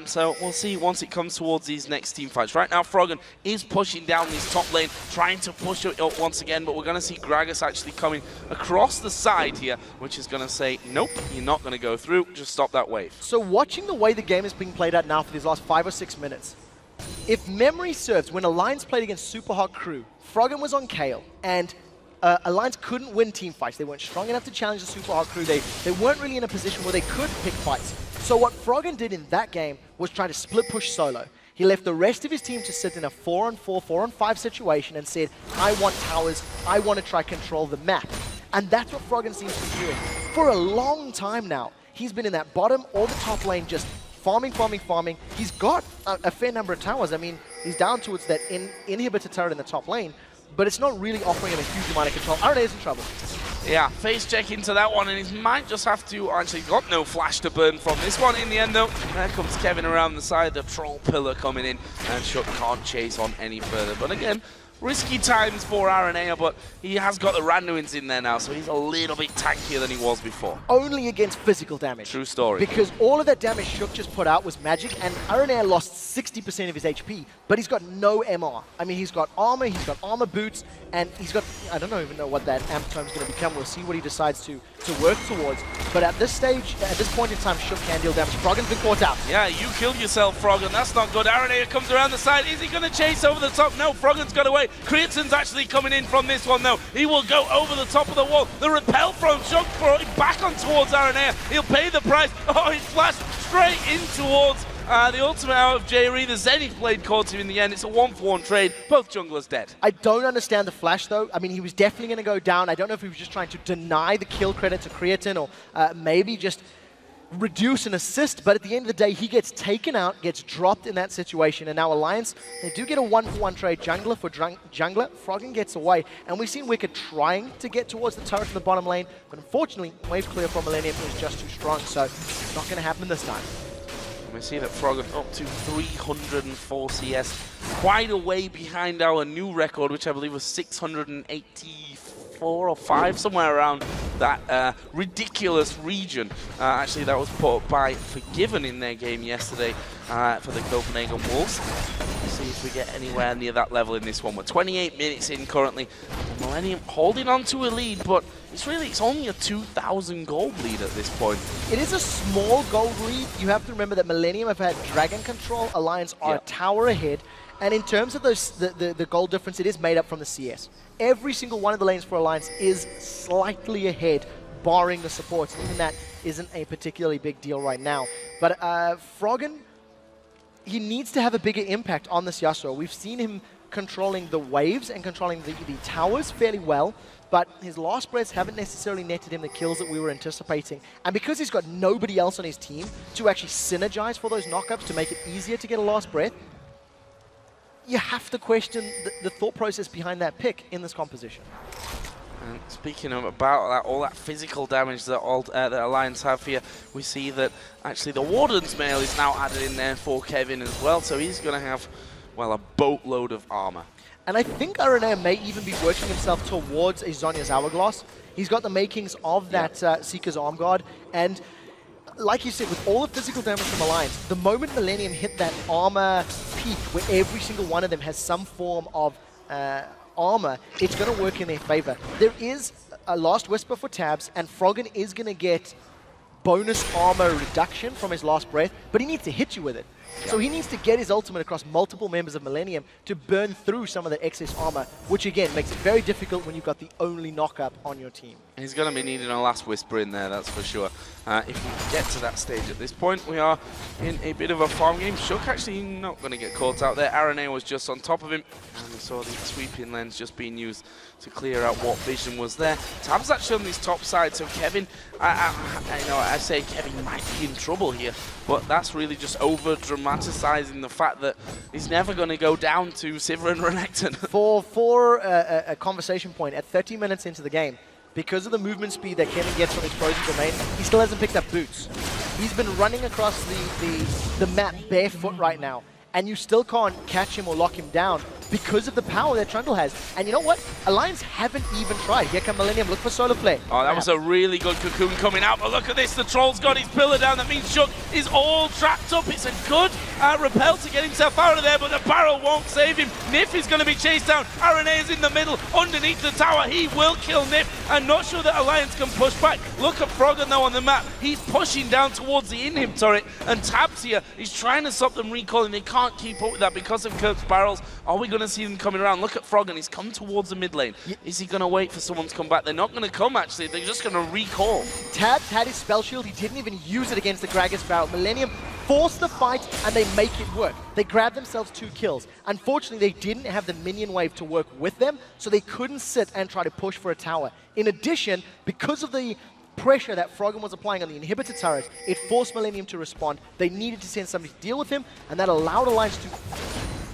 So we'll see once it comes towards these next team fights. Right now, Froggen is pushing down this top lane, trying to push it up once again, but we're going to see Gragas actually coming across the side here, which is going to say, nope, you're not going to go through. Just stop that wave. So watching the way the game is being played out now for these last 5 or 6 minutes, if memory serves, when Alliance played against Super Hot Crew, Froggen was on Kale, and Alliance couldn't win team fights. They weren't strong enough to challenge the Super Hot Crew. They weren't really in a position where they could pick fights. So what Froggen did in that game was try to split push solo. He left the rest of his team to sit in a 4-on-4, 4-on-5 situation and said, I want towers, I want to try control the map. And that's what Froggen seems to be doing. For a long time now, he's been in that bottom or the top lane just farming. He's got a fair number of towers. I mean, he's down towards that inhibitor turret in the top lane, but it's not really offering him a huge amount of control. RNA is in trouble. Yeah, face check into that one, and he might just have to actually got no flash to burn from this one in the end, though. There comes Kevin around the side, the troll pillar coming in, and Shook can't chase on any further. But again, risky times for RNA, but he has got the Randuins in there now, so he's a little bit tankier than he was before. Only against physical damage. True story. Because all of that damage Shook just put out was magic, and RNA lost 60% of his HP, but he's got no MR. I mean, he's got armor boots, and he's got, I don't even know what that amp tome is going to become. We'll see what he decides to work towards. But at this stage, at this point in time, Shook can deal damage. Froggen's been caught out. Yeah, you killed yourself, Froggen. That's not good. RNA comes around the side. Is he going to chase over the top? No, Froggen's got away. Creatin's actually coming in from this one, though. He will go over the top of the wall. The repel from Shook brought him back on towards RNA. He'll pay the price. Oh, he flashed straight in towards the ultimate out of J-Re. The Zenith blade caught him in the end. It's a 1-for-1 trade. Both junglers dead. I don't understand the flash, though. I mean, he was definitely going to go down. I don't know if he was just trying to deny the kill credit to Creatin or maybe just reduce an assist, but at the end of the day, he gets taken out, gets dropped in that situation, and now Alliance, they do get a 1-for-1 trade jungler for jungler. Froggen gets away, and we've seen Wicked trying to get towards the turret in the bottom lane, but unfortunately, wave clear from Millennium is just too strong, so it's not going to happen this time. We see that Froggen up to 304 CS, quite a way behind our new record, which I believe was 684 or 5, somewhere around that ridiculous region. Actually, that was put up by Forgiven in their game yesterday for the Copenhagen Wolves. Let's see if we get anywhere near that level in this one. We're 28 minutes in currently. Millennium holding on to a lead, but it's only a 2,000 gold lead at this point. It is a small gold lead. You have to remember that Millennium have had Dragon Control, Alliance are a tower ahead, and in terms of those the gold difference, it is made up from the CS. Every single one of the lanes for Alliance is slightly ahead, barring the supports. Even that isn't a particularly big deal right now. But Froggen, he needs to have a bigger impact on this Yasuo. We've seen him controlling the waves and controlling the towers fairly well, but his last breaths haven't necessarily netted him the kills that we were anticipating. And because he's got nobody else on his team to actually synergize for those knockups to make it easier to get a last breath, you have to question the thought process behind that pick in this composition. And speaking of about that, all that physical damage that the Alliance have here, we see that actually the Warden's Mail is now added in there for Kevin as well, so he's going to have, well, a boatload of armor. And I think RNA may even be working himself towards a Zhonya's Hourglass. He's got the makings of that Seeker's Arm Guard, and like you said, with all the physical damage from Alliance, the moment Millennium hit that armor peak where every single one of them has some form of armor, it's going to work in their favor. There is a Last Whisper for tabs, and Froggen is going to get bonus armor reduction from his last breath, but he needs to hit you with it. So he needs to get his ultimate across multiple members of Millennium to burn through some of the excess armor, which again makes it very difficult when you've got the only knockup on your team. He's going to be needing a Last Whisper in there, that's for sure. If we get to that stage at this point, we are in a bit of a farm game. Shook actually not going to get caught out there. RNA was just on top of him, and we saw the sweeping lens just being used to clear out what vision was there. Tab's actually on this top side, so Kevin, I say Kevin might be in trouble here, but that's really just over-dramatizing the fact that he's never going to go down to Sivir and Renekton. For a conversation point, at 30 minutes into the game, because of the movement speed that Kevin gets from his frozen domain, he still hasn't picked up boots. He's been running across the map barefoot right now, and you still can't catch him or lock him down because of the power that Trundle has. And you know what? Alliance haven't even tried. Here come Millennium, look for Solar Flare. Oh, that was a really good cocoon coming out, but look at this, the Troll's got his pillar down. That means Shook is all trapped up. It's a good Repel to get himself out of there, but the barrel won't save him. Nif is going to be chased down. RNA is in the middle, underneath the tower. He will kill Nif. I'm not sure that Alliance can push back. Look at Froggen though on the map. He's pushing down towards the inhib turret, and Tabs here, he's trying to stop them recalling. They can't keep up with that because of Kirk's barrels. Are we going to see them coming around? Look at Froggen, he's come towards the mid lane. Is he going to wait for someone to come back? They're not going to come actually, they're just going to recall. Tabs had his spell shield, he didn't even use it against the Gragas barrel. Millennium forced the fight and they make it work. They grabbed themselves 2 kills. Unfortunately, they didn't have the minion wave to work with them, so they couldn't sit and try to push for a tower. In addition, because of the pressure that Froggen was applying on the inhibitor turret, it forced Millennium to respond. They needed to send somebody to deal with him, and that allowed Alliance to,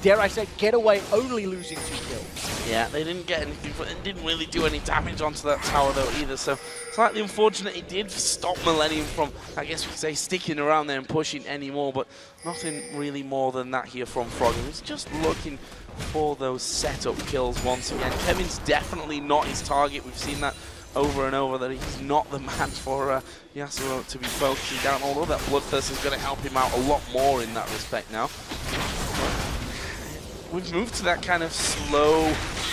dare I say, get away only losing 2 kills. Yeah, they didn't get anything, but it didn't really do any damage onto that tower though either, so slightly unfortunate. It did stop Millennium from, I guess we could say, sticking around there and pushing anymore, but nothing really more than that here from Froggen. He's just looking for those setup kills once again. Kevin's definitely not his target. We've seen that over and over, that he's not the man for Yasuo to be focusing down, although that Bloodthirst is going to help him out a lot more in that respect now. We've moved to that kind of slow,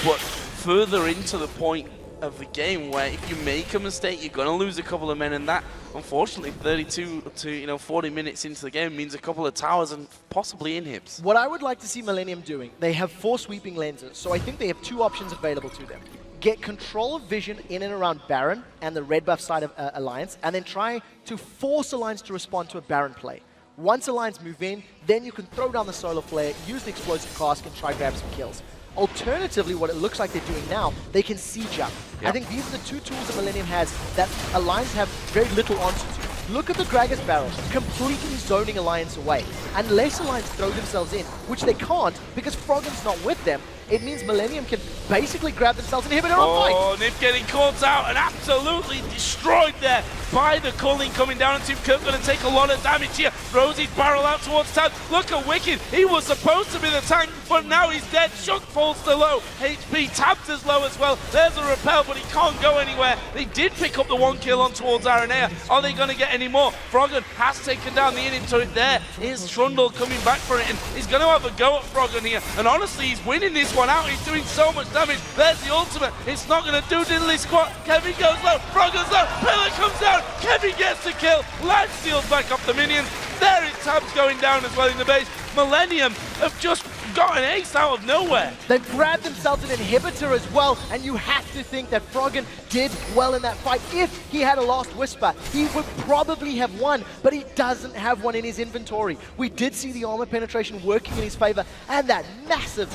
but further into the point of the game where if you make a mistake, you're going to lose a couple of men, and that, unfortunately, 32 to 40 minutes into the game means a couple of towers and possibly inhibs. What I would like to see Millennium doing, they have 4 sweeping lenses, so I think they have 2 options available to them. Get control of vision in and around Baron and the red buff side of Alliance, and then try to force Alliance to respond to a Baron play. Once Alliance move in, then you can throw down the Solar Flare, use the Explosive Cask, and try grab some kills. Alternatively, what it looks like they're doing now, they can siege up. Yep. I think these are the 2 tools that Millennium has that Alliance have very little answer to. Look at the Gragas barrel, completely zoning Alliance away. Unless Alliance throw themselves in, which they can't because Froggen's not with them, it means Millennium can basically grab themselves and inhibit on fight. Oh, Nif getting caught out and absolutely destroyed there by the culling coming down, and Team Kirk going to take a lot of damage here. Throws his barrel out towards Tab. Look at Wicked. He was supposed to be the tank, but now he's dead. Shuk falls to low. HP Tabs is low as well. There's a repel, but he can't go anywhere. They did pick up the 1 kill on towards Aranea. Are they going to get any more? Froggen has taken down the inhib turret there. Here's Trundle coming back for it, and he's going to have a go at Froggen here. And honestly, he's winning this one out. He's doing so much damage. There's the ultimate. It's not going to do diddly squat. Kevin goes low. Froggen's low. Pillar comes down. Kevin gets the kill. Life steals back up the minions. There is Tabs going down as well in the base. Millennium have just got an ace out of nowhere. They've grabbed themselves an inhibitor as well, and you have to think that Froggen did well in that fight. If he had a Last Whisper, he would probably have won, but he doesn't have one in his inventory. We did see the armor penetration working in his favor, and that massive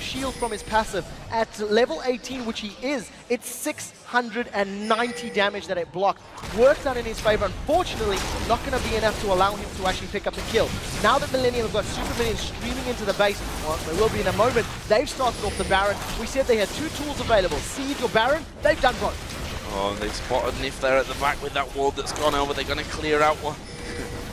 shield from his passive at level 18, which he is. It's 690 damage that it blocked. Worked out in his favor. Unfortunately, not going to be enough to allow him to actually pick up the kill. Now that Millennium have got super minions streaming into the base, well, they will be in a moment. They've started off the Baron. We said they had 2 tools available, Siege or Baron. They've done both. Oh, they've spotted Nif there at the back with that wall that's gone over. They're going to clear out one.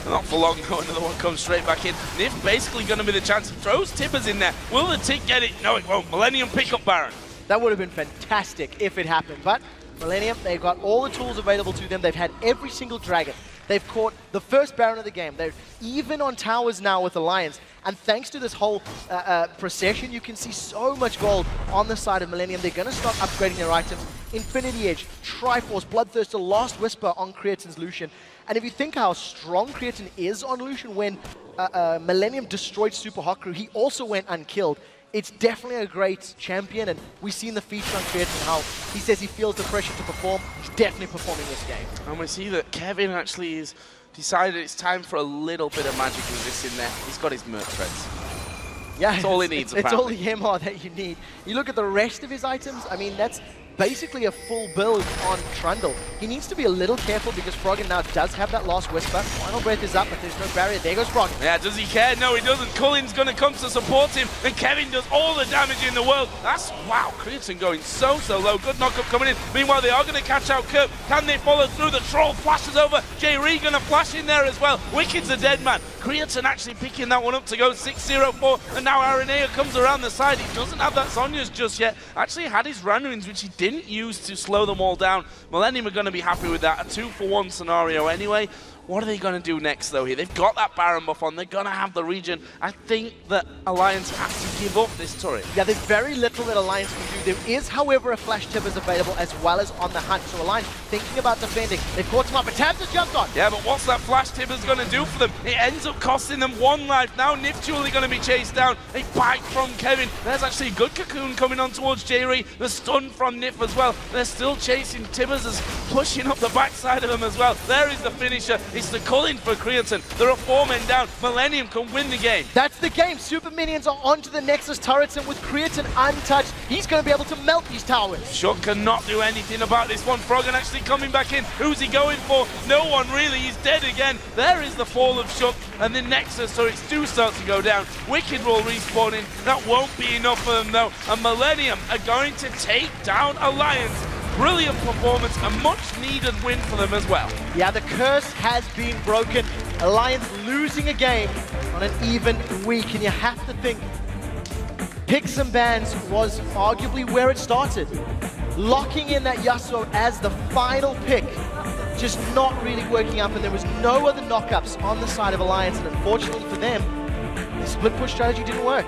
Not for long, though. Another one comes straight back in. Nif basically going to be the chance. He throws Tibbers in there. Will the tick get it? No, it won't. Millennium pick up Baron. That would have been fantastic if it happened, but Millennium, they've got all the tools available to them. They've had every single dragon. They've caught the first Baron of the game. They're even on towers now with Alliance. And thanks to this whole procession, you can see so much gold on the side of Millennium. They're going to start upgrading their items. Infinity Edge, Triforce, Bloodthirster, Last Whisper on Creatin's Lucian. And if you think how strong Creatin is on Lucian, when Millennium destroyed Super Hawkru, he also went unkilled. It's definitely a great champion, and we've seen the feature on Creatin, how he says he feels the pressure to perform. He's definitely performing this game. And we see that Kevin actually has decided it's time for a little bit of magic resist in there. He's got his Merc Treads. Yeah, that's all he needs. It's all the MR that you need. You look at the rest of his items, I mean, that's basically a full build on Trundle. He needs to be a little careful because Froggen now does have that Last Whisper. Final Breath is up, but there's no barrier. There goes Froggen. Yeah, does he care? No, he doesn't. Cullen's going to come to support him, and Kevin does all the damage in the world. That's, wow, Creatin going so low. Good knockup coming in. Meanwhile, they are going to catch out Kirk. Can they follow through? The Troll flashes over. J-Ree going to flash in there as well. Wicked's a dead man. Creatin actually picking that one up to go 6-0-4, and now Aranea comes around the side. He doesn't have that Sonya's just yet. Actually had his Randuins, which he didn't use to slow them all down. Millennium are going to be happy with that. A 2-for-1 scenario anyway. What are they going to do next, though, here? They've got that Baron buff on. They're going to have the region. I think that Alliance have to give up this turret. Yeah, there's very little that Alliance can do. There is, however, a Flash Tibbers available as well as on the hunt. So Alliance thinking about defending. They've caught him up, but Tabs has jumped on. Yeah, but what's that Flash Tibbers going to do for them? It ends up costing them 1 life. Now Niftually going to be chased down. A bite from Kevin. There's actually a good cocoon coming on towards J-Ray. The stun from Nif as well. They're still chasing Tibbers, as pushing up the backside of them as well. There is the finisher. It's the culling for Creatine. There are 4 men down. Millennium can win the game. That's the game. Super Minions are onto the Nexus turrets, and with Creatine untouched, he's going to be able to melt these towers. Shook cannot do anything about this one. Froggen actually coming back in. Who's he going for? No one really. He's dead again. There is the fall of Shook, and the Nexus turrets do start to go down. Wicked will respawn in. That won't be enough for them though. And Millennium are going to take down Alliance. Brilliant performance, a much needed win for them as well. Yeah, the curse has been broken. Alliance losing a game on an even week, and you have to think picks and bans was arguably where it started. Locking in that Yasuo as the final pick, just not really working up, and there was no other knockups on the side of Alliance, and unfortunately for them, the split push strategy didn't work.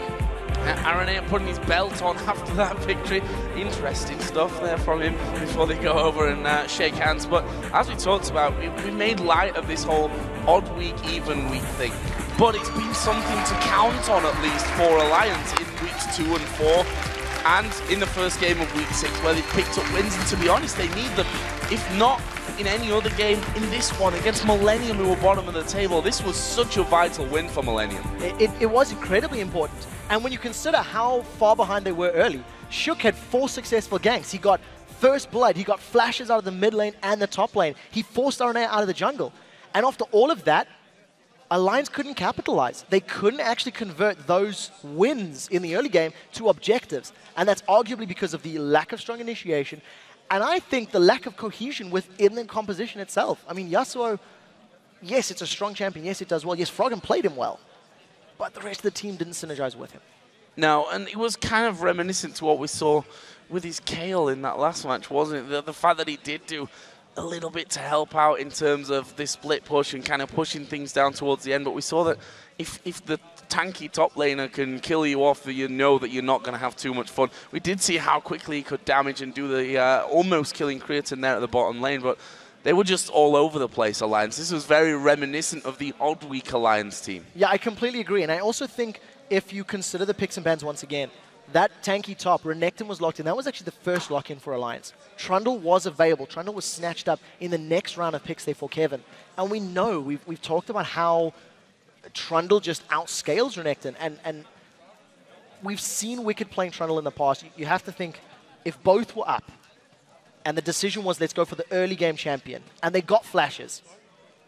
Aranea putting his belt on after that victory. Interesting stuff there from him before they go over and shake hands. But as we talked about, we made light of this whole odd week, even week thing. But it's been something to count on, at least for Alliance in weeks 2 and 4. And in the first game of week 6, where they picked up wins. And to be honest, they need them. If not in any other game, in this one against Millennium, who were bottom of the table, this was such a vital win for Millennium. It was incredibly important. And when you consider how far behind they were early, Shook had 4 successful ganks. He got first blood, he got flashes out of the mid lane and the top lane. He forced Aranea out of the jungle. And after all of that, Alliance couldn't capitalize. They couldn't actually convert those wins in the early game to objectives. And that's arguably because of the lack of strong initiation. And I think the lack of cohesion within the composition itself. I mean, Yasuo, yes, it's a strong champion. Yes, it does well. Yes, Froggen played him well. But the rest of the team didn't synergize with him. No, and it was kind of reminiscent to what we saw with his Kayle in that last match, wasn't it? The fact that he did do a little bit to help out in terms of this split push and kind of pushing things down towards the end. But we saw that if the tanky top laner can kill you off, you know that you're not going to have too much fun. We did see how quickly he could damage and do the almost killing Creatine there at the bottom lane, but they were just all over the place, Alliance. This was very reminiscent of the odd week Alliance team. Yeah, I completely agree. And I also think if you consider the picks and bans once again, that tanky top, Renekton was locked in. That was actually the first lock-in for Alliance. Trundle was available. Trundle was snatched up in the next round of picks they for Kevin. And we know, we've talked about how Trundle just outscales Renekton. And we've seen Wicked playing Trundle in the past. You have to think, if both were up, and the decision was, let's go for the early game champion, and they got flashes,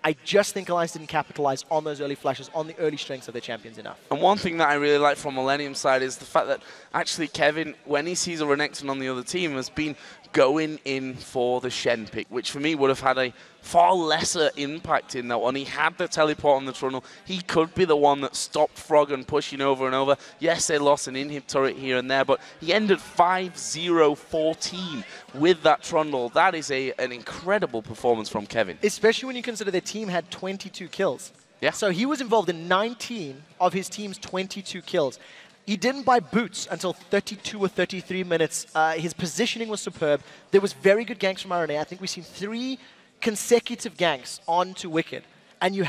I just think Alliance didn't capitalize on those early flashes, on the early strengths of their champions enough. And one thing that I really like from Millennium's side is the fact that actually Kevin, when he sees a Renekton on the other team, has been going in for the Shen pick, which for me would have had a far lesser impact in that one. He had the teleport on the Trundle. He could be the one that stopped Froggen pushing over and over. Yes, they lost an inhib turret here and there, but he ended 5-0-14 with that Trundle. That is an incredible performance from Kevin. Especially when you consider their team had 22 kills. Yeah. So he was involved in 19 of his team's 22 kills. He didn't buy boots until 32 or 33 minutes. His positioning was superb. There was very good ganks from Aranea. I think we've seen 3 consecutive ganks onto Wicked. And you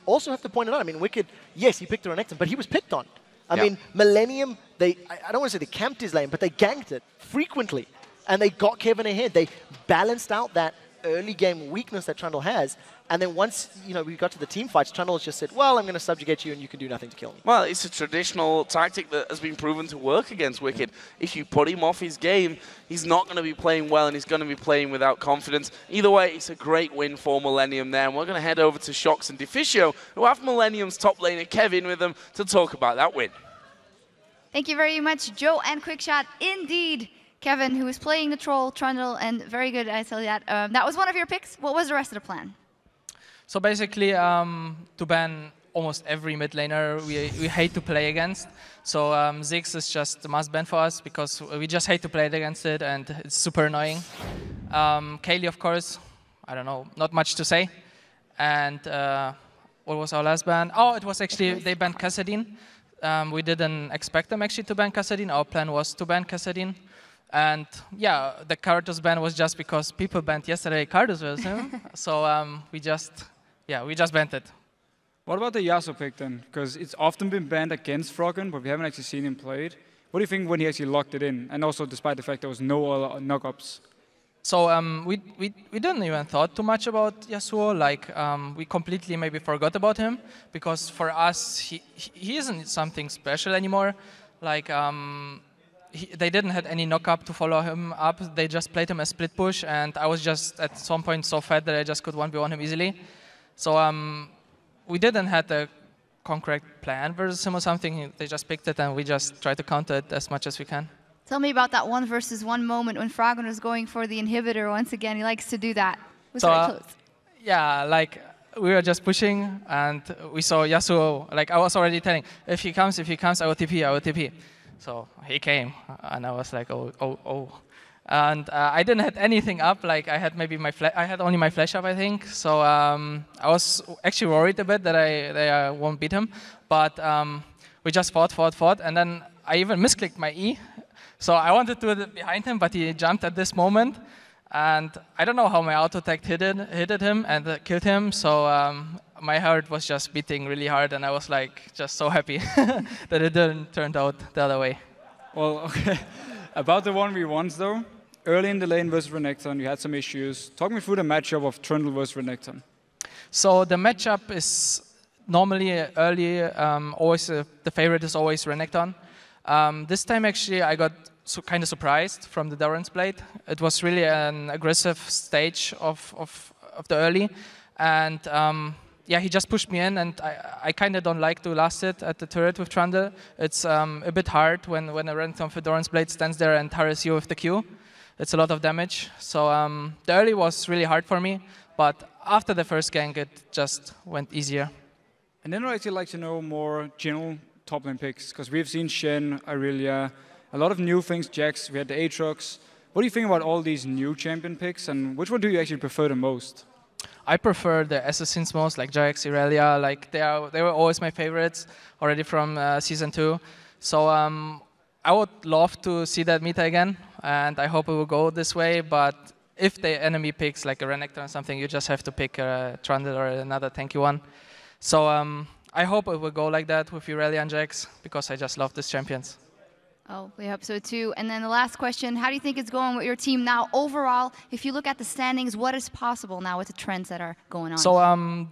also have to point it out. I mean, Wicked, yes, he picked a Renekton, but he was picked on. I mean, Millennium, I don't want to say they camped his lane, but they ganked it frequently. And they got Kevin ahead. They balanced out that early game weakness that Trundle has. And then once we got to the team fights, Trundle just said, well, I'm going to subjugate you and you can do nothing to kill me. Well, it's a traditional tactic that has been proven to work against Wicked. If you put him off his game, he's not going to be playing well and he's going to be playing without confidence. Either way, it's a great win for Millennium there. And we're going to head over to Shox and Deficio, who have Millennium's top laner Kevin with them to talk about that win. Thank you very much, Joe and Quickshot. Indeed, Kevin, who was playing the troll, Trundle, and very good, I tell you that. That was one of your picks. What was the rest of the plan? So basically, to ban almost every mid laner we hate to play against. So Ziggs is just a must ban for us because we just hate to play against it and it's super annoying. Kaylee, of course, I don't know, not much to say. And what was our last ban? Oh, it was actually, they banned Kassadin. We didn't expect them actually to ban Kassadin. Our plan was to ban Kassadin. And yeah, the Karthus ban was just because people banned yesterday Karthus version. So we just banned it. What about the Yasuo pick then? Because it's often been banned against Froggen, but we haven't actually seen him play it. What do you think when he actually locked it in? And also despite the fact there was no knockups. So we didn't even thought too much about Yasuo. Like we completely maybe forgot about him because for us he isn't something special anymore. Like they didn't have any knockup to follow him up. They just played him as split push, and I was just at some point so fat that I just could 1v1 him easily. So we didn't have a concrete plan versus him or something. They just picked it, and we just try to counter it as much as we can. Tell me about that 1v1 moment when Froggen was going for the inhibitor once again. He likes to do that. Was very close. Yeah, like we were just pushing, and we saw Yasuo. Like I was already telling, if he comes, I will TP. So he came, and I was like, oh. And I didn't have anything up. Like I had maybe I had only my flash up, I think. So I was actually worried a bit that I won't beat him. But we just fought, and then I even misclicked my E. So I wanted to do it behind him, but he jumped at this moment. And I don't know how my auto attack hit him and killed him. So my heart was just beating really hard, and I was like just so happy that it didn't turn out the other way. Well, okay. About the 1v1s though, early in the lane versus Renekton, you had some issues. Talk me through the matchup of Trundle versus Renekton. So the matchup is normally early, always the favorite is always Renekton. This time actually I got kind of surprised from the Doran's Blade. It was really an aggressive stage of the early, and yeah, he just pushed me in, and I kind of don't like to last it at the turret with Trundle. It's a bit hard when a Renekton with Doran's Blade stands there and harass you with the Q. It's a lot of damage. So the early was really hard for me, but after the first gank it just went easier. And then I'd actually like to know more general top lane picks, because we've seen Shen, Irelia, a lot of new things, Jax, we had the Aatrox. What do you think about all these new champion picks, and which one do you actually prefer the most? I prefer the assassins most, like Jax, Irelia. Like they were always my favorites already from season 2. So I would love to see that meta again, and I hope it will go this way. But if the enemy picks like a Renekton or something, you just have to pick a Trundle or another tanky one. So I hope it will go like that with Irelia and Jax, because I just love these champions. Oh, we hope so too. And then the last question, how do you think it's going with your team now overall? If you look at the standings, what is possible now with the trends that are going on? So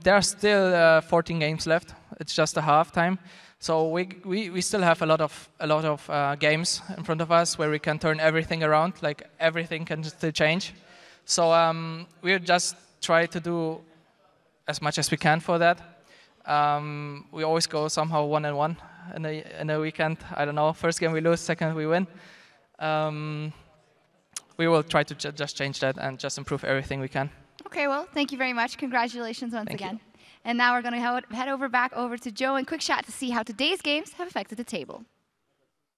there are still 14 games left. It's just a half time. So we still have a lot of games in front of us where we can turn everything around, like everything can still change. So we'll just try to do as much as we can for that. We always go somehow 1-1 in a weekend. I don't know, first game we lose, second we win. We will try to just change that and just improve everything we can. Okay, well, thank you very much. Congratulations once again. And now we're going to head back over to Joe and quick chat to see how today's games have affected the table.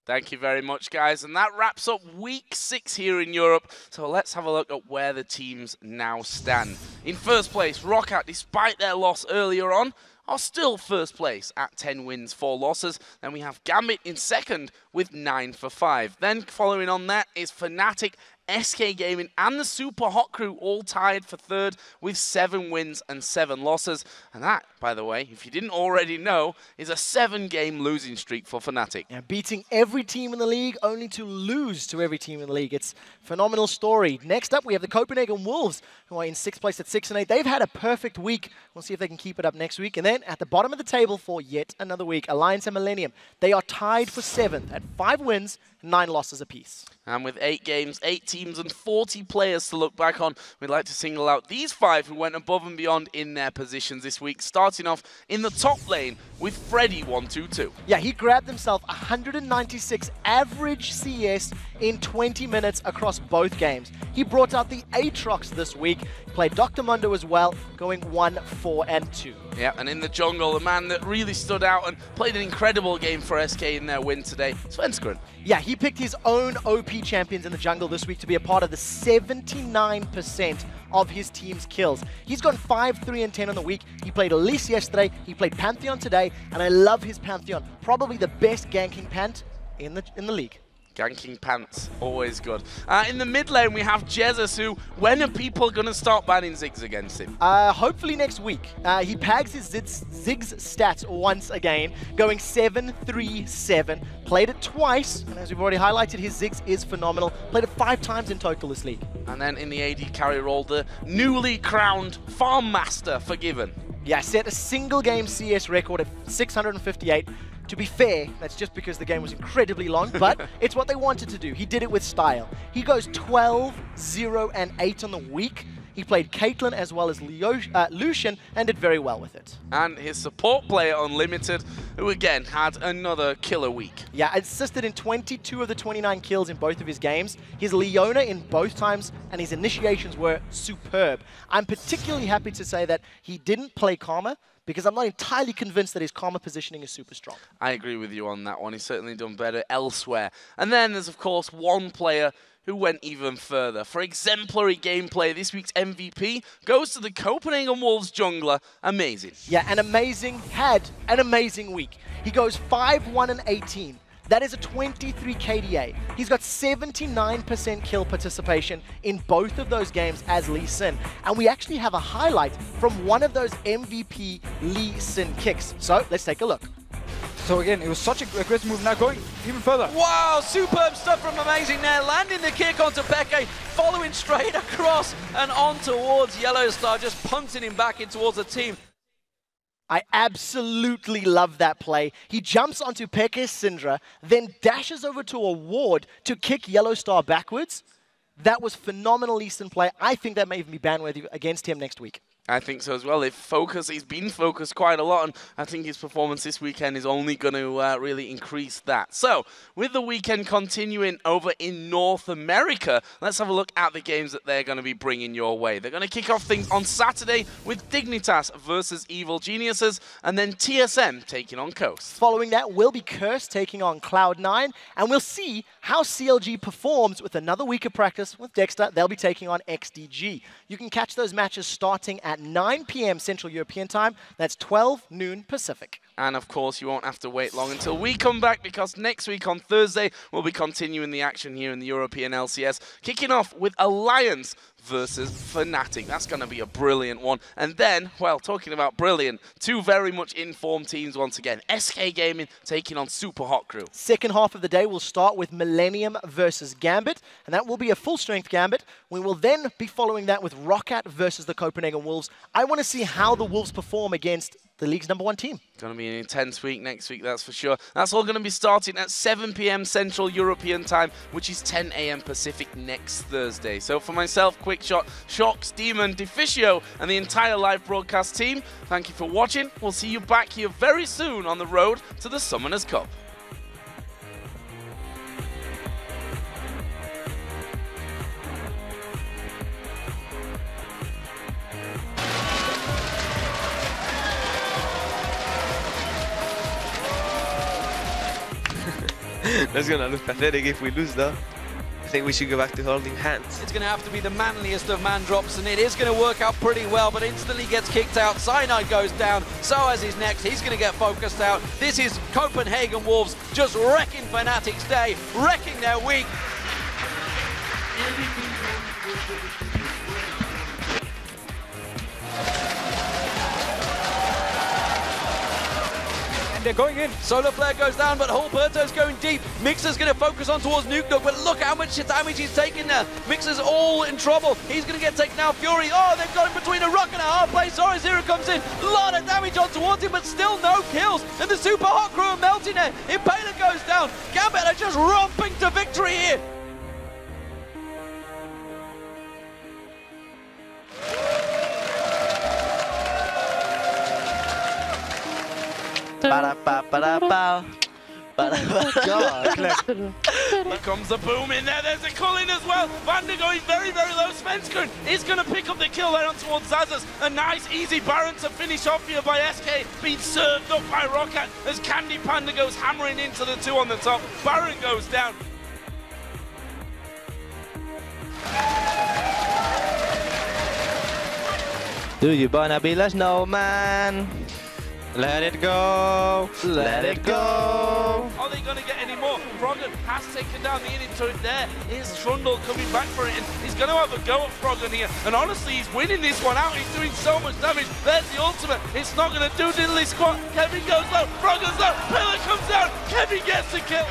Thank you very much, guys. And that wraps up week 6 here in Europe. So let's have a look at where the teams now stand. In first place, Roccat, despite their loss earlier on, are still first place at 10 wins, 4 losses. Then we have Gambit in second with 9 for 5. Then following on that is Fnatic, SK Gaming and the Super Hot Crew all tied for third with 7 wins and 7 losses. And that, by the way, if you didn't already know, is a 7-game losing streak for Fnatic. Yeah, beating every team in the league, only to lose to every team in the league. It's a phenomenal story. Next up, we have the Copenhagen Wolves, who are in 6th place at 6-8. They've had a perfect week. We'll see if they can keep it up next week. And then at the bottom of the table for yet another week, Alliance and Millennium. They are tied for 7th at 5 wins, 9 losses apiece. And with 8 games, 8 teams and 40 players to look back on, we'd like to single out these 5 who went above and beyond in their positions this week. Starting off in the top lane with Freddy122. Yeah, he grabbed himself 196 average CS in 20 minutes across both games. He brought out the Aatrox this week. He played Dr. Mundo as well, going 1-4-2. Yeah, and in the jungle, the man that really stood out and played an incredible game for SK in their win today, Svenskeren. Yeah, he picked his own OP champions in the jungle this week to be a part of the 79% of his team's kills. He's gone 5, 3, and 10 on the week. He played Elise yesterday, he played Pantheon today, and I love his Pantheon. Probably the best ganking Pant in the league. Ganking Pants, always good. In the mid lane, we have Jesus, who, when are people going to start banning Ziggs against him? Hopefully next week. He pags his Ziggs stats once again, going 7-3-7. Played it twice, and as we've already highlighted, his Ziggs is phenomenal. Played it 5 times in total this league. And then in the AD carry role, the newly crowned Farm Master, Forgiven. Yeah, set a single game CS record at 658. To be fair, that's just because the game was incredibly long, but it's what they wanted to do. He did it with style. He goes 12, 0, and 8 on the week. He played Caitlyn as well as Lucian and did very well with it. And his support player, Unlimited, who again had another killer week. Yeah, assisted in 22 of the 29 kills in both of his games. His Leona in both times, and his initiations were superb. I'm particularly happy to say that he didn't play Karma, because I'm not entirely convinced that his Karma positioning is super strong. I agree with you on that one. He's certainly done better elsewhere. And then there's, of course, one player who went even further. For exemplary gameplay, this week's MVP goes to the Copenhagen Wolves jungler, Amazing. Yeah, had an amazing week. He goes 5-1-18. That is a 23 KDA. He's got 79% kill participation in both of those games as Lee Sin. And we actually have a highlight from one of those MVP Lee Sin kicks. So let's take a look. So again, it was such a aggressive move, now going even further. Wow, superb stuff from Amazing there, landing the kick onto Peke, following straight across and on towards Yellowstar, just punting him back in towards the team. I absolutely love that play. He jumps onto Peke's Syndra, then dashes over to a ward to kick Yellowstar backwards. That was phenomenal Eastern play. I think that may even be ban-worthy against him next week. I think so as well. He's been focused quite a lot, and I think his performance this weekend is only going to really increase that. So, with the weekend continuing over in North America, let's have a look at the games that they're going to be bringing your way. They're going to kick off things on Saturday with Dignitas versus Evil Geniuses, and then TSM taking on Coast. Following that will be Curse taking on Cloud9, and we'll see how CLG performs with another week of practice with Dexter. They'll be taking on XDG. You can catch those matches starting at 9 p.m. Central European Time. That's 12 noon Pacific. And of course, you won't have to wait long until we come back, because next week on Thursday, we'll be continuing the action here in the European LCS, kicking off with Alliance versus Fnatic. That's going to be a brilliant one. And then, well, talking about brilliant, two very much informed teams once again. SK Gaming taking on Super Hot Crew. Second half of the day will start with Millennium versus Gambit, and that will be a full-strength Gambit. We will then be following that with Roccat versus the Copenhagen Wolves. I want to see how the Wolves perform against the league's #1 team. Going to be an intense week next week, that's for sure. That's all going to be starting at 7 p.m. Central European Time, which is 10 a.m. Pacific next Thursday. So for myself, Quickshot, Shox, Demon, Deficio, and the entire live broadcast team, thank you for watching. We'll see you back here very soon on the road to the Summoners Cup. That's gonna look pathetic if we lose though. I think we should go back to holding hands. It's going to have to be the manliest of man drops, and it is going to work out pretty well, but instantly gets kicked out. Cyanide goes down, so as his next. He's going to get focused out. This is Copenhagen Wolves just wrecking Fnatic's day, wrecking their week. They're going in. Solar Flare goes down, but Hulberto's going deep. Mixer's going to focus on towards Nuke Dog, but look how much damage he's taking there. Mixer's all in trouble. He's going to get taken out. Fury, oh, they've got him between a rock and a hard place. Sorry, Zero comes in. A lot of damage on towards him, but still no kills. And the Super Hot Crew are melting there. Impaler goes down. Gambit are just romping to victory here. Ba-da-ba-ba-da-bow. Here comes the boom in there. There's a Cullen as well. Vander going very, very low. Svenskern is going to pick up the kill there on towards Zazas. A nice, easy Baron to finish off here by SK. Being served up by Roccat as Candy Panda goes hammering into the two on the top. Baron goes down. Do you wanna be a snowman? Let it go, let it go. Are they going to get any more? Froggen has taken down the inning turret there. Here's Trundle coming back for it, and he's going to have a go at Froggen here. And honestly, he's winning this one out. He's doing so much damage. There's the ultimate. It's not going to do diddly squat. Kevin goes low. Froggen's low. Pillar comes down. Kevin gets the kill.